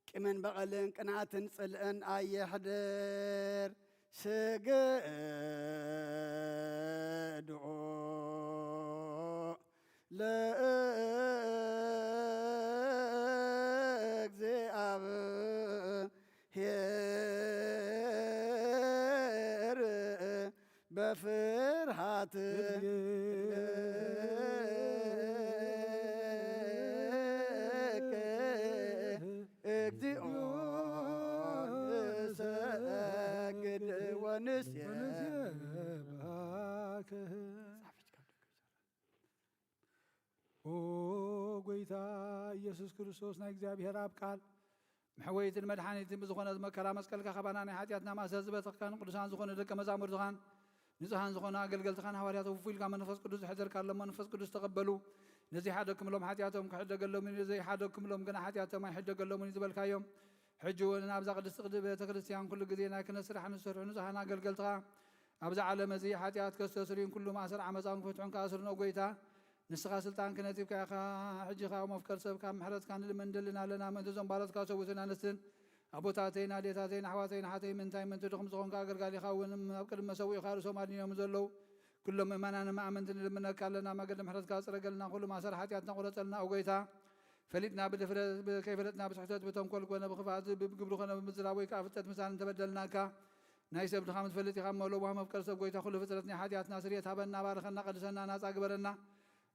ቂምን በቐልን ቅንዓትን ጽልእን ኣየሕድር ስግድኦ ለእግዚአብሔር በፍርሃት እግዚኦ ንሰግድ ወንስየባክ። ኦ ጎይታ ኢየሱስ ክርስቶስ ናይ እግዚአብሔር ኣብ ቃል መሕወይትን መድሓኒትን ብዝኾነት መከራ መስቀልካ ኸባና ናይ ሓጢኣትና ማእሰር ዝበፅሕካን ቅዱሳን ዝኾኑ ደቀ መዛሙርትኻን ንጹሃን ዝኾኑ ኣገልገልትኻን ሃዋርያት ፍፉኢልካ መንፈስ ቅዱስ ዝሕደርካሎም መንፈስ ቅዱስ ተቐበሉ ነዚ ሓደክምሎም ሓጢኣቶም ክሕደገሎምን ዘይ ሓደክምሎም ግና ሓጢኣቶም ኣይሕደገሎምን ዝበልካዮም ሕጂ እውን ኣብዛ ቅድስቲ ቤተ ክርስቲያን ኩሉ ግዜ ናይ ክህነት ስራሕ ንሰርሑ ንጹሃን ኣገልገልትኻ أبز على مزي حاتيات كستسرين كل ما أسر عمزان فتحون كأسر نوغيتا نسخة سلطان كنتيب كاخا حجي خا ومفكر سب كام محرز كان المندلنا لنا من تزم بارد كاسو وسنا نسن أبو تاتين ديتاتين حواتين حاتين من تايم من تدخم زغون كاغر قال يخاون أبكر مسوي خار سومالي يوم زلو كل ما أنا ما أمنتن لمن كلنا ما قد محرز كاسر قلنا كل ما أسر حاتياتنا قلتنا أوغيتا فليتنا كيفلتنا بسحتات بتم كل كنا بخفات بقبلو خنا بمزراوي كافتت مثلا تبدلناك نايس ابن خامس فلتي خام مولو وهم افكر سب قويتا كل فترتنا حاتياتنا سريت هبنا بارخنا قدسنا ناس اكبرنا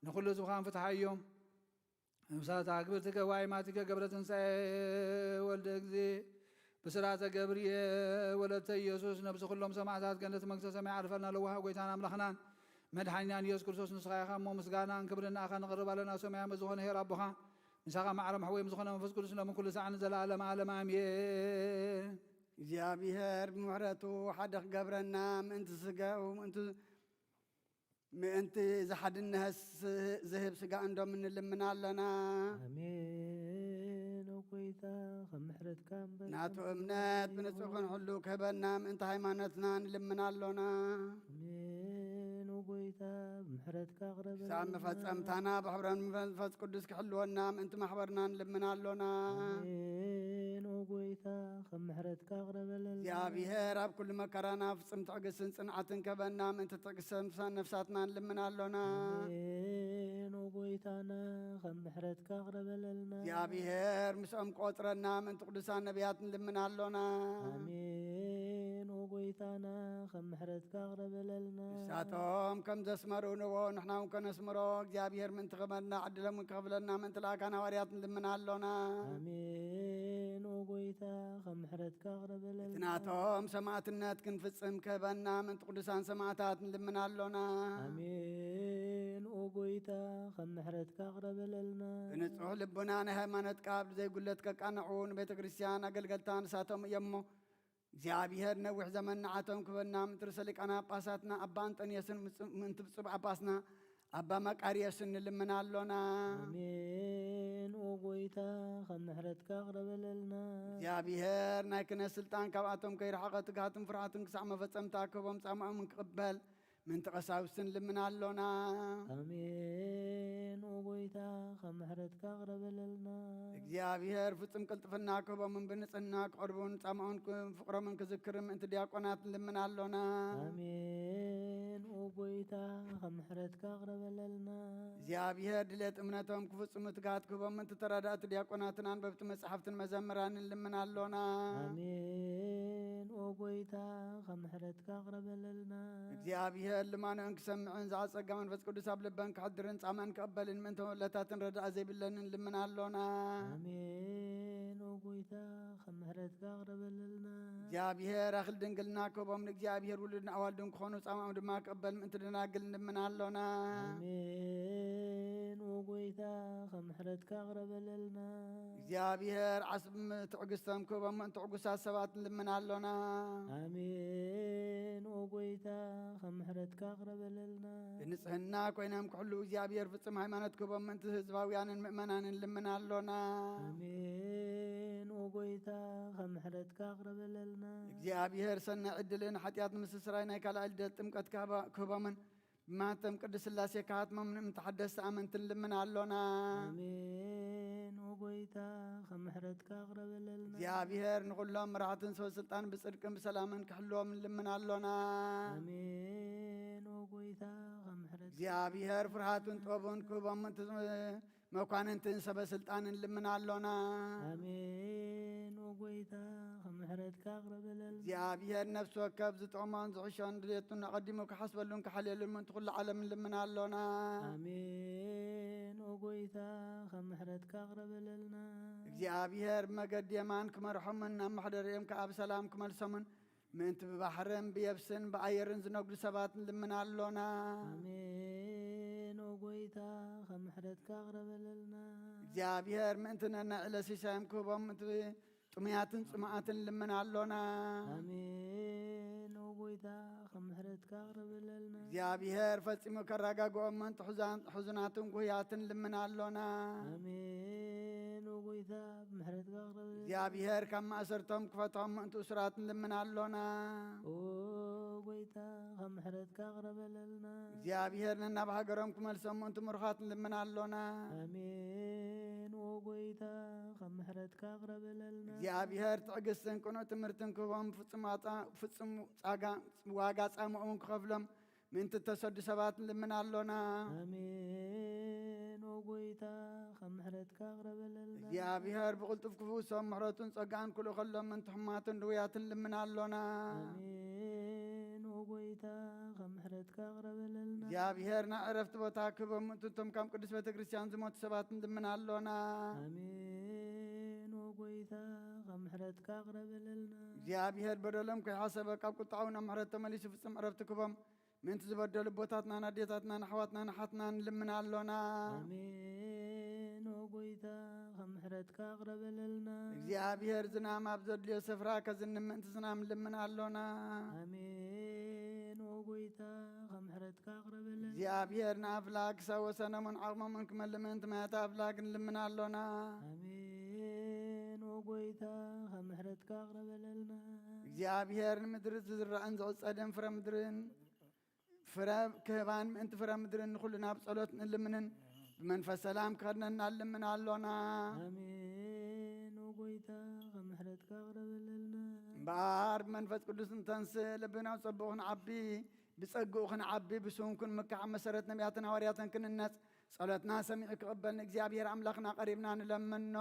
نقول سبحان فتح يوم مسات اكبرتك واي ماتك قبرتن سي ولد اغزي بسرعه جبريل ولد يسوع نفس كلهم سماعات جنة مقدس سمع عرفنا لوها قويتنا املخنا مدحنا يسوع كريستوس نسخا خام مسغانا كبرنا اخا نقرب لنا سمع مزهون هي ربها نسخا معرم حوي مزخنا منفس كل سنه من كل ساعه نزل على عالم امين እግዚአብሔር ብምሕረቱ ሓደኽ ገብረና ምእንቲ ስጋኡ ምእንቲ ዝሓድነስ ዝህብ ስጋ እንዶም እንልምና ኣለና አሜን ወቆይታ ከምሕረትካ ናቱ እምነት ብንጹህ ክንሕሉ ክህበና ምእንቲ ሃይማኖትና ንልምና ኣሎና አሜን ወቆይታ ብምሕረትካ ቅረበ ሳብ መፈጸምታና ብሕብረን መንፈስ ቅዱስ ክሕልወና ምእንቲ ማሕበርና ንልምና ኣሎና ጎይታ ከምሕረትካ ቅረበለና እግዚአብሔር ኣብ ኩሉ መከራና ፍጹም ትዕግስትን ጽንዓትን ከበና ምእንቲ ትዕግስን ነፍሳትና ንልምና ኣሎና አሜን ጎይታና ከምሕረትካ ቅረበለና እግዚአብሔር ምስኦም ቆጥረና ምእንቲ ቅዱሳን ነቢያት ንልምና ኣሎና አሜን ጎይታና ከምሕረትካ ቅረበለና ንሳቶም ከም ዘስመሩንዎ ንሕና እውን ከነስምሮ እግዚአብሔር ምእንቲ ኸመና ዕድሎም ክኸፍለና ምእንቲ ልኣካን ሃዋርያት ንልምና ኣሎና አሜን ጎይታ ከምሕረትካ ቅረበለና ናቶም ሰማዕትነት ክንፍጽም ክህበና ምእንቲ ቅዱሳን ሰማዕታት ንልምና ኣሎና አሜን ጎይታ ከምሕረትካ ቅረበለና ብንጹሕ ልቡና ናይ ሃይማኖት ቃል ዘይጉለት ከቃንዑ ንቤተ ክርስቲያን ኣገልገልታ ንሳቶም እዮሞ እግዚአብሔር ነዊሕ ዘመን ንዓቶም ክበና ምእንቲ ርእሰ ሊቃነ ጳጳሳትና ኣባ አንጦንዮስን ምእንቲ ብፁዕ ጳጳስና ኣባ መቃርዮስን ንልምና ኣሎና አሜን ጎይታ ከምሕረትካ ቅረበለና እግዚአብሔር ናይ ክህነት ስልጣን ካብኣቶም ከይረሓቐ ትግሃትን ፍርሃትን ክሳዕ መፈጸምታ ክህቦም ጻምኦም ክቕበል ምእንቲ ቀሳውስትን ንልምና ኣሎና አሜን ጎይታ ከምሕረትካ ቅረበለና እግዚአብሔር ፍጹም ቅልጥፍና ክህቦምን ብንጽህና ክቐርቡን ጻምኦን ፍቕሮምን ክዝክርን ምእንቲ ዲያቆናት ንልምና ኣሎና አሜን ጎይታ ከምሕረትካ ቅረበለና እግዚአብሔር ድሌት እምነቶም ክፍጽሙ ትግሃት ክህቦም ምእንቲ ተረዳእቲ ዲያቆናትን አንበብቲ መጻሕፍትን መዘምራንን ንልምና ኣሎና አሜን ጎይታ ከምሕረትካ ቅረበለና እግዚአብሔር ልማኖን ክሰምዕን ዝዓጸጋ መንፈስ ቅዱስ ኣብ ልበን ክሕድርን ጻምአን ክቕበልን ምእንቲ ወለታትን ረዳእ ዘይብለንን ንልምና ኣሎና አሜን ጎይታ ከምሕረትካ ቅረበለና እግዚአብሔር ኣኽል ድንግልና ክህቦም ንእግዚአብሔር ውሉድን ኣዋልድን ክኾኑ ጻምኦም ድማ ክቕበል ምእንቲ ደናግል ንልምና ኣሎና አሜን ጎይታ ከምሕረትካ ቅረበለና እግዚአብሔር ዓስቢ ትዕግስቶም ክህቦም ምእንቲ ዕጉሳት ሰባት ንልምና ኣሎና አሜን ጎይታ ከምሕረትካ ቅረበለና ብንጽህና ኮይኖም ክሕሉ እግዚአብሔር ፍጹም ሃይማኖት ክህቦም ምእንቲ ህዝባውያንን ምእመናንን ንልምና ኣሎና አሜን ጎይታ ከምሕረትካ ቅረበለና እግዚአብሔር ሰናይ ዕድልን ሓጢኣት ንምስስራይ ናይ ካልኣይ ልደት ጥምቀት ክህቦምን ብማህተም ቅዱስ ሥላሴ ካህትሞም ምእንቲ ሓደስቲ ኣመንቲ ንልምና ኣሎና አሜን ጎይታ ከምሕረትካ ቅረበለና እግዚአብሔር ንኹሎም መራሕትን ሰበ ስልጣን ብጽድቅን ብሰላምን ክሕልዎም ንልምና ኣሎና አሜን ጎይታ ከምሕረትካ እግዚአብሔር ፍርሃቱን ጥበቡን ክህቦም ምእንቲ መኳንንትን ሰበ ስልጣንን ንልምና ኣሎና አሜን ጎይታ ከምሕረትካ ቅረበለና እግዚአብሔር ነፍሲ ወከፍ ዝጥቕሞን ዝሕሾን ድሌቱን ኣቐዲሙ ክሓስበሉን ክሓልየሉን ምእንቲ ኩሉ ዓለም ንልምና ኣሎና አሜን ጎይታ ከምሕረትካ ቅረበለና እግዚአብሔር ብመገዲ የማን ክመርሖምን ኣብ ማሕደሪኦም ከኣብ ሰላም ክመልሶምን ምእንቲ ብባሕርን ብየብስን ብኣየርን ዝነግዱ ሰባት ንልምና ኣሎና አሜን ጎይታ ከምሕረትካ ቅረበለና እግዚአብሔር ምእንቲ ነናይ ዕለ ሲሳዮም ክህቦም ምእንቲ ጥሙያትን ጽማኣትን ንልምና ኣሎና አሜን ጎይታ ከምሕረትካ ቅረበለና እግዚአብሔር ፈጺሙ ከረጋግኦም ምእንቲ ሕዙናትን ጉህያትን ንልምና ኣሎና አሜን ጎይታ ብምሕረትካ ቅረበለና እግዚአብሔር ካብ ማእሰርቶም ክፈትሖም ምእንቲ እስራት ንልምና ኣሎና ጎይታ እግዚአብሔር ነና በሀገሮም ክመልሶም እንቱ ምርኻት ንልምናሎና አሜን። ወጎይታ ከም ምሕረትካ አቅረበለልና እግዚአብሔር ትዕግስትን ቅኑ ትምህርትን ክህቦም ፍጹም ዋጋ ጻምኦም ክኸፍሎም ምእንቲ ተሰዱ ሰባት ንልምናሎና አሜን። ወጎይታ ከም ምሕረትካ አቅረበለልና እግዚአብሔር ብቕልጡፍ ክፍውሶም ምሕረቱን ጸጋን ክልኡ ከሎም ምእንቲ ሕማትን ድውያትን ንልምናሎና አሜን። ወጎይታ ከም ምሕረትካ አቅረበለልና እግዚአብሔር ና ዕረፍቲ ቦታ ክህቦም ምእንቱቶም ካብ ቅዱስ ቤተ ክርስቲያን ዝሞቱ ሰባት ንልምናሎና አሜን። ወጎይታ ከም ምሕረትካ አቅረበለልና እግዚአብሔር በደሎም ከይሓሰበ ካብ ቁጣዑ ናብ ምሕረት ተመሊሱ ፍጹም ዕረፍቲ ክህቦም ምእንቲ ዝበደሉ ቦታትናን ኣዴታትናን ኣሕዋትናን ኣሓትናን ንልምናሎና አሜን። ወጎይታ ከም ምሕረትካ አቅረበለልና እግዚአብሔር ዝናም ኣብ ዘድልዮ ስፍራ ከዝንም ምእንቲ ዝናም ንልምናሎና አሜን። ወጎይታ ከም ምሕረትካ አቅረበለልና እግዚአብሔር ንኣፍላግ ሰወሰኖምን ዓቕሞምን ክመልእ ምእንቲ ማያት ኣፍላግ ንልምናሎና አሜን። ወጎይታ ከም ምሕረትካ አቅረበለልና እግዚአብሔር ንምድሪ ዝዝራእን ዝቕጸልን ፍረ ምድርን ፍረ ክህባን ምእንቲ ፍረ ምድርን ንኹሉ ናብ ጸሎት ንልምንን ብመንፈስ ሰላም ክኸድነና ንልምናሎና አሜን። ወጎይታ ከም ምሕረትካ አቅረበለልና እምበኣር ብመንፈስ ቅዱስ እንተንስእ ልብናው ፀቡቕ ክንዓቢ ብጸግኡ ክንዓቢ ብስውን ክንምካዕ መሰረት ነቢያትን ሃዋርያትን ክንነጽ ጸሎትና ሰሚዑ ክቕበልን እግዚአብሔር ኣምላኽና ቀሪብና ንለምኖ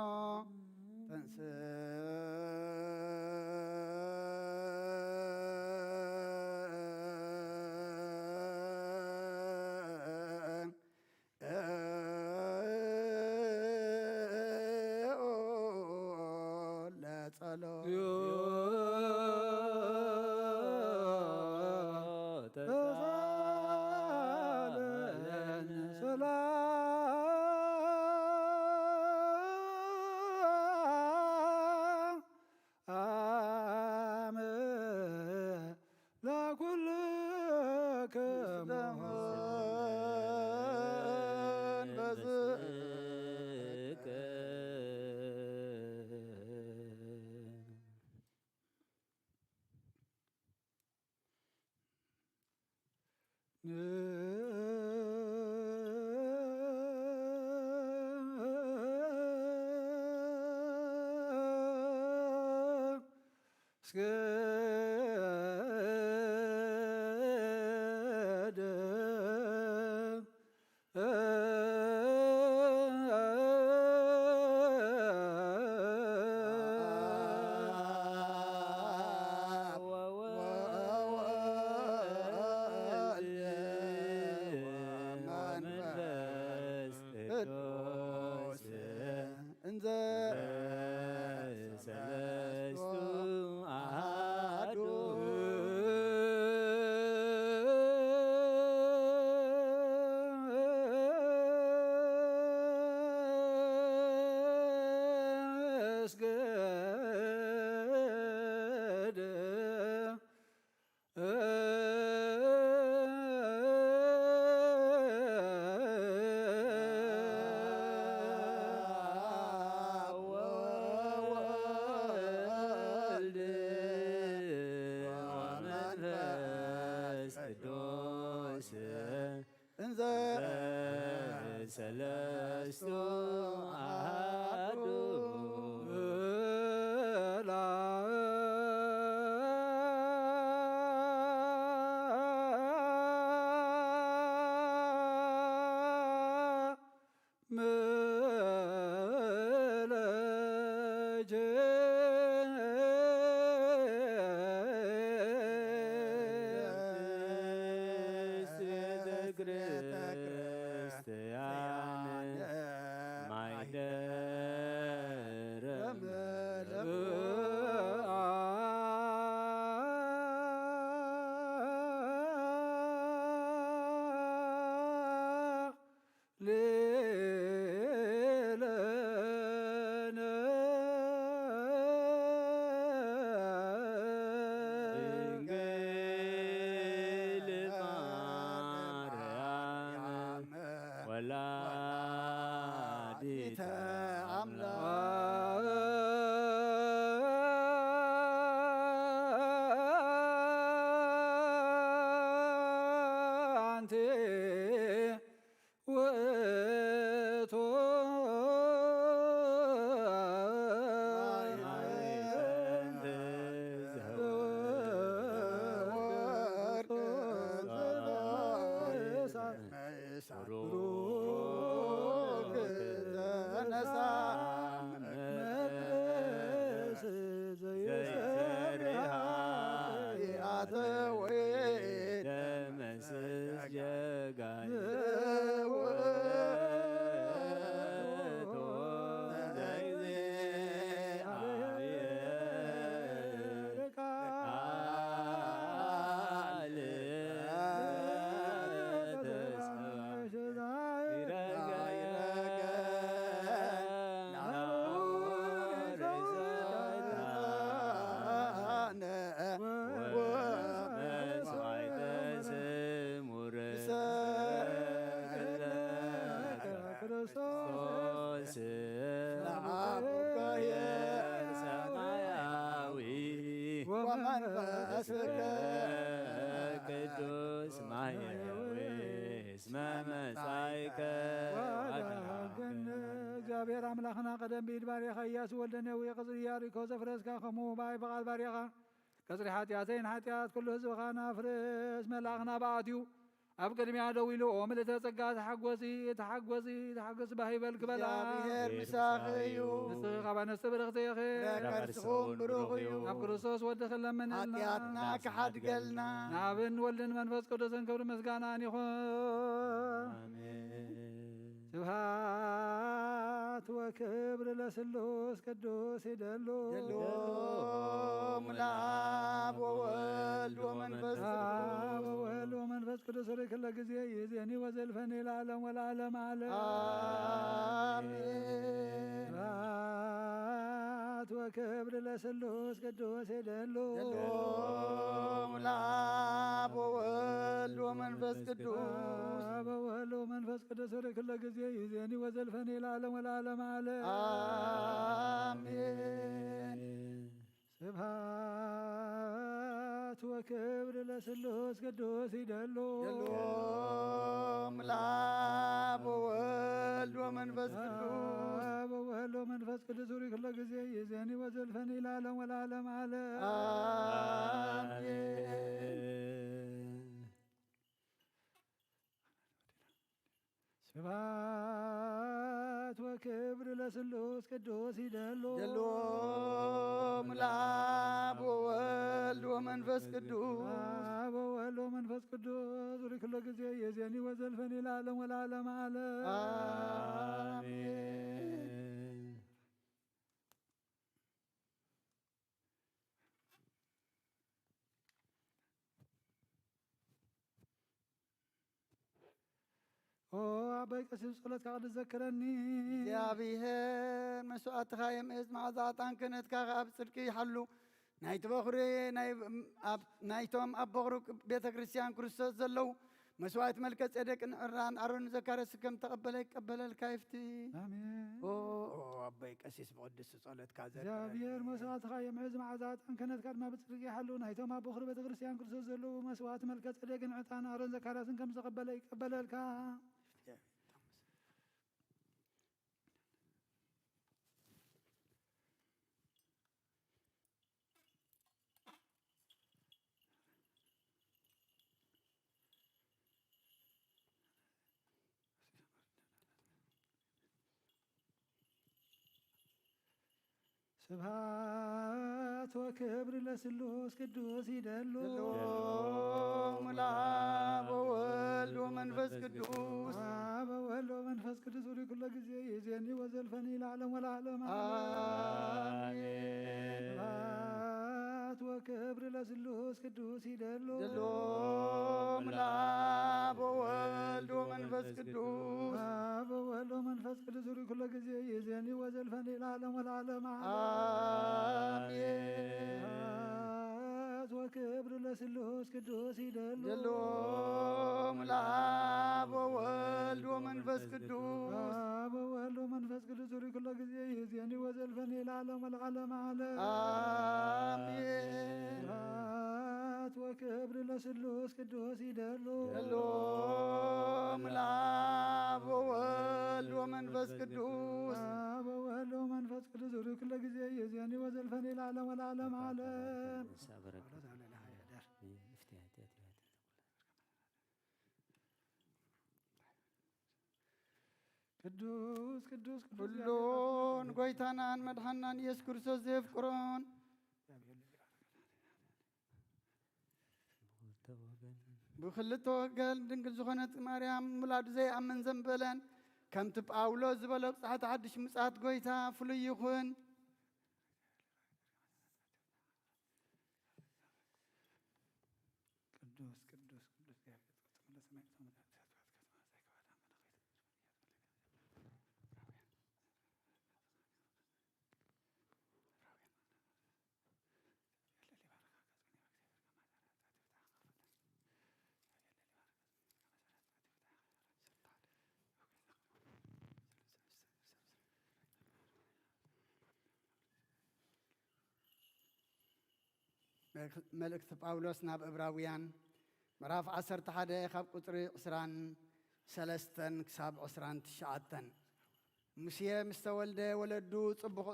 ሰለስቱ አሐዱ ብሩክ ተነሳ መቅደስ ዘይሰርሃ አተ ወይ ደመስስ ጀጋይ ቅዱስ ማየዌ እስመ መጻእከ እግዚአብሔር አምላኽና ቀደም ብኢድ ባሪኻ ኢያሱ ወልደ ነዌ ቅጽሪ ኢያሪኮ ዘፍረስካ ከምኡ ባይ በቓል ባሪኻ ቀጽሪ ሓጢኣተይን ሓጢኣት ኩሉ ህዝብኻ ናፍርስ መልኣኽና በኣትዩ ኣብ ቅድሚያ ደው ኢሉ ኦ ምልእተ ጸጋ ተሓጐሲ ተሓጐሲ ተሓጐሲ ባሂበል ክበላ እግዚአብሔር ምሳኺ እዩ ንስኺ ኻብ ኣነስተ ብርኽቲ ኢኺ ረከርስኹም ብሩኽ እዩ ኣብ ክርስቶስ ወድኺ ለምንልና ኃጢአትና ክሓድገልና ናብን ወልድን መንፈስ ቅዱስን ክብሪ ምስጋናን ይኹን ስብሃት ወክብሪ ለስሉስ ቅዱስ ይደሉ ለአብ ወወልድ ወመንፈስ ወወልድ ወመንፈስ ቅዱስ ርክ ለጊዜ ይእዜኒ ወዘልፈኒ ለዓለም ወለዓለም ዓለም አሜን ስብሃት ወክብሪ ለስሉስ ቅዱስ ይደሉ ለአብ ወወልድ ወመንፈስ ቅዱስ ወወልድ ወመንፈስ ቅዱስ ርክ ለጊዜ ይእዜኒ ወዘልፈኒ ለዓለም ወለዓለም ዓለም አሜን ስብሃት ወክብሪ ለስሉስ ቅዱስ ይደሉ ለአብ ወወልድ ወመንፈስ ቅዱስ ወወልድ ወመንፈስ ቅዱስ ርክ ለጊዜ ይእዜኒ ወዘልፈኒ ለዓለም ወለዓለም ዓለም አሜን ስብሃት ወክብሪ ለስሉስ ቅዱስ ይደሉ ለአብ ወወልድ ወመንፈስ ቅዱስ ወወልድ ወመንፈስ ቅዱስ ርክ ለጊዜ ይእዜኒ ወዘልፈኒ ለዓለም ወለዓለም ዓለም አሜን ኦ አባይ ቀሲስ ጸሎት ካቅድ ዘክረኒ እግዚአብሔር መስዋዕትኻ የምእዝ መዓዛ ዕጣን ክህነትካ ኣብ ጽድቂ ይሓሉ ናይቲ በኹሪ ናይቶም ኣብ በኹሪ ቤተ ክርስቲያን ክርስቶስ ዘለው መስዋዕት መልከ ጼዴቅን ዕራን ኣሮን ዘካርያስ ከም ተቐበለ ይቀበለልካ ይፍቲ አሜን ኣባይ ቀሲስ ብቅዱስ ጸሎትካ እግዚአብሔር መስዋዕትኻ የምዕዝ መዓዛ ዕጣን ክህነትካ ድማ ብጽድቂ ይሓሉ ናይቶም ኣብ በኹሪ ቤተ ክርስቲያን ክርስቶስ ዘለው መስዋዕት መልከ ጼዴቅን ዕጣን ኣሮን ዘካርያስን ከም ተቐበለ ይቀበለልካ ስብሃት ወክብሪ ለስሉስ ቅዱስ ይደሉ ለአብ ወወልድ ወመንፈስ ቅዱስ ወወልድ ወመንፈስ ቅዱስ ርክ ለጊዜ ይእዜኒ ወዘልፈኒ ለዓለም ወለዓለም አሜን ስብሃት ወክብሪ ለስሉስ ቅዱስ ይደሉ ለአብ ወወልድ ወመንፈስ ቅዱስ ወወልድ ወመንፈስ ቅዱስ ርክ ለጊዜ ይእዜኒ ወዘልፈኒ ለዓለም ወለዓለም አሜን ስብሃት ወክብሪ ለስሉስ ቅዱስ ይደሉ ለአብ ወወልድ ወመንፈስ ቅዱስ ወወልድ ወመንፈስ ቅዱስ ርክ ለጊዜ ይእዜኒ ወዘልፈኒ ለዓለም ወለዓለም ዓለም አሜን ስብሃት ወክብሪ ለስሉስ ቅዱስ ይደሉ ለአብ ወወልድ ወመንፈስ ቅዱስ ወወልድ ወመንፈስ ቅዱስ ርክ ለጊዜ ይእዜኒ ወዘልፈኒ ለዓለም ወለዓለም ዓለም ቅዱስ ቅዱስ ቅዱስ ኩሉን ጎይታናን መድኃናን ኢየሱስ ክርስቶስ ዘፍቅሮን ብክልተ ወገን ድንግል ዝኾነት ማርያም ሙላዱ ዘይኣምን ዘንበለን ከምቲ ጳውሎስ ዝበሎ ብፅሓት ሓድሽ ምጽኣት ጎይታ ፍሉይ ይኹን። ቅዱስ ቅዱስ ቅዱስ መልእክቲ ጳውሎስ ናብ ዕብራውያን ምዕራፍ 11 ካብ ቁፅሪ 23 ክሳብ 29 ሙሴ ምስ ተወልደ ወለዱ ጽቡቕ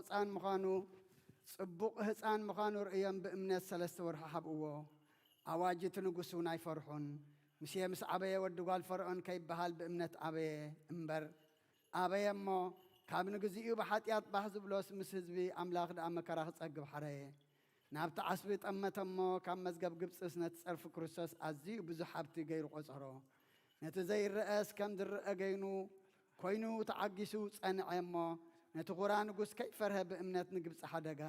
ህፃን ምዃኑ ርእዮም ብእምነት 3 ወርሒ ሓብእዎ። ኣዋጅ እቲ ንጉሥ እውን ኣይፈርሑን። ሙሴ ምስ ዓበየ ወዲ ጓል ፈርዖን ከይበሃል ብእምነት ኣበየ እምበር ኣበየ እሞ ካብ ንግዚኡ ብሓጢኣት ባህ ዝብሎስ ምስ ህዝቢ ኣምላኽ ደኣ መከራ ክጸግብ ሓረየ። ናብቲ ዓስቢ ጠመተ እሞ ካብ መዝገብ ግብፅስ ነቲ ጸርፊ ክርስቶስ ኣዝዩ ብዙሕ ሃብቲ ገይሩ ቖፀሮ። ነቲ ዘይርአስ ከም ዝርአ ኮይኑ ተዓጊሱ ጸንዐ እሞ ነቲ ኹራ ንጉሥ ከይፈርሀ ብእምነት ንግብፂ ሓደጋ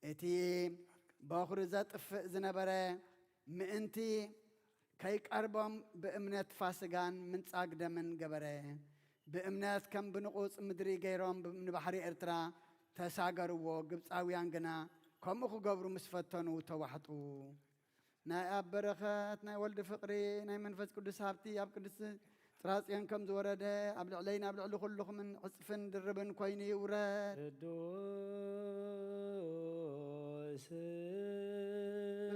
እቲ በኹሪ ዘጥፍእ ዝነበረ ምእንቲ ከይቀርቦም ብእምነት ፋስጋን ምንጻግ ደምን ገበረ። ብእምነት ከም ብንቑፅ ምድሪ ገይሮም ንባሕሪ ኤርትራ ተሳገርዎ። ግብፃውያን ግና ከምኡ ክገብሩ ምስ ፈተኑ ተዋሕጡ። ናይ ኣብ በረኸት ናይ ወልዲ ፍቕሪ ናይ መንፈስ ቅዱስ ሃብቲ ኣብ ቅድስቲ ጥራጽዮን ከም ዝወረደ ኣብ ልዕለይ ናብ ልዕሊ ኩልኹምን ዕፅፍን ድርብን ኮይኑ ይውረድ። ቅዱስ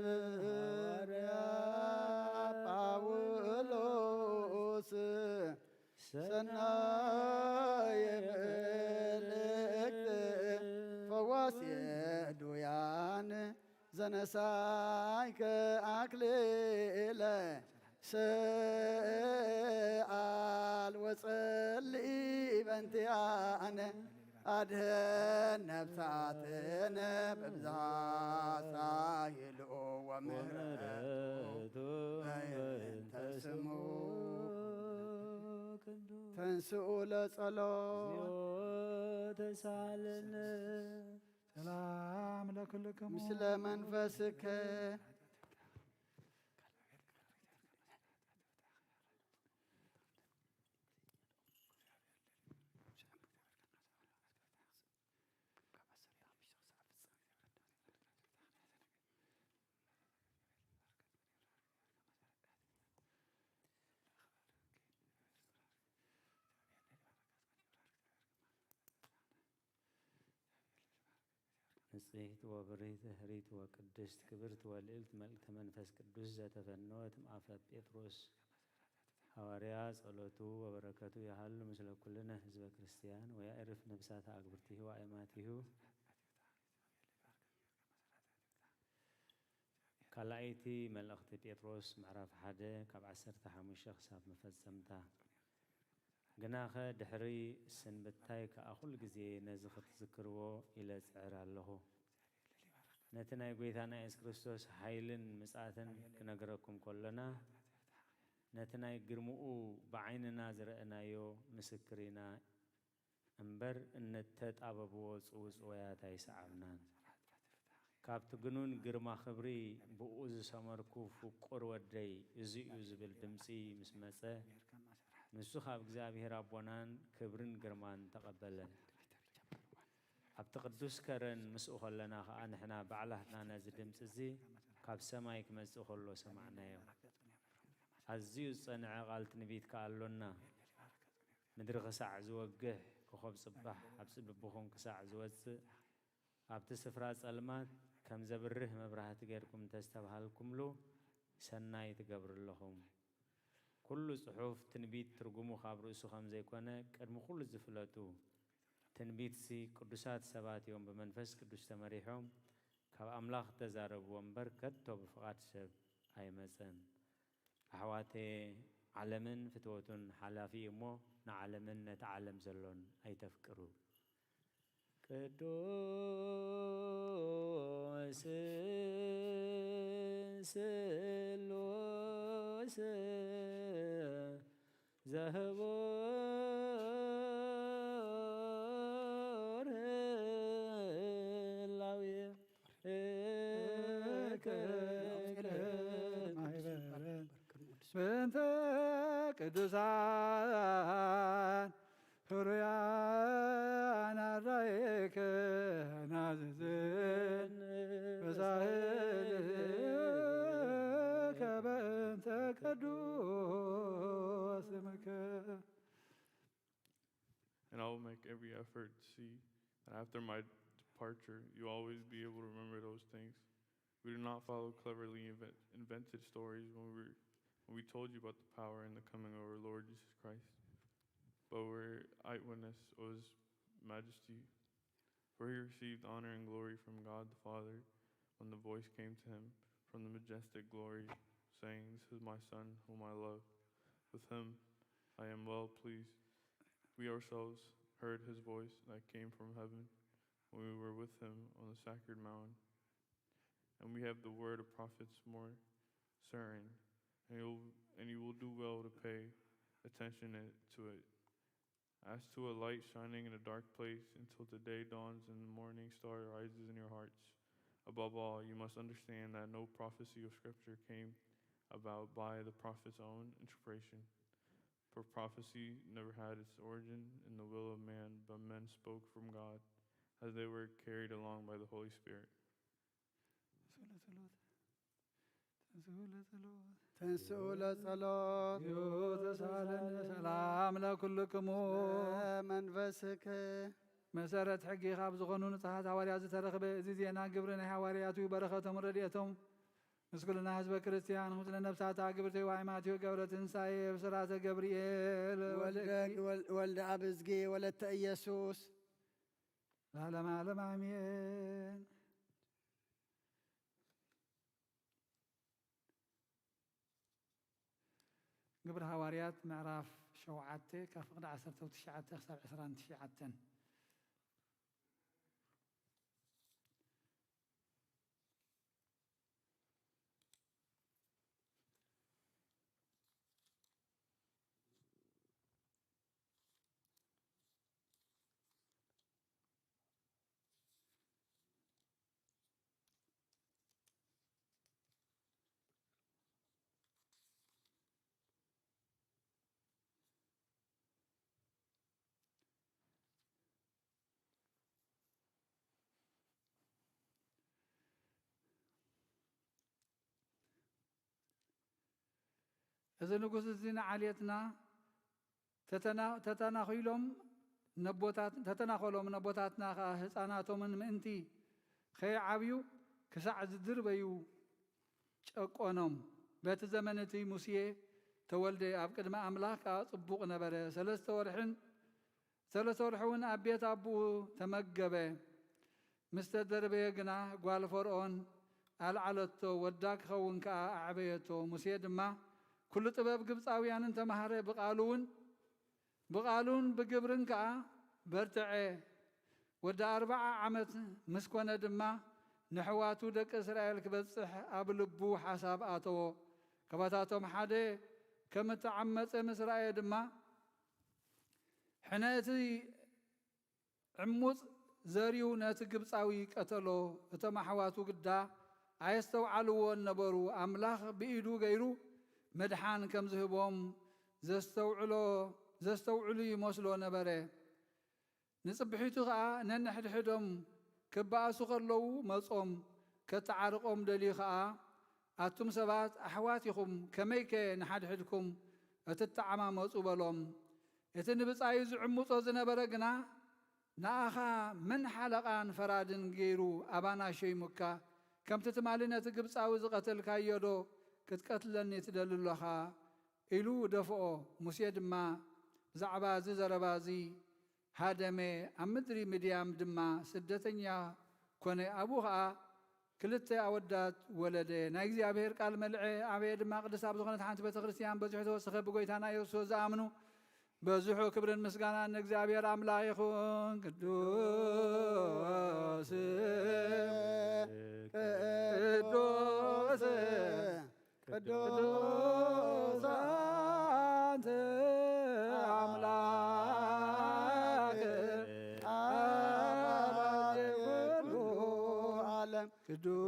ሐዋርያ ጳውሎስ ሰናየ መልእክት ፈዋስ የዱያን ዘነሳይከ አክሊለ ስአል ወጸልኢ በእንቲአነ አድኅን ነፍሳትነ በብዛት ሳይልኦ ወምሕረቱ በእንተ ስሙ ተንሥኡ ለጸሎት ተሳለነ ሰላም ለክልክሙ ምስለ መንፈስከ ንጽሕት ወብርህት ህሪት ወቅድስት ክብርት ወልዕልት መልእክተ መንፈስ ቅዱስ ዘተፈነወት እምአፈ ጴጥሮስ ሐዋርያ ጸሎቱ ወበረከቱ ያሃሉ ምስለ ኩልነ ህዝበ ክርስቲያን ወያዕርፍ ነፍሳተ አግብርቲሁ ወአእማቲሁ። ካልኣይቲ መልእኽቲ ጴጥሮስ ምዕራፍ 1 ካብ 15 ክሳብ መፈጸምታ። ግናኸ ድሕሪ ስንብታይ ከዓ ኩሉ ግዜ ነዚ ክትዝክርዎ ኢለ ጽዕር ኣለኹ። ነቲ ናይ ጎይታና ኢየሱስ ክርስቶስ ሓይልን ምጽኣትን ክነግረኩም ከለና ነቲ ናይ ግርምኡ ብዓይንና ዝረአናዮ ምስክር ኢና እምበር እንተጣበብዎ ጽውጽወያት ኣይሰዓብናን። ካብቲ ግኑን ግርማ ክብሪ ብኡ ዝሰመርኩ ፍቁር ወደይ እዚ እዩ ዝብል ድምፂ ምስ መጸ ንሱ ካብ እግዚኣብሔር ኣቦናን ክብርን ግርማን ተቐበለ። ኣብቲ ቅዱስ ከረን ምስኡ ከለና ከዓ ንሕና ባዕላትና ነዚ ድምፂ እዚ ካብ ሰማይ ክመጽእ ከሎ ሰማዕናዮ። ኣዝዩ ዝጸንዐ ቃል ትንቢት ከዓ ኣሎና። ምድሪ ክሳዕ ዝወግሕ ኮኸብ ጽባሕ ኣብ ጽብብኹም ክሳዕ ዝወፅእ ኣብቲ ስፍራ ጸልማት ከም ዘብርህ መብራህቲ ገይርኩም ተስተባሃልኩምሉ ሰናይ ትገብሩ ኣለኹም። ኩሉ ጽሑፍ ትንቢት ትርጉሙ ካብ ርእሱ ከም ዘይኮነ ቅድሚ ኩሉ ዝፍለጡ ትንቢትሲ ቅዱሳት ሰባት እዮም ብመንፈስ ቅዱስ ተመሪሖም ካብ ኣምላኽ ተዛረብዎ እምበር ከቶ ብፍቓድ ሰብ ኣይመፀን። ኣሕዋቴ ዓለምን ፍትወቱን ሓላፊ እሞ ንዓለምን ነቲ ዓለም ዘሎን ኣይተፍቅሩ ቅዱስ ስሉስ ዘህቡር ህላዌ በእንተ ቅዱሳን ሕሩያን አራይከ ናዝዝን በሳህልከ በእንተ ቅዱስ ስምከ And I will make every effort to see that after my departure, you always be able to remember those things. We do not follow cleverly invented stories when we told you about the power and the coming of our Lord Jesus Christ. But we're eyewitness of his majesty, for he received honor and glory from God the Father when the voice came to him from the majestic glory, saying, "This is my Son, whom I love. With him I am well pleased." We ourselves heard his voice that came from heaven when we were with him on the sacred mountain. And we have the word of prophets more certain, and you will do well to pay attention to it. As to a light shining in a dark place until the day dawns and the morning star rises in your hearts. Above all, you must understand that no prophecy of Scripture came about by the prophet's own interpretation. For prophecy never had its origin in the will of man, but men spoke from God as they were carried along by the Holy Spirit. ተንሥኡ ለጸሎት ተሳለን ሰላም ለኩልክሙ መንፈስክ መሰረት ሕጊ ካብ ዝኾኑ ንጹሓት ሃዋርያት ዝተረኽበ እዚ ዜና ግብሪ ናይ ሃዋርያቱ በረኸቶም ረድኤቶም ምስኩልና ህዝበ ክርስቲያን ምስለ ነፍሳታ ግብርተ ዋይማትዮ ገብረ ትንሣኤ ብስራተ ገብርኤል ወልደ አብዝጌ ወለተ ኢየሱስ ለዓለመ ዓለም አሜን። ግብረ ሃዋርያት ምዕራፍ 7 ካብ ፍቕዲ 19 ክሳብ 29 እዚ ንጉስ እዚ ንዓልየትና ተተናኺሎም ነቦታትና ከዓ ህፃናቶምን ምእንቲ ከይዓብዩ ክሳዕ ዝድርበዩ ጨቆኖም በቲ ዘመን እቲ ሙሴ ተወልደ ኣብ ቅድመ ኣምላኽ ከዓ ጽቡቕ ነበረ። ሰለስተ ወርሒ እውን ኣብ ቤት ኣቡኡ ተመገበ። ምስ ተደርበየ ግና ጓል ፈርዖን ኣልዓለቶ ወዳ ክኸውን ከዓ ኣዕበየቶ። ሙሴ ድማ ኩሉ ጥበብ ግብፃውያንን ተማሃረ። ብቓሉን ብግብርን ከዓ በርትዐ። ወደ 40 ዓመት ምስ ኮነ ድማ ንሕዋቱ ደቂ እስራኤል ክበፅሕ ኣብ ልቡ ሓሳብ ኣተዎ። ከባታቶም ሓደ ከም እተዓመፀ ምስ ረአየ ድማ ሕነ እቲ ዕሙፅ ዘርዩ ነቲ ግብፃዊ ቀተሎ። እቶም ኣሕዋቱ ግዳ ኣየስተውዓልዎን ነበሩ። ኣምላኽ ብኢዱ ገይሩ መድሓን ከም ዝህቦም ዘስተውዕሉ ይመስሎ ነበረ። ንጽብሒቱ ከዓ ነንሕድሕዶም ክበኣሱ ከለዉ መጾም ከተዓርቆም ደልዩ ከዓ ኣቱም ሰባት ኣሕዋት ኢኹም ከመይከ ንሓድሕድኩም እትተዓማመፁ በሎም። እቲ ንብፃዩ ዝዕሙፆ ዝነበረ ግና ንኣኻ መን ሓለቓን ፈራድን ገይሩ ኣባናሾ ይሙካ ከምቲ ትማሊ ነቲ ግብፃዊ ዝቐተልካዮ ዶ ክትቀትለኒ ትደሊ ኣለኻ ኢሉ ደፍኦ። ሙሴ ድማ ብዛዕባ እዚ ዘረባ እዚ ሃደመ። ኣብ ምድሪ ምድያም ድማ ስደተኛ ኮነ። ኣብኡ ከዓ 2 ኣወዳት ወለደ። ናይ እግዚኣብሔር ቃል መልዐ። ኣበየ ድማ ቅድስ ኣብ ዝኾነት ሓንቲ ቤተ ክርስቲያን በዚሑ ተወሰኸ ብጎይታና ኢየሱስ ዝኣምኑ በዝሑ ክብርን ምስጋናን እግዚአብሔር አምላክ ይኹን። ቅዱስ ቅዱስ ቅዱስ አንተ አምላክ አብ ኩሉ ዓለም ቅዱስ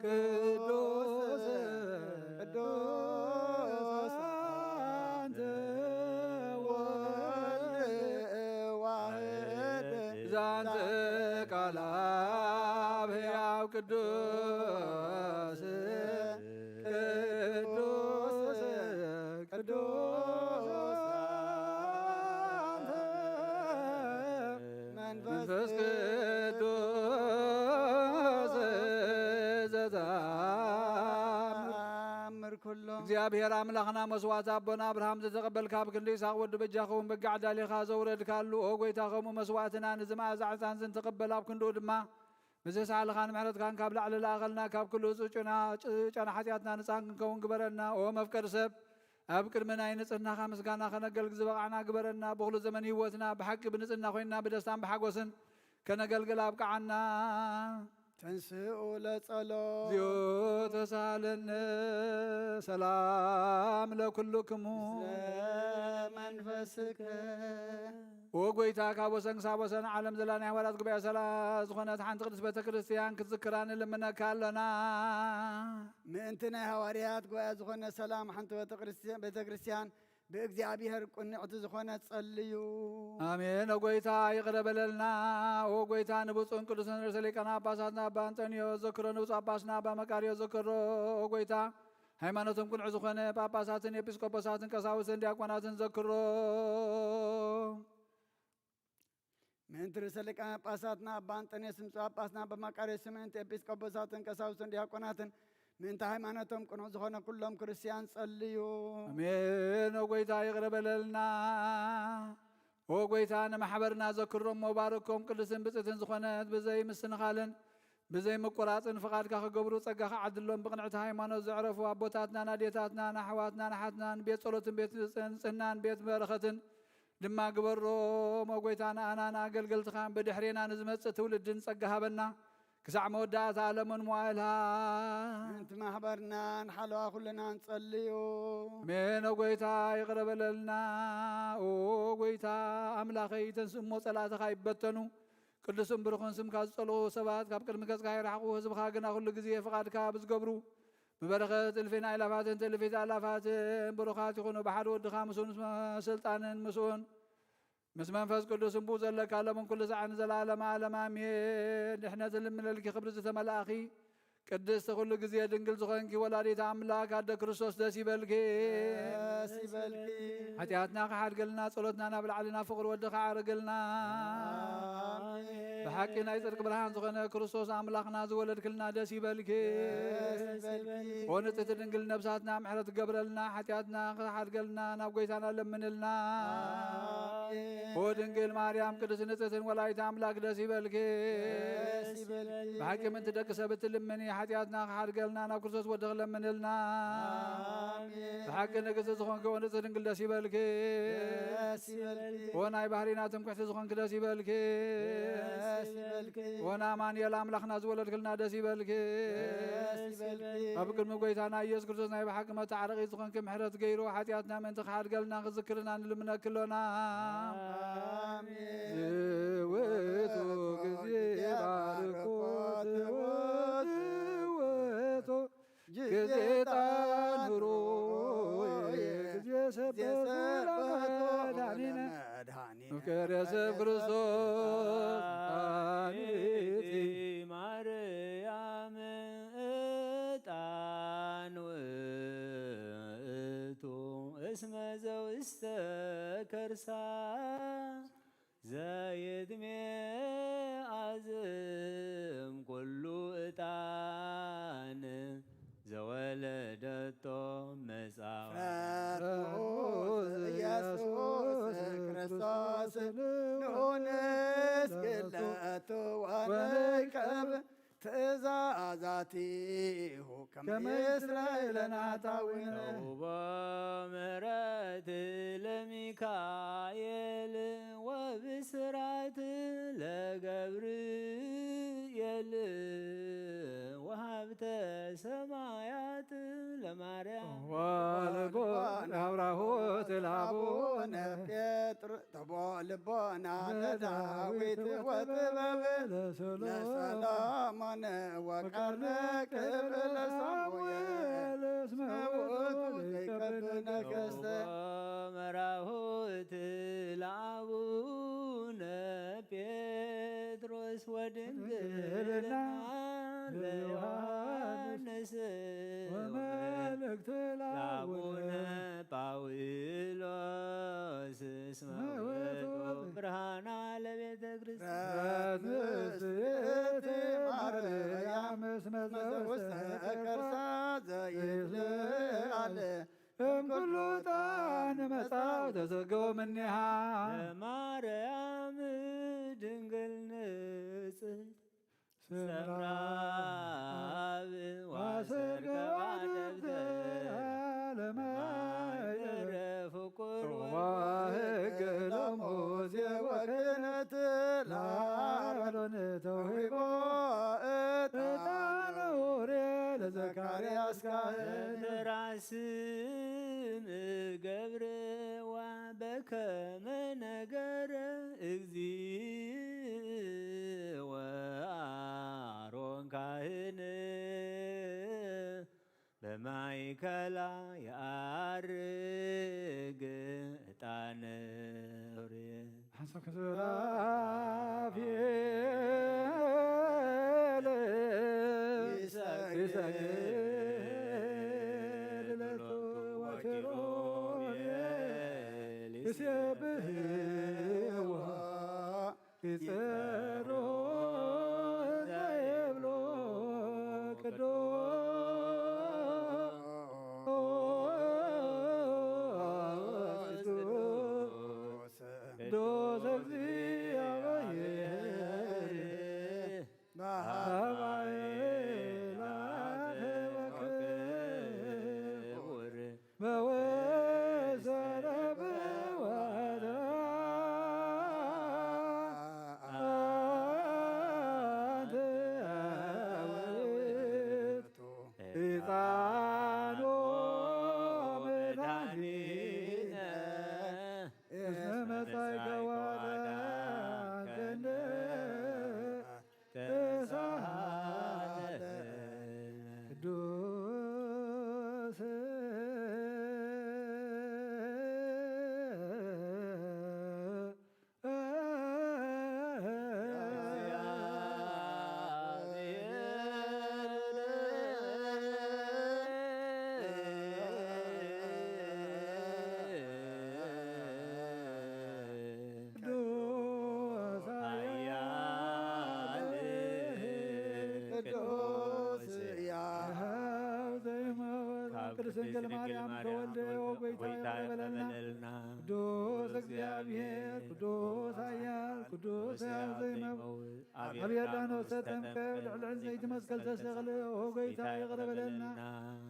ቅዱስ ቅዱስ አንተ ወልድ ዋሕድ ዛንተ ቃለ አብ ሕያው ቅዱስ ቅዱስ ቅዱስ አንተ መንፈስ ቅዱስ ዘተአምር ኩሎ እግዚአብሔር አምላኽና መስዋዕት አቦና አብርሃም ዘተቀበልካ ብክንዲ ይስሐቅ ወዲ በጃኸውን በጋዕ ዳሊኻ ዘውረድካሉ ኦ ጎይታ ከምኡ መስዋዕትና ንዝመኣዛ ዕፃን ተቐበል ኣብ ክንድኡ ድማ ብዘይሰዓልኻን ምሕረትካን ካብ ላዕሊ ላኣኸልና ካብ ኩሉ ጨና ሓጢኣትና ንፃን ክንከውን ግበረና ኦ መፍቀሪ ሰብ ኣብ ቅድሚ ናይ ንጽህናኻ ምስጋና ከነገልግል ዝበቓዕና ግበረና ብኩሉ ዘመን ህይወትና ብሓቂ ብንጽህና ኮይንና ብደስታን ብሓጎስን ከነገልግል ኣብቅዓና ተንስኡ ለጸሎት እግዚኦ ተሳለነ ሰላም ለኩልክሙ መንፈስከ ወጎይታ ካብ ወሰን ክሳብ ወሰን ዓለም ዘላ ናይ ኣሕዋላት ጉባኤ ሰላ ዝኾነት ሓንቲ ቅድስት ቤተ ክርስቲያን ክትዝክራ ንልምነካ ኣለና ምእንቲ ናይ ሃዋርያት ጉባኤ ዝኾነ ሰላም ሓንቲ ቤተ ክርስቲያን ብእግዚአብሔር ቁንዕቲ ዝኾነት ጸልዩ አሜን። ወጎይታ ይቅረ በለልና ወጎይታ ንብፁዕን ቅዱስን ርእሰ ሊቃነ ጳጳሳትና አባ አንጦንዮስ ዘክሮ ንብፁዕ ጳጳስና አባ መቃርዮስ ዘክሮ ወጎይታ ሃይማኖቶም ቁንዕ ዝኾነ ጳጳሳትን ኤጲስቆጶሳትን ቀሳውስትን ዲያቆናትን ዘክሮ ምእንቲ ርእሰ ሊቃነ ጳጳሳትና አባ አንጦንዮስ ንብፁዕ ጳጳስና አባ መቃርዮስ ምእንቲ ኤጲስቆጶሳትን ቀሳውስትን ዲያቆናትን ምእንቲ ሃይማኖቶም ቁኑዕ ዝኾነ ኩሎም ክርስቲያን ጸልዩ አሜን። ወጎይታ ይቅረ በለልና ወጎይታ ንማሕበርና ዘክሮም መባረኮም ቅዱስን ብፅትን ዝኾነት ብዘይ ምስንኻልን ብዘይ ምቁራፅን ፍቓድካ ክገብሩ ጸጋኻ ዓድሎም ብቕንዕቲ ሃይማኖት ዘዕረፉ ኣቦታትና ናዴታትና ናሕዋትና ናሓትናን ቤት ጸሎትን ቤት ንጽህናን ቤት በረኸትን ድማ ግበሮም ወጎይታ ንኣናና ኣገልገልትኻ ብድሕሬና ንዝመጽእ ትውልድን ጸጋ ሃበና ክሳዕ መወዳእታ ኣለሙን መዋእልሃ ምእንቲ ማሕበርናን ሓለዋ ኩልናን ጸልዩ አሜን። ወጎይታ ይቅረ በለልና ወጎይታ ኣምላኸይ ተንስእሞ ጸላእትኻ ይበተኑ ቅዱስን ብሩኽን ስምካ ዝጸልቑ ሰባት ካብ ቅድሚ ገጽካ ይረሓቑ ህዝብኻ ግና ኩሉ ግዜ ፍቓድካ ብዝገብሩ ብበረኸት እልፊን ኣእላፋትን ትእልፊት ኣእላፋትን ብሩኻት ይኹኑ ብሓደ ወድኻ ምስኡን ስልጣንን ምስኡን ምስ መንፈስ ቅዱስ እምቡ ዘለካ ለምን ኩሉ ሰዓን ዘላለም ዓለም አሜን። ድሕነትን ልምለልኪ ክብሪ ዝተመላእኺ ቅድስቲ ኩሉ ግዜ ድንግል ዝኾንኪ ወላዲተ ኣምላክ ኣደ ክርስቶስ ደስ ይበልኪ ሓጢኣትና ክሓድገልና ጸሎትና ናብ ላዕልና ፍቕሪ ወድኻ ዓርግልና ብሓቂ ናይ ጽድቂ ብርሃን ዝኾነ ክርስቶስ ኣምላኽና ዝወለድክልና ደስ ይበልኪ ወንጽሕቲ ድንግል ነብሳትና ምሕረት ገብረልና ሓጢኣትና ክሓድገልና ናብ ጎይታና ለምንልና ወድንግል ማርያም ቅድስት ንጽሕትን ወላዲተ ኣምላክ ደስ ይበልኪ ብሓቂ ምንቲ ደቂ ሰብ እትልምኒ ሓጢኣትና ክሓድገልና ናብ ክርስቶስ ወዲ ክለምንልና ብሓቂ ንግስቲ ዝኾንኪ ወንጽሕቲ ድንግል ደስ ይበልኪ ወናይ ባህሪና ትምኩሕቲ ዝኾንኪ ደስ ይበልኪ ወና ኣማኑኤል ኣምላኽና ዝወለድክልና ደስ ይበልኪ ኣብ ቅድሚ ጎይታና ኢየሱስ ክርስቶስ ናይ ብሓቂ መታዕረቒ ዝኾንኪ ምሕረት ገይሩ ሓጢኣትና ምእንቲ ክሓድገልና ክዝክርና ንልምነክሎና ዝውቱ ግዜ ባርኮት ዝውቱ ግዜ ጣንሮ ግዜ ሰበት መድኃኒነ ፍቅረ ሰብ ክርስቶስ አኒቲ ማርያም ዕጣን ውእቱ እስመ ዘውስተ ከርሳ ዘይድሜ አዝም ኩሉ ዕጣን ዘወለደቶ መጻእኩት ኢየሱስ ክርስቶስ ንኡንስ ግለቱ ወንከብ ትእዛዛቲሁ ከመ ከመ እስራኤል ናታዊነ ተውቦ ምሕረት ለሚካኤል ወብስራት ለገብርኤል ወሀብተ ሰማያት ለማርያም ወልቦን አብራሆት አቡነ ላቡነ ጴጥሮስ ተቦ ልቦና ለዳዊት ወጥበብ ለሰሎሞን ወቀርነ ቅብ ለሳሙኤል እስመ ውእቱ ውእቱ ዘይቀብ ነገሥተ መራሁት ለአቡነ ጴጥሮስ ወድንግልና ለዮሐንስ ወመልእክት ለአቡነ ላቡነ ጳውሎስ እስመ ውእቱ ብርሃና ለቤተ ክርስቲያን ምስእቲ ማርያም እስመ ውስተ ከርሳ ዘይትለአለ እምኩሉ ጣን መጻው ተዘገው ምኒሃ ለማርያም ድንግል ንጽሕት ሰምራብ ዋሰርገባ ደብተር ማደረ ፍቁር ዋህግ ለሙሴ ወክህነት ለአሮን ተውሂቦ ዕጣነ ኡሪኤል ለዘካርያስ ካህን ራስም ገብረዋ በከመ ነገረ እግዚእ ወአሮን ካህን በማእከላ የዐርግ ዕጣነ ኡሪኤል ሐሰከ ሱራፌል ይሰግድ ለቱ ወኪሩቤል ይሴብሕዎ ይጸርሑ ዘይብሎ ቅዱስ ቅዱስ እግዚአብሔር በኃይላት ወክብር በወሰነ በወደ አንተ ውእቱ ዕጣኖ መድኃኒነ እስመ መጻእከ ወአዳንከነ ተሳሃለ ቅዱስ ቅዱስ ቅዱስ ቅድስት ድንግል ማርያም ተወልደ ወጎይታ ይቀበለልና ቅዱስ እግዚአብሔር ቅዱስ ኃያል ቅዱስ ሕያው ዘይመውት አብያዳኖስ ተጠምቀ ልዕሊ ዕንፀይቲ መስቀል ተሰቕለ ወጎይታ ይቅረበለና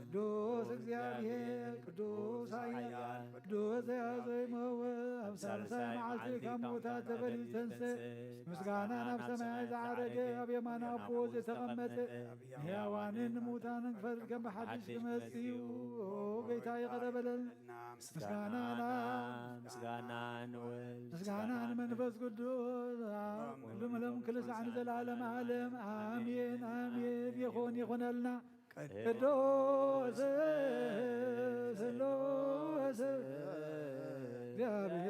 ቅዱስ እግዚአብሔር ቅዱስ ኃያል ቅዱስ ሕያው ዘይመውት ኣብ ሳልሳይ መዓልቲ ካብ ሙታት ተፈልዩ ተንሥእ ምስጋና ናብ ሰማይ ዝዓረገ ኣብ የማነ ኣቦ ዝተቐመጠ ሕያዋንን ሙታንን ክፈርድ ከም ብሓድሽ ክመጽእ እዩ ጌታ ይቀረበለና ምስጋና ምስጋና ንወልድ ምስጋና ንመንፈስ ቅዱስ ኩሉ ሎም ክልሳዕን ዘለዓለም ዓለም አሜን አሜን ይኹን ይኹነልና ቅዱስ ስሉስ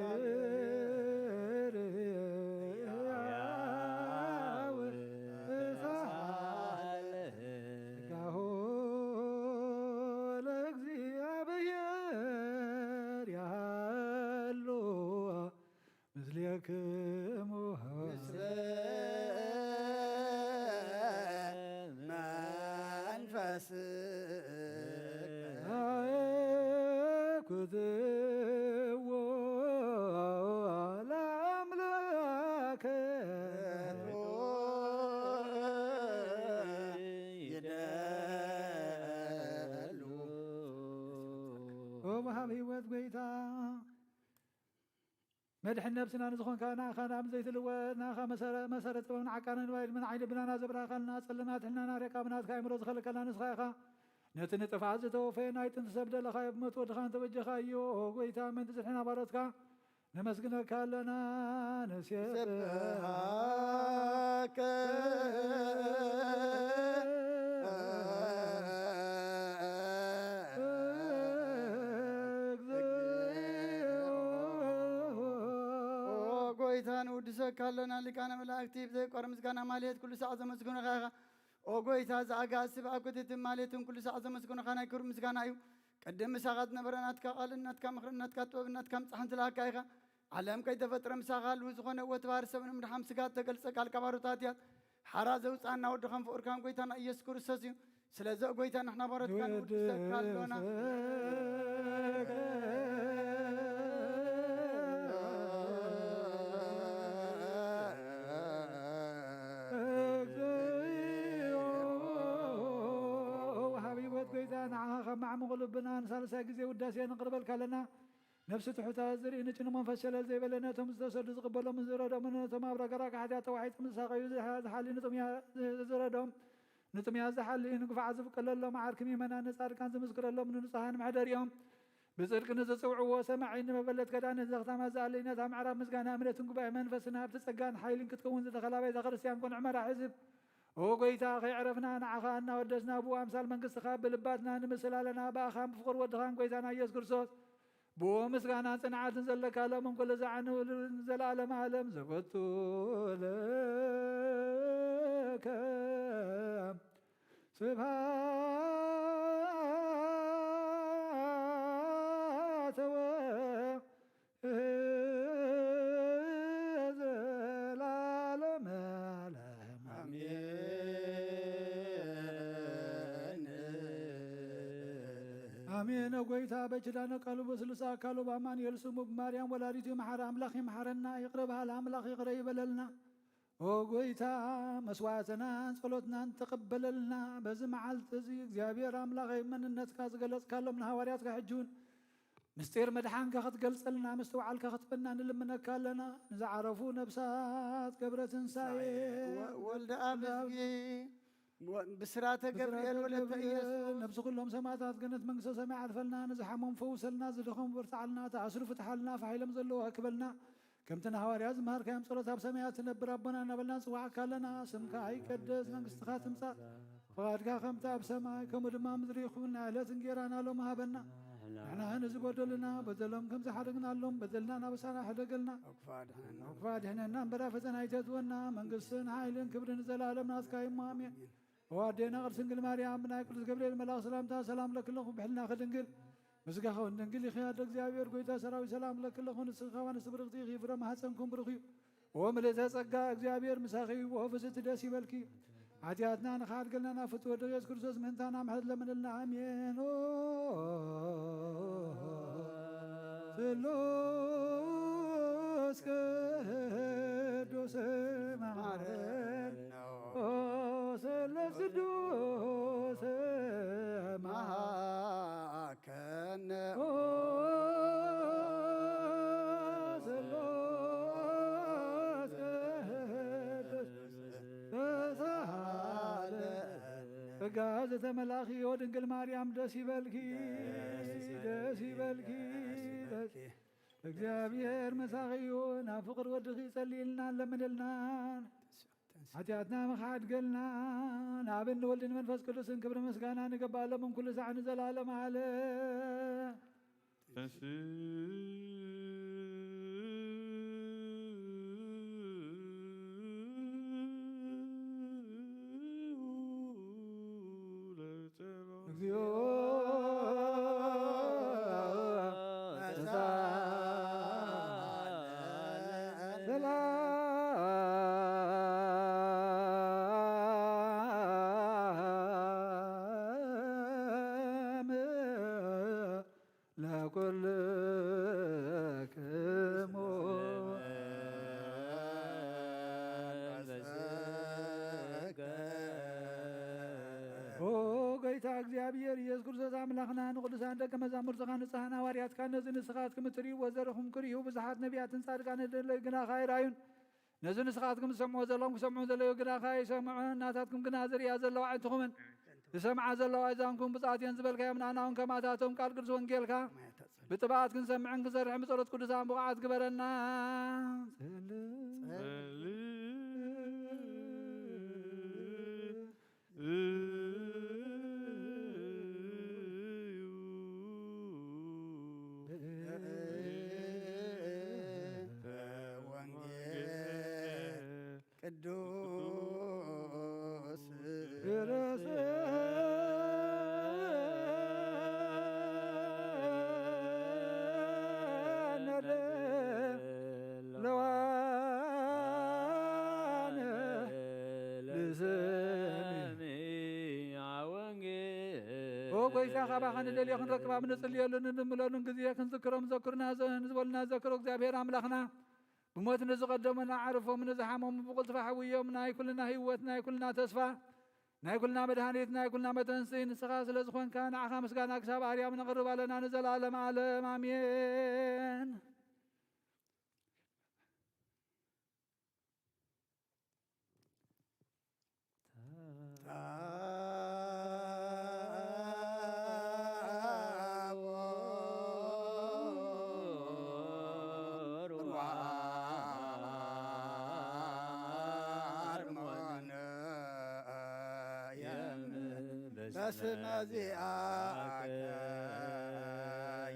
እግዚአብሔር ሕያው እሳት ሥጋሁ ለእግዚአብሔር ያሉ ምስሌክሙ ምስለ መንፈስከ ኩትዎ ለአምላከ وهب هيوت قيتا مدح النفسنا نزخون كانا خانا مزيت الواد ناخا مسارة من عكانا نوايد من عين بنانا زبرا خلنا سلمات حنا رقابنات كاي مروز خلق لنا نسخاخا نتنت فعزته فين هاي تنسبد لخايب موت ودخان توجه ايو قويتا من تزحنا بارتكا نمسكنك لنا سبحاك قويتان ودسك لنا لكان ملاكتي بزي قرم مسكنا ماليت كل ساعة مسكنا خاخا او قويتا زعقا سبعا كنت ماليتون كل ساعة مسكنا خانا يكرم مسكنا ايو قدم مساغات نبرناتك قالناتك مخرناتك طوبناتك مصحنت لك ايخا علم كي تفتر مساغال وزغنا وتبار سبن من حمس قات تقلصك على كبارتاتيات حراز وصعنا ودخن فوركان قويتان ايس كرسسي سلازق قويتان احنا بارت كان ودسك لنا مع مغلبنا نسالسا غزي وداسي نقرب لنا نفس تحتا زري نجن من فشل زي بلناتهم استسد قبل من زرادهم من تما برقراك حدا توحيد من ساقي هذا حالي نطميا زرادهم نطميا زحالي نقف عزف قلل لهم عاركم يمنا نصار كان زمذكر لهم من نصحان معدريهم بصدق نزصوعوا وسمعين مبلت كدان زغتا ما زالينا تام عرب مسكانا امنتن قبا منفسنا بتسقان حيل كتكون زتخلابي زغرسيان كون عمر حزب وقيتا خي عرفنا نعخانا ودسنا بو امثال منقص خاب بلباتنا نمثل لنا باخام بفقر ودخان قيتانا يذكر صوت بو مسكانا صنعات نزلك لهم كل زعن زلالم عالم زفت لك سبحات زلالم آمين وقيتا بجدان قالوا بسلسا قالوا بامان يلسمو بماريام ولادتي محر أملاخ يمحرنا يقربها الأملاخ يقرب لنا وقيتا مسواتنا صلوتنا تقبل لنا بزمعلت زي እግዚአብሔር አምላክ መንነትካ ዝገለጽካሎ من حوارياتك حجون مستير مدحانك خطقلص لنا مستوعلك خطبنا نلمنك لنا نزعرفوا نبسات قبرة تنساي ولد أبزقي بسرات جبريل ولد يسوع نبس كلهم سماعات قنت منقص سماع عرفلنا نزحمهم فوسلنا زدخهم برتعلنا تعسروا فتحلنا فحيلم زلوا أكبلنا كم تنهوار يزمهر كم صلوات بسماعات نب ربنا نبلنا سواعك لنا سمك يقدس منقص خاتم صار فادك خمتا بسماء كم دما مدريخنا لا تنجيرانا لهم هبنا احنا هنزق ودلنا بدلهم كم زحرقنا لهم بدلنا بسانا حدقلنا وقفاد هنا نبرا فتنا يتدونا منقصن عايلين كبرن زلالم ناس كايم مامين وادينا غرسن قل مريم بنا يقول قبل الملاك سلامتا سلام لك لكم بحلنا خدنقل مسقاخو ننقل خيار እግዚአብሔር قويتا سراوي سلام لك لكم نسخوان سبرغتي غفر ما حسنكم برخيو وملتا صقا እግዚአብሔር مساخي وفزت داس يبلكي عتياتنا نخاد قلنا فتو دغيس كرسوس منتانا محد لمن لنا امين سلوس كدوس مارن سلوس دوس معاكن فقازة ملاخي ودنقل مريم دسي بلكي دسي بلكي እግዚአብሔር መሳኺዩና ፍቅር ወድኺ ጸሊልና ለምንልና ኃጢአትና መኻድ ገልና ናብን ወልድን መንፈስ ቅዱስን ክብር ምስጋና ንገባለን ምን ኩሉ ሰዓት ዘላለም አለ እግዚኦ እግዚአብሔር ኢየሱስ ክርስቶስ አምላኽና ንቅዱሳን ደቀ መዛሙርትኻ ንጹሓን ሐዋርያትካ ነዚ ንስኻትኩም እትርእይዎ ዘረኹም ክርእዩ ብዙሓት ነቢያትን ጻድቃንን ደለዩ ግና ኻይራዩን ነዚ ንስኻትኩም ዝሰምዑ ዘለኹም ክሰምዑ ዘለዩ ግና ኻይሰምዑን ናታትኩም ግና ዝርያ ዘለዋ ዓይንትኹምን ዝሰምዓ ዘለዋ እዛንኩም ብፅዓት እየን ዝበልካዮም ንኣናውን ከማታቶም ቃል ቅዱስ ወንጌልካ ብጥባዓት ክንሰምዕን ክንሰርሕን ብጸሎት ቅዱሳን ብቕዓት ግበረና ቅዱስ ወይሳ ኻባኸን ደልዮ ክንረክባ ምንጽልየሉን እንምለሉን ጊዜ ክንዝክሮም ዘክሩና ዝበሉና ዘክሮ እግዚአብሔር አምላኽና ብሞት ንዝቐደሙና ዓርፎም ንዝሓሞም ብቁልጥፋ ሓውዮም ናይ ኩልና ህይወት ናይ ኩልና ተስፋ ናይ ኩልና መድሃኒት ናይ ኩልና መተንሲ ንስኻ ስለ ዝኾንካ ንዓኻ ምስጋና ክሳብ ኣርያም ነቕርብ ኣለና ንዘላለም ዓለም ኣሜን። በስመ ዚአከ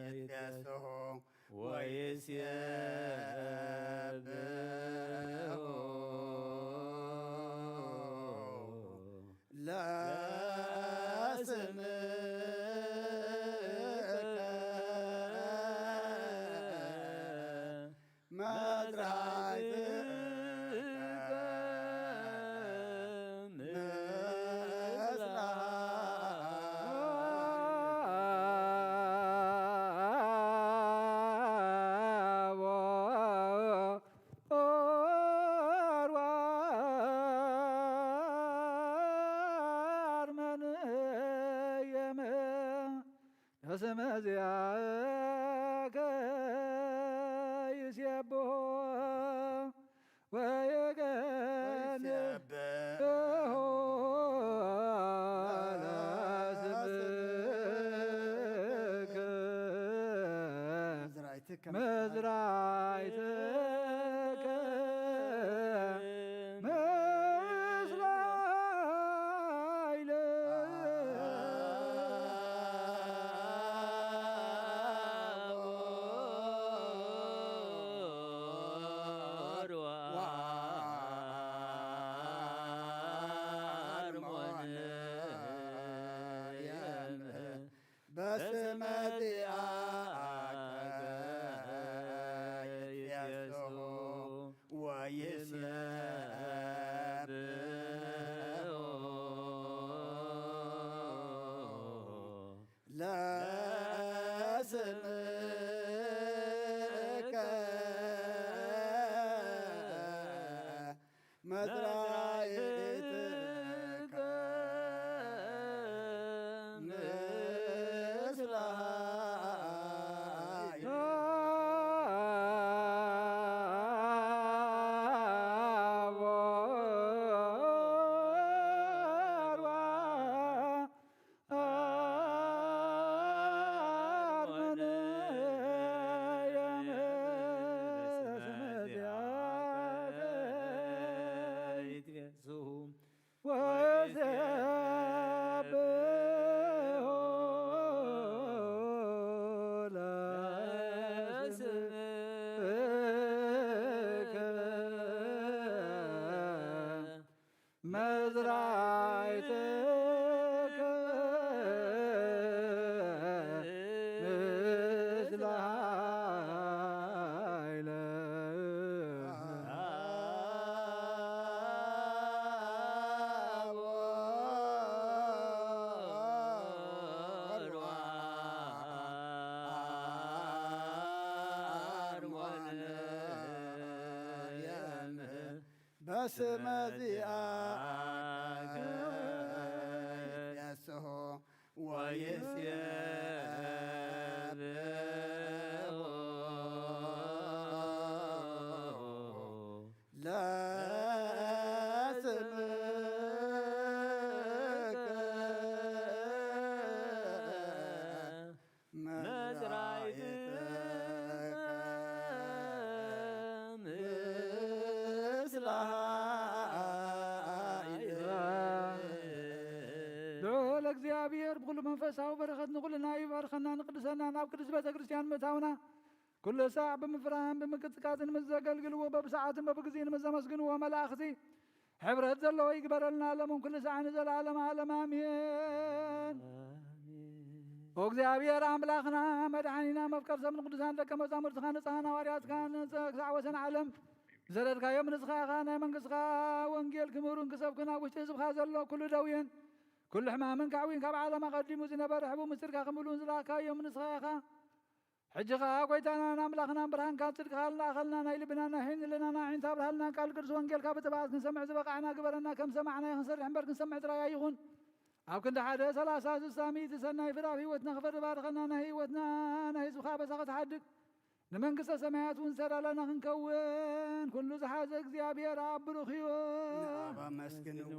ይትቤጽሑ ወይሴብሑ ለስምከ በስመ ዚአከ ይሴብሖ ወይገንሖ ለስምከ መዝራዕትከ ምስራይለ በስመ ዚአከ ይትቤጽሑ ወይሴብሑ ለስምከ መዝራዕትከ መዝራዕትከ ምስለ ኃይለ በስመ ዚአከ ይትቤጽሑ ለእግዚአብሔር ብኩሉ መንፈሳዊ በረኸት ንኹልና ይባርከና ንቅድሰና ናብ ቅዱስ ቤተ ክርስቲያን ምእታውና ኩሉ ሰዓት ብምፍራህን ብምቅፅቃፅን ምስ ዘገልግልዎ በብሰዓትን በብግዜን ምስ ዘመስግንዎ መላእኽቲ ሕብረት ዘለዎ ይግበረልና ለምን ኩሉ ሰዓት ንዘላለም ዓለም አሜን። እግዚአብሔር አምላኽና መድኃኒና መፍቀር ሰብን ቅዱሳን ደቀ መዛሙርትኻ ንጽሐን ሐዋርያትካ ክሳዕ ወሰን ዓለም ዘረድካዮም ንስኻ ኢኻ ናይ መንግሥትኻ ወንጌል ክምሩን ክሰብክን ኣብ ውሽጢ ህዝብኻ ዘሎ ኩሉ ደውየን ኩሉ ሕማምን ካዕዊን ካብ ዓለም ኣቐዲሙ ዝነበረ ሕቡእ ምስጢርካ ክምሉን ዝለኣካዮም ንስኻ ኢኻ ሕጂ ኸ ጐይታናን ኣምላኽናን ብርሃንካን ጽድቅኻ ዝለኣኸልና ናይ ልብናና ሒንልናና ዒንታ ብርሃልና ቃል ቅዱስ ወንጌልካ ብጥባኣት ክንሰምዕ ዝበቓዕና ግበረና ከም ሰማዕና ክንሰርሕ እምበር ክንሰምዕ ጥራይ ይኹን ኣብ ክንዲ 1 30 60 ሚእቲ ሰናይ ፍረ ኣብ ህይወትና ክፈሪ ባርከና ናይ ህይወትና ናይ ህዝብኻ በሳኸ ተሓድግ ንመንግሥተ ሰማያት እውን ሰዳለና ክንከውን ኩሉ ዝሓዘ እግዚአብሔር ኣብ ብሩኽ እዩ አመስግንዎ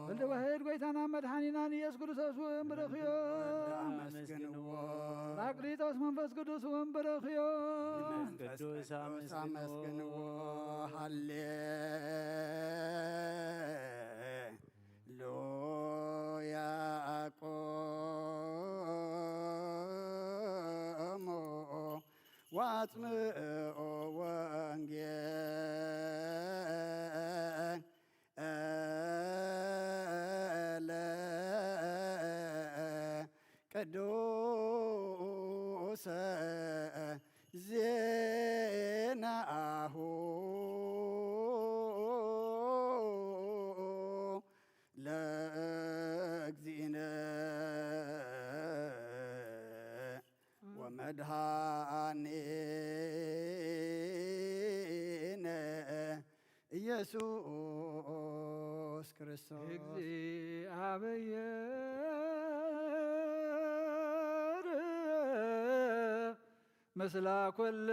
ወልደ ዋሕድ ጐይታና መድኃኒናን ኢየሱስ ክርስቶስ እውን ብሩኽ እዩ አመስግንዎ ጳራቅሊጦስ መንፈስ ቅዱስ እውን ብሩኽ እዩ ቅዱስ አመስግንዎ ሃሌሉያ ቆሞ ዋጽምኦ ወንጌለ ቅዱሰ ዜናሁ ለእግዚእነ ወመድኃኒነ ኢየሱስ ክርስቶስ እግዚአብሔር ምስለ ኩልክሙ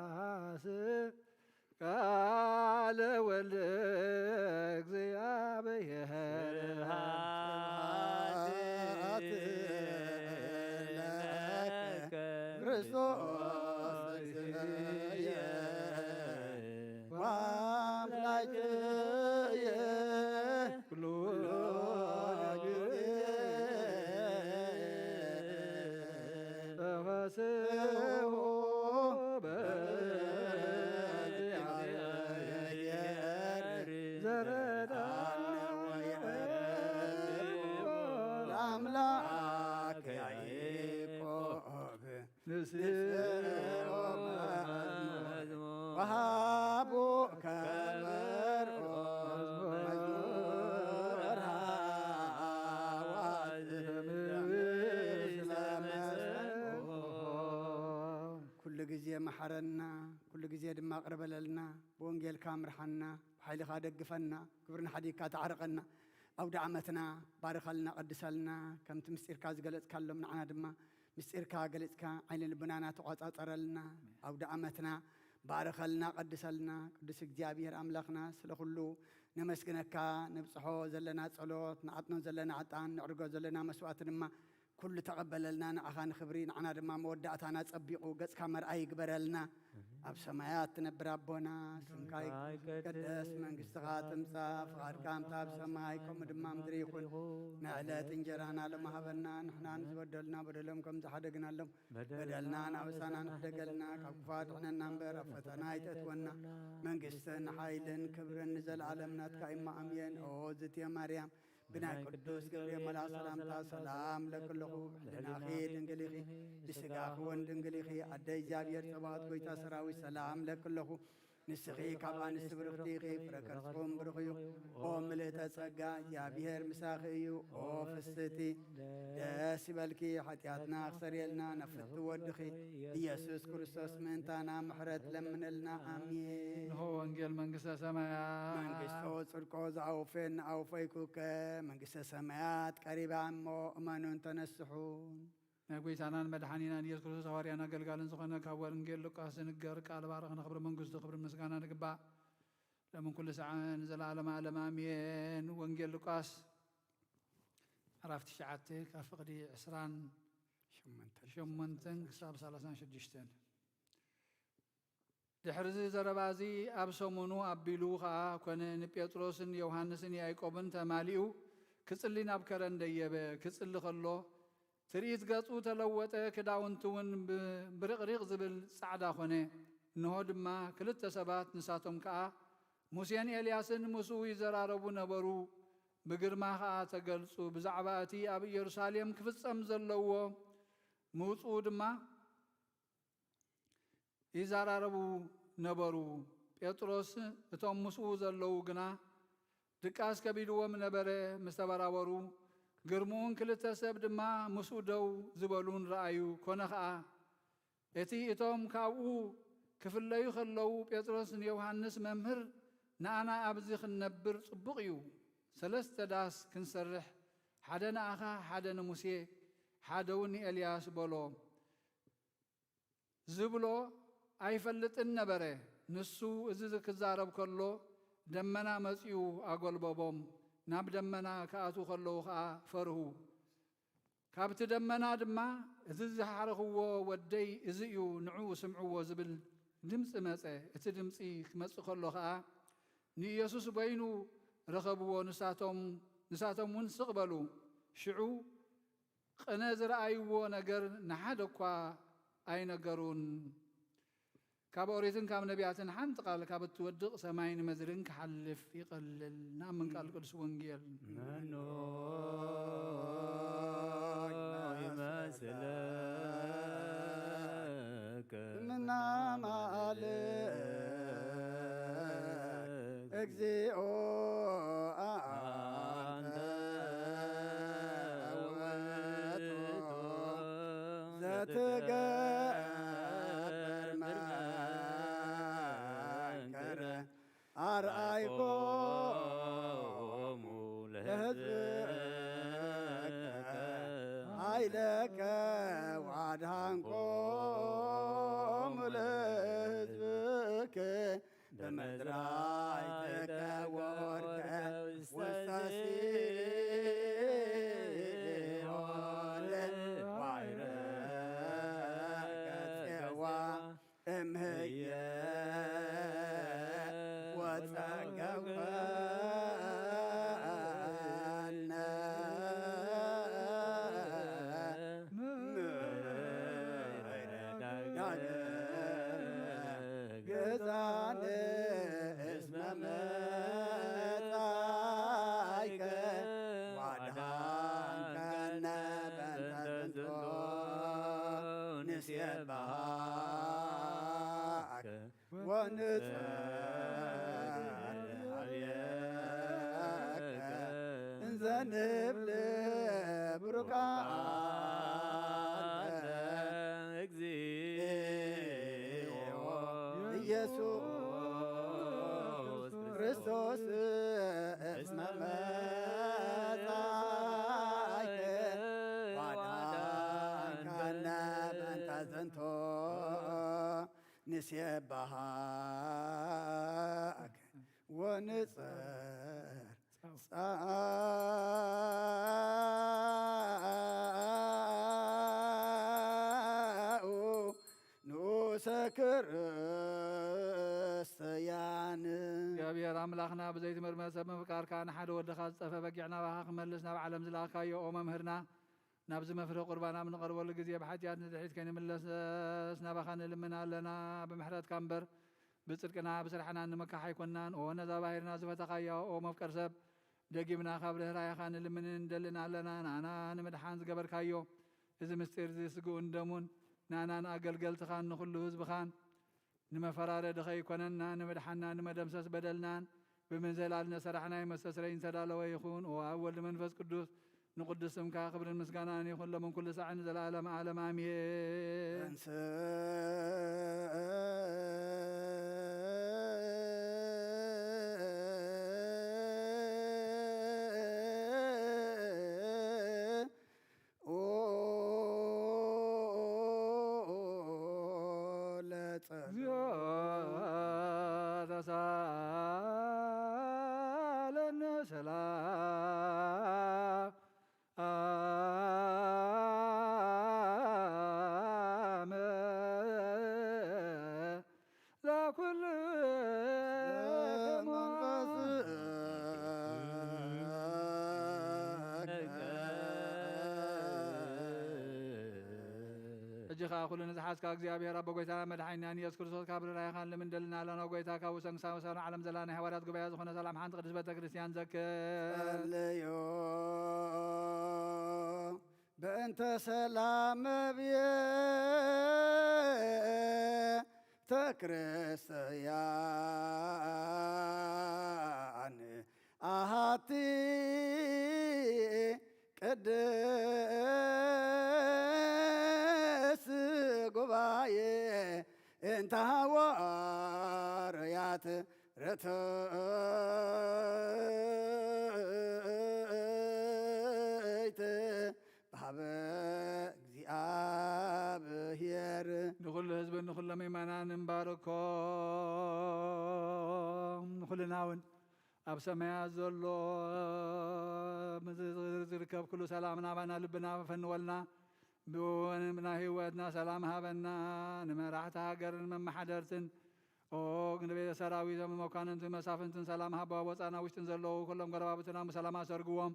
መንፈስከ ቃለ ወልደ እግዚአብሔር ክርስቶስ ወአምላክየ ኩሉ ተፈስሑ ለአምላከ ያዕቆብ ወሃቦ ከበርኦ መዝሙር ኩሉ ግዜ መሐረና ኩሉ ግዜ ድማ ቅርበለልና ብወንጌልካ ምርሓና ብሓይልኻ ደግፈና ክብርን ሓዲግካ ተዓርቐና ኣውደ ዓመትና ባርኸልና ቀድሰልና ከምቲ ምስጢርካ ዝገለጽካሎም ንዓና ድማ ምስጢርካ ገለጽካ ዓይነ ልብናና ተቆጻጸረልና ኣውደ ዓመትና ባርኸልና ቀድሰልና ቅዱስ እግዚአብሔር ኣምላኽና ስለ ኩሉ نمسكنك نبصحو زلنا صلوت نعطنا زلنا عطان نعرقو زلنا مسوات دما كل تقبل لنا نعخان خبرين عنا دما مودعتنا تصبيقو قص كامر أي قبر لنا أب سمايات تنبر أبونا سمكاي قدس من قستغات مصاف غار كامتا بسمايكم دما مدريخون نعلات انجرانا لما هبلنا نحنا نزودلنا بدلهم زحدقنا لهم بدلنا نعوسانا نحدقلنا كفات عنا ننبر فتنا يتتونا من قستن حايلن كبرن نزل عالمنا تكايما أمين أوزت يا مريم بناء قدوس قبريل ملا سلام لكله لنا خير دنقليخي بسقاخ وندنقليخي عدي جابير صبات قويتا سراوي سلام لكله نسخي كابان السبرفتيخي فركرسكم برخيو او مليتا تسقا جابير مساخيو او فستي داسي بالكي حتياتنا اخسر يلنا نفت ودخي يسوس كريستوس منتانا محرت لمن لنا امين هو انجيل منقسة سمايات منقسة صرقوز او فين او فيكوك منقسة سمايات قريبا عمو امانون تنسحون نقول سانان مدحانينا يسوع كريستوس هواريانا قلقالن سخنا كاول انجيل لوقاس نقر قال بارخنا خبر منقسة خبر مسكانا نقبع لمن كل ساعة نزل على امين وانجيل لوقاس عرفت شعاتك افقدي عسران شمنتن كساب 36 دحرز زربازي ابسمونو ابيلوخا كون بيتروسن يوحنسن يعقوبن تماليو كصلي نابكرن ديبه كصل خلو تريت غصو تلوطه كداونتون برقريق زبل صعدا خونه انه دما كلته سبات نساتهم كا موسين الياسن مسو يزراربو نبرو بغرما خا تገልጹ بزعباتي اب يروسالم كفصم زلو موصو دما ይዛራረቡ ነበሩ ጴጥሮስ እቶም ምስኡ ዘለው ግና ድቃስ ከቢልዎም ነበረ ምስተበራበሩ ግርሙን ክልተ ሰብ ድማ ምስኡ ደው ዝበሉን ረአዩ ኮነ ከዓ እቲ እቶም ካብኡ ክፍለዩ ከለው ጴጥሮስን ዮሐንስ መምህር ንኣና ኣብዚ ክንነብር ጽቡቕ እዩ ሰለስተ ዳስ ክንሰርሕ ሓደ ንኣኻ ሓደ ንሙሴ ሓደ እውን ኤልያስ በሎ ዝብሎ አይፈልጥን ነበረ ንሱ እዚ ክዛረብ ከሎ ደመና መጽዩ አጎልበቦም ናብ ደመና ከአቱ ከለው ከዓ ፈርሁ ካብቲ ደመና ድማ እዚ ዝሓረኽዎ ወደይ እዚ እዩ ንዑ ስምዕዎ ዝብል ድምፂ መፀ እቲ ድምፂ ክመጽእ ከሎ ከዓ ንኢየሱስ በይኑ ረኸብዎ ንሳቶም እውን ስቕበሉ ሽዑ ቅነ ዝረአይዎ ነገር ንሓደ እኳ ኣይነገሩን ካብ ኦሪትን ካብ ነቢያትን ሓንቲ ቃል ካብ እትወድቕ ሰማይን ምድርን ክሓልፍ ይቐልል ናብ ምን ቃል ቅዱስ ወንጌል መኖ ይመስለከ ምናማል እግዚኦ አንተ ውእቱ ዘትገ አርአይኮሙ ለሕዝብከ ኃይለከ ወአድኃንኮሙ ለሕዝብከ በምድራይትከ ወወርከ ውስተ ሲኦል ወዐይረከ ጽዋ እምህየ እንዘንብል ብሩካን እግዚኦ ኢየሱስ ክርስቶስ እስመ መጻእከ ወአድኃንከነ በእንተ ዝንቱ ንሴብሐከ ወንጸልይ ኢየሱስ ክርስቲያን እግዚአብሔር አምላኽና ብዘይቲ መርመር ሰብ ምፍቃርካ ንሓደ ወድኻ ዝፀፈ በጊዕ ናባኻ ክመልስ ናብ ዓለም ዝለኣካዮ ኦ መምህርና ናብዚ መፍረ ቁርባና ምንቐርበሉ ግዜ ብሓትያት ንድሕሪት ከይንምለስ ናባኻ ንልምና ኣለና ብምሕረትካ እምበር ብፅድቅና ብስራሕና ንምካሕ ኣይኮንናን ኦ ነዛ ባሂርና ዝፈተኻዮ ኦ መፍቀር ሰብ ደጊምና ካብ ርህራይኻ ንልምንን እንደልን ኣለና ንኣና ንምድሓን ዝገበርካዮ እዚ ምስጢር እዚ ስግኡን ደሙን ንኣናን ኣገልገልትኻን ንኩሉ ህዝብኻን ንመፈራረዲ ኸይኮነና ንምድሓና ንመደምሰስ በደልናን ብምንዘላልነ ሰራሕናይ መስተስረይን ተዳለወ ይኹን ኦ ኣብ ወልዲ መንፈስ ቅዱስ ንቅዱስ ስምካ ክብርን ምስጋናን ይኹን ሎምን ኩሉ ሰዓን ዘለዓለም ዓለም ኣሜን ተሳለነ ሰላም ለኩል እጅኻ ኩሉ ንዝሓዝካ እግዚኣብሔር ኣቦ ጎይታና መድሓኒናን ኢየሱስ ክርስቶስ ካብ ርራይኻን ልምንደልና ኣለና ጎይታ ካብ ውሰንክሳብ ወሰን ዓለም ዘለና ናይ ሃዋርያት ጉባኤ ዝኾነ ሰላም ሓንቲ ቅዱስ ቤተ ክርስቲያን ጸልዮ በእንተ ሰላም ቤተ ክርስቲያን አሐቲ ቅድስ ጉባኤ እንተ ሐዋርያት ርትዕት በሃበ እግዚአብሔር ንኩሉ ህዝቢ ንኩሉ ምእመናን ንባርኮም ንኩልና እውን ኣብ ሰማያት ዘሎ ዝርከብ ኩሉ ሰላም ናባና ልብና ፈንወልና ብና ህይወትና ሰላም ሃበና ንመራሕቲ ሃገርን መማሓደርትን ኦ ንቤተ ሰራዊቶም መኳንንትን መሳፍንትን ሰላም ሃባ ወፃና ውሽጥን ዘለዉ ኩሎም ጎረባብትና ብሰላም ኣሰርግዎም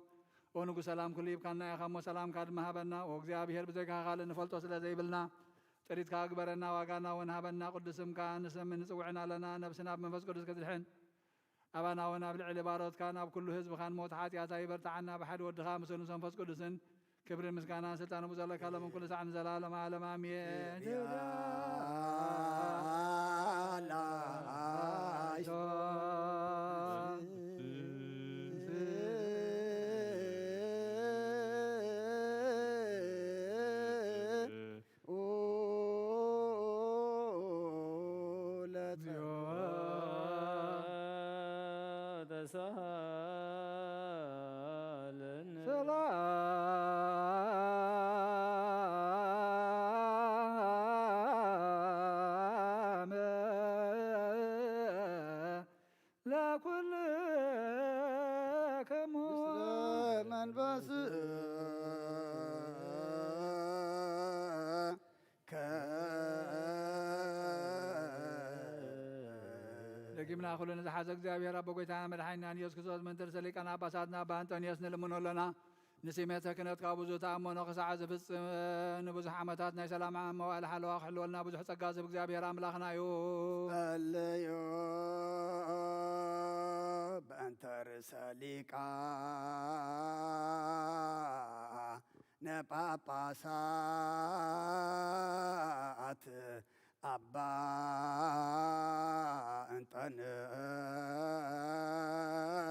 ኦ ንጉ ሰላም ኩሉ ይብካና ኢኻ እሞ ሰላምካ ድማ ሃበና ኦ እግዚኣብሔር ብዘይካ ካልእ ንፈልጦ ስለ ዘይብልና ጥሪትካ ግበረና ዋጋና እውን ሃበና ቅዱስምካ ንሰምን ንፅውዕና ኣለና ነብስና ብመንፈስ ቅዱስ ከትድሕን ኣባና እውን ኣብ ልዕሊ ባሮትካ ናብ ኩሉ ህዝብኻን ሞት ሓጢኣታ ይበርታዓና ብሓደ ወድኻ ምስ መንፈስ ቅዱስን ክብርን ምስጋናን ስልጣን ብዘለካ ሎምን ኩሉ ሰዓን ዘላለም ዓለም ኣሜን ሰላም ለኩልክሙ መንፈስ ደጊምና ኩሉ ንዝሓዘ እግዚአብሔር ኣቦ ጎይታና መድሓኒናን ኢየሱስ ክርስቶስ መንተር ሰሊቃና ኣባሳትና ኣባ አንጦንዮስ ንልምኖ ኣለና ንሲሜተ ክህነትካ ብዙሕ ተኣመኖ ክሳዕ ዝፍፅም ንብዙሕ ዓመታት ናይ ሰላም መዋእለ ሓለዋ ክሕልወልና ብዙሕ ፀጋ ዝህብ እግዚአብሔር ኣምላኽና እዩ ጸልዮ በእንተ ርእሰ ሊቃነ ጳጳሳት አባ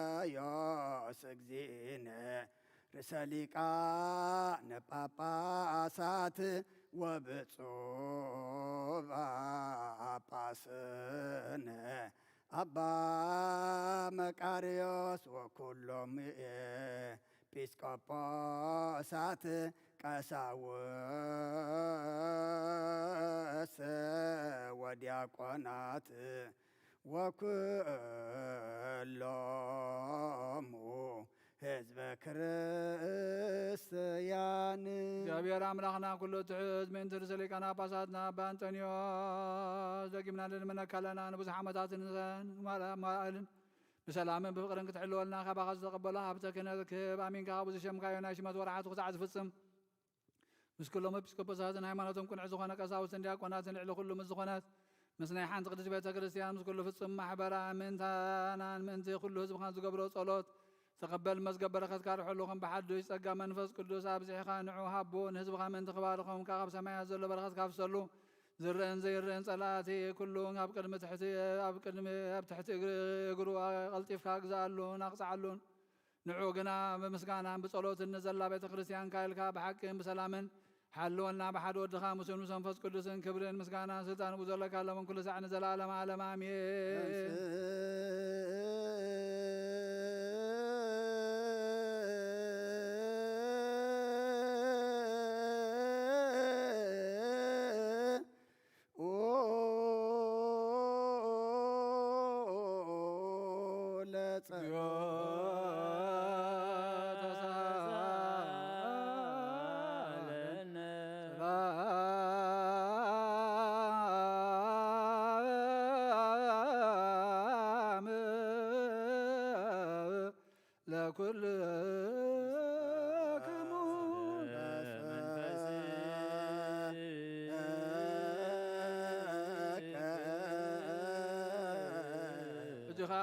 እንጦንዮስ እግዚእነ ርእሰ ሊቃነ ጳጳሳት ወብፁዕ ጳጳስነ አባ መቃርዮስ ወኩሎም ኤጲስቆጶሳት ቀሳውስት ወዲያቆናት ወኩሎሙ ህዝበ ክርስቲያን እግዚአብሔር አምላኽና ኩሉ ትሕዝ ምእንቲ ርእሰ ሊቃነ ጳጳሳትና አባ አንጦንዮስ ደጊምና ልንመነካለና ንብዙሕ ዓመታትን መዋዕልን ብሰላምን ብፍቅርን ክትሕልወልና ካባኻ ዝተቐበሎ ሃብተ ክህነት ክህብ ኣሚንካ ብዙ ሸምካዮ ናይ ሽመት ወርዓት ክሳዕ ዝፍፅም ምስ ኩሎም ኤጲስቆጶሳትን ሃይማኖቶም ቁንዕ ዝኾነ ቀሳውስትን ዲያቆናትን ልዕሊ ኩሉ ምስ ዝኾነት ምስ ናይ ሓንቲ ቅድስት ቤተ ክርስቲያን ምስ ኩሉ ፍፅም ማሕበራ ምእንታናን ምእንቲ ኩሉ ህዝብኻን ዝገብሮ ጸሎት ተቐበል መዝገብ በረኸትካ ርሕሉኹም ብሓዱሽ ጸጋ መንፈስ ቅዱስ ኣብዚሕኻ ንዑ ሃቦ ንህዝብኻ ምእንቲ ክባርኾም ካብ ሰማያት ዘሎ በረኸት ካፍሰሉ ዝርአን ዘይርአን ጸላእቲ ኩሉ ኣብ ትሕቲ እግሩ ቀልጢፍካ ግዛኣሉን ኣቕፅዓሉን ንዑ ግና ብምስጋናን ብጸሎትን ንዘላ ቤተ ክርስቲያን ካይልካ ብሓቅን ብሰላምን ሓልወና ብሓደ ወድኻ ምስኡ ምስ መንፈስ ቅዱስን ክብርን ምስጋናን ስልጣን ዘለካ ለምን ኩሉ ሳዕ ንዘለዓለመ ዓለም ኣሜን።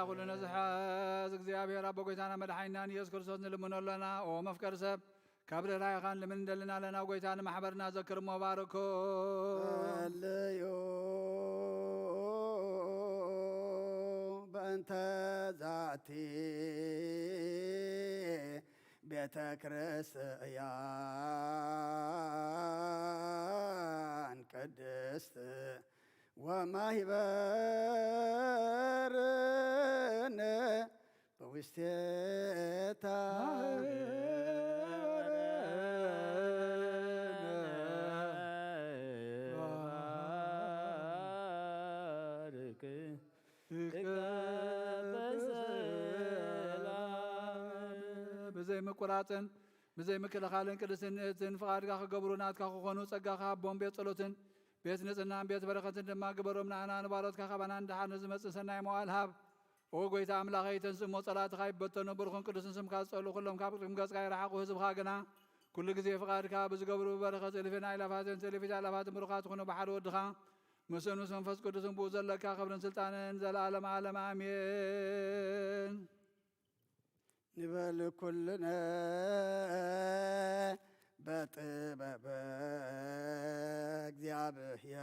ኩሉ ነዝሓዝ እግዚአብሔር ኣቦ ጎይታና መድሓኒናን ኢየሱስ ክርስቶስ ንልምኖ ኣለና ኦ መፍቀሪ ሰብ ካብ ርህራይኻን ልምን እንደልና ኣለና ጎይታ ንማሕበርና ዘክር እሞ ባርኮ ኣለዮ በእንተ ዛቲ ቤተ ክርስቲያን ቅድስት ወማሂበርነ በውስቴታ ብዘይ ምቁራፅን ብዘይ ምክልኻልን ቅድስነትን ፍቓድካ ክገብሩ ናትካ ክኾኑ ጸጋኻ ኣቦን ቤት ጸሎትን ቤት ንጽህናን ቤት በረኸትን ድማ ግበሮም ንኣና ንባሮትካ ካባና እንድሓር ንዝመጽእ ሰናይ መዋዕል ሃብ ኦ ጎይታ ኣምላኸይ ተንስእሞ ጸላእትኻ ይበተኑ ብርኹን ቅዱስን ስምካ ዝጸልኡ ኩሎም ካብ ቅድሚ ገጽካ ይረሓቑ ህዝብኻ ግና ኩሉ ግዜ ፍቓድካ ብዝገብሩ በረኸት እልፍን ኣእላፋትን እልፊት ኣእላፋትን ብሩኻት ዝኾኑ ብሓደ ወድኻ ምስኡ ምስ መንፈስ ቅዱስን ብኡ ዘለካ ክብርን ስልጣንን ዘለዓለመ ዓለም ኣሜን ንበል ኩልነ በጥበበ እግዚአብሔር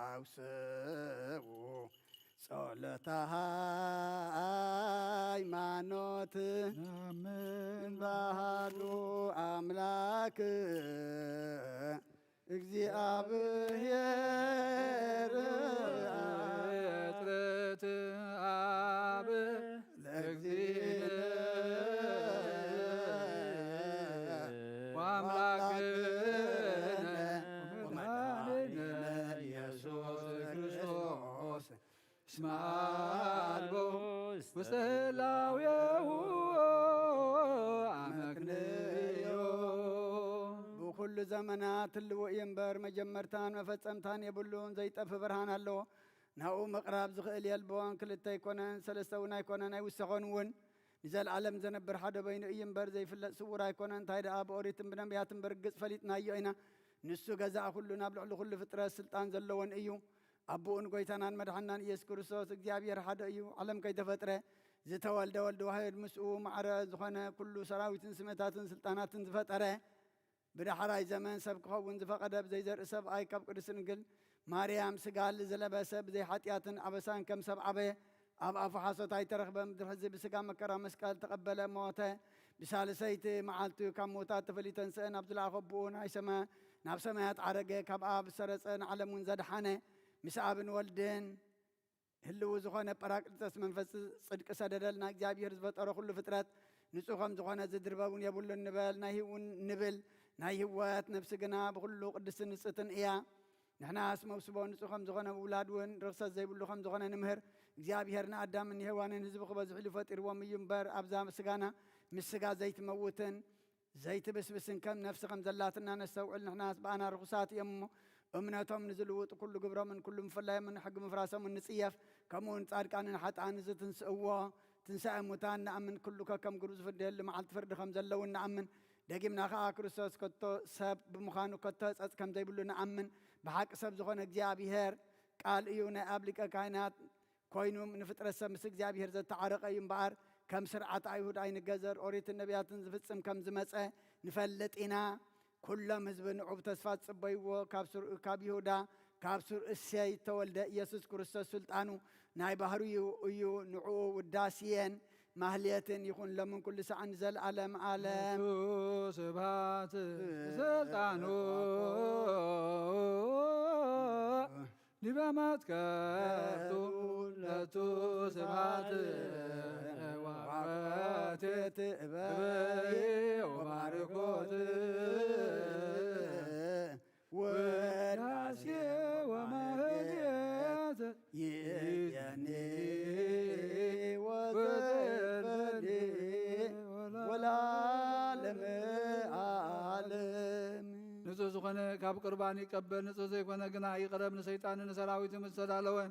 አውስኡ ጸሎተ ሃይማኖት ምን ባህሉ አምላክ እግዚአብሔር ጥረት አብ ስማልቦ ውስላውየው አመክንዮ ብኩሉ ዘመናት ልውእ እምበር መጀመርታን መፈጸምታን የብሉን ዘይጠፍ ብርሃን ኣለዎ ናብኡ ምቕራብ ዝኽእል የልቦን ክልተ ኣይኮነን ሰለስተ እውን ኣይኮነን ኣይውሰኾን እውን ንዘለዓለም ዘነብር ሓደ በይኑ እዩ እምበር ዘይፍለጥ ስውር ኣይኮነን እንታይ ደኣ ብኦሪትን ብነቢያትን ብርግጽ ፈሊጥናዮ ኢና ንሱ ገዛእ ኩሉ ናብ ልዕሊ ኩሉ ፍጥረት ስልጣን ዘለዎን እዩ ኣቦኡን ጎይታናን መድሓናን ኢየሱስ ክርስቶስ እግዚአብሔር ሓደ እዩ ዓለም ከይተፈጥረ ዝተወልደ ወልዲ ዋህድ ምስኡ ማዕረ ዝኾነ ኩሉ ሰራዊትን ስመታትን ስልጣናትን ዝፈጠረ ብዳሕራይ ዘመን ሰብ ክኸውን ዝፈቐደ ብዘይዘርኢ ሰብኣይ ካብ ቅዱስ ድንግል ማርያም ስጋል ዝለበሰ ብዘይ ሓጢኣትን ኣበሳን ከም ሰብ ዓበየ ኣብ ኣፉ ሓሶት ኣይተረኽበ ምድሪ ሕዚ ብስጋ መከራ መስቀል ተቐበለ ሞተ ብሳልሰይቲ መዓልቱ ካብ ሞታት ተፈሊተ ንስአ ናብ ዝለኣኸ ኣቦኡ ናብ ሰማያት ዓረገ ካብ ኣብ ሰረፀ ንዓለም እውን ዘድሓነ ምስ ኣብን ወልድን ህልው ዝኾነ ጰራቅሊጦስ መንፈስ ጽድቂ ሰደደልና እግዚአብሔር ዝፈጠሮ ኩሉ ፍጥረት ንጹህ ከም ዝኾነ ዝድርበውን የብሉን ንበል ናይ ህውን ንብል ናይ ህወት ነፍሲ ግና ብኩሉ ቅድስትን ንጽትን እያ ንሕና ስመውስቦ ንጹህ ከም ዝኾነ ውላድ እውን ርክሰት ዘይብሉ ከም ዝኾነ ንምህር እግዚአብሔር ንኣዳምን ሔዋንን ህዝቢ ክበዝሕሉ ፈጢርዎም እዩ እምበር ኣብዛ ስጋና ምስ ስጋ ዘይትመውትን زيت بسبسن كم نفس خم زلاتنا نستوعل نحن بأنا رخصات يمو أمناتهم نزلوا كل جبرة من كل مفلاي من حق مفراسهم من نسيف كمون صارك أنا حتى عن زت تنسوا تنسى متان نعمن كلك كم جروز في الدل مع الفرد خم زلوا نعمن دقيم ناخا كريستوس كتو سب بمخانو كتو أس كم زي بلو نعمن بحق سب زخون إجابيهر قال إيونا قبلك كائنات كوينو من فترة سمس إجابيهر زت تعرق أيم بار كم سرعة أيهود عين الجزر أوريت النبيات نزفتسم كم زمسة نفلت إنا كل مزبن عب تسفات صبيو كاب يهودا كابسر السي تولد يسوع كريستوس سلطانو ناي بحرو يو نعو وداسيين مهليتين يكون لمن كل ساعة نزل عالم عالم سبحات سلطانو لبامات كابتو لتو سبحات وعباتت بي وباركوت وناسي ومهديت يعني وذبلي ولا لم أعلم نزوز خنا كاب قرباني قبل نزوز يكون غنا يقرب نسيطان نسراويت مستدالوه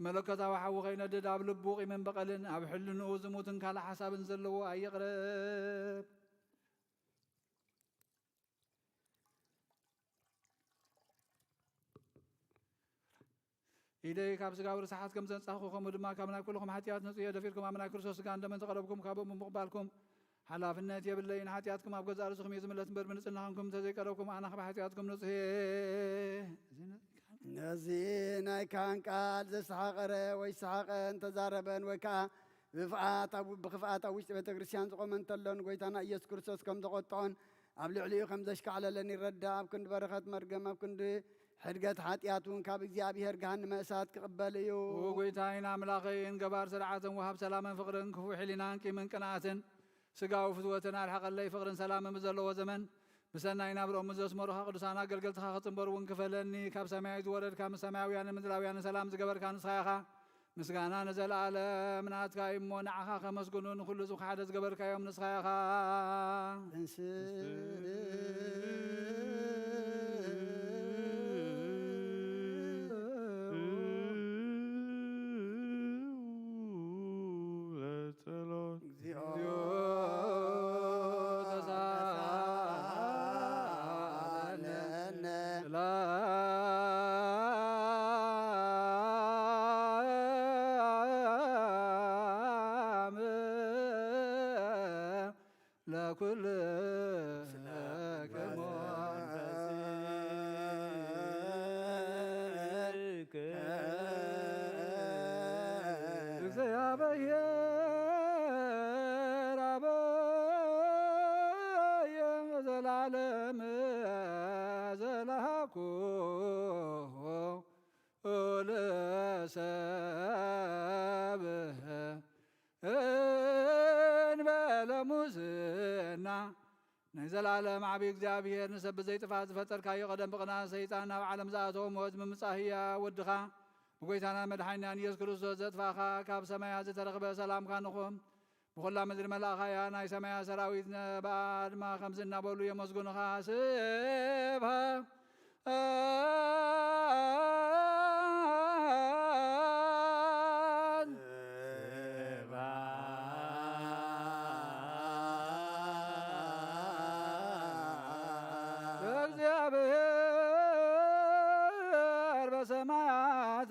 ملكتا وحو غينا داب لبوق من بقلن اب حلن وزموتن كالا حسابن زلو ايقرب إليك كاب سغاور ساحات كم زنصاخوكم ودما كامنا كلكم حتيات نصيه دفيركم امنا كريستوس غا اندمن تقربكم كابم مقبالكم حلافነት የብለይን ኃጢአትኩም ኣብ ገዛ ርስኹም የዝምለት እምበር ብንጽናኹም ተዘይቀረብኩም ኣና ኸ ኃጢአትኩም ንጽሄ ነዚ ናይ ካህን ቃል ዘሰሓቐረ ወይ ሰሓቐ እንተዛረበን ወይ ከዓ ብኽፍኣት ኣብ ውሽጢ ቤተ ክርስቲያን ዝቆመ እንተሎን ጎይታና ኢየሱስ ክርስቶስ ከም ዘቆጥዖን ኣብ ልዕሊኡ ከም ዘሽካዕለለን ይረዳእ ኣብ ክንዲ በረኸት መርገም ኣብ ክንዲ ሕድገት ሓጢአቱን ካብ እግዚኣብሔር ገሃነመ እሳት ክቕበል እዩ ጎይታይን ኣምላኸይን ገባር ስርዓትን ወሃብ ሰላምን ፍቕርን ክፉእ ሕሊናን ቂምን ቅንኣትን ስጋዊ ፍትወትን ኣልሓቐለይ ፍቕርን ሰላምን ብዘለዎ ዘመን ብሰናይ ናብሮም ዘስመሩኻ ቅዱሳን ኣገልገልትኻ ክፅንበሩ እውን ክፈለኒ ካብ ሰማያዊ ዝወረድካ ምስ ሰማያውያንን ምድራውያንን ሰላም ዝገበርካ ንስኻ ኢኻ ምስጋና ንዘለኣለም ናትካ እሞ ንዓኻ ከመስግኑ ንኩሉ ህዝቢ ሓደ ዝገበርካዮም ንስኻ ኢኻ لكل زلالم زلهاكو لسبه بلموزنا نزل على معبي እግዚአብሔር ንሰብ ዘይጥፋት ዝፈጠርካዮ ቀደም ብቕና ሰይጣን ናብ ዓለም ዝኣተዎ ሞት ምምጻህያ ወድኻ ብጎይታና መድሓኒና ኢየሱስ ክርስቶስ ዘጥፋኻ ካብ ሰማያ ዝተረኽበ ሰላምካ ንኹም ብኩላ ምድሪ መላእኻያ ናይ ሰማያ ሰራዊት ነባኣ ድማ ከምዚ እናበሉ የመስግኑኻ ስብሃ እግዚአብሔር በሰማያት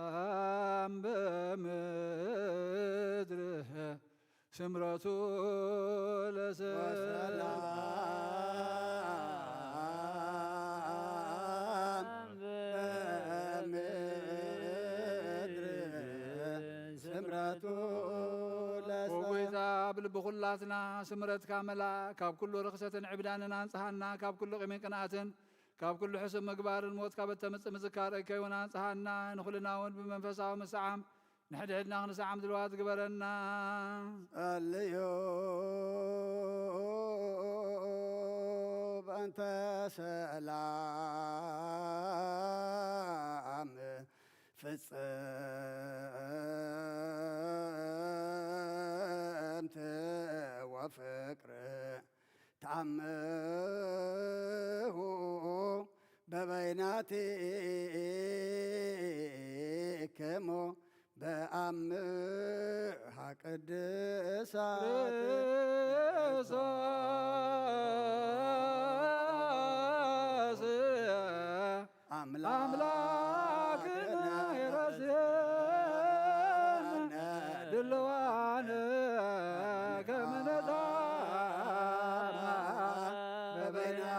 ወሰላም በምድር ስምረቱ ለሰላም ብልብኹላትና ስምረትካ መላእ ካብ ኩሉ ርክሰትን ዕብዳንን አንጽሃና ካብ ኩሉ ቂምን ቅንኣትን ካብ ኩሉ ሕሱብ ምግባርን ሞት ካብ እተምጽእ ምዝካር እከይውን አንጽሃና ንኹልና እውን ብመንፈሳዊ ምስዓም ንሕድሕድና ክንሰዓም ድልዋት ግበረና ኣለዮ እንተ ሰላም ፍጽምት ወፍቅር ተአምሁ በበይናቲክሙ በአምሃ ቅድሳት አምላክነ የራስነ ድልዋነ ከመነታና በበይናቲነ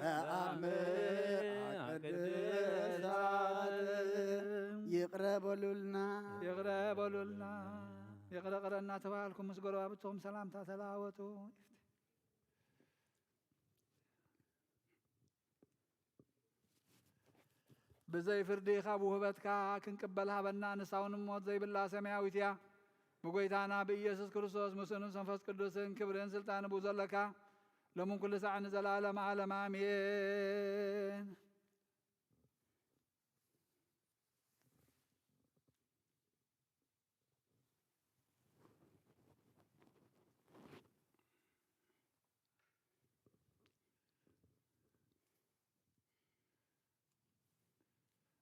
በአምሃ ቅድሳት ይቅረበሉልና ይቅረበሉልና ይቅረቅረና ተባልኩም ምስገሮ አብቶም ሰላምታ ተላወጡ ብዘይ ፍርዲ ካብ ውህበትካ ክንቅበል ሃበና ንሳውንም ሞት ዘይብላ ሰማያዊት እያ ብጎይታና ብኢየሱስ ክርስቶስ ምስእኑን መንፈስ ቅዱስን ክብርን ስልጣን ቡ ዘለካ ሎሙን ኩሉ ሰዓት ንዘላለም ዓለም አሜን።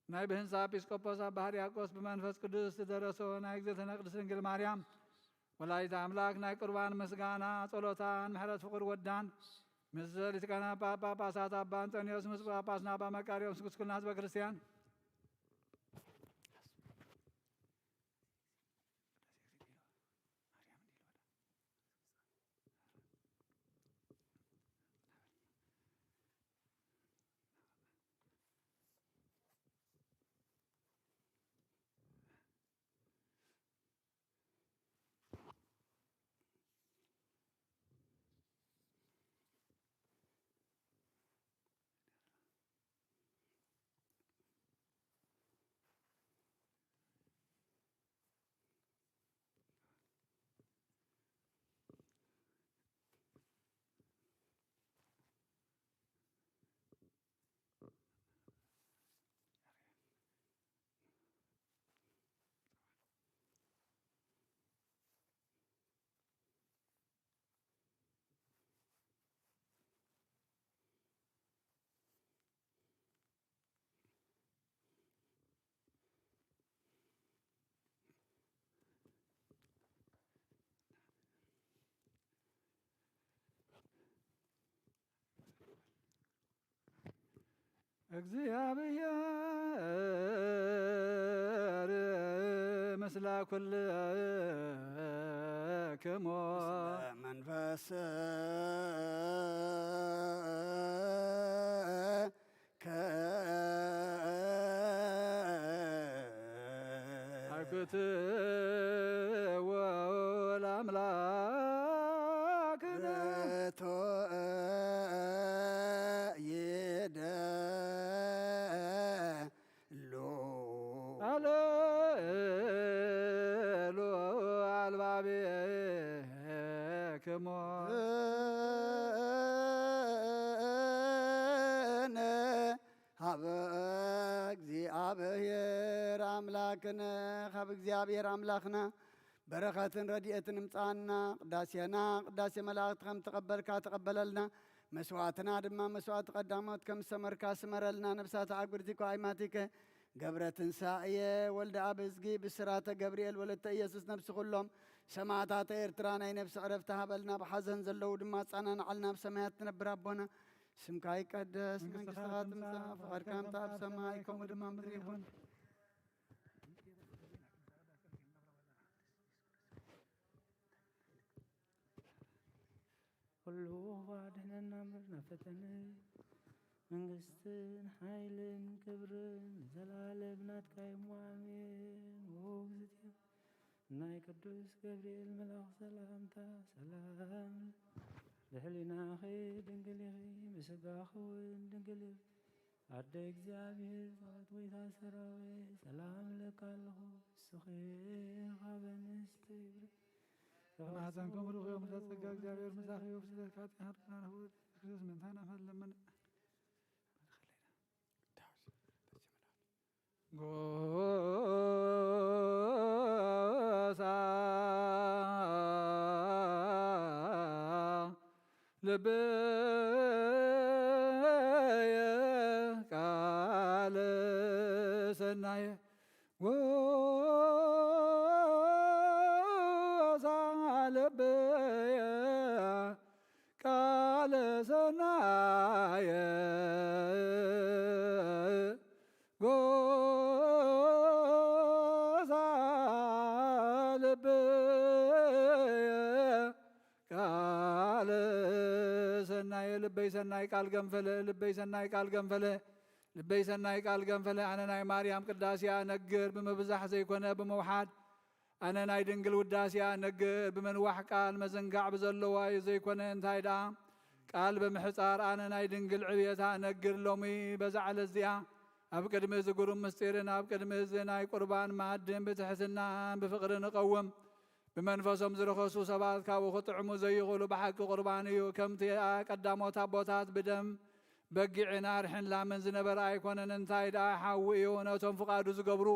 ናይ ብህንሳ ኤጲስቆጶስ አባ ሕርያቆስ ብመንፈስ ቅዱስ ዝደረሶ ናይ እግዝእትነ ቅድስት ድንግል ማርያም ወላዲተ አምላክ ናይ ቁርባን ምስጋና ጸሎታን ምሕረት ፍቅር ወዳን ምስ ሊቃነ ጳጳሳት አባ አንጦንዮስ ምስ ጳጳስና አባ መቃርዮስ ጉስቁልና ህዝበ ክርስቲያን እግዚአብሔር ምስለ ኩልክሙ መንፈስ አኩት ወለአምላክነ አሌሉ አልባቤክሙ ሀበ እግዚአብሔር አምላክነ ሀበ እግዚአብሔር አምላክና በረኸትን ረድኤትን እምፃና ቅዳሴና ቅዳሴ መላእክት ከም ተቀበልካ ተቀበለልና መስዋዕትና ድማ መስዋዕት ቀዳሞት ከም ሰመርካ ስመረልና ነብሳተ አጉርቲኮ አይማቲከ ገብረ ትንሳኤ ወልደ አብ እዝጊ ብስራተ ገብርኤል ወለተ ኢየሱስ ነብሲ ኩሎም ሰማዕታተ ኤርትራ ናይ ነብሲ ዕረፍቲ ሃበልና ብሓዘን ዘለዉ ድማ ጻናንዓልና ብሰማያት ትነብር ኣቦና ስምካ ይቀደስ መንግሥትኻ ትምጻእ ፍቓድካ ምታ ኣብ ሰማይ ከምኡ ድማ ምድሪ ይኹን ኩሉ ዋድህነና ምርና ፈተነ መንግስትን ኃይልን ክብርን ዘላለም ናትካ እሞ አሜን። ወግዝእትየ ናይ ቅዱስ ገብርኤል መልአክ ሰላምታ ሰላም ልሕሊናኺ ድንግል ኢኺ ምስጋኺ እውን ድንግል ኢኺ አደ እግዚአብሔር ጸሎት ወይታ ሰራዊት ሰላም ለካ ኣለኹ እስኺ ኻበ ንስቲ ማኅፀንኩም ርሑቕ ዮም ለጸጋ እግዚአብሔር መሳኺ ወፍስለት ካጤ ሀርና ነሁት ክርስቶስ ምንታና ፈለመን ጎሳ ልብየ ቃለ ሰናየ ጎሳ ልብየ ቃለ ሰናየ ጎሳ ልብየ ቃለ ሰናየ ልበይ ሰናይ ቃል ገንፈለ ልበይ ሰናይ ቃል ገንፈለ ልበይ ሰናይ ቃል ገንፈለ ኣነ ናይ ማርያም ቅዳሴያ ነግር ብምብዛሕ ዘይኮነ ብምውሓድ ኣነ ናይ ድንግል ውዳሴያ ነግር ብምንዋሕ ቃል መዘንጋዕ ብዘለዋ ዘይኮነ እንታይ ደኣ ቃል ብምሕፃር ኣነ ናይ ድንግል ዕብየታ ነግር ሎሚ በዛ ዓለት እዚኣ ኣብ ቅድሚ ዝጉሩም ምስጢርን ኣብ ቅድሚ እዚ ናይ ቁርባን ማዕድን ብትሕትና ብፍቕሪ ንቐውም ብመንፈሶም ዝረኸሱ ሰባት ካብኡ ክጥዕሙ ዘይኽእሉ ብሓቂ ቁርባን እዩ ከምቲ ቀዳሞት ኣቦታት ብደም በጊዕን ኣርሕን ላምን ዝነበረ ኣይኮነን እንታይ ደኣ ሓዊ እዩ ነቶም ፍቓዱ ዝገብሩ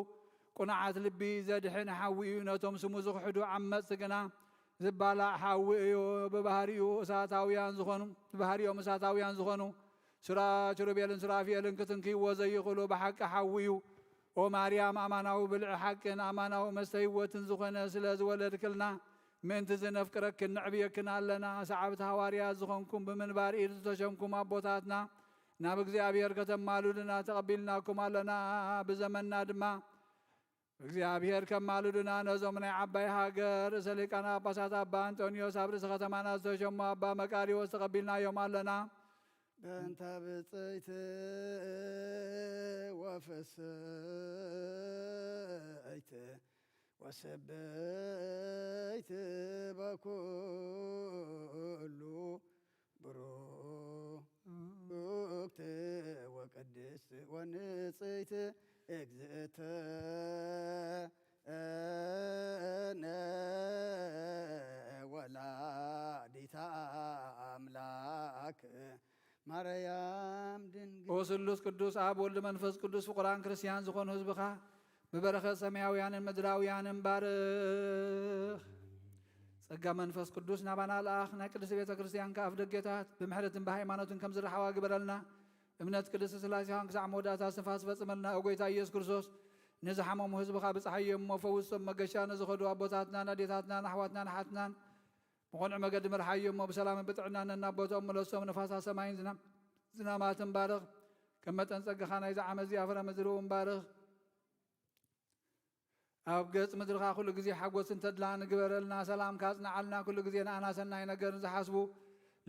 ቁንዓት ልቢ ዘድሕን ሓዊ እዩ ነቶም ስሙ ዝኽሕዱ ዓመፅቲ ግና ዝባላዕ ሓዊ እዩ ብባህሪኡ እሳታውያን ዝኾኑ ብባህሪኦም እሳታውያን ዝኾኑ ኪሩቤልን ሱራፌልን ክትንክይዎ ዘይኽእሉ ብሓቂ ሓዊ እዩ ኦ ማርያም ኣማናዊ ብልዒ ሓቅን ኣማናዊ መስተ ህይወትን ዝኾነ ስለ ዝወለድክልና ምእንቲ ዝነፍቅረክን ንዕብየክን ኣለና ሰዓብቲ ሃዋርያት ዝኾንኩም ብምንባር ኢድ ዝተሸምኩም ኣቦታትና ናብ እግዚኣብሔር ከተማልዱና ተቐቢልናኩም ኣለና ብዘመንና ድማ እግዚአብሔር ከማልዱና ነዞም ናይ ዓባይ ሃገር ርእሰ ሊቃነ ጳጳሳት አባ አንጦኒዮስ ኣብ ርእሰ ከተማና ዝተሸሙ አባ መቃሪዎስ ተቐቢልናዮም ኣለና በእንተ ብፅዕት ወፍስሕት ወሰበይት በኩሉ ብሩክት ወቅድስት ወንጽሕት እግዝእትነ ወላዲተ አምላክ ማርያም ድንግል ኦ ስሉስ ቅዱስ አብ ወልድ መንፈስ ቅዱስ ፍቁራን ክርስቲያን ዝኾኑ ህዝብኻ ብበረኸት ሰማያውያንን ምድራውያንን ባርኽ ጸጋ መንፈስ ቅዱስ ናባና ልኣኽ ናይ ቅድስት ቤተ ክርስቲያን ከኣፍ ደጌታት ብምሕረትን ብሃይማኖትን ከም ዝረሓዋ ግበረልና እምነት ቅድስት ስላሴኻን ክሳዕ መወዳእታ ስንፋስ ፈጽመልና እጎይታ ኢየሱስ ክርስቶስ ንዝሓመሙ ህዝብኻ ብፀሓዮም ፈውሶም መገሻ ንዝኸዱ ኣቦታትናን ኣዴታትናን ኣሕዋትናን ሓትናን ብቆንዑ መገዲ ምርሓዮም ብሰላምን ብጥዕናን እናቦቶም መለሶም ንፋሳ ሰማይን ዝናማትን ባርኽ ከም መጠን ፀጋኻ ናይ ዝዓመት እዚኣፍረ ምድርውን ባርኽ ኣብ ገጽ ምድርኻ ኩሉ ግዜ ሓጎስን ተድላን ግበረልና ሰላም ካጽንዓልና ኩሉ ግዜ ንኣና ሰናይ ነገርን ዝሓስቡ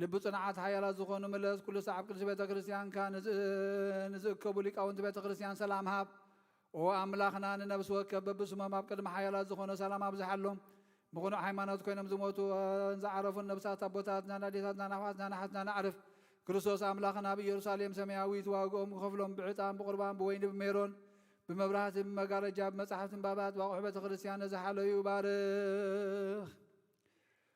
ልቢ ጽንዓት ሓያላት ዝኾኑ ምለስ ኩሉ ሰዓብ ቅዱስ ቤተ ክርስቲያንካ ንዝእከቡ ሊቃውንቲ ቤተ ክርስቲያን ሰላም ሃብ ኦ ኣምላኽና ንነብሲ ወከብ በብስሞም ኣብ ቅድሚ ሓያላት ዝኾነ ሰላም ኣብዝሓሎም ብቑኑዕ ሃይማኖት ኮይኖም ዝሞቱ ዝዓረፉን ነብሳት ኣቦታትናን ኣዴታትናን ኣሕዋትናን ሓትናን ኣዕርፍ ክርስቶስ ኣምላኽና ኣብ ኢየሩሳሌም ሰማያዊት ዋግኦም ክኸፍሎም ብዕጣን ብቁርባን ብወይኒ ብሜሮን ብመብራህቲ ብመጋረጃ ብመጻሕፍትን ባባት ባቑሑ ቤተ ክርስቲያን ዝሓለዩ ባርኽ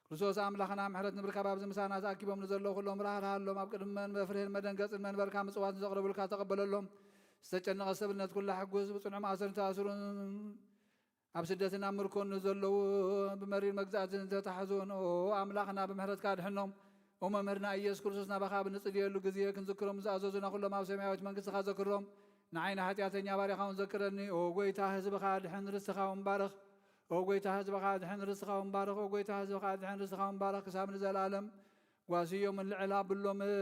ክርስቶስ ኣምላኽና ምሕረት ንብርካ ኣብዚ ምሳና ተኣኪቦም ንዘለዉ ኩሎም ራህርሃሎም ኣብ ቅድሚ መፍርህን መደንገፅን መንበርካ ምፅዋትን ዘቕርቡልካ ተቐበለሎም ዝተጨነቐ ሰብነት ኩላ ሕጉስ ብፅኑዕ ማእሰርን ተኣስሩን ኣብ ስደትን ኣብ ምርኮን ንዘለዉ ብመሪር መግዛእትን ተታሕዙን ኣምላኽና ብምሕረትካ ድሕኖም ኦ መምህርና ኢየሱስ ክርስቶስ ናባኻ ብንጽልየሉ ግዜ ክንዝክሮም ዝኣዘዙና ኩሎም ኣብ ሰማያዊት መንግስትኻ ዘክሮም ንዓይነ ሓጢኣተኛ ባሪኻውን ዘክረኒ ኦ ጎይታ ህዝብኻ ድሕን ርስኻውን ባርኽ ኦ ጎይታ ህዝብኻ ድሕን ርስኻውን ባርኽ ኦ ጎይታ ህዝብኻ ድሕን ርስኻውን ባርኽ ክሳብ ንዘለዓለም ጓስዮምን ልዕል ኣብሎምን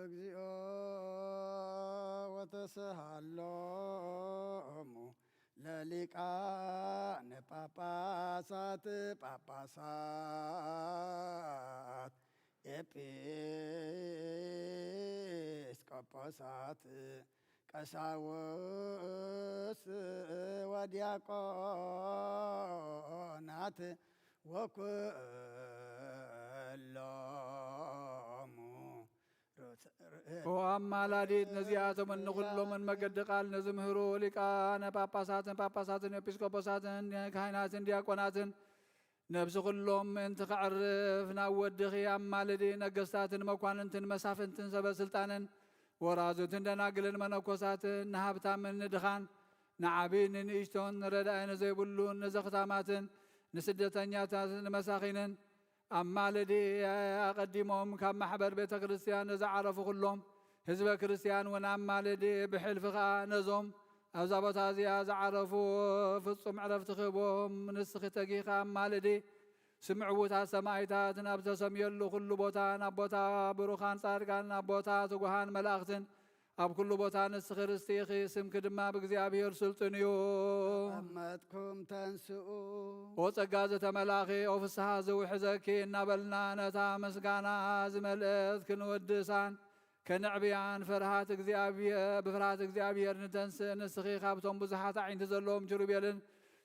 እግዚኦ ወተሰሃሎሙ ለሊቃነ ጳጳሳት ኤጲስቆጶሳት ቀሳውስት ወዲያቆናት ወኩሎሙ ኦ አማላዲት ነዚኣቶምን ንኹሎምን መገዲ ቃል ንዝምህሩ ሊቃነ ጳጳሳትን ኤጲስቆጶሳትን ካህናትን ዲያቆናትን ነብሲ ኩሎም ምእንቲ ክዕርፍ ናብ ወድኺ ኣማልዲ ነገስታትን መኳንንትን መሳፍንትን ሰበስልጣንን ወራዙትን ደናግልን መነኮሳትን ንሃብታምን ንድኻን ንዓብይን ንንእሽቶን ንረዳእን ዘይብሉን ንዘኽታማትን ንስደተኛታትን ንመሳኺንን ኣማልዲ ኣቐዲሞም ካብ ማሕበር ቤተ ክርስቲያን ንዝዓረፉ ኩሎም ህዝበ ክርስቲያን እውን ኣማልዲ ብሕልፊኻ ነዞም ኣብዛ ቦታ እዚኣ ዝዓረፉ ፍጹም ዕረፍቲ ክህቦም ንስኺ ተጊኻ ኣማልዲ ስምዕውታት ሰማይታት ናብ ተሰምየሉ ኩሉ ቦታ ናብ ቦታ ብሩኻን ጻድቃን ናብ ቦታ ትጉሃን መላእኽትን ኣብ ኩሉ ቦታ ንስኺ ርስቲኺ ስምኪ ድማ ብእግዚአብሔር ስልጡን እዩ ተቀመጥኩም ተንስኡ ወጸጋ ዘተመላኺ ፍስሓ ዘውሕዘኪ እናበልና ነታ ምስጋና ዝመልአት ክንወድሳን ከንዕብያን ፍርሃት እግዚአብሔር ንተንስእ ንስኺ ካብቶም ብዙሓት ዓይንቲ ዘለዎም ኪሩቤልን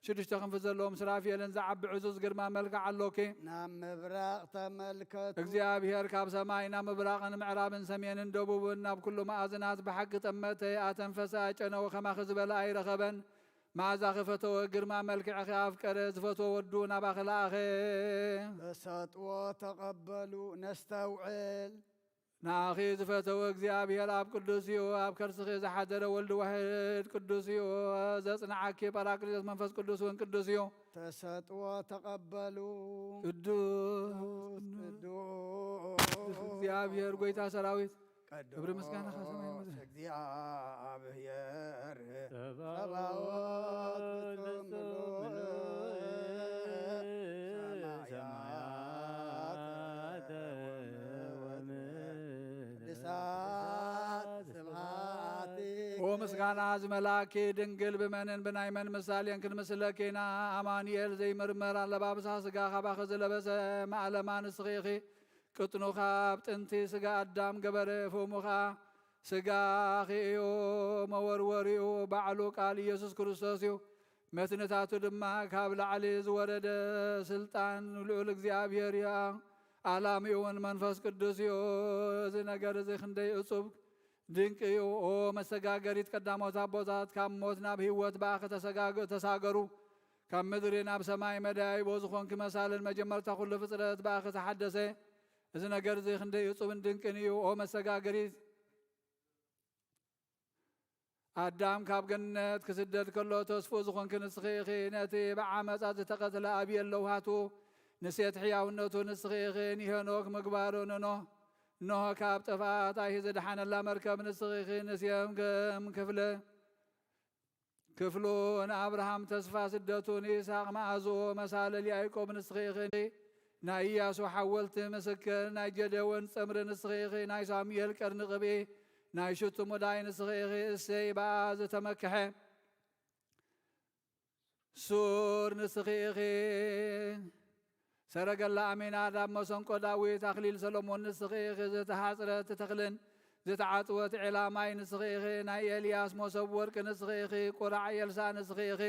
6 ክንፊ ዘለዎም ስራፌልን ዝዓቢ ዕዙዝ ግርማ መልክዕ ኣሎኪ ናብ ምብራቕ ተመልከቱ እግዚአብሔር ካብ ሰማይ ናብ ምብራቕን ምዕራብን ሰሜንን ደቡብን ናብ ኩሉ ማእዝናት ብሓቂ ጠመተይ ኣተንፈሰ ኣጨነው ከማኺ ዝበለ ኣይረኸበን መዓዛ ክፈተወ ግርማ መልክዕኺ ኣፍቀረ ዝፈትዎ ወዱ ናባኺ ለኣኸ በሰጥዎ ተቐበሉ ነስተውዕል ንኣኺ ዝፈተወ እግዚአብሔር ኣብ ቅዱስ እዩ ኣብ ከርስኺ ዝሓደረ ወልዲ ዋሕድ ቅዱስ እዩ ዘጽንዓኪ ጳራቅሊጦስ መንፈስ ቅዱስ እውን ቅዱስ እዩ ተሰጥዎ ተቐበሉ ቅዱስ እግዚአብሔር ጎይታ ሰራዊት ክብሪ ምስጋና ከሰማይ ምድሪ እግዚአብሔር ጸባኦት ፍጹም ሰማያት ቅድሳት ስብሐት ኦ ምስጋና ዝመላኪ ድንግል ብመንን ብናይመን ምሳሌን ክንምስለኪና ኣማኑኤል ዘይምርመር ኣለባብሳ ስጋ ካባኺ ዝለበሰ ማዕለማ ንስኺኺ ቅጥኑኻ ኣብ ጥንቲ ስጋ ኣዳም ገበረ ፍሙኻ ስጋኺ እዩ መወርወሪኡ ባዕሉ ቃል ኢየሱስ ክርስቶስ እዩ መትንታቱ ድማ ካብ ላዕሊ ዝወረደ ስልጣን ልዑል እግዚአብሔር እዩ ዓላምኡ እውን መንፈስ ቅዱስ እዩ እዚ ነገር እዚ ክንደይ እጹብ ድንቂ እዩ ኦ መሰጋገሪት ቀዳሞት ኣቦታት ካብ ሞት ናብ ህይወት በኣኸ ተሳገሩ ካብ ምድሪ ናብ ሰማይ መዳይቦ ዝኾንኪ መሳልን መጀመርታ ኩሉ ፍጥረት በኣኸ ተሓደሰ እዚ ነገር እዚ ክንደይ እጹብን ድንቅን እዩ ኦ መሰጋገሪት ኣዳም ካብ ገነት ክስደድ ከሎ ተስፉ ዝኾንኪ ንስኺ ኢኺ ነቲ ብዓመፃ ዝተቐትለ ኣብየ ለውሃቱ ንሴት ሕያውነቱ ንስኺ ኢኺ ንሄኖክ ምግባሩ እንሆ ካብ ጥፋት ኣይሂ ዝድሓነላ መርከብ ንስኺ ኢኺ ንስዮም ከም ክፍሉ ንኣብርሃም ተስፋ ስደቱ ንይስሐቅ መዓዝኦ መሳለል ያዕቆብ ንስኺ ኢኺ ናይ ኢያሱ ሓወልቲ ምስክር ናይ ጀደወን ጸምሪ ንስኺ ኢኺ ናይ ሳሙኤል ቀርኒ ቅብኢ ናይ ሽቱ ሙዳይ ንስኺ ኢኺ እሰይ በኣ ዝተመክሐ ሱር ንስኺ ኢኺ ሰረገላ ኣሚናዳብ መሰንቆ ዳዊት ኣኽሊል ሰሎሞን ንስኺ ኢኺ ዝተሓፅረት ተኽልን ዝተዓፅወት ዒላማይ ንስኺ ኢኺ ናይ ኤልያስ መሶብ ወርቂ ንስኺ ኢኺ ቁራዕ ኤልሳ ንስኺ ኢኺ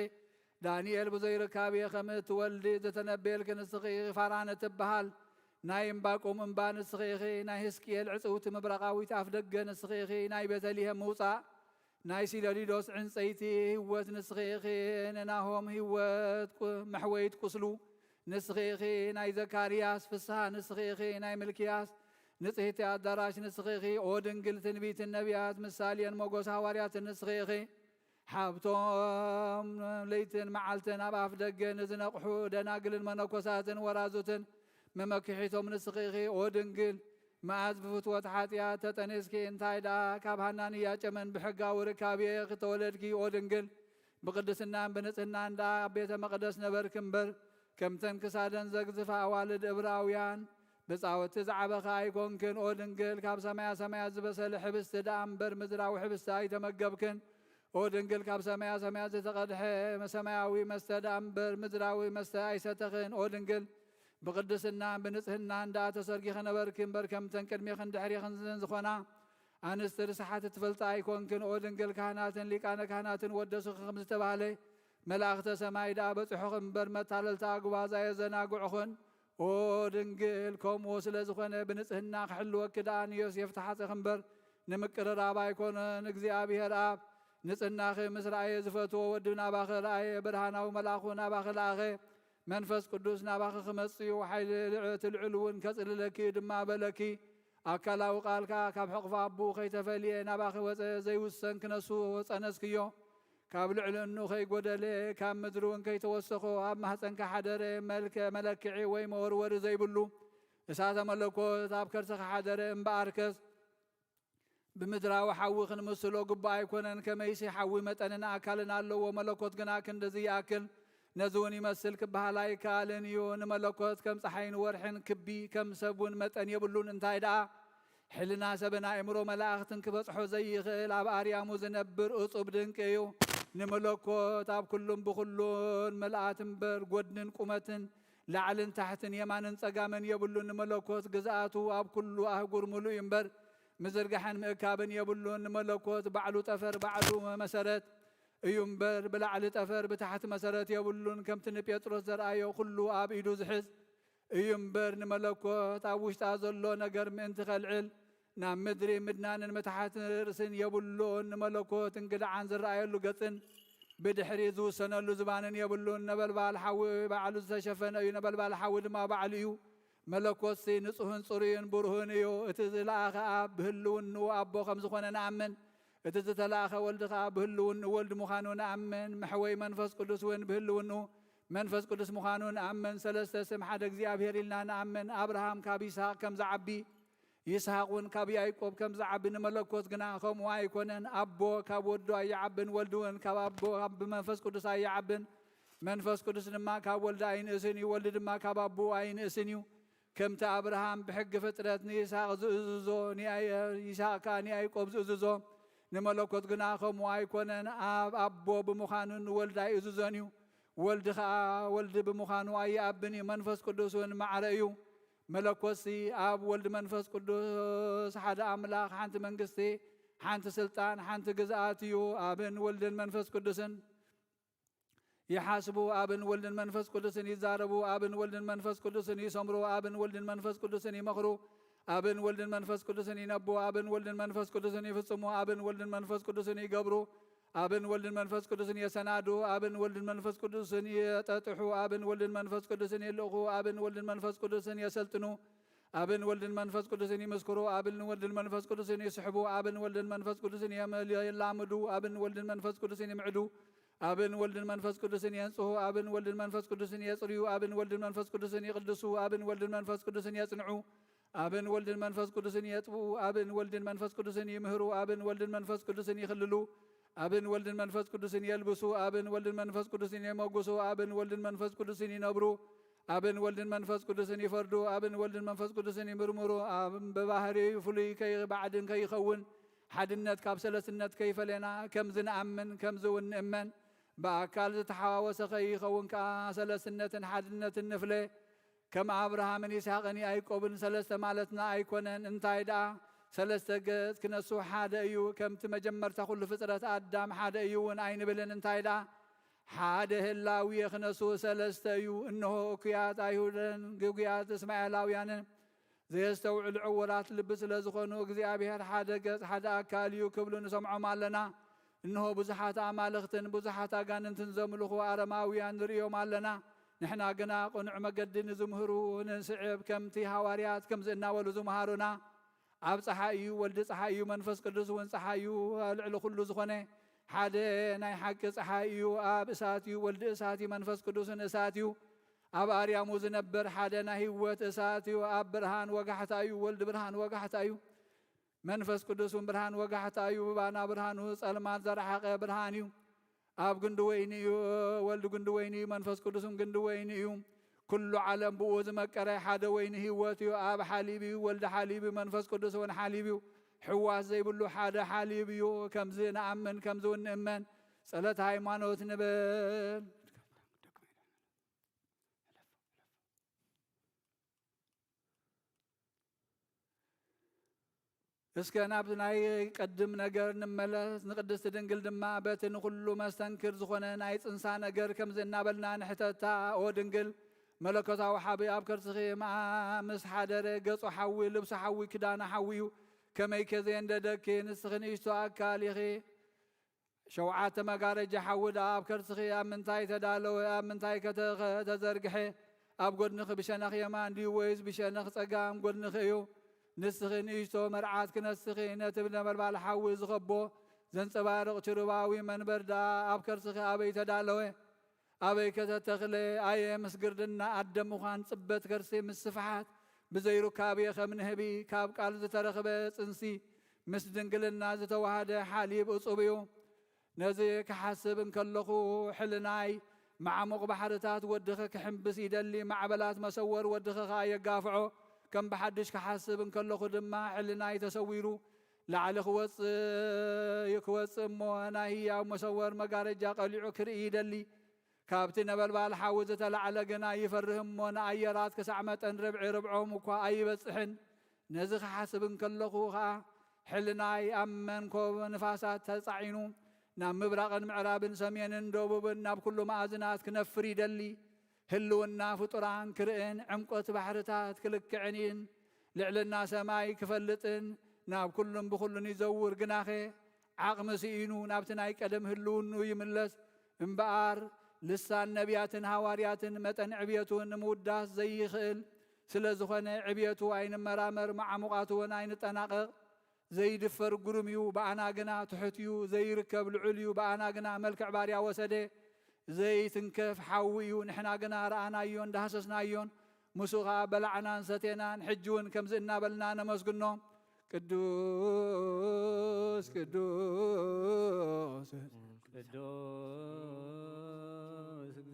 ዳንኤል ብዘይርካብ ከም እትወልዲ ዝተነበልኪ ንስኺ ኢኺ ፋራን እትበሃል ናይ እምባቆም እምባ ንስኺ ኢኺ ናይ ሕዝቅኤል ዕፅውቲ ምብረቓዊት ኣፍ ደገ ንስኺ ኢኺ ናይ ቤተልሔም ምውፃእ ናይ ሲለሊዶስ ዕንፀይቲ ህይወት ንስኺ ኢኺ ንናሆም ህይወት መሕወይት ቁስሉ ንስኺ ኢኺ ናይ ዘካርያስ ፍስሓ ንስኺ ኢኺ ናይ ምልክያስ ንጽሕቲ ኣዳራሽ ንስኺ ኢኺ ኦ ድንግል ትንቢትን ነቢያት ምሳሌን መጎስ ሃዋርያትን ንስኺ ኢኺ ሓብቶም ለይትን መዓልትን ኣብ ኣፍ ደገ ንዝነቕሑ ደናግልን መነኮሳትን ወራዙትን መመክሒቶም ንስኺ ኢኺ ኦ ድንግል መዓዝ ብፍትወት ሓጢኣት ተጠኒስኪ እንታይ ደኣ ካብ ሃናንያ ጨመን ብሕጋዊ ርካብየ ክተወለድኪ ኦ ድንግል ብቅድስናን ብንጽህናን ደኣ ኣብ ቤተ መቕደስ ነበርክ እምበር ከምተን ክሳደን ዘግዝፋ ኣዋልድ ዕብራውያን ብፃወቲ ዝዓበኻ ኣይኮንክን ኦ ድንግል ካብ ሰማያ ሰማያት ዝበሰለ ሕብስቲ ደኣ እምበር ምድራዊ ሕብስቲ ኣይተመገብክን ኦ ድንግል ካብ ሰማያ ሰማያት ዝተቐድሐ ሰማያዊ መስተ ደኣ እምበር ምድራዊ መስተ ኣይሰተኽን ኦ ድንግል ብቅድስናን ብንጽህናን ደኣ ተሰርጊኸ ነበርክ እምበር ከምተን ቅድሚኽን ድሕሪኽን ዝኾና ኣንስቲ ርስሓት ትፈልጣ ኣይኮንክን ኦ ድንግል ካህናትን ሊቃነ ካህናትን ወደሱኺ ከም ዝተባሃለ መላእኽተ ሰማይ ደኣ በጽሑኽ እምበር መታለልታ ኣግባዛ የዘናግዑኽን ኦ ድንግል ከምኡ ስለ ዝኾነ ብንጽህና ክሕልወኪ ደኣ ንዮሴፍ ተሓጽኽ እምበር ንምቅርራብ ኣይኮነን እግዚኣብሔር ኣብ ንጽህናኺ ምስ ረኣየ ዝፈትዎ ወዲ ናባኺ ረኣየ ብርሃናዊ መልኣኹ ናባኺ ለኣኸ መንፈስ ቅዱስ ናባኸ ክመጽእ ወሓይሊ ትልዕልውን ከጽልለኪ ድማ በለኪ ኣካላዊ ቃልካ ካብ ሕቕፋ ኣቦ ከይተፈልየ ናባኸ ወፀ ዘይውሰን ክነሱ ወፀነስክዮ ካብ ልዕሊ እኑ ከይጎደለ ካብ ምድሪ እውን ከይተወሰኾ ኣብ ማህፀንካ ሓደረ መለክዒ ወይ መወርወሪ ዘይብሉ እሳተ መለኮት ኣብ ከርስኻ ሓደረ እምበኣርከስ ብምድራዊ ሓዊ ክንምስሎ ግቡእ ኣይኮነን። ከመይሲ ሓዊ መጠንን ኣካልን ኣለዎ መለኮት ግና ክንደዚ ይኣክል ነዚ እውን ይመስል ክበሃል ኣይከኣልን እዩ። ንመለኮት ከም ፀሓይን ወርሕን ክቢ ከም ሰብ እውን መጠን የብሉን። እንታይ ደኣ ሕልና ሰብን ኣእምሮ መላእኽትን ክበፅሖ ዘይኽእል ኣብ ኣርያሙ ዝነብር እፁብ ድንቂ እዩ። ንመለኮት ኣብ ኩሉን ብኩሉን መልኣት እምበር ጎድንን ቁመትን ላዕልን ታሕትን የማንን ፀጋምን የብሉን። ንመለኮት ግዝኣቱ ኣብ ኩሉ ኣህጉር ሙሉእ እምበር ምዝርጋሕን ምእካብን የብሉን። ንመለኮት ባዕሉ ጠፈር ባዕሉ መሰረት እዩ እምበር ብላዕሊ ጠፈር ብታሕቲ መሰረት የብሉን። ከምቲ ንጴጥሮስ ዘርኣዮ ኩሉ ኣብ ኢዱ ዝሕዝ እዩ እምበር ንመለኮት ኣብ ውሽጣ ዘሎ ነገር ምእንቲ ኸልዕል ናብ ምድሪ ምድናንን መታሓትን ርእስን የብሉን። ንመለኮት እንግድዓን ዝረኣየሉ ገፅን ብድሕሪ ዝውሰነሉ ዝባንን የብሉን። ነበልባል ሓዊ ባዕሉ ዝተሸፈነ እዩ፣ ነበልባል ሓዊ ድማ ባዕሉ እዩ። መለኮት ንጹህን ጽሩይን ብሩህን እዩ። እቲ ዝለኣኸ ኣብ ብህልውንኡ ኣቦ ከም ዝኾነ ንኣምን፣ እቲ ዝተለኣኸ ወልዲ ከዓ ብህልውንኡ ወልዲ ምዃኑ ንኣምን። መሕወይ መንፈስ ቅዱስ እውን ብህልውንኡ መንፈስ ቅዱስ ምዃኑ ንኣምን። ሰለስተ ስም ሓደ እግዚኣብሔር ኢልና ንኣምን። ኣብርሃም ካብ ይስሐቅ ከም ዝዓቢ ይስሐቅ እውን ካብ ያዕቆብ ከም ዝዓቢ ንመለኮት ግና ከምኡ ኣይኮነን። ኣቦ ካብ ወዱ ኣይዓብን፣ ወልዲ እውን ካብ ኣቦ ብመንፈስ ቅዱስ ኣይዓብን። መንፈስ ቅዱስ ድማ ካብ ወልዲ ኣይንእስን እዩ፣ ወልዲ ድማ ካብ ኣቦ ኣይንእስን እዩ። ከምቲ ኣብርሃም ብሕጊ ፍጥረት ንይስሐቅ ዝእዝዞ ይስሐቅ ከዓ ንያዕቆብ ዝእዝዞ ንመለኮት ግና ከምኡ ኣይኮነን። ኣብ ኣቦ ብምዃኑ ንወልዲ ኣይእዝዞን እዩ፣ ወልዲ ከዓ ወልዲ ብምዃኑ ኣይኣብን እዩ። መንፈስ ቅዱስ እውን ማዕረ እዩ። መለኮት ኣብ ወልዲ መንፈስ ቅዱስ ሓደ ኣምላኽ ሓንቲ መንግስቲ ሓንቲ ስልጣን ሓንቲ ግዝኣት እዩ። ኣብን ወልድን መንፈስ ቅዱስን ይሓስቡ፣ ኣብን ወልድን መንፈስ ቅዱስን ይዛረቡ፣ ኣብን ወልድን መንፈስ ቅዱስን ይሰምሩ፣ ኣብን ወልድን መንፈስ ቅዱስን ይመኽሩ፣ ኣብን ወልድን መንፈስ ቅዱስን ይነቡ፣ ኣብን ወልድን መንፈስ ቅዱስን ይፍጽሙ፣ ኣብን ወልድን መንፈስ ቅዱስን ይገብሩ፣ ኣብን ወልድን መንፈስ ቅዱስን የሰናዱ፣ ኣብን ወልድን መንፈስ ቅዱስን የጠጥሑ፣ ኣብን ወልድን መንፈስ ቅዱስን የልእኹ፣ ኣብን ወልድን መንፈስ ቅዱስን የሰልጥኑ፣ ኣብን ወልድን መንፈስ ቅዱስን ይምስክሩ፣ ኣብን ወልድን መንፈስ ቅዱስን ይስሕቡ፣ ኣብን ወልድን መንፈስ ቅዱስን የላምዱ፣ ኣብን ወልድን መንፈስ ቅዱስን ይምዕዱ፣ ኣብን ወልድን መንፈስ ቅዱስን የንጽሑ፣ ኣብን ወልድን መንፈስ ቅዱስን የጽርዩ፣ ኣብን ወልድን መንፈስ ቅዱስን ይቅድሱ፣ ኣብን ወልድን መንፈስ ቅዱስን የጽንዑ፣ ኣብን ወልድን መንፈስ ቅዱስን የጥቡ፣ ኣብን ወልድን መንፈስ ቅዱስን ይምህሩ፣ ኣብን ወልድን መንፈስ ቅዱስን ይኽልሉ፣ ኣብን ወልድን መንፈስ ቅዱስን የልብሱ፣ ኣብን ወልድን መንፈስ ቅዱስን የመጉሱ፣ ኣብን ወልድን መንፈስ ቅዱስን ይነብሩ፣ ኣብን ወልድን መንፈስ ቅዱስን ይፈርዱ፣ ኣብን ወልድን መንፈስ ቅዱስን ይምርምሩ፣ ኣብን በባህሪ ፍሉይ ባዕድን ከይኸውን ሓድነት ካብ ሰለስነት ከይፈለና ከምዝ ንኣምን ከምዝ እውን ንእመን በኣካል ዝተሓዋወሰ ከይኸውን ከዓ ሰለስነትን ሓድነትን ንፍለ ከም ኣብርሃምን ይስሐቅን ያዕቆብን ሰለስተ ማለትና ኣይኮነን። እንታይ ደኣ ሰለስተ ገጽ ክነሱ ሓደ እዩ። ከምቲ መጀመርታ ኩሉ ፍጥረት ኣዳም ሓደ እዩ እውን ኣይንብልን። እንታይ ደኣ ሓደ ህላዊ ክነሱ ሰለስተ እዩ። እንሆ እኩያት ኣይሁድን ግጉያት እስማኤላውያንን ዘየስተውዕሉ ዕውራት ልቢ ስለ ዝኾኑ እግዚኣብሔር ሓደ ገጽ ሓደ ኣካል እዩ ክብሉ ንሰምዖም ኣለና። እንሆ ብዙሓት ኣማልኽትን ብዙሓት ኣጋንንትን ዘምልኹ ኣረማውያን ንሪኦም ኣለና። ንሕና ግና ቁኑዕ መገዲ ንዝምህሩ ንስዕብ ከምቲ ሃዋርያት ከምዚ እናበሉ ዝምሃሩና ኣብ ፀሓይ እዩ፣ ወልዲ ፀሓይ እዩ፣ መንፈስ ቅዱስ እውን ፀሓይ እዩ፣ ልዕሊ ኩሉ ዝኾነ ሓደ ናይ ሓቂ ፀሓይ እዩ፣ ኣብ እሳት እዩ፣ ወልዲ እሳት እዩ፣ መንፈስ ቅዱስን እሳት እዩ፣ ኣብ ኣርያሙ ዝነብር ሓደ ናይ ህይወት እሳት እዩ፣ ኣብ ብርሃን ወጋሕታ እዩ፣ ወልዲ ብርሃን ወጋሕታ እዩ፣ መንፈስ ቅዱስ እውን ብርሃን ወጋሕታ እዩ፣ ባና ብርሃኑ ጸልማት ዘረሓቐ ብርሃን እዩ፣ ኣብ ግንዲ ወይኒ እዩ፣ ወልዲ ግንዲ ወይኒ እዩ፣ መንፈስ ቅዱስን ግንዲ ወይኒ እዩ፣ ኩሉ ዓለም ብኡ ዝመቀረ ሓደ ወይኒ ህይወት እዩ፣ ኣብ ሓሊብ እዩ፣ ወልዲ ሓሊብ እዩ፣ መንፈስ ቅዱስ እውን ሓሊብ እዩ፣ ሕዋስ ዘይብሉ ሓደ ሓሊብ እዩ። ከምዚ ንኣምን ከምዚ እውን ንእመን ጸሎት ሃይማኖት ንብል። እስከ ናብቲ ናይ ቀድም ነገር ንመለስ። ንቅድስቲ ድንግል ድማ በቲ ንኩሉ መስተንክር ዝኾነ ናይ ፅንሳ ነገር ከምዚ እናበልና ንሕተታ ኦ ድንግል መለኮታዊ ሓቢ ኣብ ከርስኺ ምስ ሓደረ ገጹ ሓዊ ልብሱ ሓዊ ክዳና ሓዊ እዩ። ከመይ ከዘየ እንደደኪ ንስኺ ንእሽቶ ኣካል ኢኺ ሸውዓተ መጋረጃ ሓውድ ኣብ ከርስኺ ኣብ ምንታይ ተዳለወ ኣብ ምንታይ ከተዘርግሐ ኣብ ጎድንኺ ብሸነኽ የማን ድዩ ወይስ ብሸነኽ ጸጋም ጎድንኺ እዩ? ንስኺ ንእሽቶ መርዓት ክነስኺ ነቲ ነበልባል ሓዊ ዝኸቦ ዘንጸባርቕ ችሩባዊ መንበር ዳ ኣብ ከርስኺ ኣበይ ተዳለወ? ኣበይ ከተተኽለ? ኣየ ምስ ግርድና ኣደም ምዃን ጽበት ከርሲ ምስ ስፍሓት ብዘይሩካብየ ከም ንህቢ ካብ ቃል ዝተረኽበ ጽንሲ ምስ ድንግልና ዝተዋሃደ ሓሊብ እጹብ እዩ። ነዚ ክሓስብ እንከለኹ ሕልናይ ማዕሙቕ ባሕርታት ወድኺ ክሕምብስ ይደሊ ማዕበላት መሰወር ወድኺ ኸ የጋፍዖ። ከም ብሓድሽ ክሓስብ እንከለኹ ድማ ሕልናይ ተሰዊሩ ላዕሊ ክወፅእ እሞ ናይ ህያው መሰወር መጋረጃ ቀሊዑ ክርኢ ይደሊ። ካብቲ ነበልባል ሓዊ ዝተላዕለ ግና ይፈርህ እሞ ንኣየራት ክሳዕ መጠን ርብዒ ርብዖም እኳ ኣይበጽሕን። ነዚ ክሓስብ እንከለኹ ኸዓ ሕልናይ ኣብ መንኮብ ንፋሳት ተጻዒኑ ናብ ምብራቕን ምዕራብን ሰሜንን ደቡብን ናብ ኩሉ ማእዝናት ክነፍር ይደሊ። ህልውና ፍጡራን ክርእን ዕምቆት ባሕርታት ክልክዕንን ልዕልና ሰማይ ክፈልጥን ናብ ኩሉን ብኩሉን ይዘውር ግናኸ ዓቕሚ ስኢኑ ናብቲ ናይ ቀደም ህልውኑ ይምለስ እምበኣር ልሳን ነቢያትን ሃዋርያትን መጠን ዕብየቱ ንምውዳስ ዘይኽእል ስለ ዝኾነ ዕብየቱ ኣይንመራመር ማዕሙቓቱ እውን ኣይንጠናቐቕ። ዘይድፈር ጉሩም እዩ በኣና ግና ትሑት እዩ። ዘይርከብ ልዑል እዩ በኣና ግና መልክዕ ባርያ ወሰደ። ዘይትንከፍ ሓዊ እዩ ንሕና ግና ረኣናዮ እንዳሃሰስናዮን ምስኡ ኸዓ በላዕናን ሰቴናን ሕጂ እውን ከምዚ እናበልና ነመስግኖ። ቅዱስ ቅዱስ ቅዱስ ቅዱስ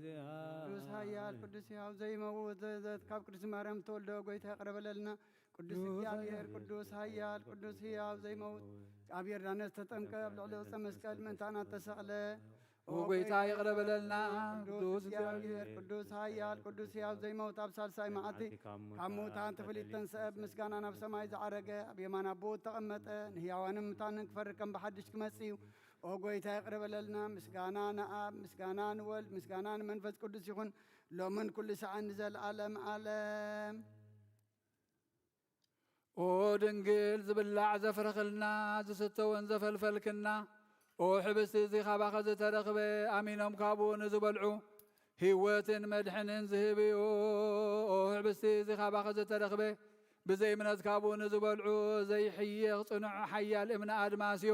ኃያል ቅዱስ ሕያው ዘይመውት ካብ ቅድስት ማርያም ተወልደ ጎይታ ያቅርበለልና። ቅዱስ እግዚአብሔር ቅዱስ ኃያል ቅዱስ ሕያው ዘይመውት ኣብ ዮርዳኖስ ተጠምቀ ኣብ ልዕሊ ዕፀ መስቀል ምእንታና ተሰቕለ ጎይታ ይቅረበለልና። ቅዱስ እግዚአብሔር ቅዱስ ኃያል ቅዱስ ሕያው ዘይመውት ኣብ ሳልሳይ መዓልቲ ካብ ሙታን ተፈሊጡ ተንሥአ ምስጋና ናብ ሰማይ ዝዓረገ ኣብ የማን ኣቦኡ ተቐመጠ ንህያዋንን ሙታንን ክፈርድ ከም ብሓድሽ ክመጽእ እዩ። ኦ ጎይታ ይቅረበለልና። ምስጋና ንኣብ ምስጋና ንወልድ ምስጋና ንመንፈስ ቅዱስ ይኹን ሎምን ኩሉ ሰዓት ንዘለዓለም ዓለም። ኦ ድንግል ዝብላዕ ዘፍረኽልና ዝስተውን ዘፈልፈልክና ኦ ሕብስቲ እዚ ኻባኸ ዝተረኽበ ኣሚኖም ካብኡ ንዝበልዑ ህይወትን መድሕንን ዝህብ እዩ። ኦ ሕብስቲ እዚ ኻባኸ ዝተረኽበ ብዘይ እምነት ካብኡ ንዝበልዑ ዘይሕየኽ ጽኑዕ ሓያል እምነ ኣድማስ እዩ።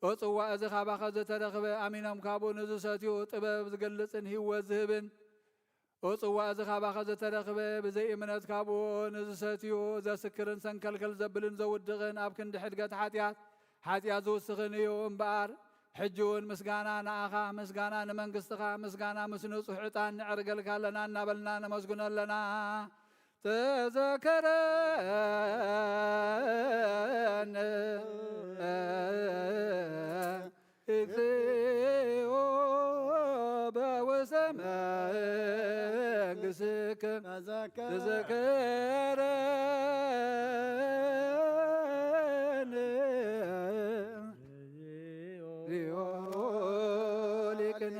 ኦ ጽዋዕ እዚ ኻባኸ ዝተረኽበ ኣሚኖም ካብኡ ንዝሰትዩ ጥበብ ዝገልጽን ህይወት ዝህብን ኦ ጽዋዕ እዚ ኻባኸ ዝተረኽበ ብዘይ እምነት ካብኡ ንዝሰትዩ ዘስክርን ሰንከልከል ዘብልን ዘውድቕን ኣብ ክንዲ ሕድገት ሓጢኣት ዝውስኽን እዩ እምበኣር ሕጂ እውን ምስጋና ንኣኻ ምስጋና ንመንግሥትኻ ምስጋና ምስ ንጹሕ ዕጣን ንዕርገልካ ኣለና እናበልና ነመስግኖ ኣለና። ተዘከረን እግዚኦ በውስተ መንግሥትከ ተዘከረን ሊቅነ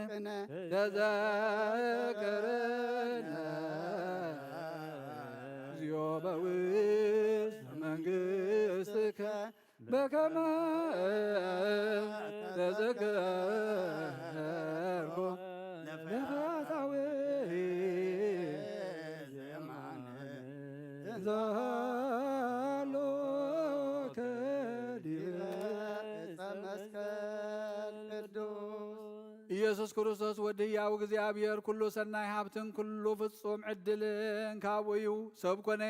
ተዘከረን እግዚኦ በውስተ መንግሥትከ በከመ ተዘከርኩ ለፈታዊ ዘማን ዘሃሎከ ዲበ ዕፀ መስቀል ቅዱስ ኢየሱስ ክርስቶስ ወዲ ሕያው እግዚአብሔር ኩሉ ሰናይ ሃብትን ኩሉ ፍጹም ዕድልን ካብኡ እዩ። ሰብ ኮነ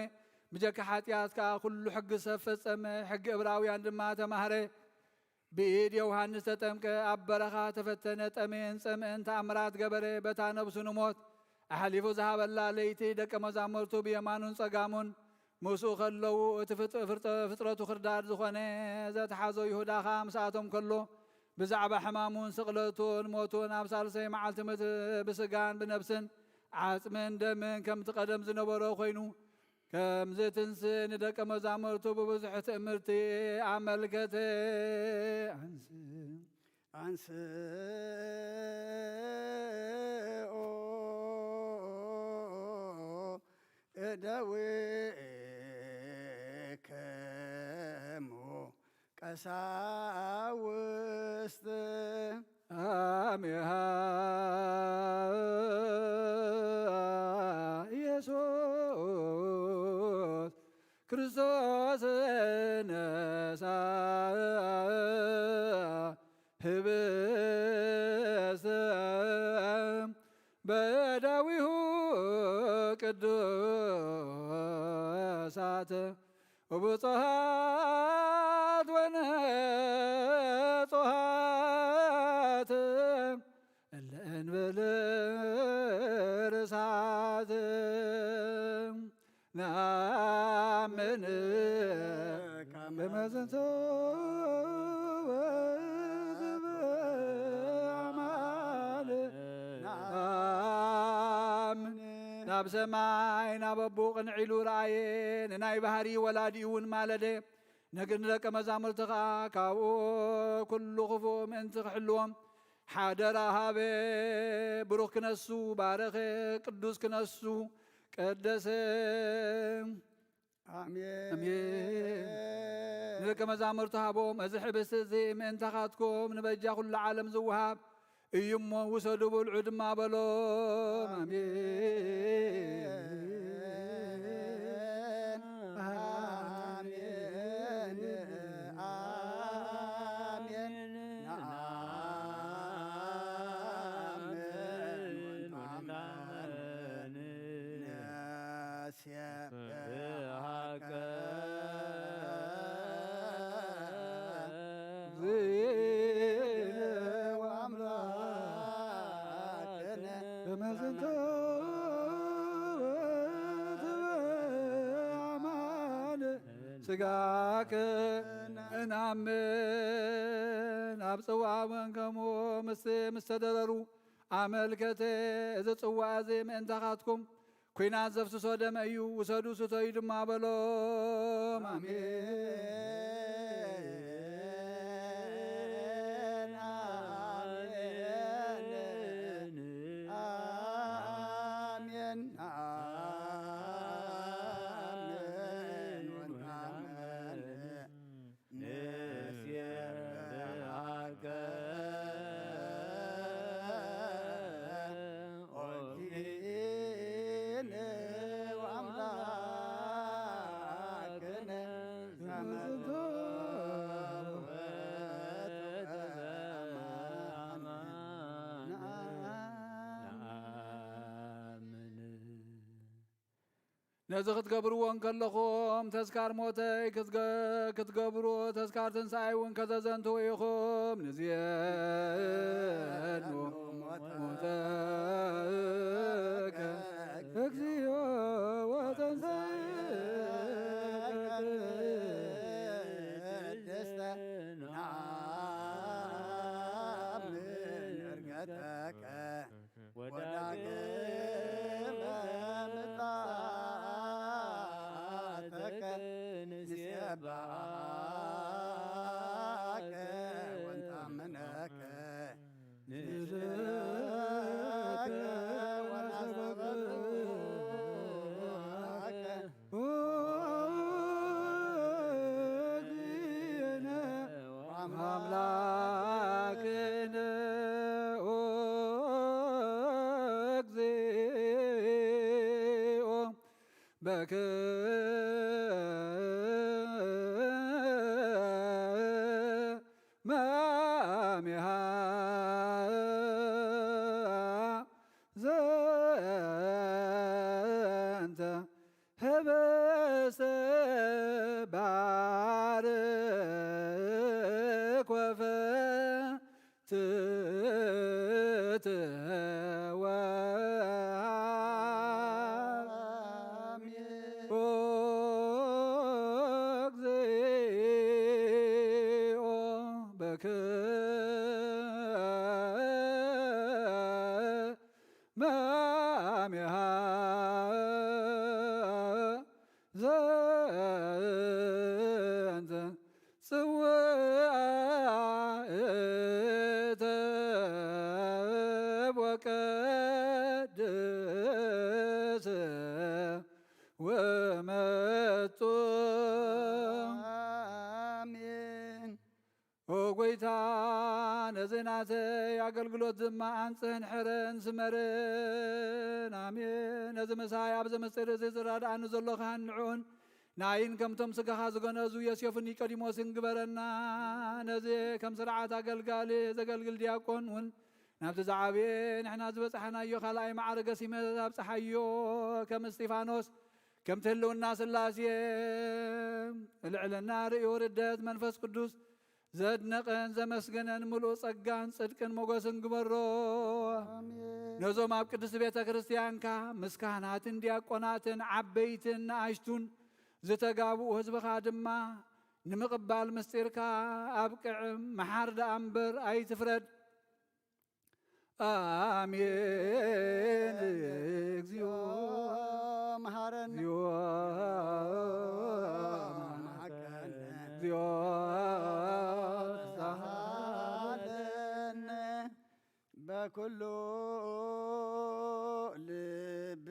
ብጀካ ሓጢኣት ከዓ ኩሉ ሕጊ ሰብ ፈጸመ። ሕጊ ዕብራውያን ድማ ተማህረ። ብኢድ ዮሃንስ ተጠምቀ ኣብ በረኻ ተፈተነ ጠሜን ጸምእን ተኣምራት ገበረ በታ ነብሱ ንሞት ኣሕሊፉ ዝሃበላ ለይቲ ደቀ መዛሙርቱ ብየማኑን ጸጋሙን ምስኡ ከለዉ እቲ ፍጥረቱ ክርዳድ ዝኾነ ዘተሓዞ ይሁዳኻ ምስኣቶም ከሎ ብዛዕባ ሕማሙን ስቕለቱን ሞቱን ኣብ ሳልሰይ መዓልቲ ብስጋን ብነብስን ዓጽምን ደምን ከምቲ ቀደም ዝነበሮ ኮይኑ ከምዚ ትንስ ንደቀ መዛሙርቱ ብብዙሕ ትእምርቲ ኣመልከተ። አንስኦ እደዊክሙ ቀሳውስት አሜሃ ኢየሱስ ክርስቶስ ነሳ ህብስተ በዳዊሁ ቅዱሳት ወብፁዓት ወንጹሓት እለ እንበለ ርሳት ነአምን ከመ ዝንቱ ናብ ሰማይ ናብ ኣቦ ቅንዒሉ ረኣየ ንናይ ባህሪ ወላዲ እውን ማለደ ነግን ደቀ መዛሙርቲ ከዓ ካብኡ ኩሉ ክፉእ ምእንቲ ክሕልዎም ሓደራ ሃበ ብሩኽ ክነሱ ባረኸ ቅዱስ ክነሱ ቀደሰ አሜን ንደቀ መዛሙርቱ ሃቦም እዚ ሕብስቲ እዚ ምእንታኻትኩም ንበጃ ኩሉ ዓለም ዝውሃብ እዩ እሞ ውሰዱ ብልዑ ድማ በሎም ስጋከ እናምን ኣብ ጽዋዕን ከምኡ ምስተደረሩ ኣመልከተ እዚ ጽዋዕ እዚ ምእንታኻትኩም ኩናት ዘፍስሶ ደመ እዩ ውሰዱ ስተዩ ድማ በሎም ነዚ ክትገብርዎን ከለኹም ተስካር ሞተይ ክትገብሮ ተስካር ትንሣኤ እውን ከተዘንትው ኢኹም ንዝየኑ ሞተከ እግዚኦ ወተንሣኤከ ናምን ዕርገተከ ወዳግመ ምጽአተከ ንሴብሐከ ወንታመነከ ንልከ ወናስተበቅዓከ እግዚእነ አምላክነ እግዚኦ በከመአሜሃ ዘንተ ህብስተ ባርክ ወፈትት እግዚኦ በከመአሜሃ ዘንተ ጽዋዕተ ወቀድስ ወመጡ አሜን ኦ ጐይታ ነዝናተይ አገልግሎት ድማ አንጽህን ሕረን ስመርን አሜን። ነዚ መሳይ ኣብ ዘመስጥር እዚ ዝራድኣኒ ዘለኻ ንዑን ናይን ከምቶም ስጋኻ ዝገነዙ ዮሴፍን ኒቆዲሞስን ግበረና። ነዚ ከም ስርዓት ኣገልጋሊ ዘገልግል ዲያቆን እውን ናብቲ ዝዓብየ ንሕና ዝበፅሐናዮ ካልኣይ ማዕረገ ሲመት ኣብፅሓዮ ከም እስጢፋኖስ ከምቲ ህልውና ስላሴ ልዕልና ርእዮ ርደት መንፈስ ቅዱስ ዘድነቐን ዘመስገነን ምሉእ ጸጋን ጽድቅን ሞገስን ግበሮ። ነዞም ኣብ ቅድስቲ ቤተ ክርስቲያንካ ምስካህናትን ዲያቆናትን ዓበይትን ንኣሽቱን ዝተጋብኡ ህዝብኻ ድማ ንምቕባል ምስጢርካ ኣብ ቅዕም መሓር ደኣ እምበር ኣይትፍረድ። አሜን። እግዚኦ መሐረነ እግዚኦ እግዚኦ ሳሃለነ በኩሉ ልብ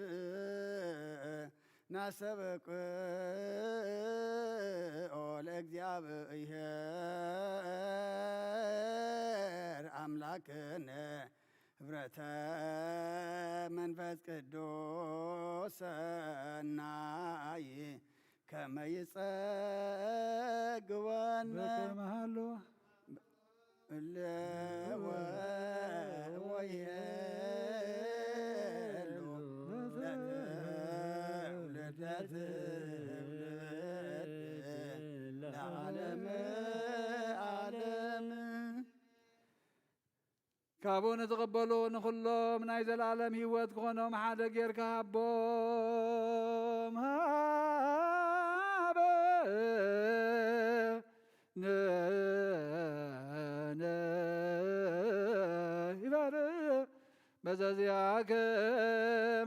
ናሰብቅኦ ለእግዚአብሔር አምላክነ ህብረተ መንፈስ ቅዱስ ሰናይ ከመ ይጸግወነ በከመሃሎ ወየሉ ለትውልደት ለዓለም ዓለም ካብኡ ንትቕበሉ ንኹሎም ናይ ዘለዓለም ህይወት ክኾኖም ሓደ ጌርካ ሃቦም ሃበ ነነ ይበር በዘዚአከ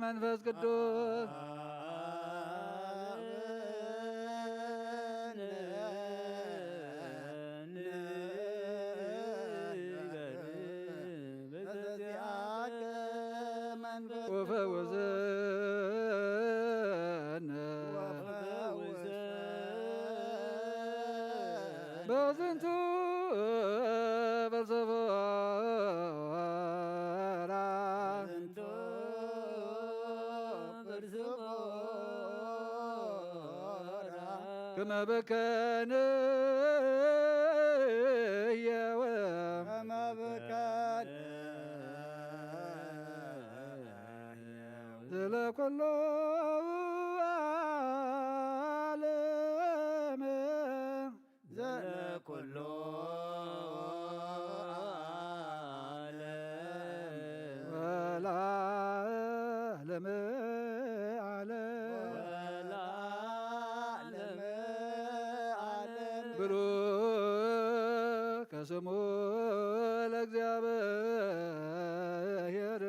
መንፈስ ቅዱስ ወፈወሰነ በዝንቱ በርሰፈራ ከመ በከነ ለኩሉ ዓለም ዘለኩሉ ወለዓለመ ዓለም ብሩክ ስሙ ለእግዚአብሔር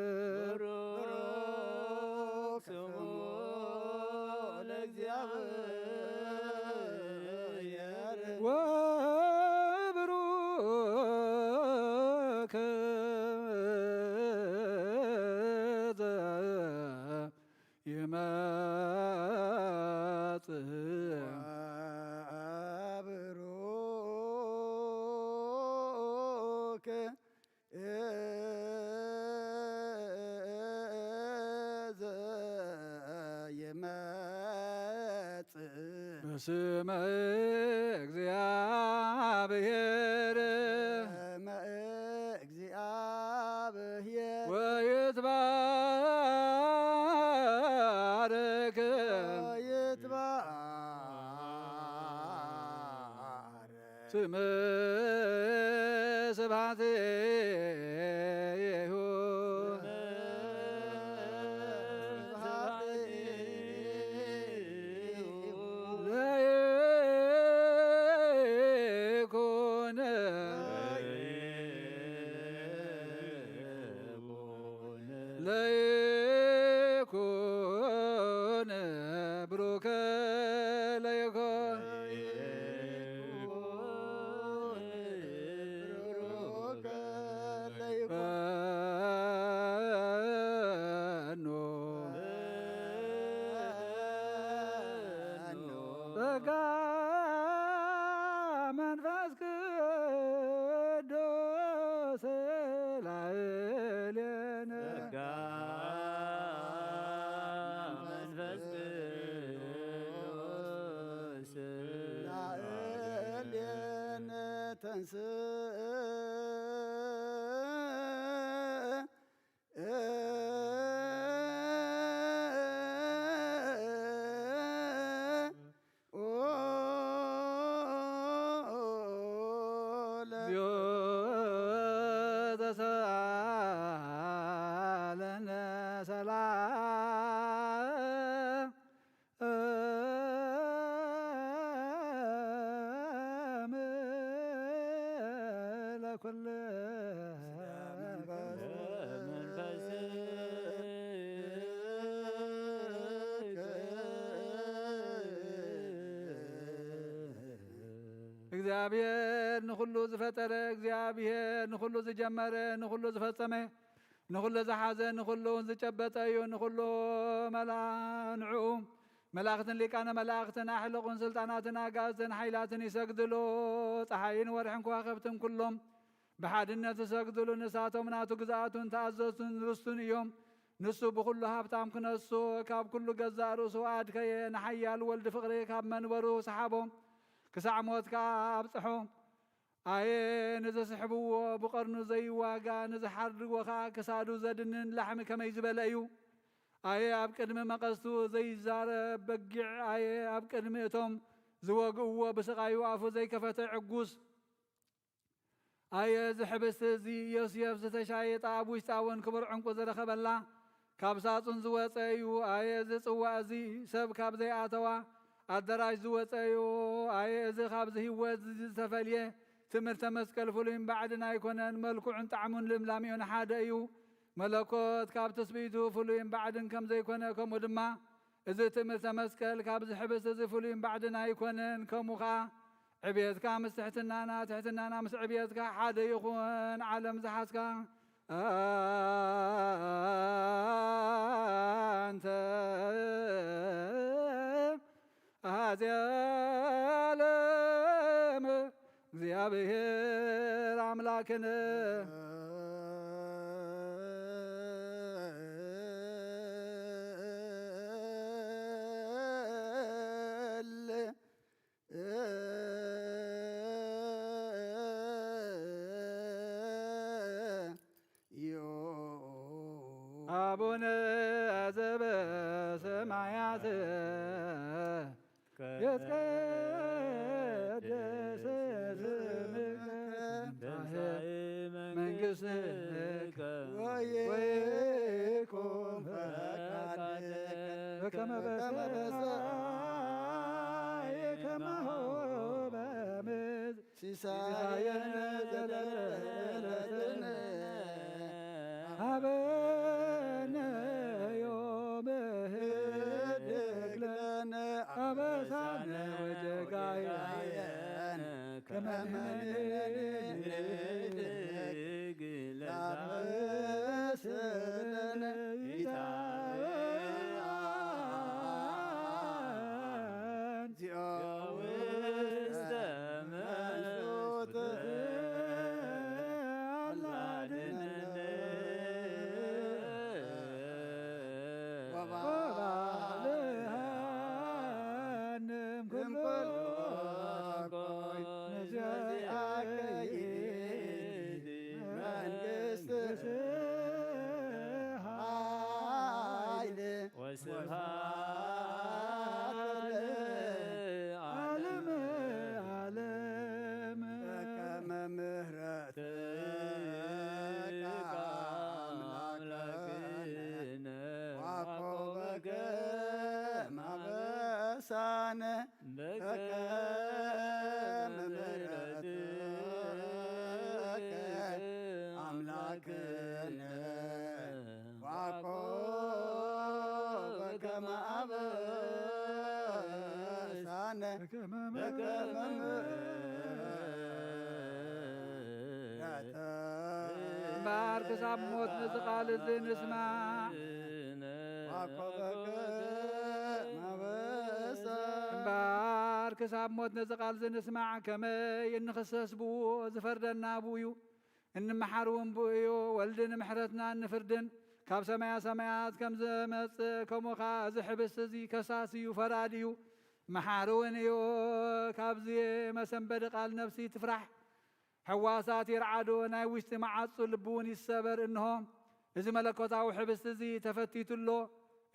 ወብሩክ ይመጽእ ብሩክ ይመጽእ በስመ እግዚአብሔር እግዚአብሔር ወይትባረክ ይትባረክ ስመ ስብሐቲሁ ለይኩን ለይኩን ብሩከ ለይኩን በኖ ጸጋ መንፈስ ቅዱስ እግዚአብሔር ንኹሉ ዝፈጠረ እግዚአብሔር ንኹሉ ዝጀመረ ንኹሉ ዝፈጸመ ንኹሉ ዝሓዘ ንኹሉ ዝጨበጠ እዩ። ንኹሉ ንዑ መላእኽትን ሊቃነ መላእኽትን ኣሕልቑን ስልጣናትን ኣጋዝትን ሓይላትን ይሰግድሉ። ፀሓይን ወርሕን ከዋኽብትን ኩሎም ብሓድነት ይሰግድሉ። ንሳቶም ናቱ ግዝኣቱን ተኣዘዝቱን ርስቱን እዮም። ንሱ ብኩሉ ሃብታም ክነሱ ካብ ኩሉ ገዛእ ርእሱ ኣድከየ ንሓያል ወልዲ ፍቕሪ ካብ መንበሩ ሰሓቦም ክሳዕ ሞት ከዓ ኣብፅሖ። ኣየ ንዘስሕብዎ ብቐርኑ ዘይዋጋ ንዝሓርድዎ ከዓ ክሳዱ ዘድንን ላሕሚ ከመይ ዝበለ እዩ። ኣየ ኣብ ቅድሚ መቐስቱ ዘይዛረብ በጊዕ ኣየ ኣብ ቅድሚ እቶም ዝወግእዎ ብስቓዩ ኣፉ ዘይከፈተ ዕጉስ ኣየ ዝሕብስቲ እዚ ዮሴፍ ዝተሻየጠ ኣብ ውሽጣ እውን ክቡር ዕንቁ ዝረኸበላ ካብ ሳጹን ዝወፀ እዩ። ኣየ እዚ ጽዋዕ እዚ ሰብ ካብ ዘይኣተዋ ኣዳራሽ ዝወፀ እዩ። ኣየ እዚ ካብዚ ህይወት ዝተፈልየ ትምህርተ መስቀል ፍሉይን ባዕድን ኣይኮነን። መልክዑን ጣዕሙን ልምላሚኡን ሓደ እዩ። መለኮት ካብ ትስብእቱ ፍሉይን ባዕድን ከም ዘይኮነ ከምኡ ድማ እዚ ትምህርተ መስቀል ካብ ዝሕብስ እዚ ፍሉይን ባዕድን ኣይኮነን። ከምኡ ከዓ ዕብየትካ ምስ ትሕትናና ትሕትናና ምስ ዕብየትካ ሓደ ይኹን። ዓለም ዝሓዝካ አንተ አኀዜ ዓለም እግዚአብሔር አምላክነ አቡነ ዘበሰማያት ይትቀደስ ስምከ መንግሥትከ ወይኩን ፈቃድከ በከመ በሰማይ ከማሁ በምድር ሲሳየነ ዘለለዕለትነ ሀበነ ዮም ህድግ ለነ አበሳነ ወጌጋየነ ከመ ንሕነግ ለአበስለነ ኢታብአን ዚኦ ውስተ መንሱት አላድነነ ወባልሃንም ኩሉ ነዚአከይድ መንግሥት ኃይል ወስብሐት ለዓለመ ዓለም በከመ ምሕረትከ አምላክነ ወአቆበከ ማበሳነ በከመ ምሕረትከ አምላክነ ወአቆበከ ማበሳነ በከመ ባርክ ሳሞት ንዝቃል እዚ ንስማዕ ባርክ ሳሞት ንዝቃል እዚ ንስማዕ ከመይ እንኽሰስ ብዎ ዝፈርደና ብኡ እዩ እንመሓር እውን ብኡ እዩ ወልዲ ንምሕረትና እንፍርድን ካብ ሰማያ ሰማያት ከም ዘመፅእ ከምኡ ከዓ እዚ ሕብስቲ እዚ ከሳስ እዩ ፈራድ እዩ መሓር እውን እዩ ካብዚ መሰንበዲ ቃል ነፍሲ ትፍራሕ ሕዋሳት ይርዓዶ ናይ ውሽጢ መዓፁ ልቡውን ይሰበር እንሆ እዚ መለኮታዊ ሕብስቲ እዚ ተፈቲቱሎ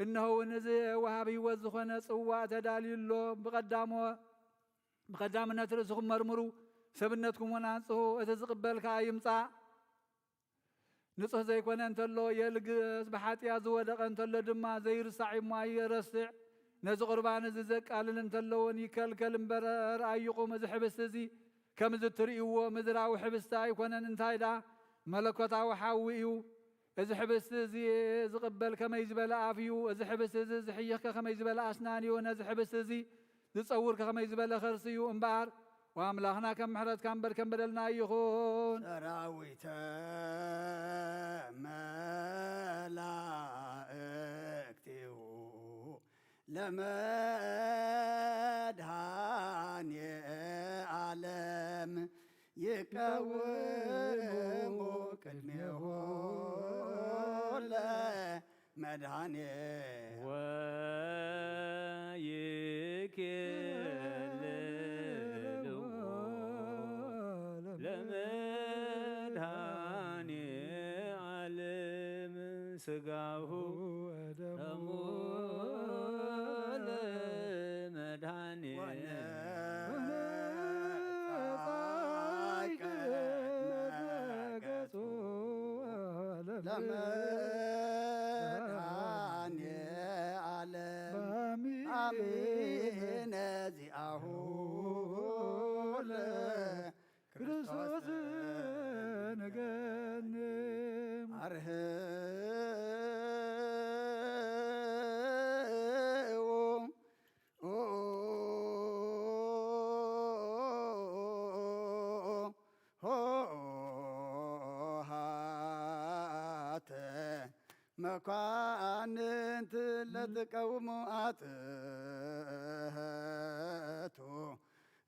እንሆ እውን እዚ ወሃብ ህይወት ዝኾነ ጽዋዕ ተዳልዩሎ ብቐዳምነት ርእስኹም መርምሩ ሰብነትኩም እውን አንጽሑ እቲ ዝቕበል ከዓ ይምጻእ ንጹህ ዘይኮነ እንተሎ የልግስ ብሓጢኣት ዝወደቐ እንተሎ ድማ ዘይርሳዕ እሞ ኣይረስዕ ነዚ ቁርባን እዚ ዘቃልል እንተሎ እውን ይከልከል እምበር ኣይቁም እዚ ሕብስቲ እዚ ከምዚ እትርእይዎ ምድራዊ ሕብስቲ ኣይኮነን እንታይ ዳ መለኮታዊ ሓዊ እዩ እዚ ሕብስቲ እዚ ዝቕበል ከመይ ዝበለ ኣፍ እዩ እዚ ሕብስቲ እዚ ዝሕይኽ ከመይ ዝበለ ኣስናን እዩ ነዚ ሕብስቲ እዚ ዝፀውር ከመይ ዝበለ ከርሲ እዩ እምበኣር ወኣምላኽና ከም ምሕረትካ እምበር ከም በደልና ይኹን ሰራዊተ መላእክቲሁ ለመድኃኔ ዓለም ይቀውሙ ቅድሜሁ ለመድኃኔ ወይኬልልዎ ለመድኃኔ ዓለም ሥጋሁ ደሙ ለመድኃኔ ለመድኃኔ ዓለም አሜነ ዚአሁ ለክርስቶስ ንገንም መኳንንት ለትቀውሙ አጥህቱ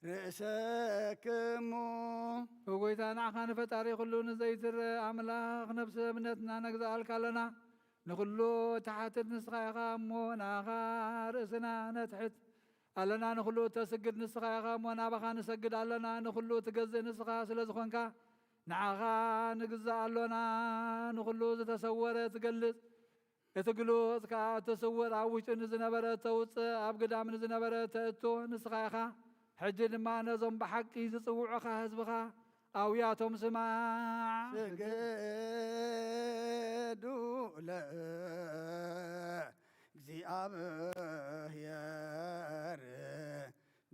ርእሰክሙ ወጎይታ ንዓኻ ንፈጣሪ ኩሉ ንዘይትርአ ኣምላኽ ነብሲ እምነትና ነግዛኣልካ ኣለና ንኩሉ ተሓትት ንስኻ ኢኻ እሞ ናኻ ርእስና ነትሕት ኣለና ንኩሉ ተስግድ ንስኻ ኢኻ እሞ ናባኻ ንሰግድ ኣለና ንኩሉ ትገዝእ ንስኻ ስለ ዝኾንካ ንዓኻ ንግዛእ ኣሎና ንኩሉ ዝተሰወረ ትገልጽ እቲ ግሉጽ ከዓ እተስውር ኣብ ውሽጢ ንዝነበረ ተውፅእ ኣብ ግዳም ንዝነበረ ተእቶ ንስኻ ኢኻ ሕጂ ድማ ነዞም ብሓቂ ዝጽውዑኻ ህዝብኻ ኣውያቶም ስማዕ ስገዱ ለእግዚአብሔር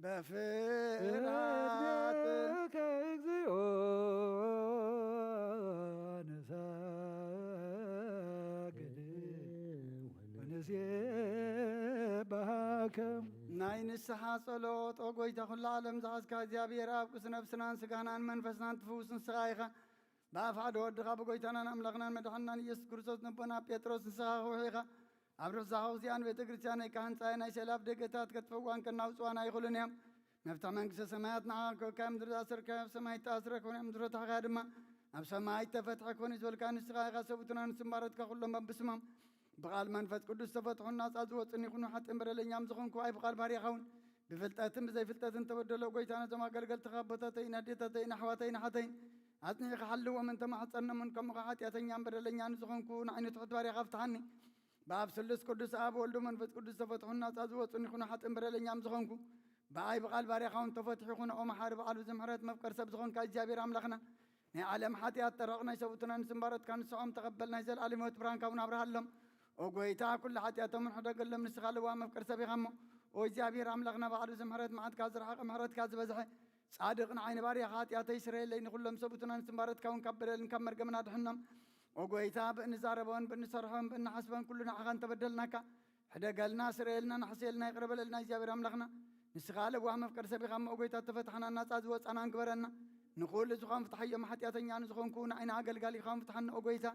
በፍርሃት ከእግዚኦ ንሴባሃከም ናይ ንስሓ ጸሎት ኦ ጐይታ ኩሉ ዓለም ዝሓዝካ እግዚኣብሔር ኣብ ቅዱስ ነብስናን ስጋናን መንፈስናን ትፍውስ ንስኻ ኢኻ ብኣፍ ሓደ ወድኻ ብጐይታናን ኣምላኽናን መድሓንናን ኢየሱስ ክርስቶስ ንቦና ጴጥሮስ ንስኻ ክውሒ ኢኻ ኣብ ርሕዛኻ እዚኣን ቤተ ክርስቲያን ናይ ካህንፃየ ናይ ሰላፍ ደገታት ከትፈዋን ከናውፅዋን ኣይኽእሉን እዮም መፍትሒ መንግስቲ ሰማያት ንዓኻ ክብካብ ምድሪ ዝኣሰርከ ኣብ ሰማይ ተኣስረ ኮነ ምድሪ ተሓኻ ድማ ኣብ ሰማይ ተፈትሐ ኮነ ዝበልካ ንስኻ ኢኻ ሰቡትና ንስምባረትካ ኩሎም በብስሞም ብቓል መንፈስ ቅዱስ ተፈትሑን ናፃ ዝወፅን ይኹኑ ሓጥን በደለኛም ዝኾንኩ ኣይ ብቓል ባርያኻውን ብፍልጠትን ብዘይፍልጠትን ተበደሎ ጐይታ ነዞም ኣገልገልትኻ ኣቦታተይን ኣዴታተይን ኣሕዋተይን ሓተይን ኣጽኒዕኻ ሓልዎምን ተማሕፀኖምን ከምኡኻ ሓጢኣተኛን በደለኛን ዝኾንኩ ንዓይኑ ትሑት ባርያኻ ፍትሓኒ በኣብ ስሉስ ቅዱስ ኣብ ወልዱ መንፈስ ቅዱስ ተፈትሑን ናፃ ዝወፅን ይኹኑ ሓጥን በደለኛም ዝኾንኩ ብኣይ ብቓል ባርያኻውን ተፈትሑ ይኹኑ ኦ መሓሪ በዓል ብዝምሕረት መፍቀር ሰብ ዝኾንካ እግዚኣብሔር ኣምላኽና ናይ ዓለም ሓጢኣት ተረቕ ናይ ሰቡትና ንስምባረትካ ንስዖም ተቐበል ናይ ዘለኣለም ሕይወት ብርሃንካውን ኣብርሃሎም ኦ ጐይታ ኩሉ ሓጢኣቶምን ሕደገሎም ንስኻ ልዋ መፍቀር ሰብ ኢኻ እሞ ኦ እግዚኣብሔር ኣምላኽና በዓል ብዝምሕረት መዓትካ ዝረሓቐ ምሕረትካ ዝበዝሐ ጻድቕ ንዓይኒ ባርያኻ ሓጢኣተይ ስረየለይ ንኹሎም ሰቡትና ንስምባረትካ እውን ካብ በደልን ካብ መርገምን ኣድሕኖም ኦ ጐይታ ብእንዛረቦን ብእንሰርሖን ብእንሓስበን ኩሉ ንዓኻ እንተበደልናካ ሕደገልና ስረየልና ንሕስየልና ይቕረበለልና እግዚኣብሔር ኣምላኽና ንስኻ ልዋ መፍቀር ሰብ ኢኻ እሞ ኦ ጐይታ ተፈትሐና ናፃ ዝወፃና ንግበረና ንኹሉ ዝኾን ፍትሐዮም ሓጢኣተኛ ንዝኾንኩ ንዓይኒ ኣገልጋሊ ኢኻውን ፍትሐና ኦ ጐይታ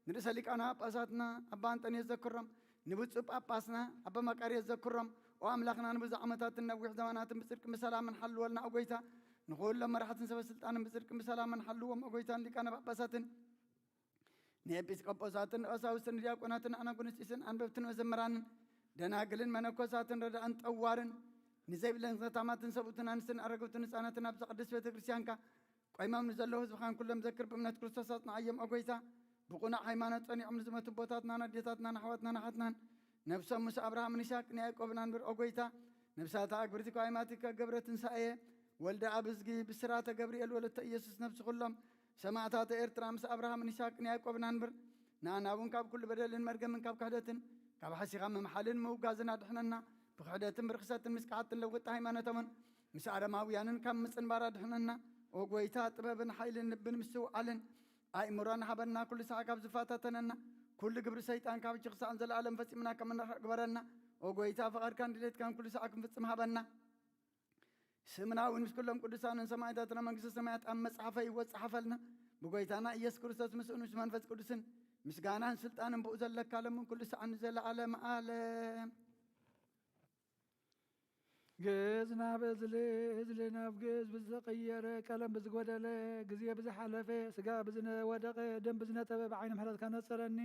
ንርእሰ ሊቃና ጳጳሳትና ኣባ አንጦንዮስ ዘክሮም ንብፁዕ ጳጳስና ኣባ መቃርዮስ ዘክሮም ኦ ኣምላኽና ንብዙሕ ዓመታትን ነዊሕ ዘመናትን ብጽድቅን ብሰላምን ሓልወልና ኦ ጐይታ ንኹሎም መራሕትን ሰበስልጣንን ብጽድቅን ብሰላምን ሓልዎም ኦ ጐይታ ሊቃነ ጳጳሳትን ንኤጲስቆጶሳትን ቀሳውስትን ዲያቆናትን ኣናጉንስጢስን ኣንበብትን መዘምራንን ደናግልን መነኮሳትን ረዳእን ጠዋርን ንዘይብለን ከተማትን ሰብኡትን ኣንስትን ኣረገውትን ህፃናትን ኣብ ዘቕድስ ቤተ ክርስቲያንካ ቆይማም ንዘለዉ ህዝብኻን ኩሎም ዘክር ብእምነት ክርስቶስ ኣጽንዓዮም ኣጎይታ ብቑናዕ ሃይማኖት ጸኒዖም ንዝመቱ ቦታትናን ኣዴታትናን ኣሕዋትናን ኣሓትናን ነብሶም ምስ አብርሃምን ይስሐቅን ያዕቆብን አንብር ኦጎይታ ነብሳታ አግብርቲ ኳይማቲከ ገብረ ትንሣኤ ወልደ አብዝጊ ብስራተ ገብርኤል ወለተ ኢየሱስ ነብስ ኩሎም ሰማዕታተ ኤርትራ ምስ አብርሃምን ይስሐቅን ያዕቆብን አንብር ንኣናውን ካብ ኩሉ በደልን መርገምን ካብ ክሕደትን ካብ ሓሲኻ መምሓልን ምውጋዝን ኣድሕነና ብክሕደትን ብርክሰትን ምስ ክዓትን ለውጥ ሃይማኖቶምን ምስ ኣረማውያንን ካብ ምፅንባር ኣድሕነና ኦጎይታ ጥበብን ሓይልን ልብን ምስውዓልን ኣእምሮን ሃበና ኩሉ ሰዓ ካብ ዝፋታተነና ኩሉ ግብሪ ሰይጣን ካብ ጭኽሳን ዘለዓለም ፈጺምና ከም ንግበረና ኦጎይታ ፍቓድካን ድሌትካን ኩሉ ሰዓ ክንፍጽም ሃበና ስምናውን ምስ ኩሎም ቅዱሳንን ሰማዕታትን መንግስቲ ሰማያት ኣብ መጽሓፈ ይወጽሓፈልና ብጎይታና ኢየሱስ ክርስቶስ ምስኡን ምስ መንፈስ ቅዱስን ምስጋናን ስልጣንን ብኡ ዘለካ ለምን ኩሉ ሰዓ ንዘለዓለም ዓለም ግዕዝ ናብ እዝሊ እዝሊ ናብ ግዕዝ ብዝተቀየረ ቀለም ብዝጎደለ ጊዜ ብዝሓለፈ ስጋ ብዝወደቀ ደም ብዝነጠበ ብዓይኒ ምሕረትካ ነጽረኒ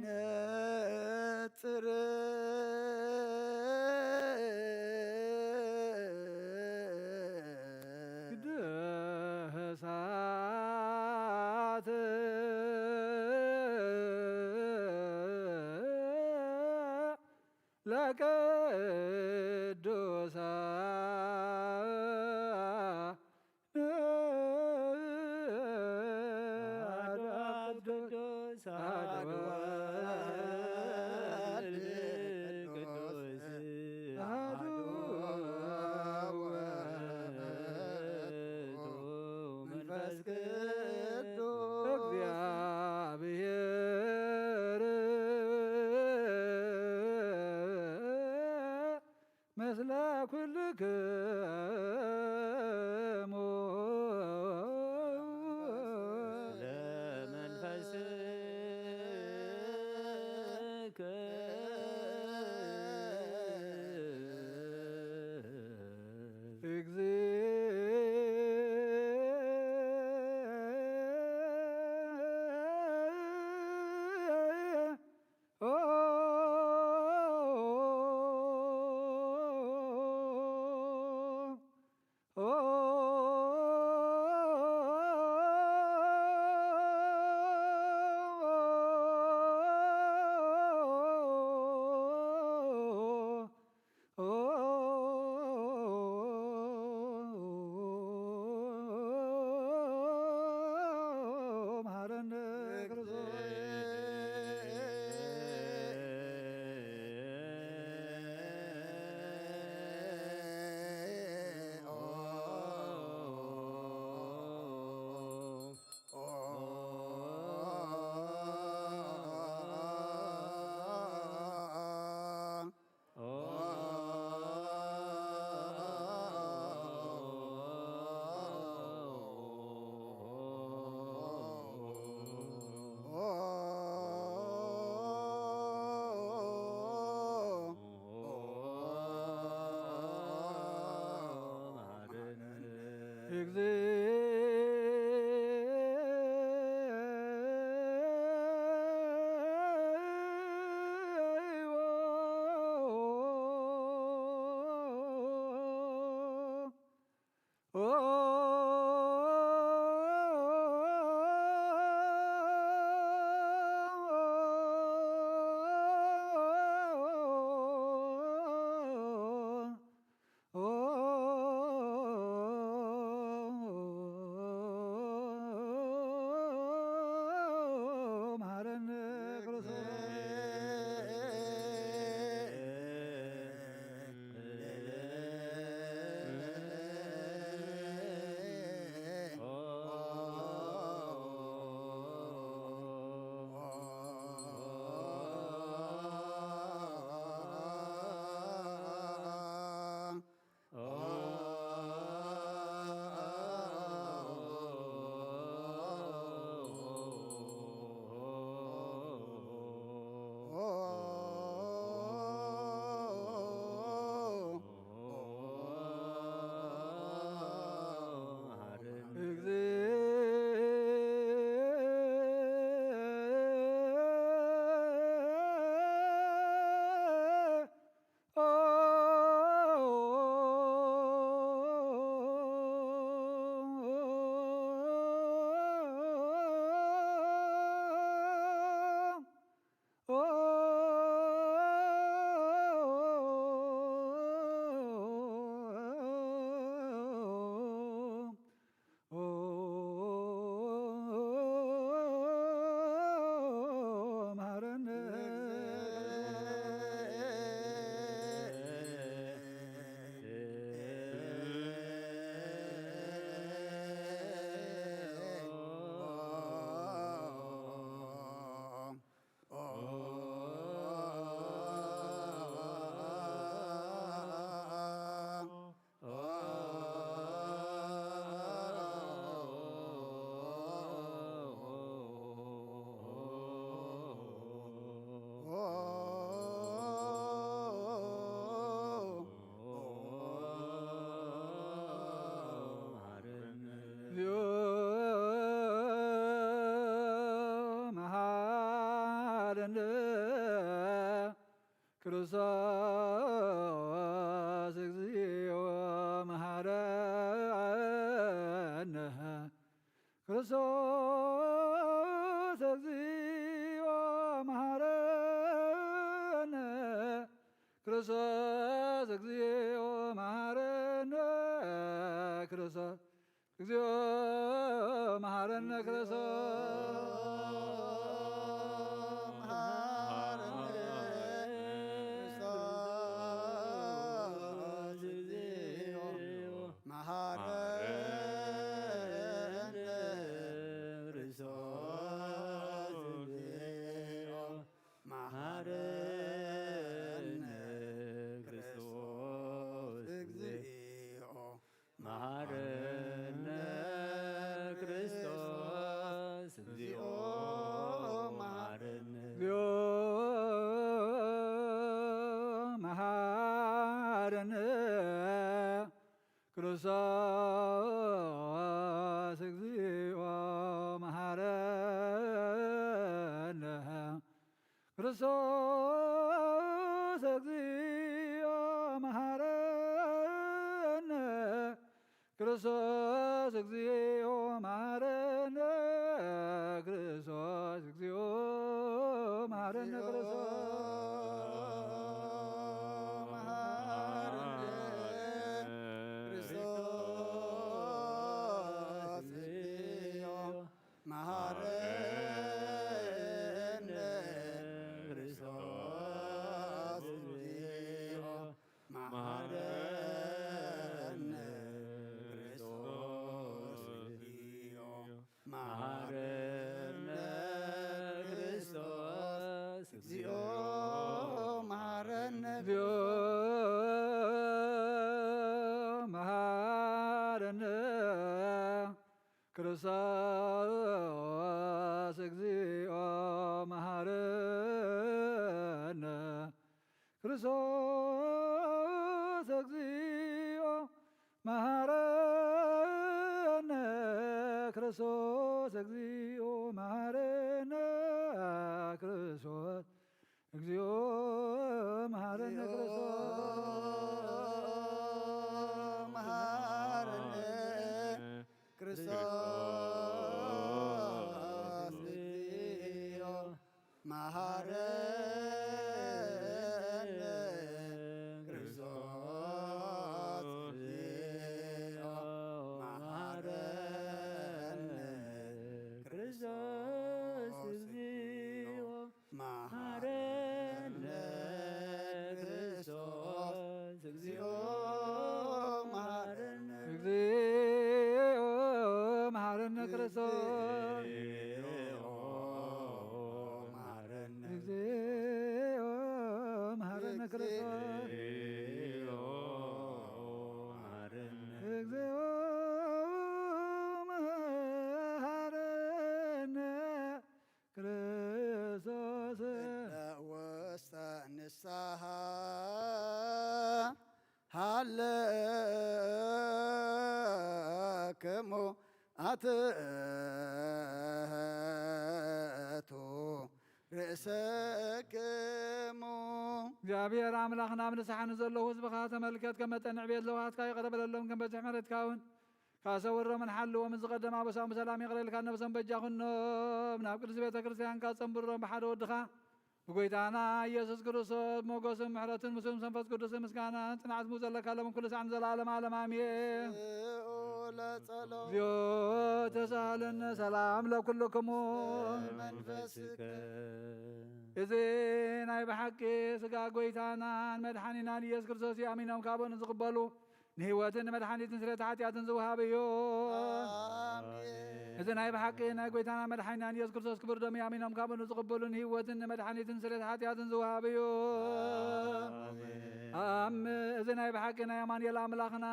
ነጽር ግድሳት مثل كل كم ለመንፈስከ ክርስቶስ እግዚኦ መሐረነ ክርስቶስ እግዚኦ መሐረነ ክርስቶስ እግዚኦ መሐረነ ክርስቶስ እግዚኦ መሐረነ ክርስቶስ ክርስቶስ እግዚኦ መሐረነ ክርስቶስ እግዚኦ መሐረነ ክርስቶስ እግዚኦ መሐረነ ክርስቶስ እግዚኦ መሐረነ ክርስቶስ እግዚኦ መሐረነ ክርስቶስ እግዚኦ መሐረነ ክርስቶስ እግዚኦ መሐረነ ክርስቶስ እግዚኦ መሐረነ ንስሐ ሃለክሙ አትእቱ ርእሰክሙ እግዚአብሔር አምላኽና ምንስሓን ዘለዉ ህዝብኻ ተመልከት ከም መጠን ዕብየት ለውሃትካ ይቐረበለሎም ከም በዝሒ ምሕረትካ እውን ካሰውሮምን ሓልዎምን ዝቐደማ በሳም ሰላም ይቕረልካ ነብሰም በጃኹኖም ናብ ቅዱስ ቤተ ክርስቲያንካ ፀንብሮም ብሓደ ወድኻ ብጎይታና ኢየሱስ ክርስቶስ ሞገስን ምሕረትን ምስሉም መንፈስ ቅዱስን ምስጋናን ጽንዓት ዘለካ ለምን ኩሉ ሰዓን ዘላለም ዓለም አሜን። እግዚኦ ተሳሃለነ ሰላም ለኩልክሙ መንፈስከ እዚ ናይ ብሓቂ ስጋ ጎይታናን መድሓኒናን ኢየሱስ ክርስቶስ ኣሚኖም ካብኦን ዝቕበሉ ንህይወትን ንመድሓኒትን ስርየት ሓጢኣትን ዝውሃብ እዩ። እዚ ናይ ብሓቂ ናይ ጎይታና መድሓኒናን ኢየሱስ ክርስቶስ ክቡር ደሙ ኣሚኖም ካብኦን ዝቕበሉ ንህይወትን ንመድሓኒትን ስርየት ሓጢኣትን ዝውሃብ እዩ። እዚ ናይ ብሓቂ ናይ ኣማኑኤል ኣምላኽና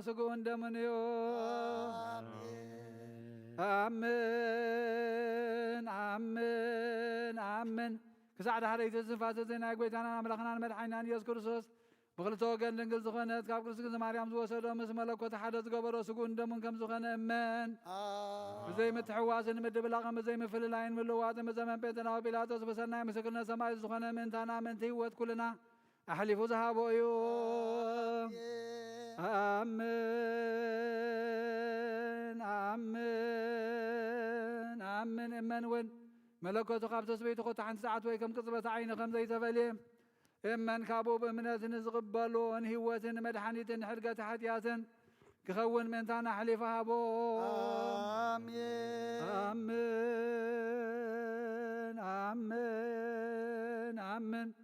ስጉኡን ደሙን እዩ። ኣምን ኣምን ኣምን ክሳዕ ዳሕረይቲ ዝንፋስ እዚ ናይ ጎይታና ኣምላኽናን መድሓኒናን ኢየሱስ ክርስቶስ ብክልተ ወገን ድንግል ዝኾነት ካብ ቅድስት ድንግል ማርያም ዝወሰዶ ምስ መለኮት ሓደ ዝገበሮ ስጉኡን ደሙን ከም ዝኾነ እመን። ብዘይ ምትሕዋስን ምድብላቕን ብዘይ ምፍልላይን ምልዋጥን ብዘመን ጴንጤናዊ ጲላጦስ ብሰናይ ምስክርነት ሰማይ ዝኾነ ምእንታና ምእንቲ ህይወት ኩልና أحلف ذهابو أيو آمين آمين آمين إمن ون ملكوت خابتس بيتو عن ساعة ويكم قصبة عين خم زي تفليم إمن كابو بمنات نزغبلون هوة مدحانيت حرقة حديات كخون من تانا حليفها بو آمين آمين آمين آمين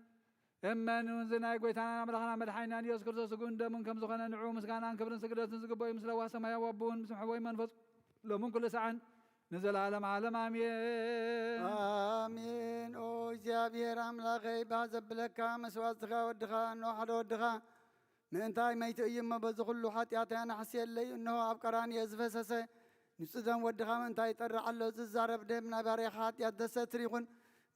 إمن ونزنا قويتانا ملخنا مدحينا يوسف كرسوس قند من كم زخنا نعوم مسكانا كبرن سكرت نزقبوي مثل واسما يوابون مسمحوي منفض لو من كل ساعة نزل عالم عالم آمين آمين أو እግዚአብሔር አምላኸ ባዘብለካ መስዋዕትኻ ወድኻ ንዋሕዶ ወድኻ ምእንታይ መይትእይሞ በዚ ኩሉ ኃጢአትያ ናሕስየለይ እነሆ ኣብ ቀራንዮ ዝፈሰሰ ንጹህ ደም ወድኻ ምእንታይ ይጠርዕ ኣሎ ዝዛረብ ደም ናይ ባርያኻ ኃጢአት ደሰትር ይኹን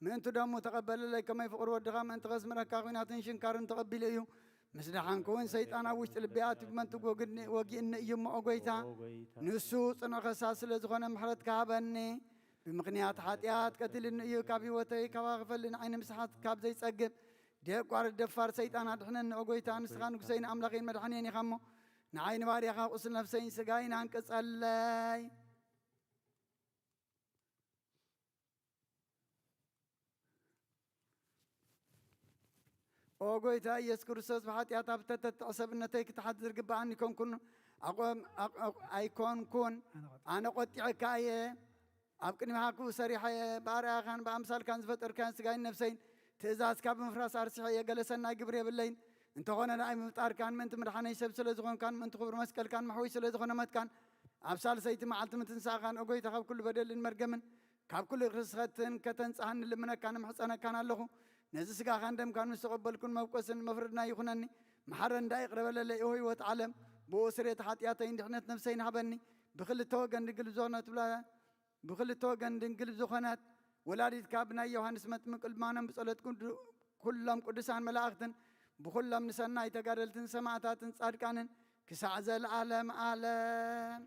ምእንቱ ደሙ ተቐበለለይ ከመይ ፍቕሪ ወድኻ ምእንቲ ኸስምረካ ኹናትን ሽንካርን ተቐቢሉ እዩ ምስ ደሓንኩ እውን ሰይጣን ኣብ ውሽጢ ልቢ ኣትዩ መንቲ ወጊእኒ እዩ እሞ ጐይታ ንሱ ጽኑዕ ኸሳስ ስለ ዝኾነ ምሕረትካ ሃበኒ ብምኽንያት ኃጢአት ቀቲልኒ እዩ ካብ ህይወተይ ካባኽፈሊ ንዓይኒ ምስሓት ካብ ዘይጸግብ ደቋር ደፋር ሰይጣን ኣድሕነኒ ኦ ጐይታ ንስኻ ንጉሰይን ኣምላኸይን መድሓንየን ኢኻ እሞ ንዓይኒ ባርያኻ ቁስል ነፍሰይን ስጋይን አንቅጸለይ ኦ ጐይታ ኢየሱስ ክርስቶስ ብኃጢአት ኣብ ተተዕሰብነተይ ክትሓት ዝርግባኣኒ ኣይኮንኩን ኣነ ቈጢዕካ እየ ኣብ ቅድሚኻ ክቡእ ሰሪሐ እየ ብኣርኣያኻን ብኣምሳልካን ዝፈጠርካን ስጋይን ነፍሰይን ትእዛዝካ ብምፍራስ ኣርሲሐ እየ ገለ ሰናይ ግብሪ የብለይን እንተኾነ ንኣይ ምፍጣርካን ምእንቲ ምድሓነይ ሰብ ስለ ዝኾንካን ምእንቲ ክብሪ መስቀልካን ማሕወይ ስለ ዝኾነ መትካን ኣብ ሳልሰይቲ መዓልቲ ምትንሳእኻን ኦ ጐይታ ካብ ኩሉ በደልን መርገምን ካብ ኩሉ ርስኸትን ከተንጻህኒ ልምነካን ምሕፀነካን ኣለኹ ነዚ ስጋኻን ደምካን ምስ ተቐበልኩን መብቆስን መፍረድና ይኹነኒ መሓረ እንዳይ ይቕረበለለይ ኦ ህይወት ዓለም ብኡ ስርየት ኃጢአተይን ድሕነት ነፍሰይን ሃበኒ ብክልተ ወገን ድንግል ዝኾነት ወላዲትካ ብናይ ዮሃንስ መጥምቅ ልማኖም ብጸሎት ኩሎም ቅዱሳን መላእኽትን ብኩሎም ንሰናይ ተጋደልትን ሰማዕታትን ጻድቃንን ክሳዕ ዘለዓለም ዓለም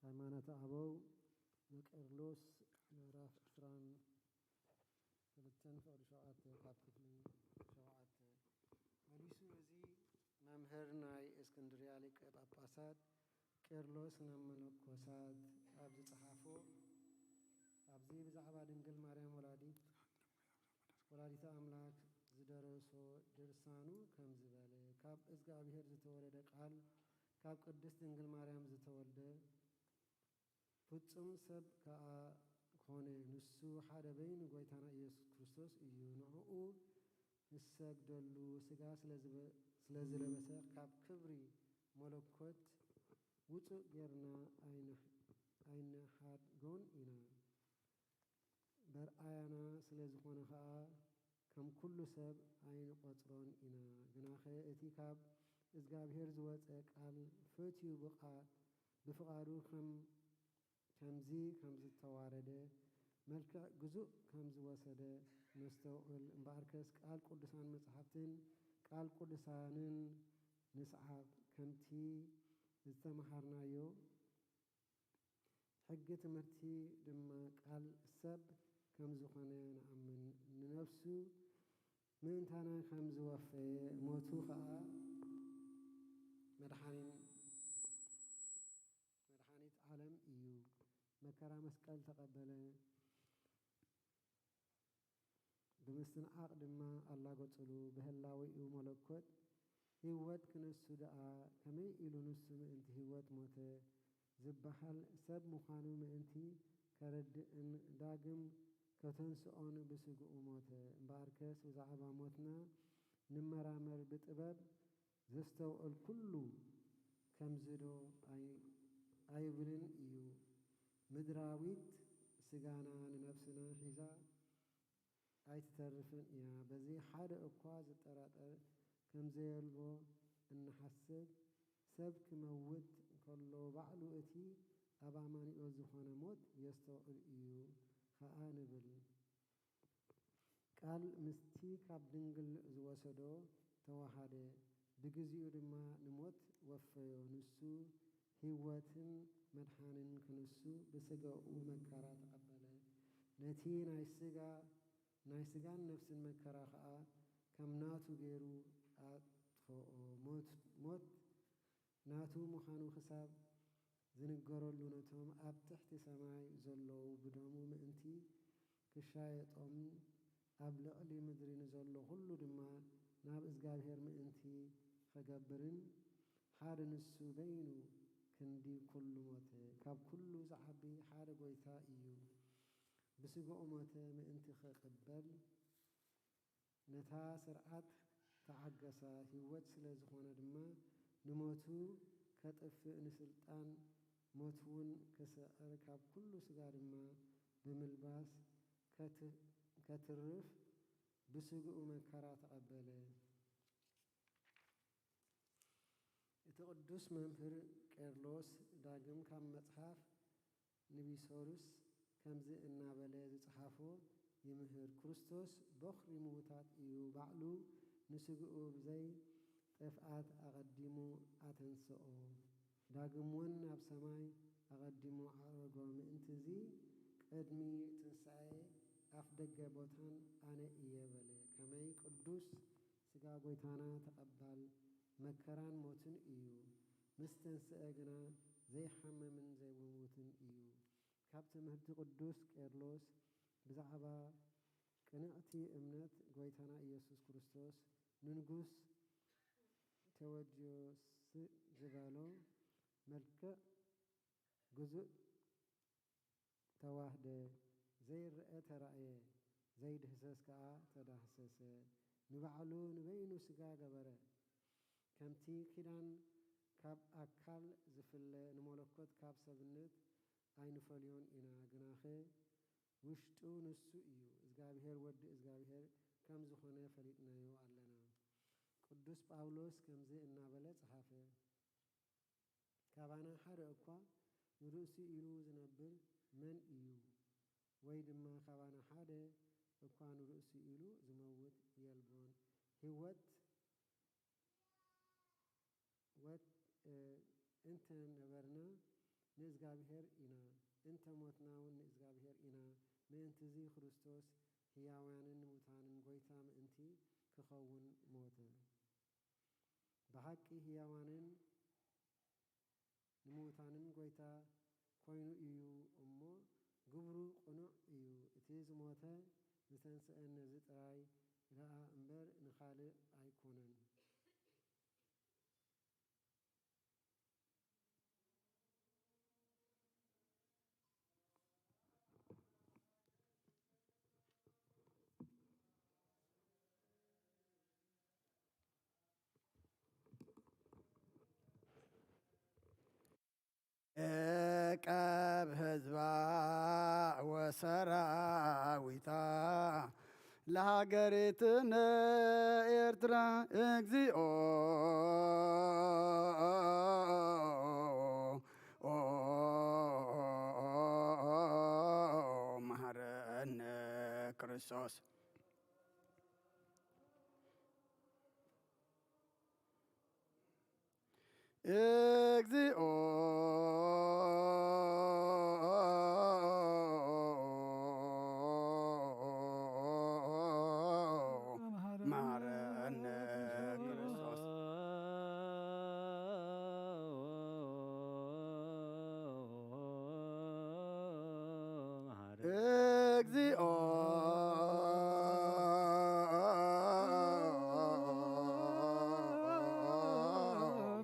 ሃይማኖተ አበው ዘቄርሎስ ምዕራፍ 22 ፍቅዲ 7 ካብ ክፍሊ 7 መሊሱ እዚ መምህር ናይ እስክንድርያ ሊቀ ጳጳሳት ቄርሎስ ናብ መነኮሳት ኣብ ዝፀሓፎ ኣብዚ ብዛዕባ ድንግል ማርያም ወላዲተ ኣምላክ ዝደረሶ ድርሳኑ ከም ዝበለ ካብ እግዚአብሔር ዝተወለደ ቃል ካብ ቅድስት ድንግል ማርያም ዝተወልደ ፍጹም ሰብ ከዓ ኮነ ንሱ ሓደ በይኑ ጐይታና ኢየሱስ ክርስቶስ እዩ ንዕኡ ንሰግደሉ ስጋ ስለዝለበሰ ካብ ክብሪ መለኮት ውፁእ ጌርና ኣይነሓድጎን ኢና በርአያና ስለ ዝኾነ ከዓ ከም ኩሉ ሰብ ኣይንቖፅሮን ኢና ግናኸ እቲ ካብ እግዚአብሔር ዝወፀ ቃል ፈትዩ ብፍቓዱ ከምዚ ዝተዋረደ መልክዕ ግዙእ ከም ዝወሰደ ነስተውዕል እምበኣርከስ ቃል ቅዱሳን መጽሓፍትን ቃል ቅዱሳንን ንስዓብ ከምቲ ዝተመሃርናዮ ሕጊ ትምህርቲ ድማ ቃል ሰብ ከም ዝኾነ ንኣምን ንነፍሱ ምእንታና ከም ዝወፈየ ሞቱ ከዓ መድኃኒት ዓለም እዩ መከራ መስቀል ተቐበለ ብምስትንዓቕ ድማ ኣላጐጽሉ ብህላዊኡ መለኮት ህይወት ክነሱ ደኣ ከመይ ኢሉ ንሱ ምእንቲ ህይወት ሞተ ዝበሃል ሰብ ምዃኑ ምእንቲ ከረድእን ዳግም ከተንስኦን ብስግኡ ሞተ እምበኣርከስ ብዛዕባ ሞትና ንመራመር ብጥበብ ዘስተውዕል ኩሉ ከምዝዶ ኣይብልን እዩ ምድራዊት ስጋና ንነፍስና ሒዛ ኣይትተርፍን እያ በዚ ሓደ እኳ ዝጠራጠር ከምዘየልቦ እንሓስብ ሰብ ክመውት ከሎ ባዕሉ እቲ ኣብ ኣማኒኦ ዝኾነ ሞት የስተውዕል እዩ ከዓ ንብል ቃል ምስቲ ካብ ድንግል ዝወሰዶ ተዋሃደ ብግዚኡ ድማ ንሞት ወፈዮ ንሱ ህይወትን መድሓንን ክንሱ ብስጋኡ መከራ ተቐበለ ነቲ ናይ ስጋን ነፍስን መከራ ከዓ ከም ናቱ ገይሩ ኣጥፍኦ ሞት ናቱ ምዃኑ ክሳብ ዝንገረሉ ነቶም ኣብ ትሕቲ ሰማይ ዘለዉ ብደሙ ምእንቲ ክሻየጦም ኣብ ልዕሊ ምድሪ ንዘሎ ኩሉ ድማ ናብ እግዚኣብሔር ምእንቲ ከገብርን ሓደ ንሱ በይኑ ክንዲ ኩሉ ሞተ ካብ ኩሉ ዝዓቢ ሓደ ጎይታ እዩ ብስግኡ ሞተ ምእንቲ ክቕበል ነታ ስርዓት ተዓገሳ ህይወት ስለ ዝኾነ ድማ ንሞቱ ከጥፍእ ንስልጣን ሞት እውን ክስዕር ካብ ኩሉ ስጋ ድማ ብምልባስ ከትርፍ ብስግኡ መከራ ተቐበለ እቲ ቅዱስ መምህር ቄርሎስ ዳግም ካብ መጽሓፍ ንቢሶሩስ ከምዚ እናበለ ዝጸሓፎ ይምህር ክርስቶስ በኽሪ ምዉታት እዩ ባዕሉ ንስግኡ ብዘይ ጥፍኣት ኣቐዲሙ ኣተንስኦ ዳግም እውን ናብ ሰማይ ኣቐዲሙ ዓረጎ ምእንትዚ ቅድሚ ትንሣኤ ኣፍ ደገ ቦታን ኣነ እየ በለ ከመይ ቅዱስ ስጋ ጎይታና ተቐባል መከራን ሞትን እዩ ምስ ተንስአ ግና ዘይሓመምን ዘይምውትን እዩ ካብ ትምህርቲ ቅዱስ ቄርሎስ ብዛዕባ ቅንዕቲ እምነት ጎይታና ኢየሱስ ክርስቶስ ንንጉስ ቴዎድዮስ ዝበሎ መልክዕ ግዙእ ተዋህደ ዘይርአ ተራእየ ዘይድህሰስ ከዓ ተዳህሰሰ ንባዕሉ ንበይኑ ስጋ ገበረ ከምቲ ኪዳን ካብ ኣካል ዝፍለ ንመለኮት ካብ ሰብነት ኣይንፈልዮን ኢና ግናኸ ውሽጡ ንሱ እዩ እግዚኣብሔር ወዲ እግዚኣብሔር ከም ዝኾነ ፈሊጥናዮ ኣለና ቅዱስ ጳውሎስ ከምዚ እናበለ ጸሓፈ ካባና ሓደ እኳ ንርእሲ ኢሉ ዝነብር መን እዩ ወይ ድማ ካባና ሓደ እኳ ንርእሲ ኢሉ ዝመውት የልቦን ህይወት እንተ ነበርና ንእግዚኣብሔር ኢና እንተ ሞትና እውን ንእግዚኣብሔር ኢና ምእንትዚ ክርስቶስ ሕያውያንን ሙታንን ጎይታ ምእንቲ ክኸውን ሞተ ብሓቂ ሕያዋንን ንሙታንን ጎይታ ኮይኑ እዩ እሞ ግብሩ ቁኑዕ እዩ እቲ ዝሞተ ዝተንስአ ነዚ ጥራይ ረኣ እምበር ንኻልእ ኣይኮነን ዕቀብ ህዝባ ወሰራዊታ ለሃገሪትነ ኤርትራ እግዚኦ መሐረነ ክርስቶስ እግዚኦ መሐረነ ክርስቶስ እግዚኦ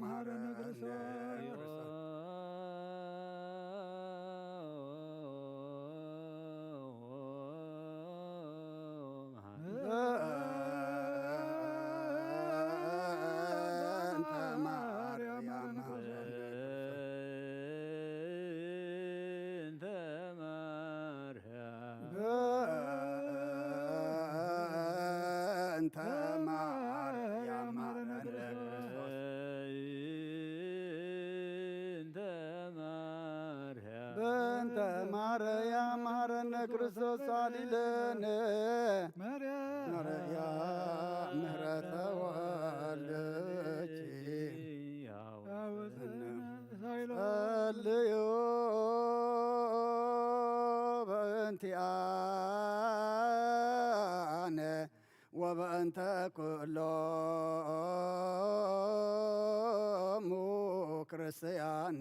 መሐረነ ክርስቶስ በእንተ ማርያም መሐረነ ክርስቶስ ሳሊለነ ማርያም ምህረተ ወልደኪ ጸልዩ በእንቲአነ ወበእንተ ኩሎሙ ክርስቲያን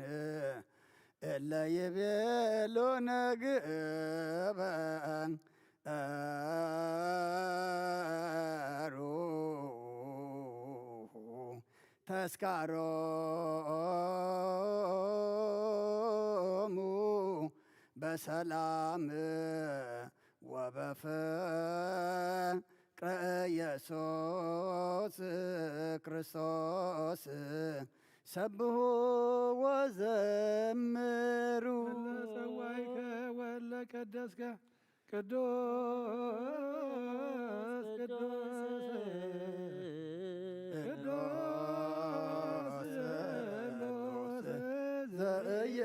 እለ ይቤሉነ ግእበን ተስካሮሙ በሰላም ወበፍቅረ ኢየሱስ ክርስቶስ ሰብሑ ወዘምሩ ሰዋይከ ወለ ቀደስከ ቅዱስ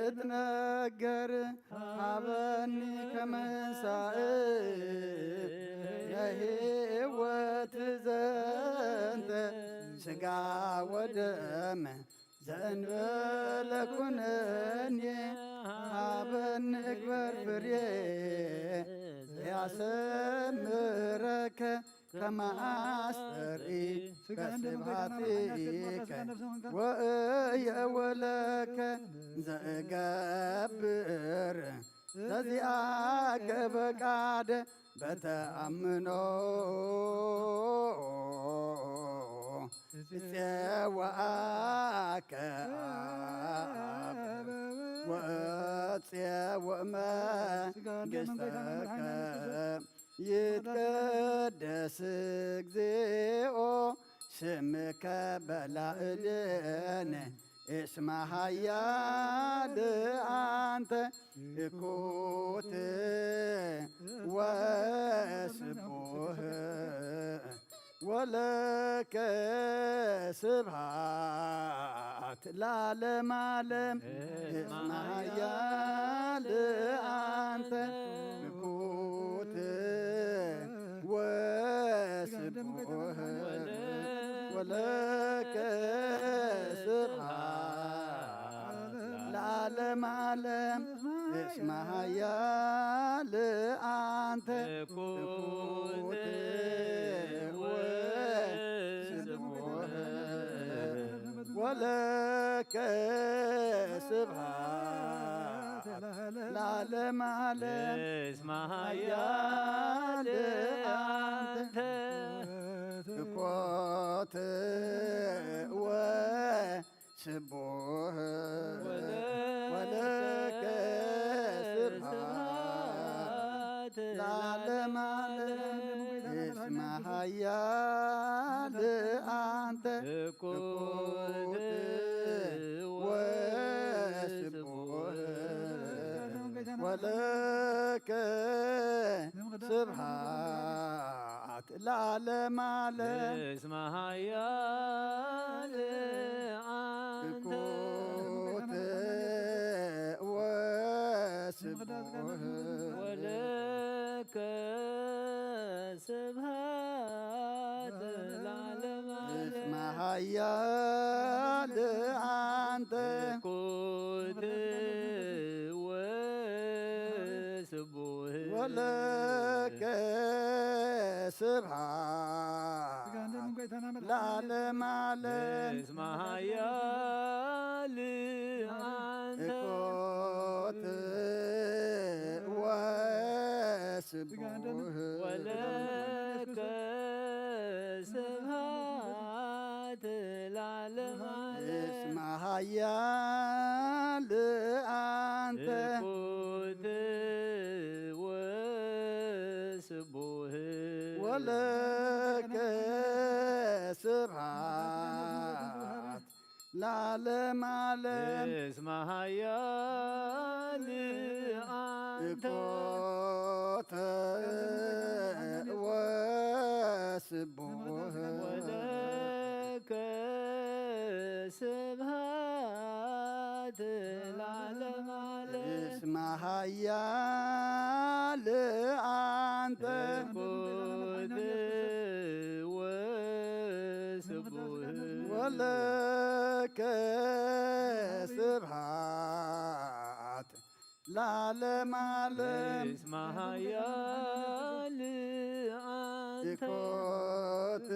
ዘኢይትነገር ሀበኒ ከመንሳእ የሕይወት ዘንተ ሥጋ ወደም ዘእንበለ ኩነኔ ሀበኒ እግበር ፍሬ ያሰምረከ ከመ አስተርኢ በስብሐቲከ ወእየወለከ ዘእገብር ዘዚአከ በቃደ በተአምኖ እፄዋአከ ወእፄውእ መንግሥተከ ይትቀደስ እግዚኦ ስምከ በላዕሌነ እስመ ኃያል አንተ እኩት ወስቡህ ወለከ ስብሐት ለዓለመ ዓለም እስመ ኃያል አንተ እኩት ወስቡህ ወለከ ስብሐት ለዓለመ ዓለም እስመ ኃያል አንተ እኩት ወስቡህ ወለከ ስብሐት ለዓለመ ዓለም እስመ ኃያል አንተ እኮት ወስቡህ ወለከ ስብሐት ለዓለመ ዓለም እስመ ኃያል አንተ እኩት ወስቡህ ወለከ ስብሐት ለዓለመ ዓለም እስመ ኃያል አንተ እኩት ወስቡህ ወለከ ስብሐት ለዓለመ ዓለም እስመ ኃያል አንተ እኩት ወስቡህ ወለከ ስብሐት ለዓለመ ዓለም እስመ ኃያል አንተ እኮት ወስቡህ ወለከ ስብሐት ለዓለመ ዓለም እስመ ኃያል አንተ እኩት ወስቡህ ወለከ ስብሐት ለዓለመ ዓለም እስመ ኃያል አንተ እኮተ ወስቡህ ወለከ ስብሐት ለዓለመ ዓለም እስመ ኃያል አንተ እኩት ወስቡህ ወለከ ስብሐት ለዓለመ ዓለም እስመ ኃያል አንተ ኢኮት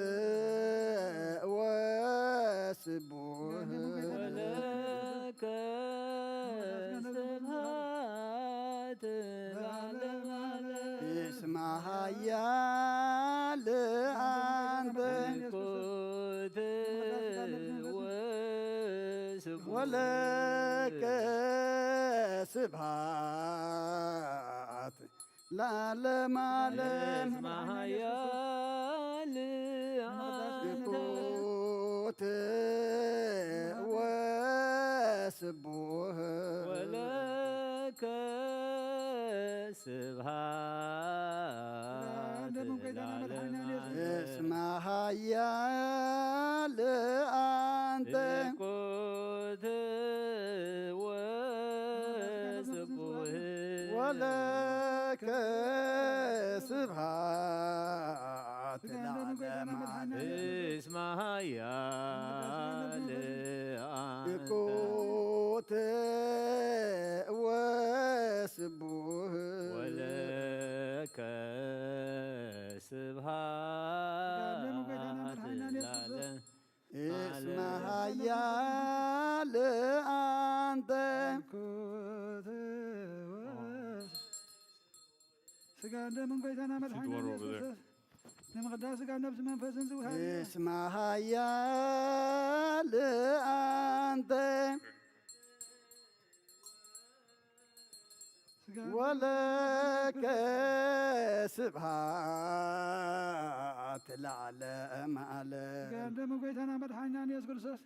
ወስቡህ ወለከ ስብሐት ለዓለመ ዓለም እስመ ኃያል አንተ እኩት ወስቡህ ወለከ ስብሐት ለዓለመ ዓለም እስመ ኃያል አንተ ኢኮት ወስቡህ ወለከ ስብሐት ለዓለመ እስመ ኃያል አንተ እኩት ወስቡህ ወለከ ስብሐት ለዓለመ ዓለም እስመ ኃያል አንተ ኢኮት ወስቡህ ወለከ ስብሐት ለዓለመ እስመ ኃያል አንተ ስጋ ደምን ጎይታና መድኃኒዓለም ኢየሱስ ክርስቶስ ንምቅዳስ ስጋ ነብስ መንፈስን ዝውሃብ እስመ ኃያል አንተ ወለከ ስብሐት ለዓለመ ዓለም ስጋ ደምን ጎይታና መድኃኒዓለም ኢየሱስ ክርስቶስ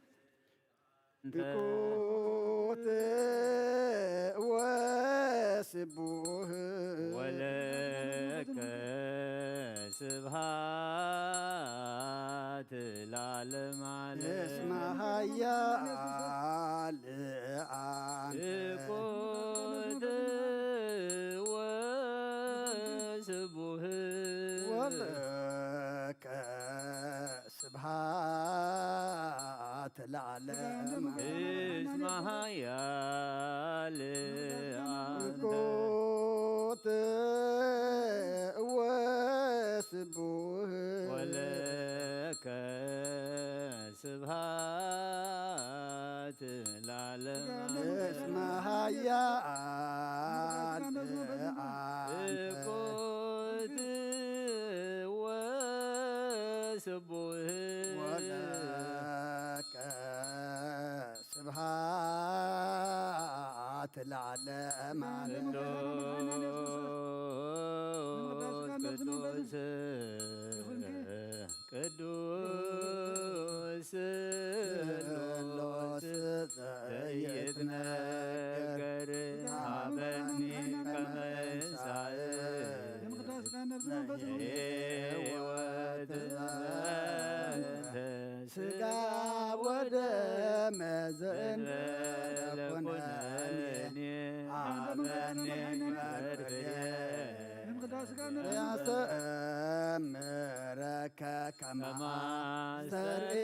ኢኮት ወስቡህ ወለከ ስብሐት ለዓለመ እስመ ዓለም ኃያል አንተ እኩት ወስቡህ ወለከ ስብሐት ለዓለመ እስመ ኃያል አንተ ኢኮት ወስቡህ ወለከ ስብሐት ለዓለመ እስመ ኃያል አንተ እኩት ወስቡህ ወለከ ስብሐት ለዓለመ ዓለም ቅዱስ ቅዱስ ስሉስ ዘይትነገር ሀበኒ ከመ እንሳእ ሕይወት ዘንተ ሥጋ ወደመ ዘእንበለ ለኩነኔ ሀበኒ መርፍየ ያስተእምረከ ከመ አስተርኢ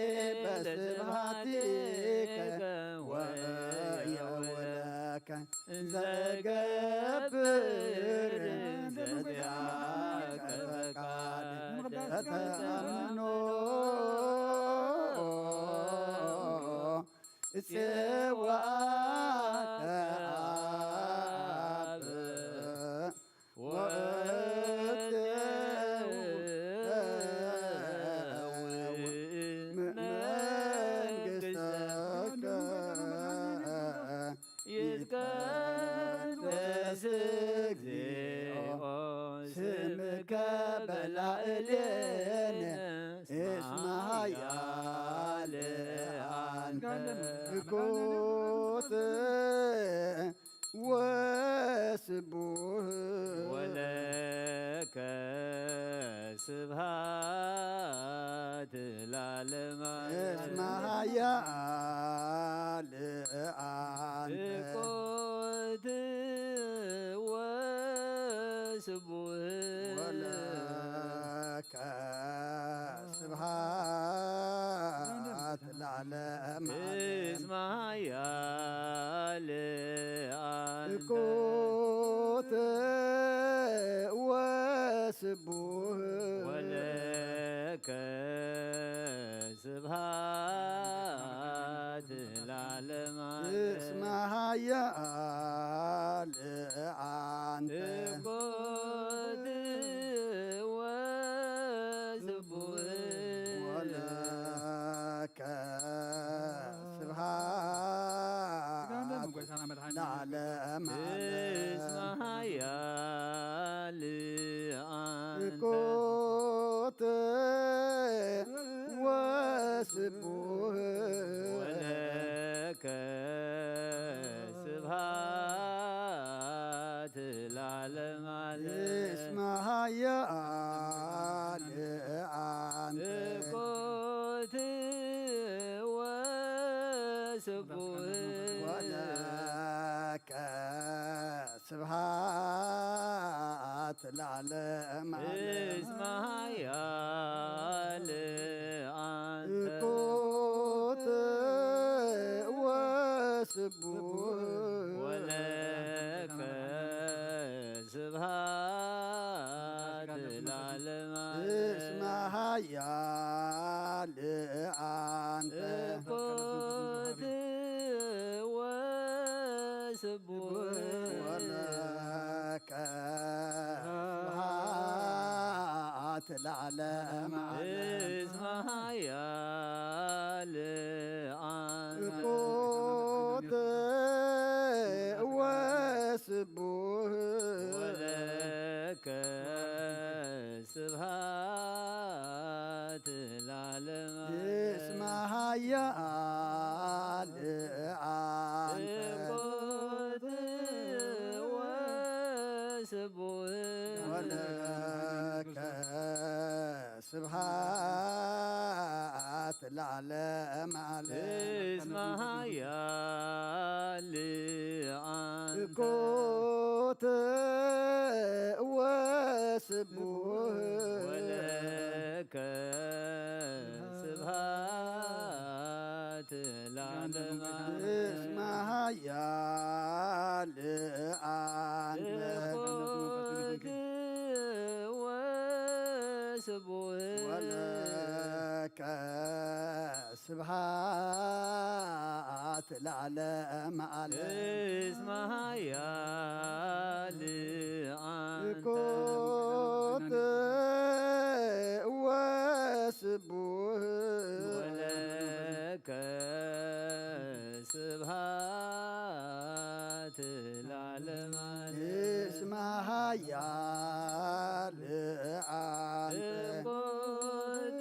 በስብሐቲከ ወየውለከ ዘገብር ዘዚአከ ፈቃድ ተተአምኖ እፄዋከ አብ ይትቀደስ እግዚኦ ስምከ በላዕሌነ እስመ ኃያል አንተ ኢኮት ወስቡህ ወለከ ስብሐት ለዓለመ እስመ ኃያል አንተ ኢኮት ስቡህ ወለከ ስብሐት ለዓለም እስመ ኃያል አንተ እኮተ ወስቡህ ወለከ ስብሐት ለዓለም እስመ ኃያል አንተ እኮት ወስቡህ ወለከ ስብሐት ለዓለም እስመ ኃያል አንተ እኮተ ወስቡህ ወለከ ስብሐት ለዓለም እስመ ኃያል አንተ እኮት ወስቡህ ወለከ ስብሐት ለዓለም እስመ ኃያል አንተ እኮተ ወስቡህ ወለከ ስብሐት ለዓለም እስመ ኃያል አንተ እኮት ወስቡህ ወለከ ስብሐት ለዓለም እስመ ኃያል አንተ እኮተ ወስቡህ ወለከ ስብሐት ለዓለም እስመ ኃያል አንተ እኮት ወስቡህ ወለከ ስብሐት ለዓለም እስመ ኃያል አንተ እኮተ ወስቡህ ወለከ ስብሐት ለዓለም እስመ ኃያል አንተ እኮት ወስቡህ ወለከ ስብሐት ለዓለም እስመ ኃያል አንተ እኮተ ወስቡህ ወለከ ስብሐት ለዓለም እስመ ኃያል አንተ እኮት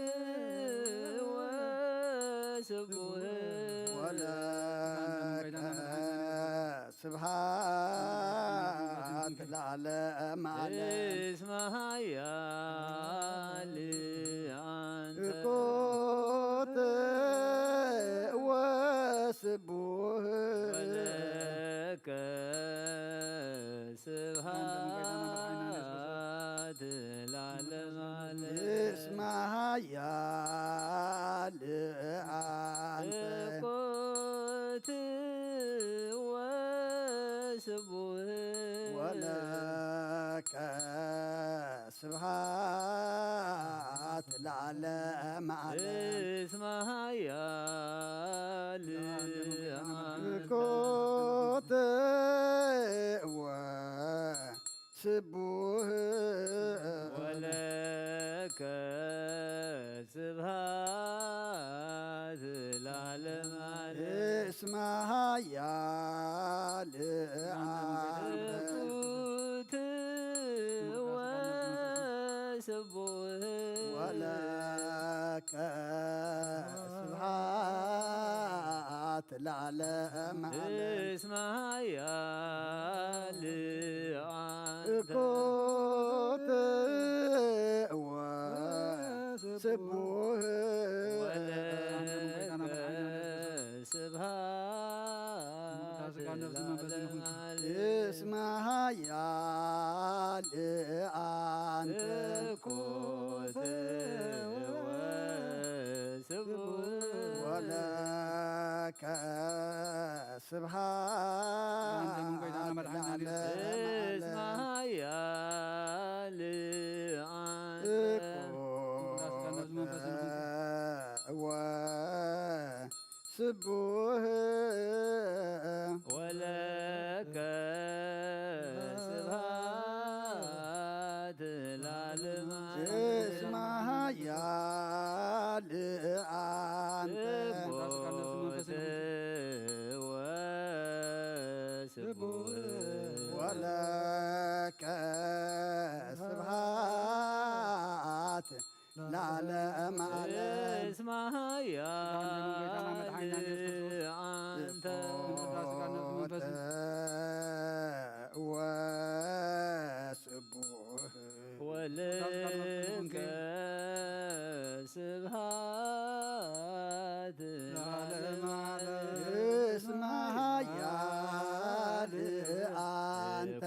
ወስቡህ ወለከ ስብሐት ለዓለም እስመ ኃያል አንተ እኮተ ወስቡህ ወለከ ስብሐት ለዓለም እስመ ኃያል አንተ እኮት ወስቡህ ወለከ ስብሐት ለዓለም እስመ ኃያል አንተ እኮተ ወስቡህ ወለከ ስብሐት ለዓለም እስመ ኃያል አንተ እኩት ወስቡህ ወለከ ስብሐት ለዓለም እስመ ኃያል አንተ እኮተ ወስቡህ ወለከ ስብሐት ለዓለም እስመ ኃያል አንተ እኩት ወስቡህ ወለከ ስብሐት እስመ ኃያል አንተ ወስቡህ ወለከ ስብሐት ለዓለመ እስመ ኃያል አንተ እኩት ወስቡህ ወለከ ስብሐት ለዓለመ ዓለም እስመ ኃያል አንተ ወስቡህ ወለከ ስብሐት ለዓለመ ዓለም እስመ ኃያል አንተ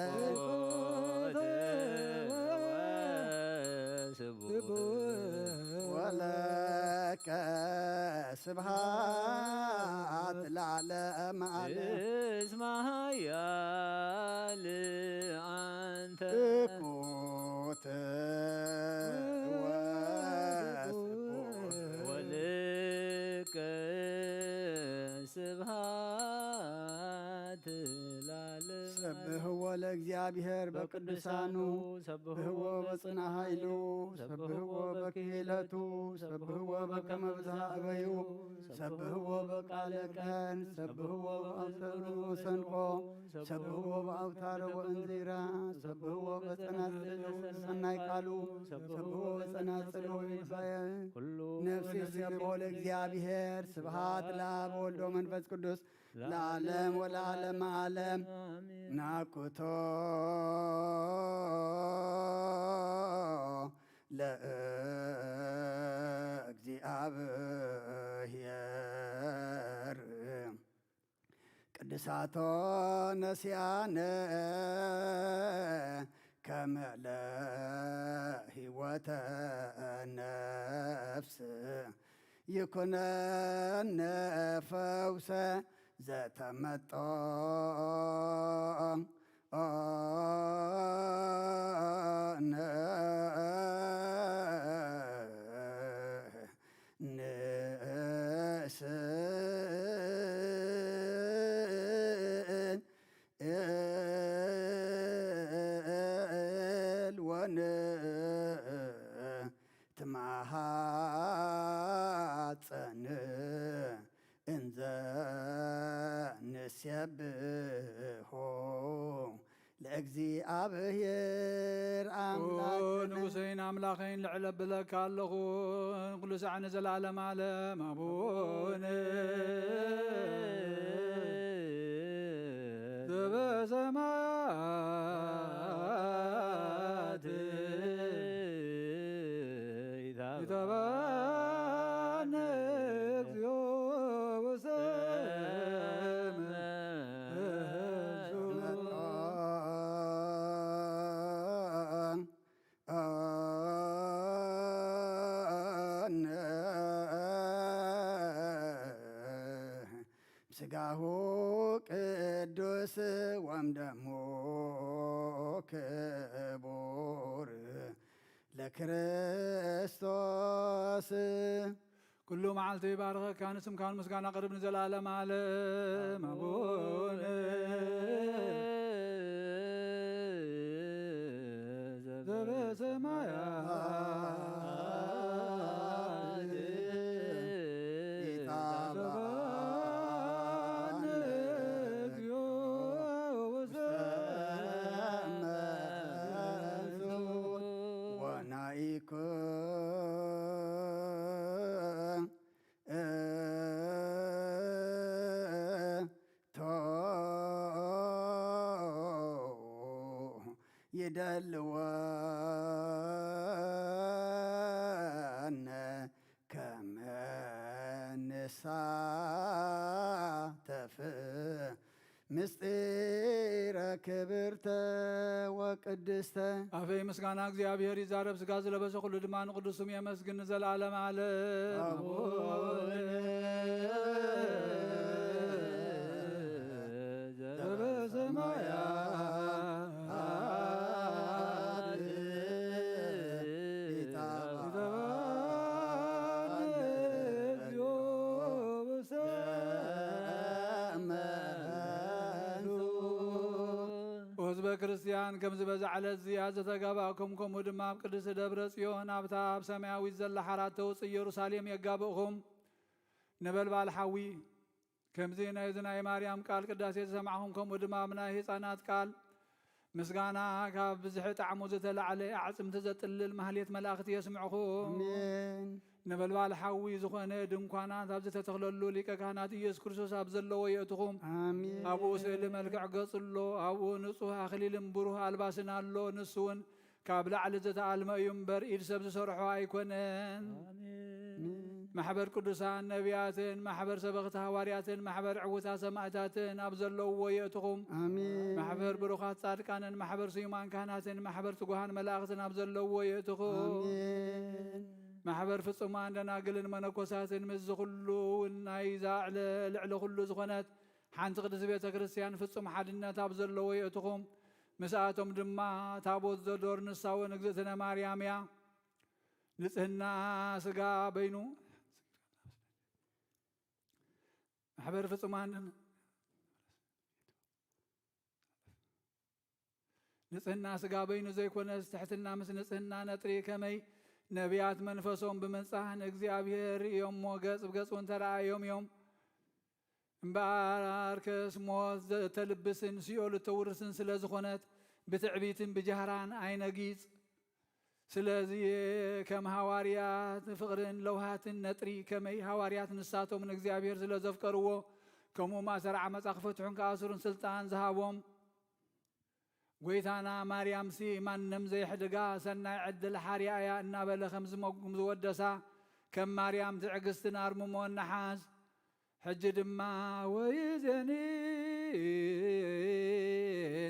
ወለከ ስብሐት ለዓለመ ዓለም እስመ ኃያል አንተ እኩት ወስቡህ ወለከ ስብሐት ለዓለመ ሰብህዎ ለእግዚአብሔር በቅዱሳኑ ሰብህዎ በጽና ኃይሉ ሰብህዎ በክህለቱ ሰብህዎ በከመ ብዝሃ እበዩ ሰብህዎ በቃለ ቀን ሰብህዎ በአውታረ መሰንቆ ሰብህዎ በአውታረ ወእንዚራ ሰብህዎ በጸናጽል ሰናይ ቃሉ ሰብህዎ በጸናጽል ወይባየ ሁሉ ነፍሴ ስብሖ ለእግዚአብሔር ስብሐት ለአብ ወወልድ ወመንፈስ ቅዱስ ለዓለም ወለዓለመ ዓለም ናኩቶ ለእግዚአብሔር ቅድሳቶ ነሲያነ ከመ ለሕይወተ ነፍስ ይኩነነ ፈውሰ ዘተመጦ ትማሃፀን እንዘ ንሴብሖ ለእግዚአብሔር አምላክ ንጉሰይን አምላኸይን ልዕለ ብለካ ኣለኹ ኩሉ ሰዓት ንዘለዓለም ዓለም አቡነ ዘበሰማያት ይትባረክ እግዚኦ ስጋሁ ቅዱስ ወእምደሙ ክቡር ለክርስቶስ ኩሉ መዓልቲ ይባርከካ ንስምካ ምስጋና ቅርብ ንዘለዓለም ዓለም አቡነ ዘበሰማያት ይትባረክ እግዚኦ ወናኢኩ ይደልወነ ከመ ንሳተፍ ምስጢረ ክብርተ ወቅድስተ አፈይ ምስጋና እግዚአብሔር ይዛረብ ሥጋ ዝለበሰ ሁሉ ድማ ንቅዱስ ስሙ የመስግን ዘላለም ዓለም አቡነ ዘበሰማያት ህዝበ ክርስቲያን ከምዚ በዛ ዓለት እዚኣ ዘተጋባእኩም ከምኡ ድማ ኣብ ቅድስቲ ደብረ ጽዮን ኣብታ ኣብ ሰማያዊት ዘላ ሓራት ተውፅእ ኢየሩሳሌም የጋብእኹም ነበልባል ሓዊ ከምዚ ናይ ናይ ማርያም ቃል ቅዳሴ ዝሰማዕኹም ከምኡ ድማ ኣብ ናይ ህፃናት ቃል ምስጋና ካብ ብዝሒ ጣዕሙ ዝተላዕለ ኣዕፅምቲ ዘጥልል ማህሌት መላእኽቲ የስምዕኹም አሜን ነበልባል ሓዊ ዝኾነ ድንኳናት ኣብ ዝተተኽለሉ ሊቀ ካህናት ኢየሱስ ክርስቶስ ኣብ ዘለዎ የእትኹም አሜን ኣብኡ ስእሊ መልክዕ ገጽ ኣሎ ኣብኡ ንጹህ ኣኽሊልን ብሩህ ኣልባስን ኣሎ ንሱ እውን ካብ ላዕሊ ዝተኣልመ እዩ እምበር ኢድ ሰብ ዝሰርሖ ኣይኮነን ማሕበር ቅዱሳን ነቢያትን ማሕበር ሰበኽቲ ሃዋርያትን ማሕበር ዕውታት ሰማዕታትን ኣብ ዘለውዎ የእትኹም አሜን ማሕበር ብሩኻት ጻድቃንን ማሕበር ስዩማን ካህናትን ማሕበር ትጉሃን መላእኽትን ኣብ ዘለውዎ የእትኹም አሜን ማሕበር ፍጹማን ደናግልን መነኮሳትን ምስ ዝኹሉ ናይ ልዕሊ ኩሉ ዝኾነት ሓንቲ ቅድስቲ ቤተ ክርስቲያን ፍጹም ሓድነት ኣብ ዘለዎ የእትኹም ምስኣቶም ድማ ታቦት ዘዶር ንሳውን እግዝእትነ ማርያም እያ ንጽህና ስጋ በይኑ ማሕበር ፍጹማን ንጽህና ስጋ በይኑ ዘይኮነስ ትሕትና ምስ ንጽህና ነጥሪ ከመይ ነቢያት መንፈሶም ብምንጻህ ንእግዚአብሔር እዮም ገጽ ብገጽ እውን ተረኣዮም እዮም እምበኣር ከስ ሞት ዘተልብስን ሲኦል እተውርስን ስለ ዝኾነት ብትዕቢትን ብጃህራን ኣይነጊጽ ስለዚ ከም ሃዋርያት ፍቕርን ለውሃትን ነጥሪ ከመይ ሃዋርያት ንሳቶም ንእግዚአብሔር ስለ ዘፍቀርዎ ከምኡ ማእሰር ዓመፃ ክፈትሑን ከኣስሩን ስልጣን ዝሃቦም ጎይታና ማርያም ሲ ማንም ዘይሕድጋ ሰናይ ዕድል ሓርያ እያ እናበለ ከም ዝወደሳ ከም ማርያም ትዕግስትን ኣርምሞን ነሓስ ሕጂ ድማ ወይዘኒ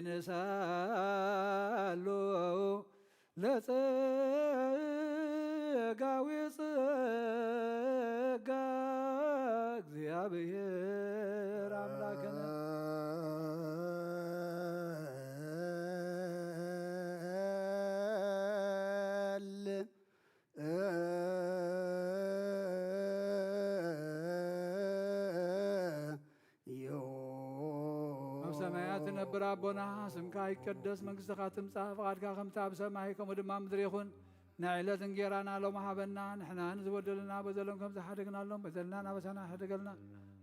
ንሳሎ ለጸጋዊ ጸጋ እግዚአብሔር አምላክነ ነብር ኣቦና ስምካ ይቀደስ መንግሥትኻ ትምጻእ ፍቓድካ ከምቲ ኣብ ሰማይ ከምኡ ድማ ምድሪ ይኹን ናይ ዕለት እንጀራና ሎሚ ሃበና ንሕና ንዝበደሉና በደሎም ከም ዝሓደግናሎም በደልና ናበሳና ሕደገልና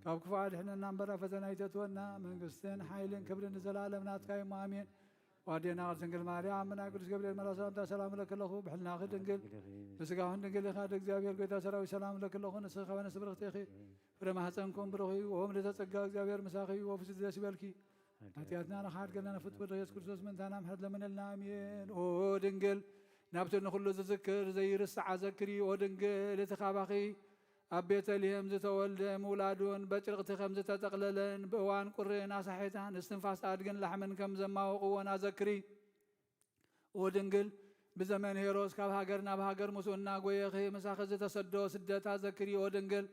ካብ ክፉ ኣድሕነና እምበር ኣብ ፈተና ይተትወና መንግስትን ሓይልን ክብርን ንዘላለም ናትካ እዩ ኣሜን ዋዴና ቅድስት ድንግል ማርያም ናይ ቅዱስ ገብርኤል መልአክ ሰላምታ ሰላም ለክለኹ ብሕልናኺ ድንግል ብስጋኹን ድንግል ኢኻ እግዚአብሔር ጎይታ ሰራዊት ሰላም ለክለኹ ንስኻ በነፍሲ ብርኽቲ ኢኺ ፍረ ማሕፀንኩም ብሩኽ እዩ ወምልዕተ ጸጋ እግዚአብሔር ምሳኺ እዩ ወፍስት ደስ ይበልኪ ኃጢአትና ነኻድገልና ነፍት ወደ ኢየሱስ ክርስቶስ ምንታና ምሕረት ለምንልና አሜን ኦ ድንግል ናብቲ ንኹሉ ዝዝክር ዘይርስዓ ዘክሪ ኦ ድንግል እቲ ኻባኺ ኣብ ቤተልሔም ዝተወልደ ምውላዱን በጭርቕቲ ከም ዝተጠቕለለን ብእዋን ቁርን ኣሳሒታን እስትንፋስ ኣድግን ላሕምን ከም ዘማወቕዎን ኣዘክሪ ኦ ድንግል ብዘመን ሄሮስ ካብ ሃገር ናብ ሃገር ምስኡ እናጐየኺ ምሳኺ ዝተሰዶ ስደት ኣዘክሪ ኦ ድንግል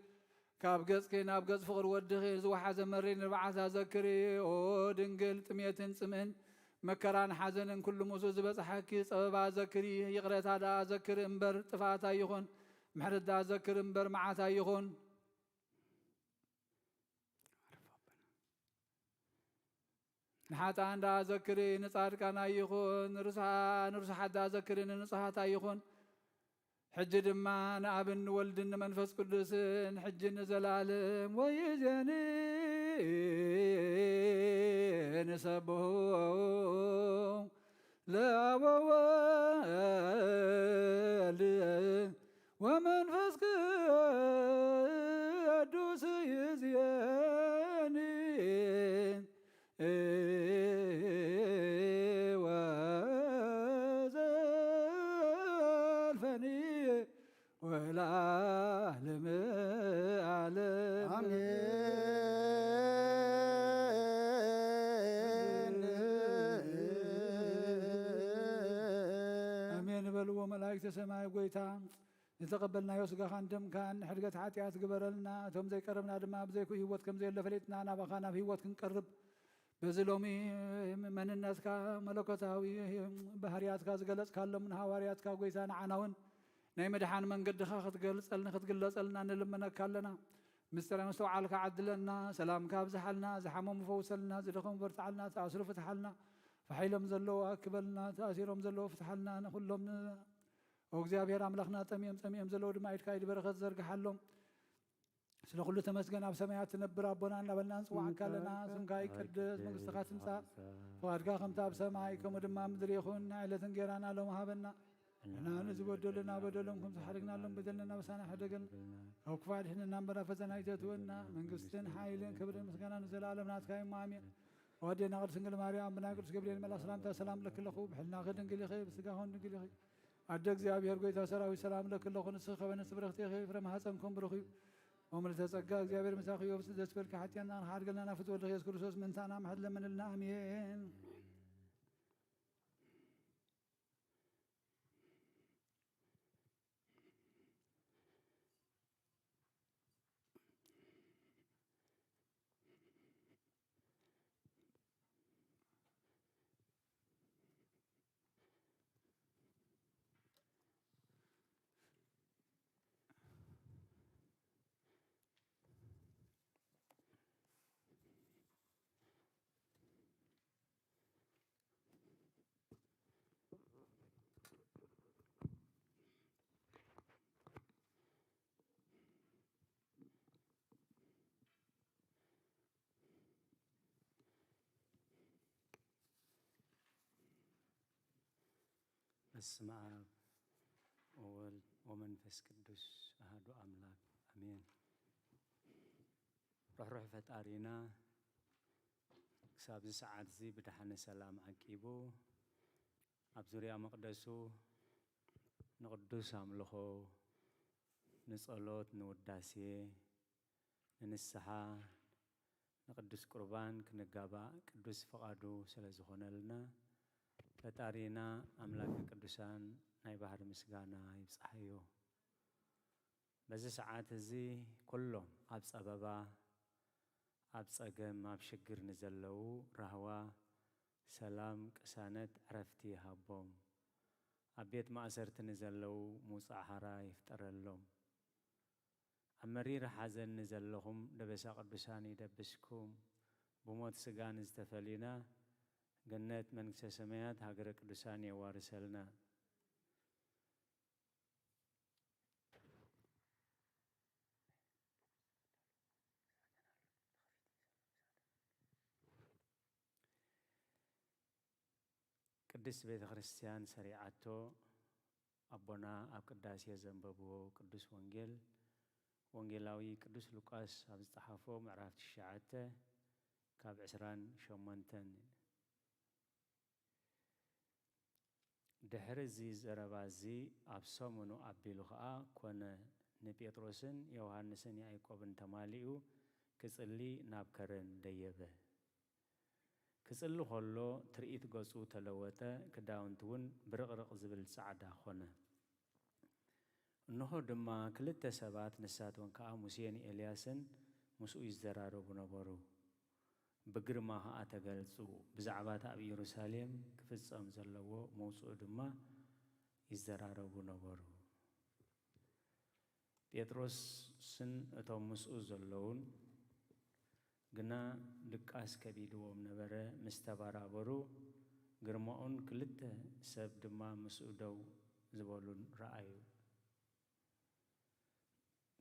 ካብ ገጽኪ ናብ ገጽ ፍቕሪ ወድኺ ዝወሓዘ መሪር ንርባዓት ኣዘክሪ ኦ ድንግል ጥሜትን ጽምእን መከራን ሓዘንን ኩሉ ምስኡ ዝበፅሐኪ ፀበባ ኣዘክሪ ይቕረታ ዳ ኣዘክሪ እምበር ጥፋት ኣይኹን ምሕረት ዳ ኣዘክሪ እምበር መዓት ኣይኹን ንሓጣን ዳ ኣዘክሪ ንጻድቃን ኣይኹን ንርሱሓት ዳ ኣዘክሪ ንንጹሓት ኣይኹን ሕጂ ድማ ንኣብን ንወልድን ንመንፈስ ቅዱስን ሕጂ ንዘላለም ወይእዜኒ ንሰብሖ ለአብ ወወልድ ወመንፈስ ቅዱስ ይእዜኒ ወዘልፈኒ ወለዓለመ ዓለም አሜን ملايكة سماي قويتا نتقبلنا يوسقا خاندم كان حرقة عاتيات قبرلنا توم زي قربنا دما بزيكو هيوت كم زي اللي فليتنا أنا بخانا في هيوت كنقرب بزلومي من الناس كا ملكوتاوي بهريات كا زقلص كالو من هواريات كا قويتا نعناون ناي مدحان من قد خا ختقلص لنا نلمنك كالنا مستر مستوعالك عدلنا سلام كابزحلنا زحمهم فوسلنا زدخهم برتعلنا تأسروا فتحلنا فحيلهم زلوا أكبلنا تأثيرهم زلوا فتحلنا كلهم وእግዚአብሔር አምላክና ጠሚም ዘለው ድማ ይትካይድ በረከት ዘርግሐሎም ስለ ሁሉ ተመስገን ኣብ ሰማያት ትነብር ኣቦና እናበልና ንጽዋዕካ ኣለና ስምካ ይቅደስ መንግሥትካ ትምጻእ ፈቃድካ ከምቲ ኣብ ሰማይ ከምኡ ድማ ምድሪ ይኹን ዕለትን እንጀራና ሎም ሃበና ንሕና ንዝበደሉና በደሎም ከም ዝሓደግናሎም በደልና በሳና ሕደገልና ኣብ ክፋል ሕንና እምበራ ፈተና ይተትወና መንግስትን ሓይልን ክብርን ምስጋናን ንዘለኣለም ናትካ እዩ ኣሜን ወዴና ቅድስት ድንግል ማርያም ብናይ ቅዱስ ገብርኤል መልአክ ሰላምታ ሰላም ለክለኹ ብሕልናኸ ድንግል ኢኺ ብስጋኹን ድንግል ኢኺ አደ እግዚአብሔር ጎይታ ሰራዊት ሰላም ለክለኹ ንስኽ ከበነስ ብረኽቲ ኢኺ ፍረ ማኅፀንኩም ብሩኽ እዩ ወምልዕተ ጸጋ እግዚአብሔር ምሳኺ እዩ ብፅእ ደስ በልካ ሓጢአትና ንሓድገልና ናፍት ወልደ ኢየሱስ ክርስቶስ ምንታና ማሕድ ለምንልና አሜን በስመ አብ ወወልድ ወመንፈስ ቅዱስ አሐዱ አምላክ አሜን። ሩሕሩሕ ፈጣሪና ክሳብ እዚ ሰዓት እዚ ብድሓነ ሰላም ዓቂቡ ኣብ ዙርያ መቕደሱ ንቅዱስ ኣምልኾ ንጸሎት ንውዳሴ ንንስሓ ንቅዱስ ቁርባን ክንጋባእ ቅዱስ ፈቃዱ ስለ ዝኾነልና ፈጣሪና አምላከ ቅዱሳን ናይ ባህር ምስጋና ይብጽሐዮ። በዚ ሰዓት እዚ ኩሎም ኣብ ጸበባ ኣብ ጸገም ኣብ ሽግር ንዘለዉ ራህዋ ሰላም ቅሳነት ዕረፍቲ ይሃቦም። ኣብ ቤት ማእሰርቲ ንዘለዉ ምውፃእ ሓራ ይፍጠረሎም። ኣብ መሪር ሓዘን ንዘለኹም ደበሳ ቅዱሳን ይደብስኩም። ብሞት ስጋ ንዝተፈሊና ገነት መንግሥተ ሰማያት ሃገረ ቅዱሳን የዋርሰልና። ቅድስት ቤተ ክርስቲያን ሰሪዓቶ አቦና ኣብ ቅዳሴ ዘንበብዎ ቅዱስ ወንጌል ወንጌላዊ ቅዱስ ሉቃስ ኣብ ዝጸሓፎ ምዕራፍ 9 ካብ 28 ድሕሪ እዚ ዘረባ እዚ ኣብ ሰሙኑ ኣቢሉ ከዓ ኮነ ንጴጥሮስን ዮሃንስን ያዕቆብን ተማሊኡ ክጽሊ ናብ ከረን ደየበ። ክጽሊ ከሎ ትርኢት ገጹ ተለወጠ፣ ክዳውንቱ እውን ብርቕርቕ ዝብል ጻዕዳ ኾነ። እንሆ ድማ ክልተ ሰባት ንሳቶን ከዓ ሙሴን ኤልያስን ምስኡ ይዘራረቡ ነበሩ። ብግርማ ከዓ ተገልጹ። ብዛዕባ ኣብ ኢየሩሳሌም ክፍጸም ዘለዎ መውጽኡ ድማ ይዘራረቡ ነበሩ። ጴጥሮስን እቶም ምስኡ ዘለውን ግና ድቃስ ከቢድዎም ነበረ። ምስ ተባራበሩ ግርማኡን ክልተ ሰብ ድማ ምስኡ ደው ዝበሉን ረአዩ።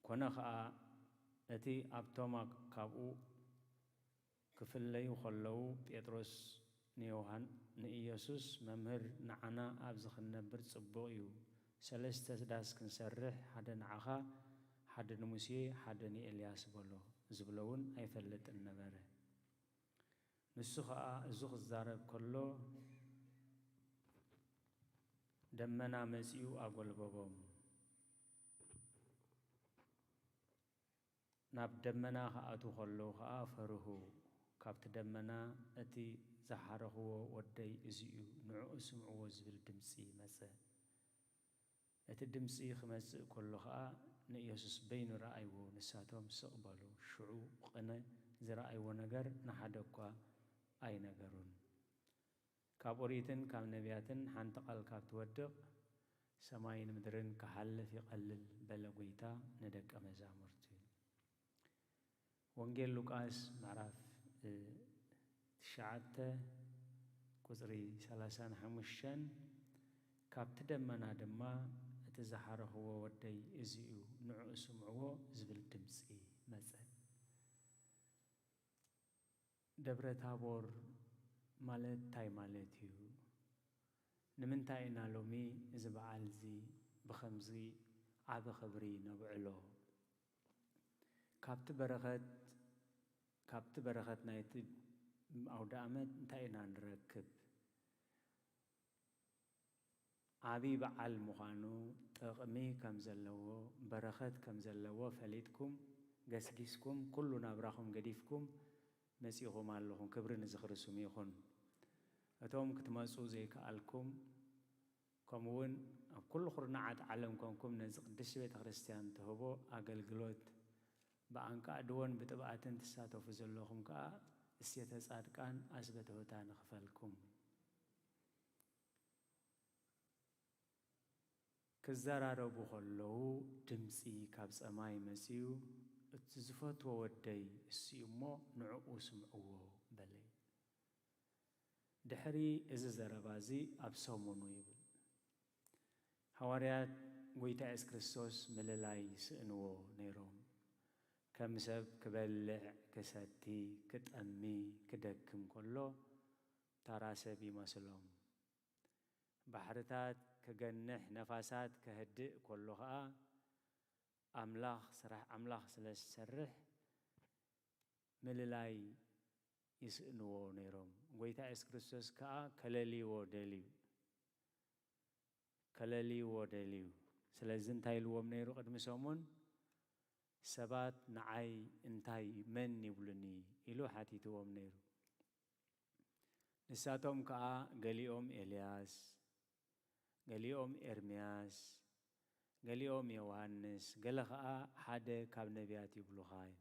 ኮነ ከዓ እቲ ኣብቶም ካብኡ ክፍለዩ ከለዉ ጴጥሮስ ንኢየሱስ መምህር ንዓና ኣብዚ ክንነብር ጽቡቕ እዩ። 3 ዳስ ክንሰርሕ፣ ሓደ ንዓኻ፣ ሓደ ንሙሴ፣ ሓደ ንኤልያስ በሎ ዝብለውን ኣይፈልጥን ነበረ። ንሱ ከዓ እዙ ክዛረብ ከሎ ደመና መጺኡ ኣጐልበቦም። ናብ ደመና ከኣቱ ከለዉ ከዓ ፈርሁ። ካብቲ ደመና እቲ ዝሓረኽዎ ወደይ እዚ እዩ ንዕኡ ስምዕዎ ዝብል ድምፂ መጸ። الدمسي خمس كلها نيسوس بين رأيه نساتهم سقبلوا شعو قنا زرأي ونجر نحدقوا أي نجرون كابوريتن كاب نبياتن حنتقل كاب تودق سماين مدرن كحل في قلل بلغويتا ندق أمزامرتي وانجيل لوكاس معرف تشعته كثري 35 كاب تدمنا دما تزحره هو ودي إزيو نوع سمعوه زبل الدمسي مثلا دبر تابور مالت تاي مالتيو نمن تاينا لومي زبعال زي بخمزي عاب خبري نبعلو كابت برغت نايت أو دامت تاينا نركب عبي بعل مخانو تغمي كم زلوا برخت كم زلوا فليتكم جسجسكم كلنا براخم قديفكم مسيحهم اللهم كبرنا زخر سميخون أتوم كتماسو زي كالكم كمون كل خرنا عاد علمكم نزق دشبة خريستيان تهبو أقل جلود بأنك أدوان بتبعتن تساتو فزلهم كا السياسة كان أثبته تان خفلكم كزارارو بخلو دمسي كابس أماي مسيو تزفت وودي السيمو نعقو سمعوه بلي دحري إز زربازي أبسومونو يبل حواريات قويتا إس كريستوس مللاي سئنو نيروم كم سب كبلع كساتي كتأمي كدكم كله تراسبي مسلوم بحرتات كجنح نفاسات كهدئ كلها أملاخ سرح أملاخ سلس سرح مللاي يسنو نيروم قويتا إس كريستوس كا كلالي ودليو سلزن تايلو منيرو قد مسومون سبات نعاي انتاي من يبلني إلو حاتيتو منيرو نساتهم كا قليهم إلياس قاليهم إرمياس قاليهم يوحنس قال خا حدا كاب نبيات يبلو خاي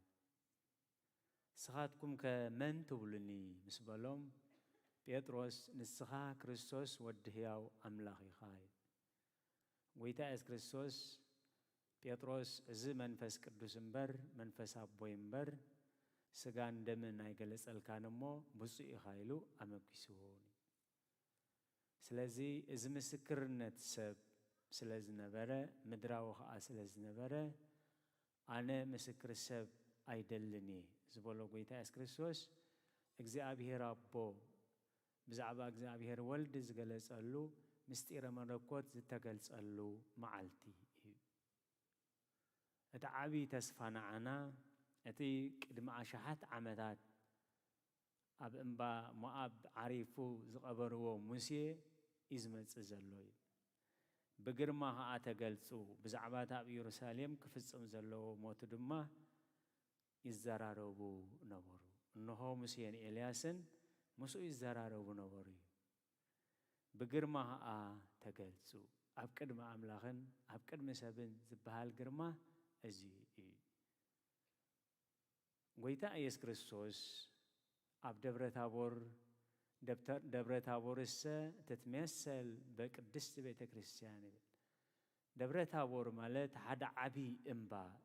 سخاتكم كمن تبلني مسبلهم بيتروس نسخا كريستوس ودهياو أملاخي خاي ويتا إس كريستوس بيتروس زي منفس قدوس مبر منفس أبوي مبر سجان دمن نايجلس الكانمو بصي خايلو أمكيسوني سلازي إذا مسكرنت سب سلاز نبرة مدراو خا سلاز نبرة أنا مسكر سب أيدلني زبالو قويتا إس كريستوس إجزابير أبو بزعبا إجزابير ولد زجلس ألو مستير مركوت زتجلس ألو معلتي أتعبي تسفنا عنا أتي قدم عشحات عمدات أب إنبا مؤاب عريفو زقبرو موسى إزمت زلوي بقرما هاتجلسو بزعبات أب يروساليم كفصم زلو موت دمه إزرارو نورو إنه موسى إلياسن موسى إزرارو نوري بقرما هاتجلسو أبكر ما أملاخن أبكر مسابن زبهال قرما أزي قويتا إيس كريستوس أب دبر تابور السا تتمثل بقدست بيت كريستياني دبر تابور مالت حدا عبي إمبا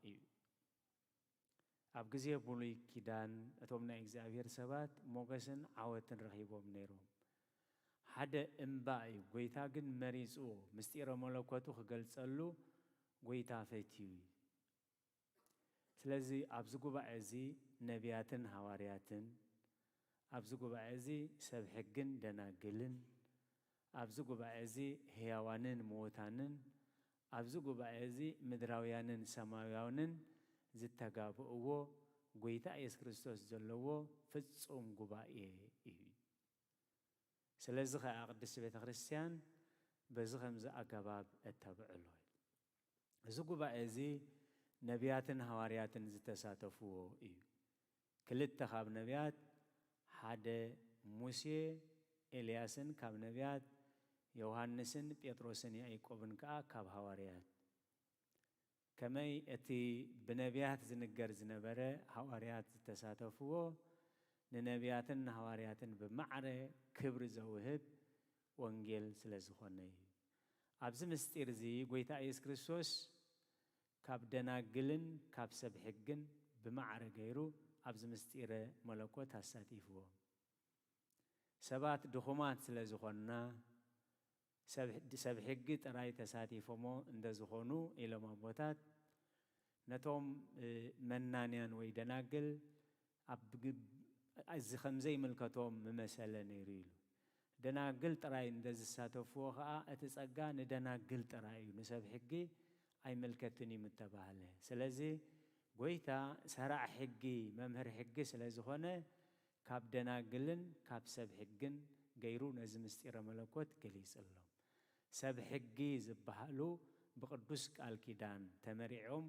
أب جزية بولي كيدان أتومنا إجزابير سبات موجسن عوتن رهيبهم نيروم حدا إمبا قويتا جن مريزو مستير ملوكاتو خجلت سألو قويتا فتيوي سلازي أبزقو بعزي نبياتن حوارياتن أبزقو بعزي سبحقن دناقلن أبزقو بعزي هيوانن موتانن أبزقو بعزي مدراويانن سماويانن زتقابقو قويتا إيس كريستوس جلوو فتصوم قبائي سلازي خي أقدس بيت كريستيان بزغم زا أقباب التبعلوي زقو بعزي نبياتن حوارياتن زتساتفوه كلت خاب نبيات حدا موسى إلياسن كاب نبيات ዮሐንስን ጴጥሮስን ያዕቆብን ከአ ካብ ሐዋርያት ከመይ እቲ ብነቢያት ዝንገር ዝነበረ ሐዋርያት ዝተሳተፍዎ ንነቢያትን ሐዋርያትን ብማዕረ ክብሪ ዘውህብ ወንጌል ስለ ዝኾነ እዩ። ኣብዚ ምስጢር እዚ ጎይታ ኢየሱስ ክርስቶስ ካብ ደናግልን ካብ ሰብ ሕግን ብማዕረ ገይሩ ኣብዚ ምስጢረ መለኮት ኣሳቲፍዎ። ሰባት ድኹማት ስለ ዝኾንና ሰብ ሕጊ ጥራይ ተሳቲፎሞ እንደዝኾኑ ኢሎም ኣቦታት ነቶም መናንያን ወይ ደናግል እዚ ከምዘይምልከቶም ምመሰለ ነይሩ ኢሉ ደናግል ጥራይ እንደዝሳተፍዎ ከዓ እቲ ጸጋ ንደናግል ጥራይ እዩ ንሰብ ሕጊ ኣይምልከትን እዩ ምተባህለ። ስለዚ ጎይታ ሰራዕ ሕጊ መምህር ሕጊ ስለ ዝኾነ ካብ ደናግልን ካብ ሰብ ሕግን ገይሩ ነዚ ምስጢረ መለኮት ገሊጽሎም። ሰብ ሕጊ ዝበሃሉ ብቅዱስ ቃል ኪዳን ተመሪዖም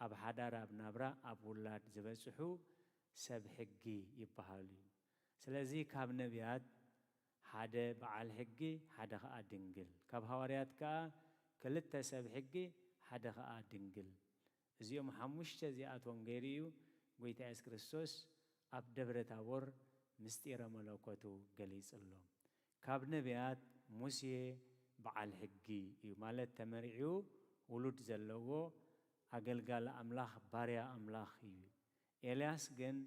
ኣብ ሓዳር ኣብ ናብራ ኣብ ውላድ ዝበጽሑ ሰብ ሕጊ ይበሃሉ። ስለዚ ካብ ነቢያት ሓደ በዓል ሕጊ ሓደ ከዓ ድንግል ካብ ሐዋርያት ከዓ ክልተ ሰብ ሕጊ ሓደ ከዓ ድንግል እዚኦም ሓሙሽተ እዚኣቶም ገይሩ እዩ ጎይታ ኢየሱስ ክርስቶስ ኣብ ደብረ ታቦር ምስጢረ መለኮቱ ገሊጽሎም። ካብ ነቢያት ሙሴ በዓል ሕጊ እዩ ማለት ተመሪዑ ውሉድ ዘለዎ ኣገልጋሊ ኣምላኽ ባርያ ኣምላኽ እዩ። ኤልያስ ግን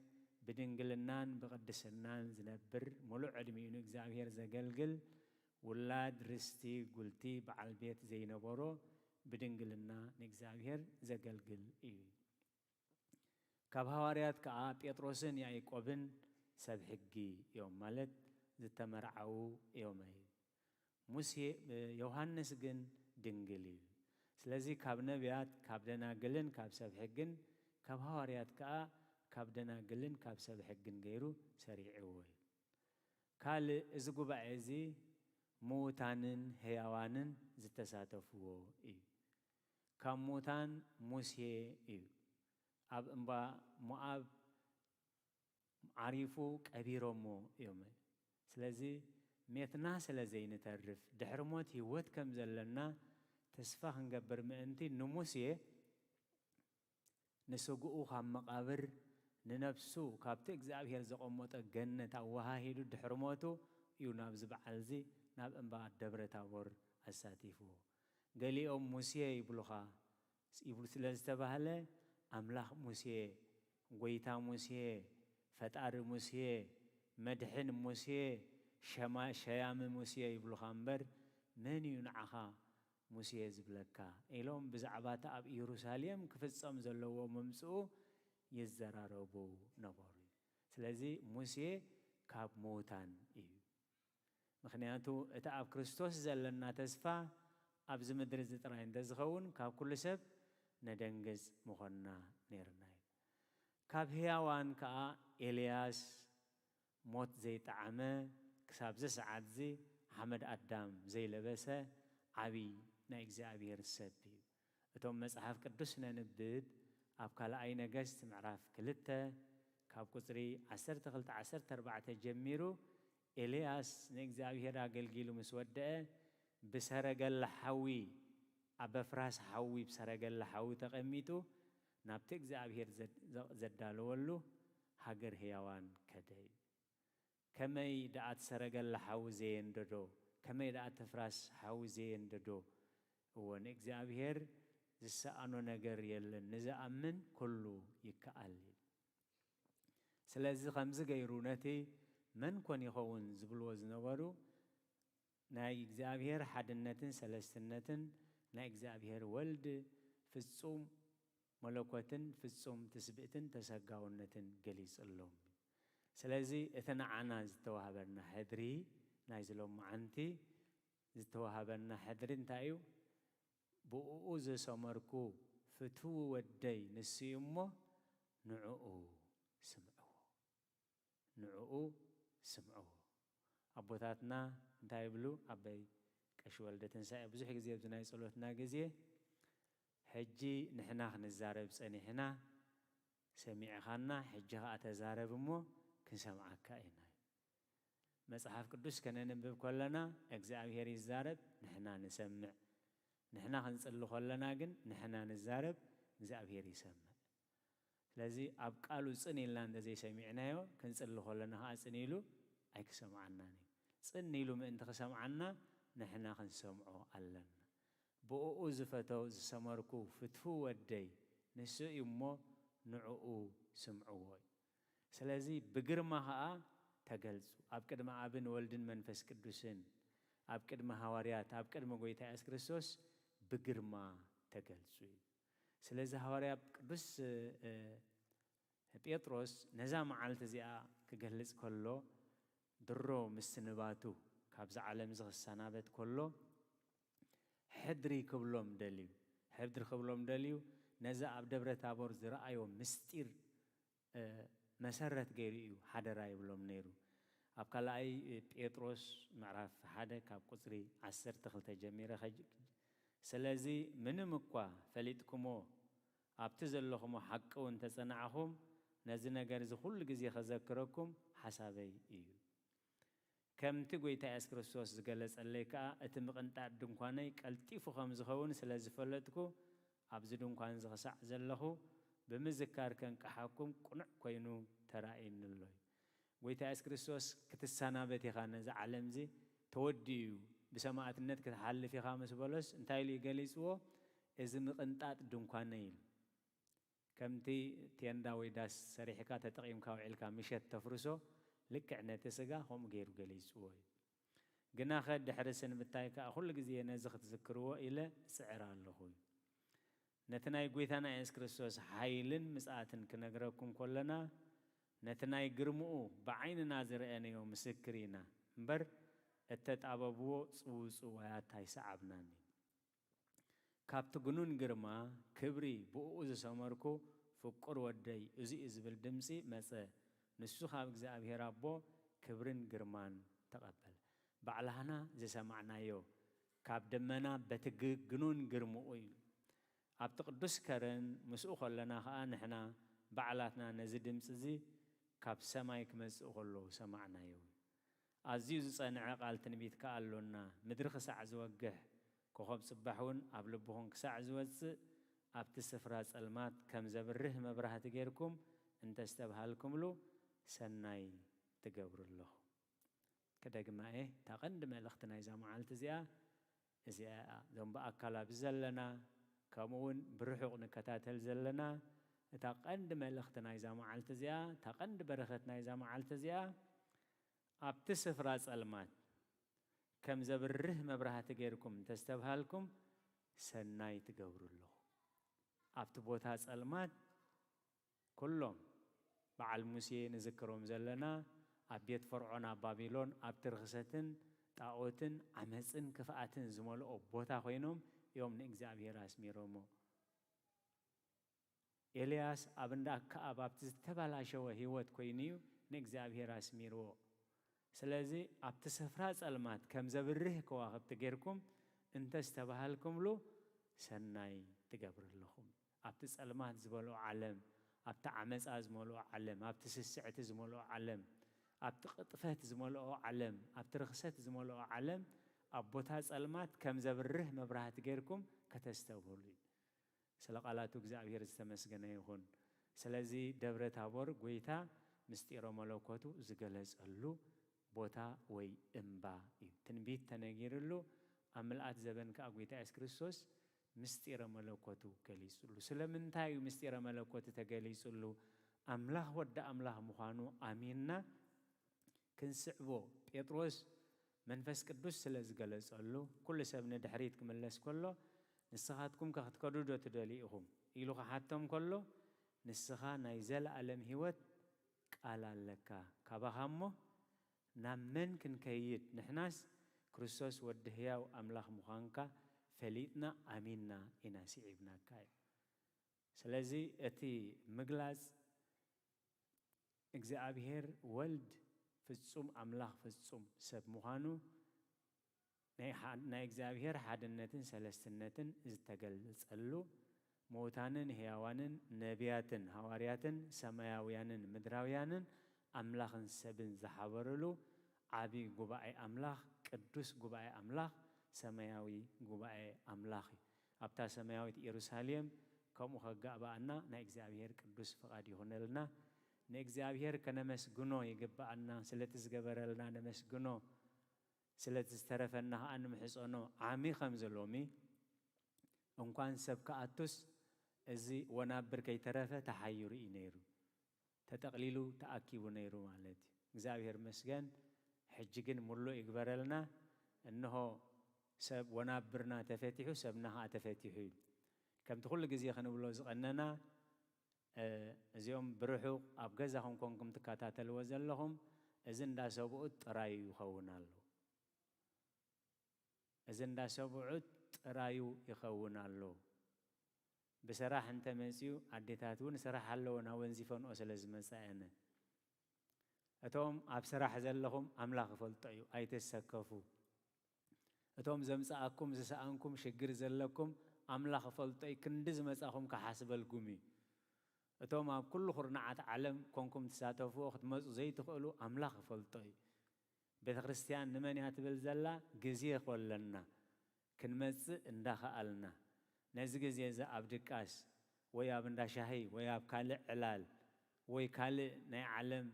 ብድንግልናን ብቅድስናን ዝነብር ሙሉእ ዕድሚኡ ንእግዚአብሔር ዘገልግል ውላድ ርስቲ ጉልቲ በዓል ቤት ዘይነበሮ ብድንግልና ንእግዚአብሔር ዘገልግል እዩ። ካብ ሐዋርያት ከዓ ጴጥሮስን ያዕቆብን ሰብ ሕጊ እዮም ማለት ዝተመርዓው እዮም። ሙሴ ዮሐንስ ግን ድንግል እዩ። ስለዚ ካብ ነቢያት ካብ ደናግልን ካብ ሰብ ሕግን ካብ ሐዋርያት ከዓ ካብ ደናግልን ካብ ሰብ ሕግን ገይሩ ሰሪዕዎ እዩ። ካልእ እዚ ጉባኤ እዚ ሙታንን ህያዋንን ዝተሳተፍዎ እዩ። ካብ ሙታን ሙሴ እዩ። ኣብ እምባ ሞዓብ ዓሪፉ ቀቢሮሞ እዮም። ስለዚ ሜትና ስለ ዘይንተርፍ ድሕሪ ሞት ህይወት ከም ዘለና ተስፋ ክንገብር ምእንቲ ንሙሴ ንስጉኡ ካብ መቃብር ንነፍሱ ካብቲ እግዚአብሔር ዘቐመጦ ገነት ኣወሃሂዱ ድሕሪ ሞቱ እዩ ናብዚ በዓል እዚ ናብ እምባ ደብረ ታቦር ኣሳቲፍዎ። ገሊኦም ሙሴ ይብሉኻ ይብሉ ስለ ዝተባህለ ኣምላኽ ሙሴ፣ ጎይታ ሙሴ፣ ፈጣሪ ሙሴ፣ መድሕን ሙሴ፣ ሸያሚ ሙሴ ይብሉኻ እምበር መን እዩ ንዓኻ ሙሴ ዝብለካ ኢሎም ብዛዕባታ ኣብ ኢየሩሳሌም ክፍጸም ዘለዎ መምጽኡ ይዘራረቡ ነበሩ። ስለዚ ሙሴ ካብ ሙታን እዩ። ምክንያቱ እቲ ኣብ ክርስቶስ ዘለና ተስፋ ኣብዚ ምድሪ ጥራይ እንተዝኸውን ካብ ኩሉ ሰብ ነደንገጽ ምኾንና ነርና እዩ። ካብ ህያዋን ከዓ ኤልያስ ሞት ዘይጠዓመ ክሳብ ዝሰዓት እዚ ሓመድ ኣዳም ዘይለበሰ ዓብይ ናይ እግዚአብሔር ሰብ እዩ። እቶም መጽሓፍ ቅዱስ ነንብብ ኣብ ካልኣይ ነገሥት ምዕራፍ 2 ካብ ቁጽሪ 12-14 ጀሚሩ ኤልያስ ንእግዚአብሔር ኣገልጊሉ ምስ ወደአ ብሰረገላ ሓዊ ኣብ ፍራስ ሓዊ ብሰረገላ ሓዊ ተቐሚጡ ናብቲ እግዚአብሔር ዘዳለወሉ ሃገር ህያዋን ከደ እዩ። ከመይ ደኣት ሰረገላ ሓዊ ዘየንደዶ ከመይ ደኣት ፍራስ ሓዊ ዘየንደዶ እወ ንእግዚአብሔር ዝሰኣኖ ነገር የለን ንዝኣምን ኩሉ ይከኣል። ስለዚ ከምዚ ገይሩ ነቲ መን ኮን ይኸውን ዝብልዎ ዝነበሩ ናይ እግዚአብሔር ሓድነትን ሰለስትነትን ናይ እግዚአብሔር ወልድ ፍጹም መለኮትን ፍጹም ትስብእትን ተሰጋውነትን ገሊጽሎም። ስለዚ እቲ ንዓና ዝተዋሃበና ሕድሪ ናይ ዝሎማዓንቲ ዝተዋሃበና ሕድሪ እንታይ እዩ? ብኡኡ ዘሰመርኩ ፍትው ወደይ ንስዩ እሞ ንዕኡ ስምዕዎ፣ ንዕኡ ስምዕዎ። ኣቦታትና እንታይ ይብሉ? ኣበይ ቀሺ ወልደ ትንሳኤ ብዙሕ ግዜ ኣብዚ ናይ ጸሎትና ግዜ ሕጂ ንሕና ክንዛረብ ጸኒሕና ሰሚዕኻና ሕጂ ከዓ ተዛረብ እሞ ክንሰምዓካ ኢና። መጽሐፍ ቅዱስ ከነንብብ ከለና እግዚአብሔር ይዛረብ ንሕና ንሰምዕ ንሕና ክንጽሊ ከለና ግን ንሕና ንዛረብ እግዚአብሔር ይሰምዕ ስለዚ ኣብ ቃሉ ጽን ኢልና እንደዘይሰሚዕናዮ ክንጽሊ ከለና ከዓ ጽን ኢሉ ኣይክሰምዓናን እዩ ጽን ኢሉ ምእንቲ ክሰምዓና ንሕና ክንሰምዖ ኣለና ብኡኡ ዝፈተው ዝሰመርኩ ፍትፉ ወደይ ንሱ እዩ እሞ ንዕኡ ስምዕዎ ስለዚ ብግርማ ከዓ ተገልጹ ኣብ ቅድሚ ኣብን ወልድን መንፈስ ቅዱስን ኣብ ቅድሚ ሐዋርያት ኣብ ቅድሚ ጎይታ ኢየሱስ ክርስቶስ ብግርማ ተገልጹ ስለዚ ሐዋርያ ቅዱስ ጴጥሮስ ነዛ መዓልቲ እዚኣ ክገልጽ ከሎ ድሮ ምስ ንባቱ ካብዛ ዓለም ዝኽሰናበት ከሎ ሕድሪ ክብሎም ደልዩ ነዛ ኣብ ደብረ ታቦር ዝረአዮ ምስጢር መሰረት ገይሩ እዩ ሓደራ ይብሎም ነይሩ ኣብ ካልኣይ ጴጥሮስ ምዕራፍ 1 ካብ ቁጽሪ 12 ጀሚረ ስለዚ ምንም እኳ ፈሊጥኩሞ ኣብቲ ዘለኹሞ ሓቂ እውን ተጸናዕኹም ነዚ ነገር እዚ ኩሉ ግዜ ከዘክረኩም ሓሳበይ እዩ ከምቲ ጎይታ ኢየሱስ ክርስቶስ ዝገለጸለይ ከዓ እቲ ምቕንጣት ድንኳነይ ቀልጢፉ ከም ዝኸውን ስለ ዝፈለጥኩ ኣብዚ ድንኳን ዝኽሳዕ ዘለኹ ብምዝካር ከንቀሓኩም ቁኑዕ ኮይኑ ተራእየኒ ኣሎ ጎይታ ኢየሱስ ክርስቶስ ክትሰናበት ኢኻ ነዚ ዓለም እዚ ተወዲኡ ብሰማዕትነት ክትሓልፍ ኢኻ ምስ በሎስ እንታይ ኢሉ ገሊጽዎ እዚ ምቕንጣት ድንኳነይ ኢሉ ከምቲ ቴንዳ ወይ ዳስ ሰሪሕካ ተጠቒምካ ውዒልካ ምሸት ተፍርሶ ልክዕ ነቲ ስጋ ከምኡ ገይሩ ገሊጽዎ እዩ ግና ኸ ድሕሪ ስንብታይ ከዓ ኩሉ ግዜ ነዚ ክትዝክርዎ ኢለ ጽዕር ኣለኹ እዩ ነቲ ናይ ጎይታና ኢየሱስ ክርስቶስ ሓይልን ምጽኣትን ክነግረኩም ከለና ነቲ ናይ ግርምኡ ብዓይንና ዝረአነዮ ምስክር ኢና እምበር እተጣበብዎ ጽውጽዋያት ኣይሰዓብናን ካብቲ ግኑን ግርማ ክብሪ ብኡኡ ዝሰመርኩ ፍቁር ወደይ እዙይ ዝብል ድምፂ መጸ ንሱ ካብ እግዚአብሔር ኣቦ ክብርን ግርማን ተቐበለ ባዕላህና ዝሰማዕናዮ ካብ ደመና በቲ ግኑን ግርምኡ እዩ ኣብቲ ቅዱስ ከረን ምስኡ ከለና ከዓ ንሕና ባዕላትና ነዚ ድምፂ እዚ ካብ ሰማይ ክመጽእ ከለዉ ሰማዕናዮ ኣዝዩ ዝጸንዐ ቃል ትንቢት ከዓ ኣሎና ምድሪ ክሳዕ ዝወግሕ ኮኸብ ጽባሕ እውን ኣብ ልብኹም ክሳዕ ዝወፅእ ኣብቲ ስፍራ ጸልማት ከም ዘብርህ መብራህቲ ጌርኩም እንተስተብሃልኩምሉ ሰናይ ትገብሩ ኣለኹ ከደግማ እታ ቀንዲ መልእኽቲ ናይዛ መዓልቲ እዚኣ እዞም ብኣካል ኣብ ዘለና ከምኡውን ብርሑቕ ንከታተል ዘለና እታ ቀንዲ መልእኽቲ ናይዛ መዓልቲ እዚኣ እታ ቀንዲ በረኸት ናይዛ መዓልቲ እዚኣ ኣብቲ ስፍራ ጸልማት ከም ዘብርህ መብራህቲ ጌርኩም እንተስተብሃልኩም ሰናይ ትገብሩ ኣለኹ ኣብቲ ቦታ ጸልማት ኩሎም በዓል ሙሴ ንዝክሮም ዘለና ኣብ ቤት ፈርዖን ኣብ ባቢሎን ኣብቲ ርክሰትን ጣዖትን ዓመፅን ክፍኣትን ዝመልኦ ቦታ ኮይኖም እዮም ንእግዚአብሔር ኣስሚሮሞ ኤልያስ ኣብ እንዳ ኣክዓብ ኣብቲ ዝተበላሸወ ህይወት ኮይኑ እዩ ንእግዚአብሔር ኣስሚርዎ ስለዚ ኣብቲ ስፍራ ጸልማት ከም ዘብርህ ከዋኽብቲ ጌርኩም እንተስተባሃልኩምሉ ሰናይ ትገብሩ ኣለኹም ኣብቲ ጸልማት ዝበልኦ ዓለም ኣብቲ ዓመፃ ዝመልኦ ዓለም ኣብቲ ስስዕቲ ዝመልኦ ዓለም ኣብቲ ቅጥፈት ዝመልኦ ዓለም ኣብቲ ርክሰት ዝመልኦ ዓለም ኣብ ቦታ ጸልማት ከም ዘብርህ መብራህቲ ጌርኩም ከተስተውህሉ ስለ ቃላቱ እግዚአብሔር ዝተመስገነ ይኹን ስለዚ ደብረ ታቦር ጎይታ ምስጢሮ መለኮቱ ዝገለጸሉ ቦታ ወይ እምባ እዩ ትንቢት ተነጊርሉ ኣብ ምልኣት ዘበን ከዓ ጎይታ ኢየሱስ ክርስቶስ ምስጢረ መለኮቱ ገሊጹሉ ስለምንታይ እዩ ምስጢረ መለኮቱ ተገሊጹሉ ኣምላኽ ወዲ ኣምላኽ ምዃኑ ኣሚንና ክንስዕቦ ጴጥሮስ መንፈስ ቅዱስ ስለ ዝገለጸሉ ኩሉ ሰብ ንድሕሪት ክምለስ ከሎ ንስኻትኩም ከኽትከዱ ዶ ትደልዩ ኢኹም ኢሉ ክሓቶም ከሎ ንስኻ ናይ ዘለኣለም ህይወት ቃል ኣለካ ካባኻ እሞ ናብ መን ክንከይድ ንሕናስ ክርስቶስ ወዲ ህያው ኣምላኽ ምዃንካ ፈሊጥና ኣሚንና ኢና ስዒብናካ እዩ ስለዚ እቲ ምግላጽ እግዚአብሔር ወልድ ፍጹም ኣምላኽ ፍጹም ሰብ ምዃኑ ናይ እግዚአብሔር ሓድነትን ሰለስትነትን ዝተገለጸሉ ሞታንን ህያዋንን ነቢያትን ሐዋርያትን ሰማያውያንን ምድራውያንን ኣምላኽን ሰብን ዝሓበረሉ ዓብይ ጉባኤ ኣምላኽ ቅዱስ ጉባኤ ኣምላኽ ሰማያዊ ጉባኤ ኣምላኽ ኣብታ ሰማያዊት ኢየሩሳሌም ከምኡ ከጋእባአና ናይ እግዚአብሔር ቅዱስ ፈቃድ ይሆነልና ንእግዚአብሔር ከነመስግኖ ይግባአና ስለቲ ዝገበረልና ነመስግኖ ስለቲ ዝተረፈና ከዓ ንምሕፀኖ ዓሚ ከም ዘሎሚ እንኳን ሰብ ከኣቱስ እዚ ወናብር ከይተረፈ ተሓይሩ እዩ ነይሩ ተጠቕሊሉ ተኣኪቡ ነይሩ ማለት እዩ እግዚአብሔር መስገን ሕጂ ግን ሙሉእ ይግበረልና እንሆ ሰብ ወናብርና ተፈቲሑ ሰብና ከዓ ተፈቲሑ እዩ ከምቲ ኩሉ ግዜ ክንብሎ ዝቐነና እዚኦም ብርሑቕ ኣብ ገዛኹም ኮንኩም ትከታተልዎ ዘለኹም እዚ እንዳሰብኡት ጥራዩ ይኸውን ኣሎ እዚ እንዳሰብኡት ጥራዩ ይኸውን ኣሎ ብስራሕ እንተመፅኡ ኣዴታት እውን ስራሕ ኣለዎና ወንዚፈንኦ ስለ ዝመፀአነ እቶም ኣብ ስራሕ ዘለኹም ኣምላኽ ይፈልጦ እዩ ኣይትሰከፉ እቶም ዘምፃኣኩም ዝሰኣንኩም ሽግር ዘለኩም ኣምላኽ ይፈልጦ እዩ ክንዲ ዝመፃኹም ክሓስበልኩም እዩ እቶም ኣብ ኩሉ ኩርናዓት ዓለም ኮንኩም ትሳተፍዎ ክትመፁ ዘይትኽእሉ ኣምላኽ ይፈልጦ እዩ ቤተ ክርስቲያን ንመን እያ ትብል ዘላ ግዜ ኮለና ክንመፅእ እንዳኸኣልና ነዚ ግዜ እዚ ኣብ ድቃስ ወይ ኣብ እንዳሻሂ ወይ ኣብ ካልእ ዕላል ወይ ካልእ ናይ ዓለም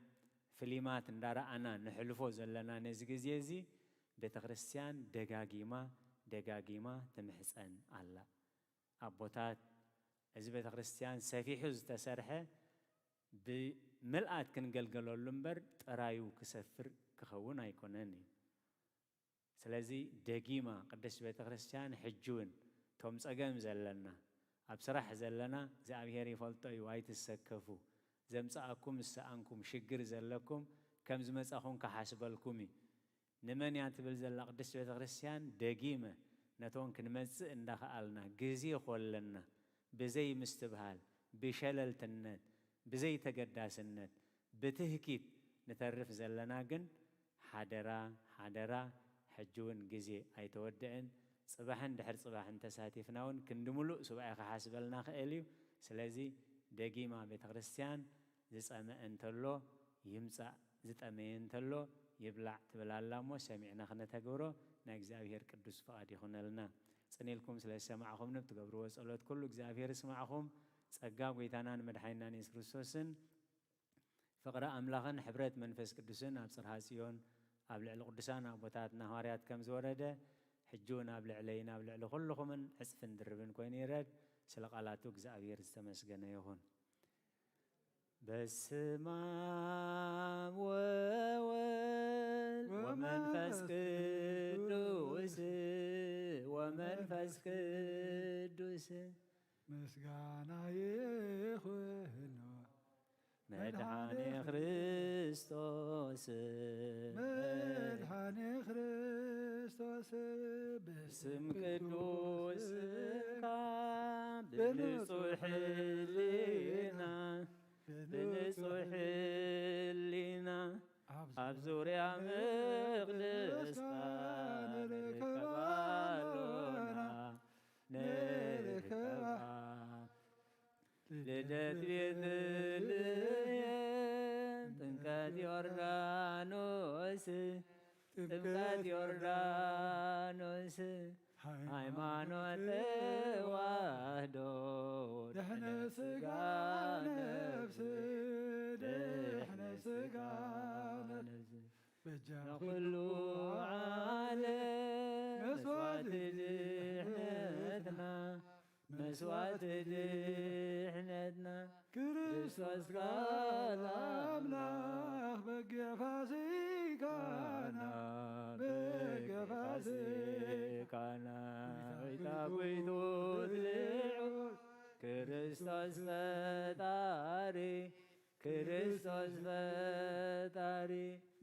ፍሊማት እንዳረኣና ንሕልፎ ዘለና ነዚ ግዜ እዚ ቤተ ክርስቲያን ደጋጊማ ትምሕፀን ኣላ ኣቦታት እዚ ቤተ ክርስቲያን ሰፊሑ ዝተሰርሐ ብምልኣት ክንገልገለሉ እምበር ጥራዩ ክሰፍር ክኸውን ኣይኮነን እዩ ስለዚ ደጊማ ቅድስት ቤተ ክርስቲያን ሕጂ እውን ቶም ፀገም ዘለና ኣብ ስራሕ ዘለና እግዚአብሔር ይፈልጦ እዩ ኣይትሰከፉ ዘምፃኣኩም ዝሰኣንኩም ሽግር ዘለኩም ከም ዝመፃኹም ክሓስበልኩም እዩ ንመን እያ ትብል ዘላ ቅድስት ቤተ ክርስቲያን ደጊመ ነቶም ክንመፅእ እንዳኸኣልና ግዜ ኮለና ብዘይ ምስትብሃል ብሸለልትነት ብዘይ ተገዳስነት ብትህኪት ንተርፍ ዘለና ግን ሓደራ ሕጂ እውን ግዜ ኣይተወድአን ፅባሕን ድሕር ፅባሕን ተሳቲፍና እውን ክንዲ ሙሉእ ሱባኤ ክሓስበልና ክእል እዩ ስለዚ ደጊማ ቤተ ክርስቲያን ዝፀመአ እንተሎ ይምፃእ ዝጠመየ እንተሎ ይብላዕ ትብላላ እሞ ሰሚዕና ክነተግብሮ ናይ እግዚአብሔር ቅዱስ ፈቃድ ይኹነልና ፅኒልኩም ስለ ዝሰማዕኹም ትገብርዎ ጸሎት ኩሉ እግዚአብሔር ይስማዕኹም ጸጋ ጎይታናን መድሓኒናን ኢየሱስ ክርስቶስን ፍቅረ ኣምላኽን ሕብረት መንፈስ ቅዱስን ኣብ ጽርሐ ጽዮን ኣብ ልዕሊ ቅዱሳን ኣቦታትና ሐዋርያት ከም ዝወረደ ሕጂ እውን ኣብ ልዕለይና ኣብ ልዕሊ ኩልኹምን ዕፅፍን ድርብን ኮይኑ ይረድ ስለ ቃላቱ እግዚአብሔር ዝተመስገነ ይኹን በስመ አብ ወወልድ ወመንፈስ ቅዱስ ወመንፈስ ቅዱስ ምስጋና ይሁን መድኃኔ ክርስቶስ በስም ቅዱስካ ብንጹሕ ሕሊና ኣብ ዙርያ መቅደስካ ንርከባ ልደት ቤተልሔም ጥምቀት ዮርዳኖስ ሃይማኖት ተዋህዶ ድሕነ ስጋ ነፍስ ኩሉ ዓለም መስዋዕት ድሕነትና ክርስቶስ ቃል አምላኽ በገ ፋሲካና ወይታጐይቶት ልዑል ክርስቶስ ፈጣሪ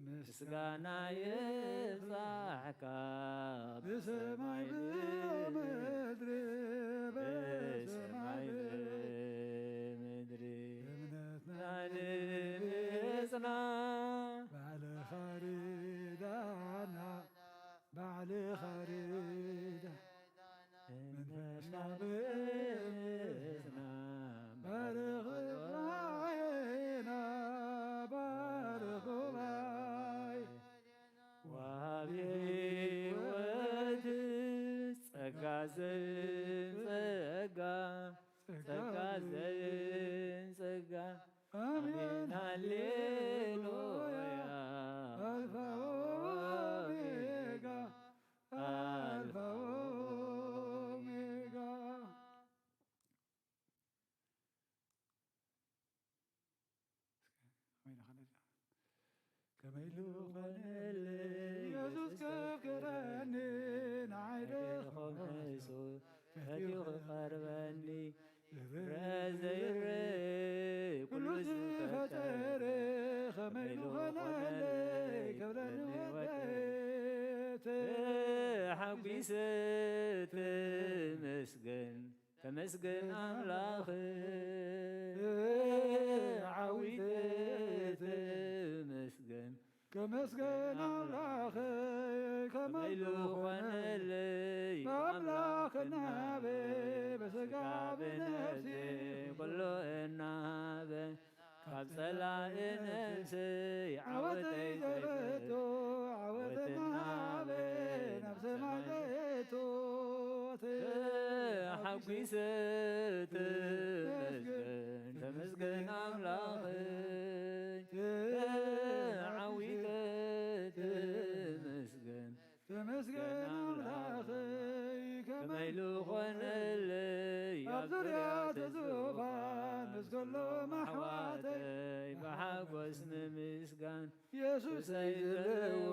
ምስጋና ይብዛሕካ ብሰማይ በምድሪ እምነትና ንጽና ባዕል ኸሪዳ መንፈስና ብእዝና ባርኽ ጉባኤና ባርኽ ጉባኤ ከመይሉ ኾነለ ኢየሱስ ከፍከረኒ ንዓይደኹም ኢየሱስ ፈቲሁ ቀርበኒ ፍረ ዘይርኢ ኩሉ ዝፈጠረ ከመይሉ ኾነለ ክብረኒ ወደት ሓጒሰ ተመስገን ተመስገን ኣምላኽ ዓዊተ ተመስገን ከመስገን አምላኽ ከመይሉ ኾነለይ በአምላክና በሥጋ በነፍሴ ኩሉ እናበ ካብ ጸላኢ ነፍሰይ ዓወተይ ዘበቶ ዓወተና በነፍሰ ማዘየቶ ሓጒሰ ተመስገን ተመስገን ኣምላኽ ዓዊተ ተመስገን ተመስገን አምላኽ ከመይሉ ኾነለይ ኣብ ዙርያ ተዙፋን ምስከሎም ኣሕዋተይ ብሓጐስ ንምስጋን ኢየሱሰይ ዘለዎ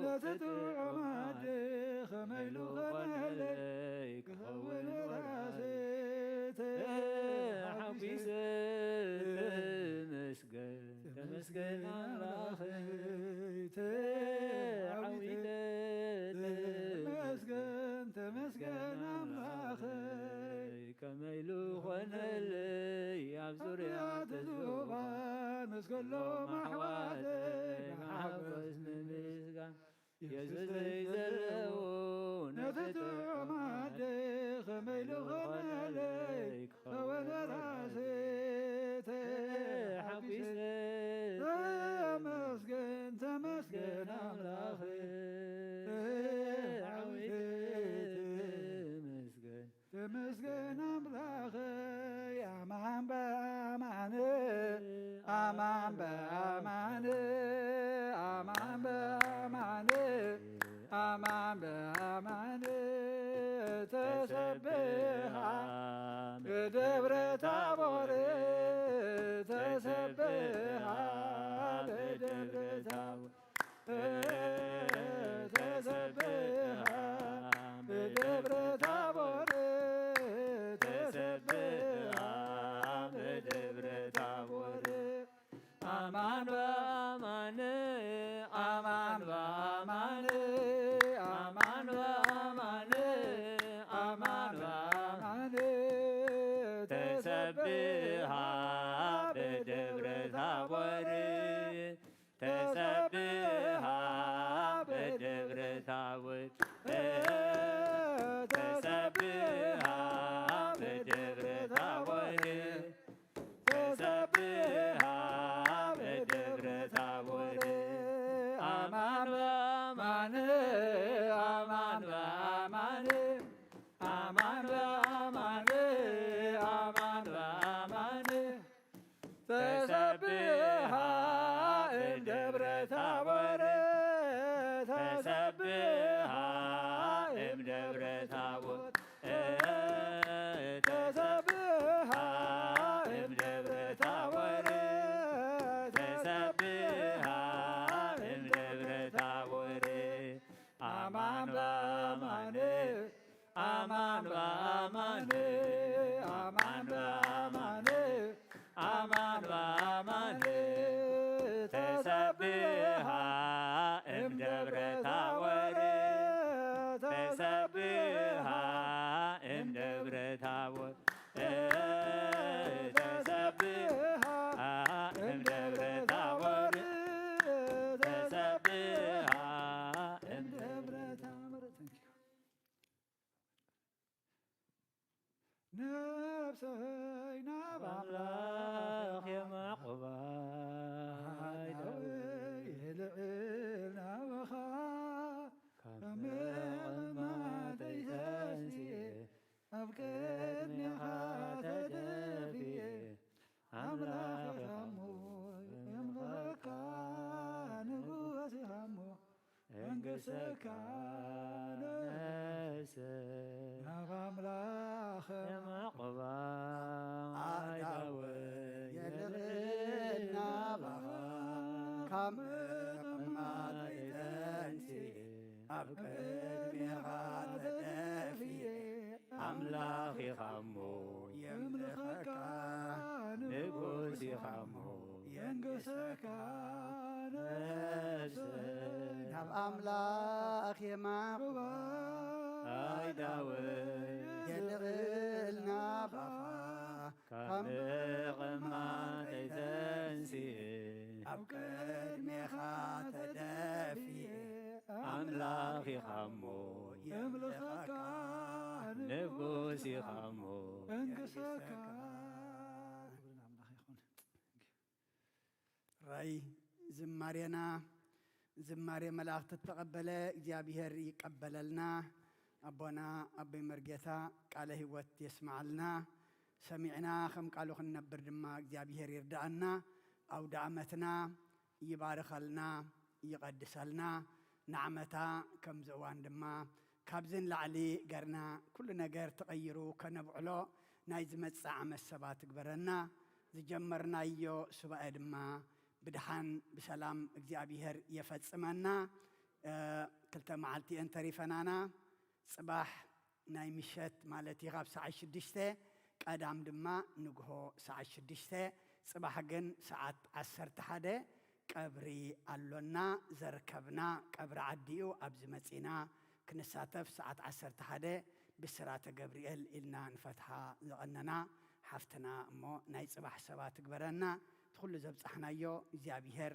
ነተጥዑም ኣደ ከመይሉ ኾነለይ ክኸውን ራሴተ ሓጒሰ ተመስገን ተመስገን ኣምላኽ ዓዊተ ተመስገን ተመስገን አምላኽ ከመይሉ ኾነለይ ኣብ ዙርያ ተዙፋን ምስከሎም ኣሕዋተይ ብሓጐስ ንምስጋን ኢየሱሰይ ዘለዎ ነተጥዑም ኣደ ከመይሉ ኾነለይ ክኸውን ራሴተ ሓጒሰ ተመስገን ተመስገን አምላኽ ዓዊተ ተመስገን ተመስገን አምላኽ አማን በአማን አማን በአማን አማን በአማን አማን በአማን ተሰብሐ በደብረ ታቦር ተሰብሐ በደብረ ታቦር ተሰብሐ በደብረ ታቦር ተሰብሐ በደብረ ታቦር አማን በአማን አማን በአማን አማን በአማን አማን በአማን ተሰብሐ በደብረ ታቦር ተሰብሐ በደብረ ታቦር ተሰብሐ በደብረ ታቦር ተሰብሐ በደብረ ታቦር አማን በአማን አማን በአማን አማን በአማን አማን በአማን ተሰብሐ እምደብረ ታቦር ተሰብሐ እምደብረ ታቦር ተሰብሐ እምደብረ ታቦር ተሰብሐ እምደብረ ታቦር አማን በአማን አማን በአማን አማን በአማን አማን በአማን ተሰብሐ እምደብረ ታቦር ተሰብሐ እምደብረ ታቦር ተሰብሐ እምደብረ ታቦር ተሰብሐ እምደብረ ታቦር ነፍሰይ ናብ አምላኽ የማዕቆባይ የልዕል ናበኻ ካብ መቕማጠይ ተንስኤ ኣብ ቅድሜኻ ተደፊኤ ኣምላኽ ኢኻ እሞ የምልኸካ ንጉስ ኢኻ እሞ መንግሥትካ ነፍሰይ ናብ ኣምላኽ የማዕቆባይ የልዕል ናበኻ ካብ ኣብ ቅድሜኻ ተደፊየ ኣምላኺኻ እሞ የምልኸካ ንጉስ ኢኻ እሞ የንገሰካ ነፍሰይ ናብ ኣምላኽ የማቑባ ኣይ ዳዊት የልቕልና ባኻ ካብ ምቕማጠይ ተንስኤ ኣብ ቅድሜኻ ተደፊየ ኣምላኺኻ እሞ የምልኸካ ንጉስ ኢኻ እሞ የንገሰካ ራይ ዝማሬና ዝማሬ መላእክት ተቀበለ እግዚአብሔር ይቀበለልና። አቦና አበይ መርጌታ ቃለ ህይወት የስማዓልና ሰሚዕና ከም ቃሉ ክንነብር ድማ እግዚአብሔር ይርዳአና። አውደ ዓመትና ይባርከልና ይቀድሰልና። ንዓመታ ከም ዝእዋን ድማ ካብዝን ላዕሊ ገርና ኩሉ ነገር ተቀይሩ ከነብዕሎ ናይ ዝመጽእ ዓመት ሰባት ግበረና። ዝጀመርናዮ ሱባኤ ድማ ብድሓን ብሰላም እግዚአብሔር የፈጽመና። ክልተ መዓልቲ እንተሪፈናና ጽባሕ ናይ ምሸት ማለት ይኻብ ሰዓት 6 ቀዳም ድማ ንግሆ ሰዓት 6 ጽባሕ ግን ሰዓት 11 ቀብሪ ኣሎና ዘርከብና ቀብሪ ዓዲኡ ኣብዚ መጺና ክንሳተፍ ሰዓት 11 ብስራተ ገብርኤል ኢልና ንፈትሓ ዘቐነና ሓፍትና እሞ ናይ ጽባሕ ሰባት ግበረና። ኩሉ ዘብጻሕናዮ እግዚአብሔር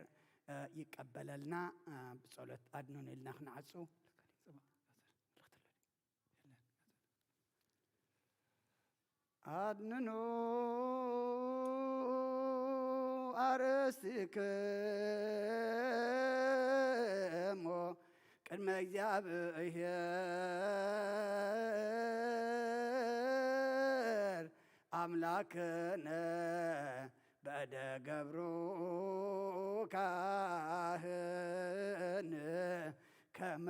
ይቀበለልና። ብጸሎት አድኑን ኢልና ክንዓጹ አድንኑ አርእስቲክሙ ቅድመ እግዚአብሔር አምላክነ በእደ ገብሩ ካህን ከመ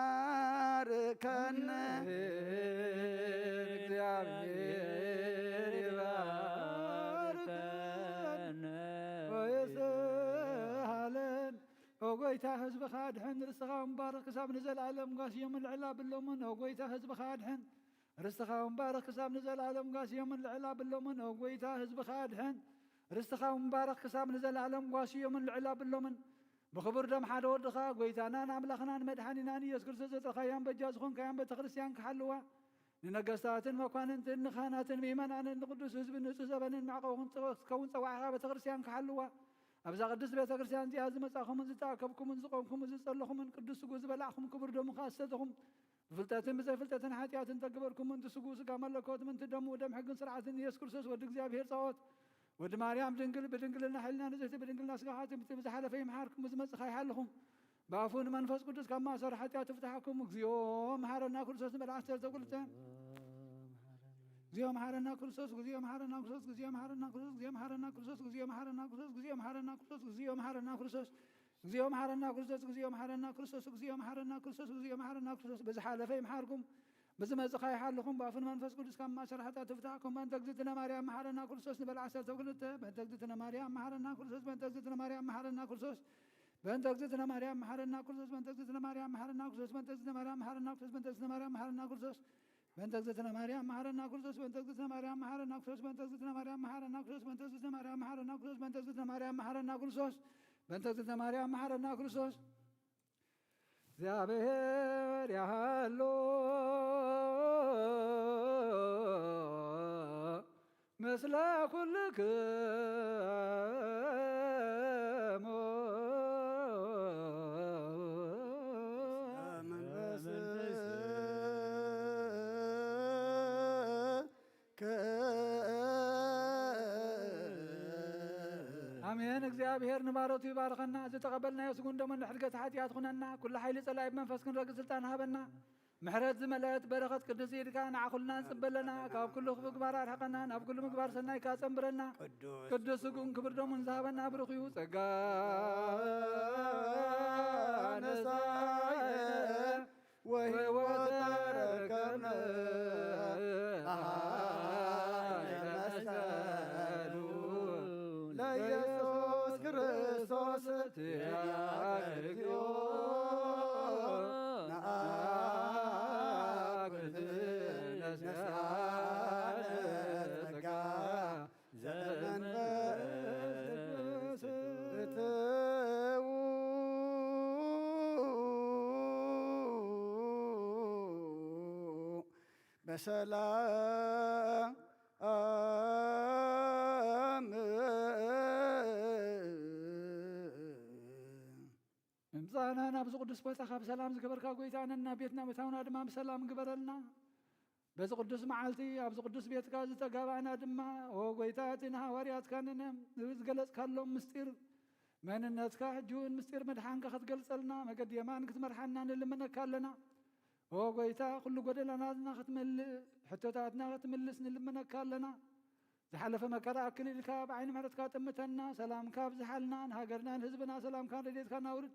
ይባርከነ እግዚአብሔር ይባርከነ ወይስሃለን ወጎይታ ህዝብኻ ድሕን ርስኻ ምባረኽ ክሳብ ንዘለዓለም ጓስዮም ልዕላ ብሎምን ወጎይታ ህዝብኻ ድሕን ርስትኻ ምባረኽ ክሳብ ንዘለዓለም ጓስዮም ልዕላ ብሎምን ወጎይታ ህዝብኻ ድሕን ርስትኻ ምባረኽ ክሳብ ንዘለዓለም ጓስዮም ልዕላ ብሎምን ብኽቡር ደም ሓደ ወድኻ ጎይታናን ኣምላኽናን መድሓኒናን ኢየሱስ ክርስቶስ ዘጥረኻያን በጃ ዝኾንካያን ቤተ ክርስቲያን ክሓልዋ ንነገስታትን መኳንንትን ንኻህናትን ምእመናንን ንቅዱስ ህዝቢ ንጹህ ዘበንን ማዕቀቡን ክኸውን ፀዋዕኻ ቤተ ክርስቲያን ክሓልዋ ኣብዛ ቅዱስ ቤተ ክርስቲያን እዚኣ ዝመጻእኹምን ዝተኣከብኩምን ዝቆምኩምን ዝጸለኹምን ቅዱስ ስጉ ዝበላዕኹም ክቡር ደሙኻ ዝሰተኹም ብፍልጠትን ብዘይፍልጠትን ሓጢኣትን ተገበርኩምን ትስጉ ስጋ መለኮት ምንቲ ደሙ ደም ሕግን ስርዓትን ኢየሱስ ክርስቶስ ወዲ እግዚአብሔር ጸወት ወዲ ማርያም ድንግል ብድንግልና ሕሊና ንጽሕቲ ብድንግልና ስጋኻ ትምቲ ብዝሓለፈ ይምሓርኩም ብዝመጽእ ይሓልኹም በአፉን መንፈስ ቅዱስ ካብ ማእሰር ሓጢኣት ትፍታሐኩም እግዚኦ መሓረና ክርስቶስ ንበልዓት ተዘቁልተ እግዚኦ መሓረና ክርስቶስ እግዚኦ መሓረና ክርስቶስ እግዚኦ መሓረና ክርስቶስ እግዚኦ መሓረና ክርስቶስ እግዚኦ መሓረና ክርስቶስ እግዚኦ መሓረና ክርስቶስ እግዚኦ መሓረና ክርስቶስ እግዚኦ መሓረና ክርስቶስ እግዚኦ መሓረና ክርስቶስ እግዚኦ መሓረና ክርስቶስ እግዚኦ መሓረና ክርስቶስ ብዝሓለፈ ይምሓርኩም ብዝመጽእ ይሓልኹም በአፉን መንፈስ ቅዱስ ካብ ማእሰር ሓጢኣት ትፍታሐኩም በእንተ እግዝእትነ ማርያም መሓረና ክርስቶስ ንበልዓት ተዘቁልተ በእንተ እግዝእትነ ማርያም መሓረና ክርስቶስ በእንተ እግዝእትነ ማርያም መሓረና ክርስቶስ በእንተ እግዝእትነ ማርያም መሓረና ክርስቶስ በእንተ እግዝእትነ ማርያም መሓረና ክርስቶስ በእንተ እግዝእትነ ማርያም መሓረና ክርስቶስ በእንተ እግዝእትነ ማርያም መሓረና ክርስቶስ በእንተ እግዝእትነ ማርያም መሓረና ክርስቶስ በእንተ እግዝእትነ ማርያም መሓረና ክርስቶስ በእንተ እግዝእትነ ማርያም መሓረና ክርስቶስ በእንተ እግዝእትነ ማርያም መሓረና ክርስቶስ በእንተ እግዝእትነ ማርያም መሓረና ክርስቶስ በእንተ እግዝእትነ ማርያም መሓረና ክርስቶስ እግዚአብሔር ያህሎ ምስለ ኩልክሙ አሜን። እግዚአብሔር ንባረቱ ይባርከና ዝተቀበልናዮ ስጉን ደሞን ሕድገት ሓጢኣት ኩነና ኩሉ ሓይሊ ጸላኢ መንፈስ ክንረግፅ ስልጣን ሃበና ምሕረት ዝመልአት በረኸት ቅዱስ ኢድካ ንዓኹልና ንጽበለና ካብ ኩሉ ምግባር ኣርሕቐና ናብ ኩሉ ምግባር ሰናይ ካጸንብረና ቅዱስ ስጉን ክብር ደሙን ዝሃበና ብሩኽ እዩ ጸጋ ነሳየ ወሕይወት ረከብነ መስቀሉ ለኢየሱስ ክርስቶስ ትያግዮ በሰላም ምምፃና ናብዚ ቅዱስ ቦታ ካብ ሰላም ዝገበርካ ጎይታንና ቤትና መታውና ድማ ብሰላም ግበረልና በዚ ቅዱስ መዓልቲ ኣብዚ ቅዱስ ቤትካ ዝተጋባእና ድማ ኦ ጎይታ እቲ ንሃዋርያትካ ዝገለጽካሎም ምስጢር መንነትካ ሕጂውን ምስጢር መድሓንካ ክትገልጸልና መገዲ የማን ክትመርሓና ንልመነካ ኣለና ኦ ጎይታ ኩሉ ጎደላናትና ክትመልእ ሕቶታትና ክትምልስ ንልመነካ ኣለና ዝሓለፈ መከራ ኣክሊልካ ብዓይኒ ምሕረትካ ጥምተና ሰላምካ ብዝሓልና ንሃገርና ንህዝብና ሰላምካ ረድኤትካ ናውርድ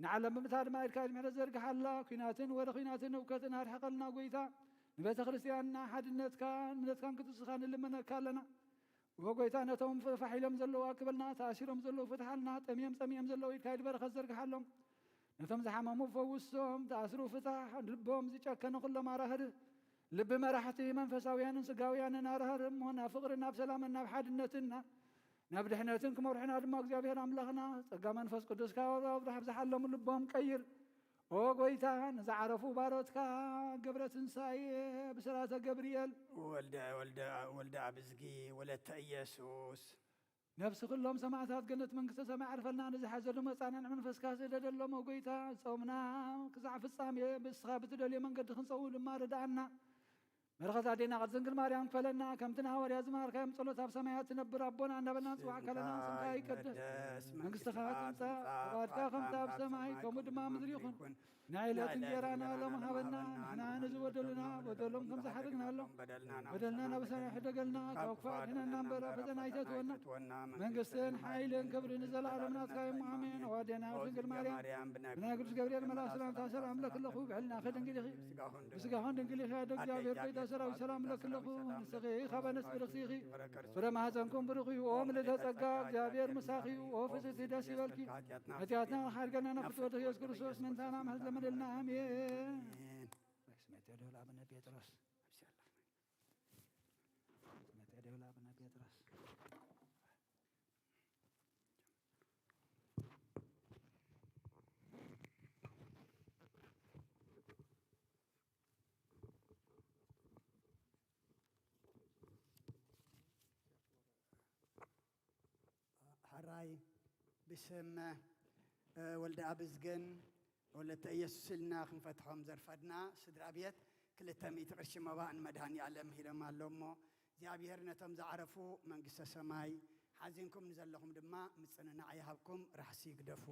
ንዓለም ብምታ ድማ ኢድካ ምሕረት ዘርግሓላ ኩናትን ወደ ኩናትን እውከትን ኣርሕቐልና ጎይታ ንቤተ ክርስቲያንና ሓድነትካ እምነትካን ክትውስኻ ንልመነካ ኣለና ወጎይታ ነቶም ፋሒሎም ዘለዉ ኣክበልና ተኣሲሮም ዘለዉ ፍትሓልና ጠምዮም ፀሚዮም ዘለዉ ኢድካ ኢድ በረኸት ዘርግሓሎም ነቶም ዝሓመሙ ፈውሶም ተኣስሩ ፍታሕ ልቦም ዝጨከነ ኩሎም ኣራህርህ ልቢ መራሕቲ መንፈሳውያንን ስጋውያንን ኣራህር እሞ ናብ ፍቕርን ናብ ሰላምን ናብ ሓድነትን ናብ ድሕነትን ክመርሑና ድማ እግዚኣብሔር ኣምላኽና ፀጋ መንፈስ ቅዱስካ ኣብርሃ ዝሓለሙ ልቦም ቀይር ኦ ጎይታ ንዝዓረፉ ባሮትካ ገብረ ትንሳኤ ብስራተ ገብርኤል ወልደ ኣብዝጊ ወለተ ኢየሱስ ነፍሲ ኩሎም ሰማዕታት ገነት መንግስተ ሰማይ ዓርፈልና ንዝሓዘሉ መፃንዕ መንፈስካ ዝደደሎሞ ጎይታ ጾምና ክሳዕ ፍጻሜ ብስኻ ብትደልዮ መንገዲ ክንፀውም ድማ ረዳእና በረኸት ኣዴና ቅድስት ድንግል ማርያም ክፈለና ከምቲ ንሃዋርያ ዝማሃርካዮም ጸሎት ኣብ ሰማያት ትነብር ኣቦና እንዳበልና ንፅዋዕ ከለና ስምካ ይቀደስ መንግስትኻ ትምፃእ ፈቃድካ ከምቲ ኣብ ሰማይ ከምኡ ድማ ምድሪ ይኹን ናይ ዕለት እንጀራና ሎሚ ሃበና ንሕና ንዝበደሉና በደሎም ከም ዝሓደግናሎም በደልና ናብ ሰማይ ሕደገልና ካብ ክፉእ ኣድሕነና እምበር ፈተና ኣይተትወና መንግስትን ሓይልን ክብርን ንዘለኣለም ናትካ እሞ ኣሜን ኣዋዴና ድንግል ማርያም ብናይ ቅዱስ ገብርኤል መልኣክ ሰላምታ ሰላም ለክለኹ ብዕልና ድንግል ኢኺ ብስጋኹን ድንግል ኢኺ ኣደ እግዚኣብሔር ጎይታ ሰራዊት ሰላም ለክለኹ ንስኺ ካበነስ ብርኽቲ ኢኺ ፍረ ማህፀንኩም ብሩኽ እዩ ኦ ምልዕተ ጸጋ እግዚኣብሔር ምሳኺ እዩ ኦ ፍስሕቲ ደስ ይበልኪ ኃጢአትና ሓድገና ነፍትወደ ኢየሱስ ክርስቶስ መንታና ምሕረት ለመደልና አሜን ስመቴ አቡነ ጴጥሮስ ሓራይ ብስም ወልደ ኣብዝግን ወለተ ኢየሱስ ኢልና ክንፈትሖም ዘርፈድና ስድራ ቤት 200 ቅርሺ መባእ ንመድሃኒ ዓለም ሂሎም ኣሎ እሞ እግዚኣብሔር ነቶም ዝዓረፉ መንግስተ ሰማይ ሓዚንኩም ንዘለኹም ድማ ምፅንናዕ ይሃብኩም ራሕሲ ይግደፉ